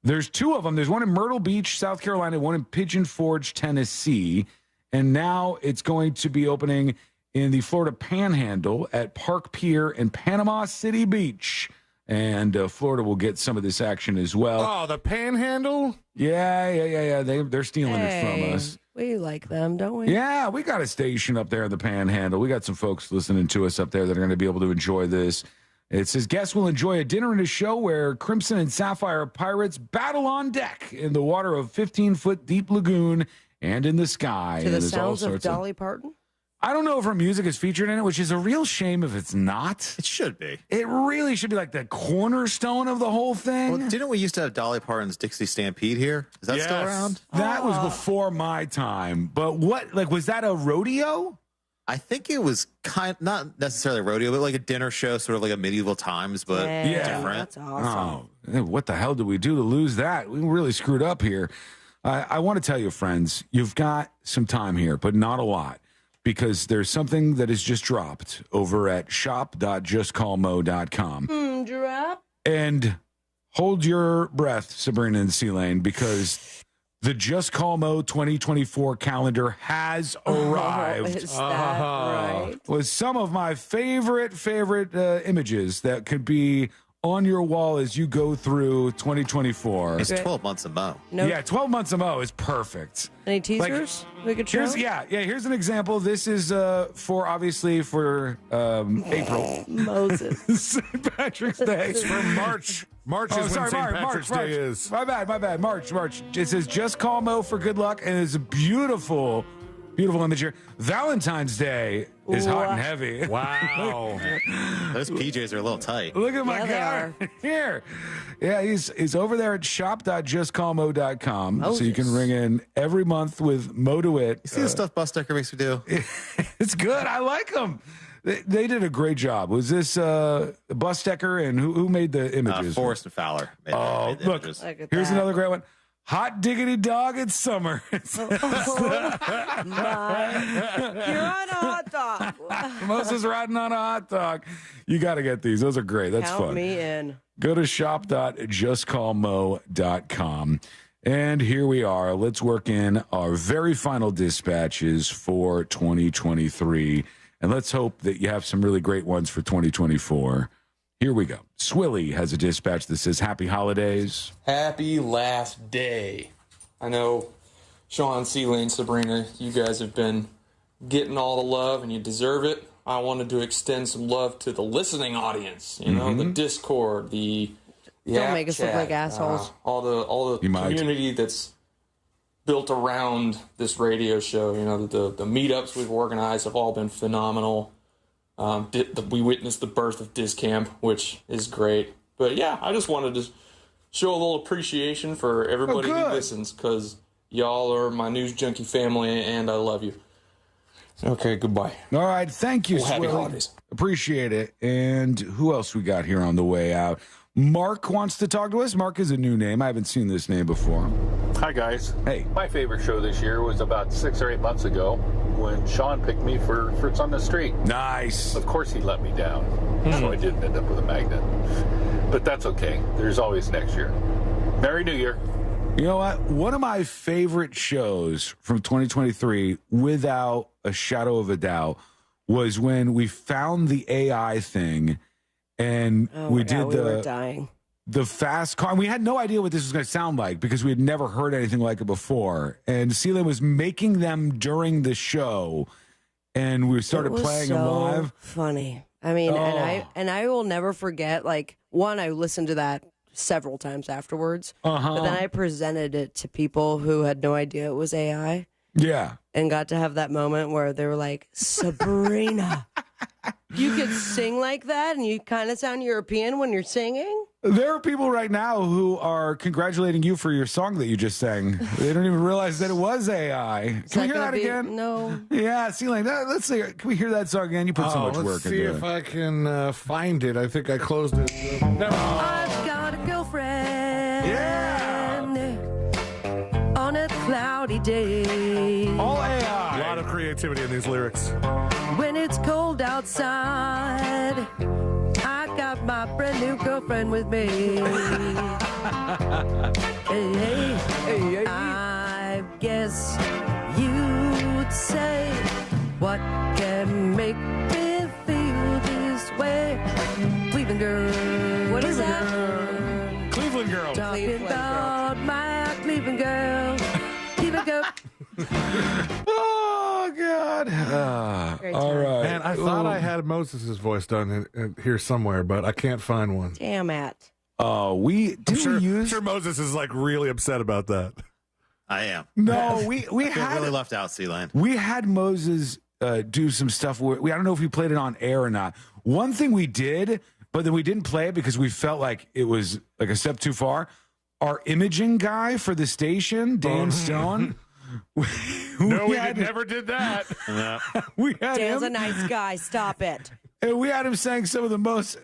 There's 2 of them. There's one in Myrtle Beach, South Carolina, one in Pigeon Forge, Tennessee. And now it's going to be opening in the Florida Panhandle at Park Pier and Panama City Beach. And Florida will get some of this action as well. Oh, the Panhandle? Yeah. They're stealing it from us. We like them, don't we? Yeah, we got a station up there in the Panhandle. We got some folks listening to us up there that are going to be able to enjoy this. It says guests will enjoy a dinner and a show where Crimson and Sapphire pirates battle on deck in the water of 15-foot deep lagoon and in the sky. To the sounds of Dolly Parton? I don't know if her music is featured in it, which is a real shame if it's not. It should be. It really should be like the cornerstone of the whole thing. Well, didn't we used to have Dolly Parton's Dixie Stampede here? Is that still around? That was before my time. But was that a rodeo? I think it was not necessarily a rodeo, but like a dinner show, sort of like a medieval times, but different. That's awesome. Oh, what the hell did we do to lose that? We really screwed up here. I want to tell you, friends, you've got some time here, but not a lot, because there's something that has just dropped over at shop.justcallmo.com. Drop. And hold your breath, Sabrina and C-Lane, because the Just Call Mo 2024 calendar has arrived. Is that right? With some of my favorite images that could be on your wall as you go through 2024. It's 12 months of Mo. Yeah, 12 months of Mo is perfect. Any teasers we could show? Here's an example. This is for April. Moses. St. Patrick's Day. It's for March. March is when St. Patrick's Day is. My bad. March. It says just call Mo for good luck, and it's a beautiful image here. Valentine's Day is hot and heavy. Wow. Those PJs are a little tight. Look at my guy here. Yeah, he's over there at shop.justcallmo.com. So you can ring in every month with Mo DeWitt. You see the stuff Bus Decker makes me do? It's good. I like them. They did a great job. Was this Bus Decker, and who made the images? Forrest and Fowler. Made the look, images. Here's another great one. Hot diggity dog, it's summer. You're on a hot dog. Moses riding on a hot dog. You got to get these. Those are great. That's Count fun. me in. Go to shop.justcallmo.com. And here we are. Let's work in our very final dispatches for 2023. And let's hope that you have some really great ones for 2024. Here we go. Swilly has a dispatch that says, Happy Holidays. Happy last day. I know Sean, C-Lane, Sabrina, you guys have been getting all the love and you deserve it. I wanted to extend some love to the listening audience, you know, the Discord, the Don't make us chat, look like assholes. all the community that's built around this radio show. You know, the meetups we've organized have all been phenomenal. We witnessed the birth of Discamp, which is great. But yeah, I just wanted to show a little appreciation for everybody who listens, because y'all are my news junkie family, and I love you. Okay, goodbye. All right, thank you, Happy Swilly. holidays. Appreciate it. And who else we got here on the way out? Mark wants to talk to us. Mark is a new name. I haven't seen this name before. Hi, guys. Hey. My favorite show this year was about 6 or 8 months ago when Sean picked me for Fruits on the Street. Nice. Of course he let me down, so I didn't end up with a magnet. But that's okay. There's always next year. Merry New Year. You know what? One of my favorite shows from 2023, without a shadow of a doubt, was when we found the AI thing and we were dying. The fast car. And we had no idea what this was going to sound like because we had never heard anything like it before. And Celia was making them during the show, and we started playing them live. Funny. I mean, and I will never forget. Like, one, I listened to that several times afterwards, but then I presented it to people who had no idea it was AI. Yeah. And got to have that moment where they were like, Sabrina, you could sing like that and you kind of sound European when you're singing? There are people right now who are congratulating you for your song that you just sang. They don't even realize that it was AI. Can we hear that again? No. Yeah, Celine, let's see. Can we hear that song again? You put so much work into it. Let's see if I can find it. I think I closed it. No. I've got a girlfriend. Yeah. On a cloudy day. All AI. A lot of creativity in these lyrics. When it's cold outside, I got my brand new girlfriend with me. Hey, I guess you'd say, what can make me feel this way? Cleveland girl. What is that? Cleveland girl. Talking about my Cleveland girl. Cleveland girl. Oh, God. All right. Man, I thought I had Moses' voice done here somewhere, but I can't find one. Damn it. I'm sure Moses is like really upset about that. I am. No, we I feel had really left out, Sealand. We had Moses do some stuff where I don't know if we played it on air or not. One thing we did, but then we didn't play it because we felt like it was like a step too far. Our imaging guy for the station, Dan Stone. We never did that. We had Dan's him, a nice guy. Stop it. and we had him saying some of the most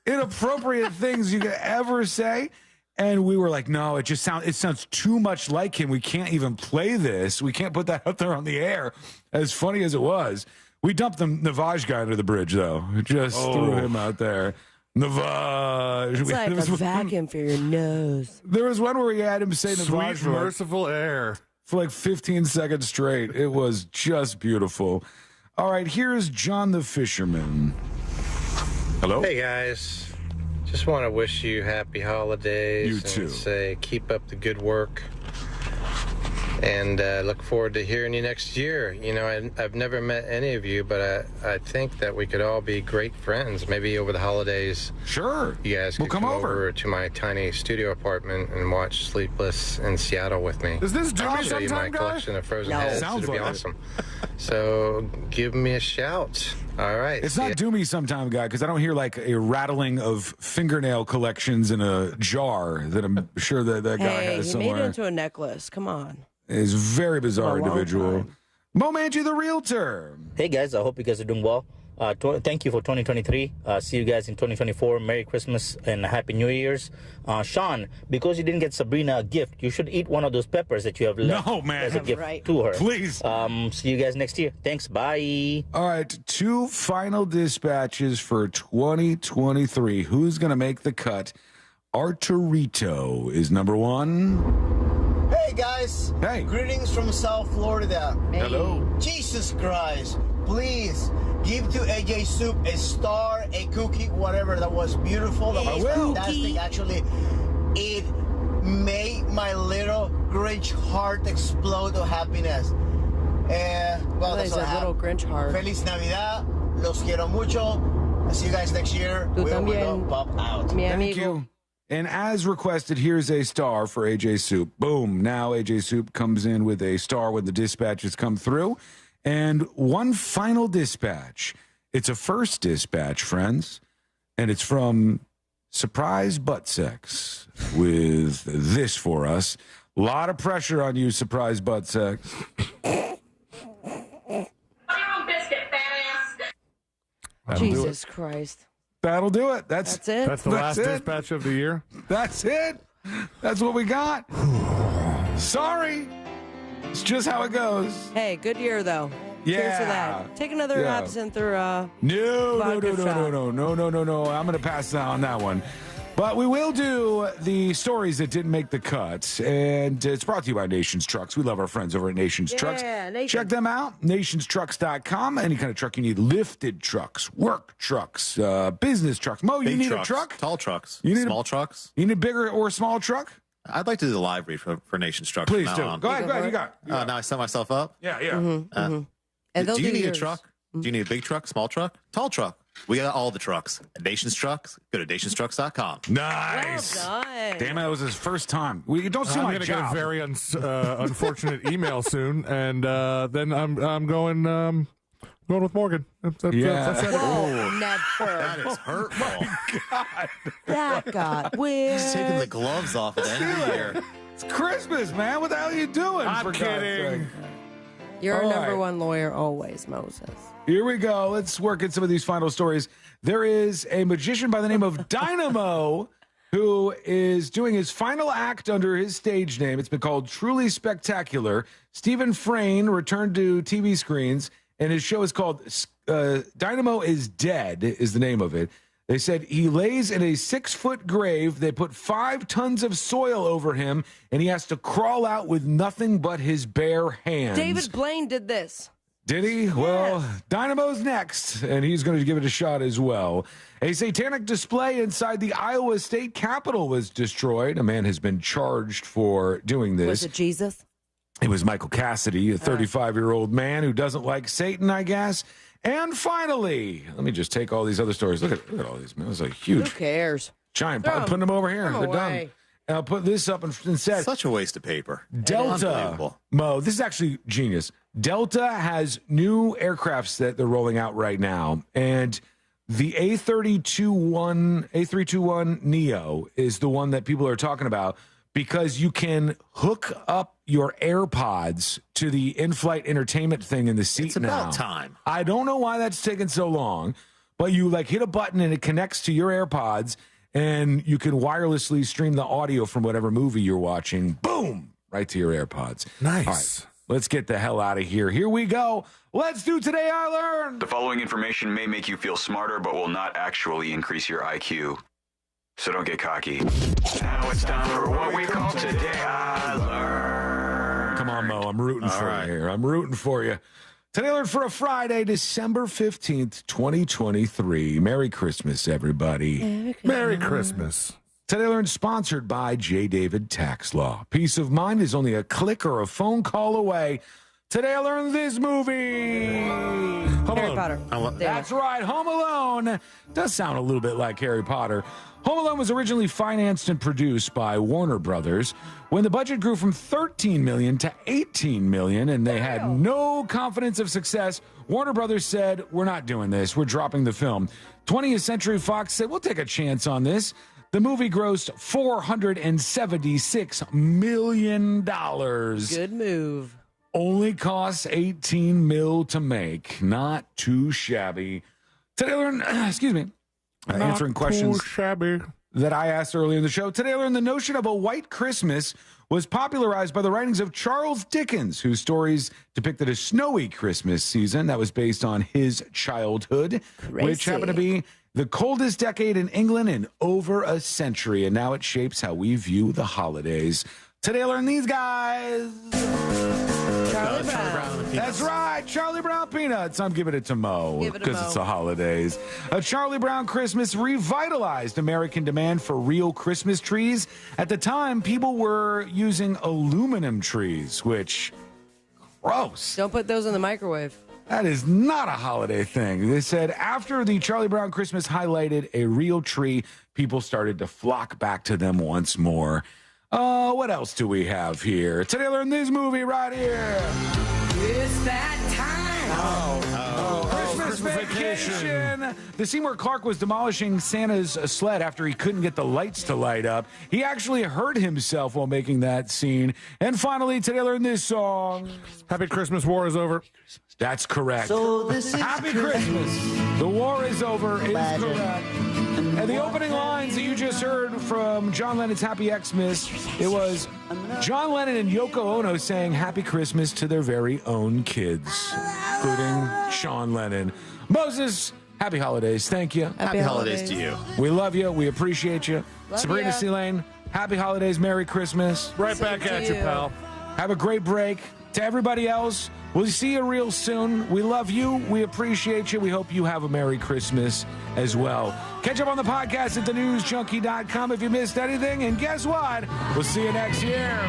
inappropriate things you could ever say. And we were like, no, it sounds too much like him. We can't even play this. We can't put that out there on the air. As funny as it was, we dumped the Navage guy under the bridge, though. Just threw him out there. Navage. It's like a vacuum for your nose. There was one where we had him say Navage Sweet, merciful air. For like 15 seconds straight. It was just beautiful. All right, here's John the Fisherman. Hello? Hey, guys. Just want to wish you happy holidays. You too. And say keep up the good work. And look forward to hearing you next year. You know, I've never met any of you, but I think that we could all be great friends. Maybe over the holidays. Sure. You guys could come over to my tiny studio apartment and watch Sleepless in Seattle with me. Is this I'll show you my sometime, guy? collection of frozen heads. Sounds It'll be like awesome. So give me a shout. All right. It's not Do Me Sometime Guy, because I don't hear like a rattling of fingernail collections in a jar that I'm sure that guy has He somewhere. made it into a necklace. Come on. Is a very bizarre For a long individual. time. Mo Manji, the realtor. Hey guys, I hope you guys are doing well. Thank you for 2023. See you guys in 2024. Merry Christmas and Happy New Year's. Sean, because you didn't get Sabrina a gift, you should eat one of those peppers that you have left as a gift to her. Please. See you guys next year. Thanks. Bye. All right, 2 final dispatches for 2023. Who's going to make the cut? Arturito is number 1. Hey guys. Hey. Greetings from South Florida. Hello. Jesus Christ. Please give to AJ Soup a star, a cookie, whatever. That was beautiful. That was fantastic. Actually, it made my little Grinch heart explode of happiness. Well, that's Nice, all I a have. little Grinch heart. Feliz Navidad. Los quiero mucho. I'll see you guys next year. Tú Will también. Pop out. Mi Thank amigo. you. And as requested, here's a star for AJ Soup. Boom. Now AJ Soup comes in with a star when the dispatches come through. And one final dispatch. It's a first dispatch, friends. And it's from Surprise Butt Sex with this for us. A lot of pressure on you, Surprise Butt Sex. Jesus Christ. That'll do it. That's it. That's the last dispatch of the year. That's it. That's what we got. Sorry. It's just how it goes. Hey, good year, though. Yeah. Cheers to that. Take another absinthe or No. vodka shot. I'm going to pass on that one. But we will do the stories that didn't make the cut. And it's brought to you by Nations Trucks. We love our friends over at Nations Trucks. Nation. Check them out, nationstrucks.com. Any kind of truck you need, lifted trucks, work trucks, business trucks. Mo, you need trucks, a truck? Tall trucks, You need small trucks. You need a bigger or small truck? I'd like to do the live read for Nations Trucks. Please from do. now on. Go ahead. You got it. Now I set myself up. Yeah. And they'll do you need yours. a truck? Do you need a big truck, small truck, tall truck? We got all the trucks. At Nations Trucks, go to nationstrucks.com. Nice. Well done. Damn it, that was his first time. We don't see I'm my going to get a job. very unfortunate email soon, and then I'm going with Morgan. That's it. Whoa, never. That is hurtful. That got weird. He's taking the gloves off at the end of the year. It's Christmas, man. What the hell are you doing? I'm for kidding. God's sake? You're All our number right. one lawyer always, Moses. Here we go. Let's work at some of these final stories. There is a magician by the name of Dynamo who is doing his final act under his stage name. It's been called Truly Spectacular. Stephen Frayne returned to TV screens, and his show is called Dynamo is Dead, is the name of it. They said he lays in a 6-foot grave. They put 5 tons of soil over him, and he has to crawl out with nothing but his bare hands. David Blaine did this. Did he? Well, Dynamo's next, and he's going to give it a shot as well. A satanic display inside the Iowa State Capitol was destroyed. A man has been charged for doing this. Was it Jesus? It was Michael Cassidy, a 35-year-old man who doesn't like Satan, I guess. And finally, let me just take all these other stories. Look at all these, man. It was a huge Who cares? giant Throw pile. Putting them over here. Throw They're 'em done. away. And I'll put this up instead. Such a waste of paper. Delta, Unbelievable. Mo, this is actually genius. Delta has new aircrafts that they're rolling out right now, and the A321 Neo is the one that people are talking about because you can hook up your AirPods to the in-flight entertainment thing in the seat It's now. about time. I don't know why that's taken so long, but you like hit a button and it connects to your AirPods, and you can wirelessly stream the audio from whatever movie you're watching. Boom! Right to your AirPods. Nice. All right, let's get the hell out of here. Here we go. Let's do Today I Learned. The following information may make you feel smarter, but will not actually increase your IQ. So don't get cocky. Now it's time for what we call Today I Learned. Come on, Mo. I'm rooting for you here. I'm rooting for you. Today I Learned for a Friday, December 15th, 2023. Merry Christmas, everybody. Merry Christmas. Today I Learned sponsored by J. David Tax Law. Peace of mind is only a click or a phone call away. Today I learned this movie. Harry Potter. That's right. Home Alone does sound a little bit like Harry Potter. Home Alone was originally financed and produced by Warner Brothers. When the budget grew from $13 million to $18 million and they had no confidence of success, Warner Brothers said, we're not doing this. We're dropping the film. 20th Century Fox said, we'll take a chance on this. The movie grossed $476 million. Good move. Only costs $18 million to make. Not too shabby. Today I learned, answering questions Too shabby. that I asked earlier in the show. Today I learned the notion of a white Christmas was popularized by the writings of Charles Dickens, whose stories depicted a snowy Christmas season that was based on his childhood, which happened to be the coldest decade in England in over a century. And now it shapes how we view the holidays. Today I learned these guys. Charlie Brown. That's right, Charlie Brown Peanuts. I'm giving it to Mo Give it to because Mo. it's the holidays. A Charlie Brown Christmas revitalized American demand for real Christmas trees. At the time, people were using aluminum trees, which, gross. Don't put those in the microwave. That is not a holiday thing. They said after the Charlie Brown Christmas highlighted a real tree, people started to flock back to them once more. What else do we have here? Today I learned this movie right here. It's that time. Christmas vacation. The scene where Clark was demolishing Santa's sled after he couldn't get the lights to light up. He actually hurt himself while making that scene. And finally, today learned this song. Happy Christmas, war is over. That's correct. So this is Happy Christmas. The war is over is correct. And the opening lines that you just heard from John Lennon's Happy Xmas, it was John Lennon and Yoko Ono saying Happy Christmas to their very own kids, including Sean Lennon. Moses, happy holidays. Thank you. Happy holidays to you. We love you. We appreciate you. Love Sabrina ya. C-Lane, happy holidays. Merry Christmas. Right back at you, pal. Have a great break. To everybody else, we'll see you real soon. We love you. We appreciate you. We hope you have a Merry Christmas as well. Catch up on the podcast at thenewsjunkie.com if you missed anything. And guess what? We'll see you next year.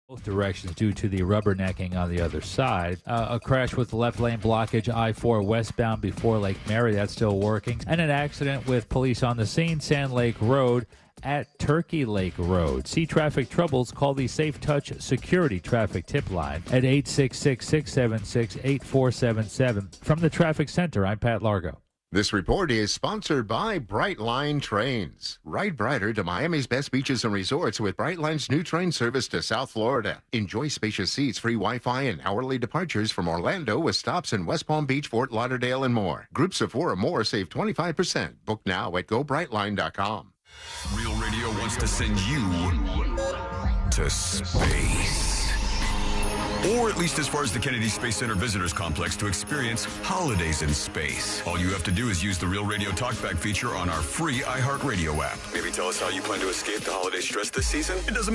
Both directions due to the rubbernecking on the other side. A crash with left lane blockage, I-4 westbound before Lake Mary, that's still working. And an accident with police on the scene, Sand Lake Road at Turkey Lake Road. See traffic troubles, call the Safe Touch Security Traffic Tip Line at 866-676-8477. From the Traffic Center, I'm Pat Largo. This report is sponsored by Brightline Trains. Ride brighter to Miami's best beaches and resorts with Brightline's new train service to South Florida. Enjoy spacious seats, free Wi-Fi, and hourly departures from Orlando with stops in West Palm Beach, Fort Lauderdale, and more. Groups of 4 or more save 25%. Book now at GoBrightline.com. Real Radio wants to send you to space. Or at least as far as the Kennedy Space Center Visitors Complex to experience holidays in space. All you have to do is use the Real Radio Talkback feature on our free iHeartRadio app. Maybe tell us how you plan to escape the holiday stress this season? It doesn't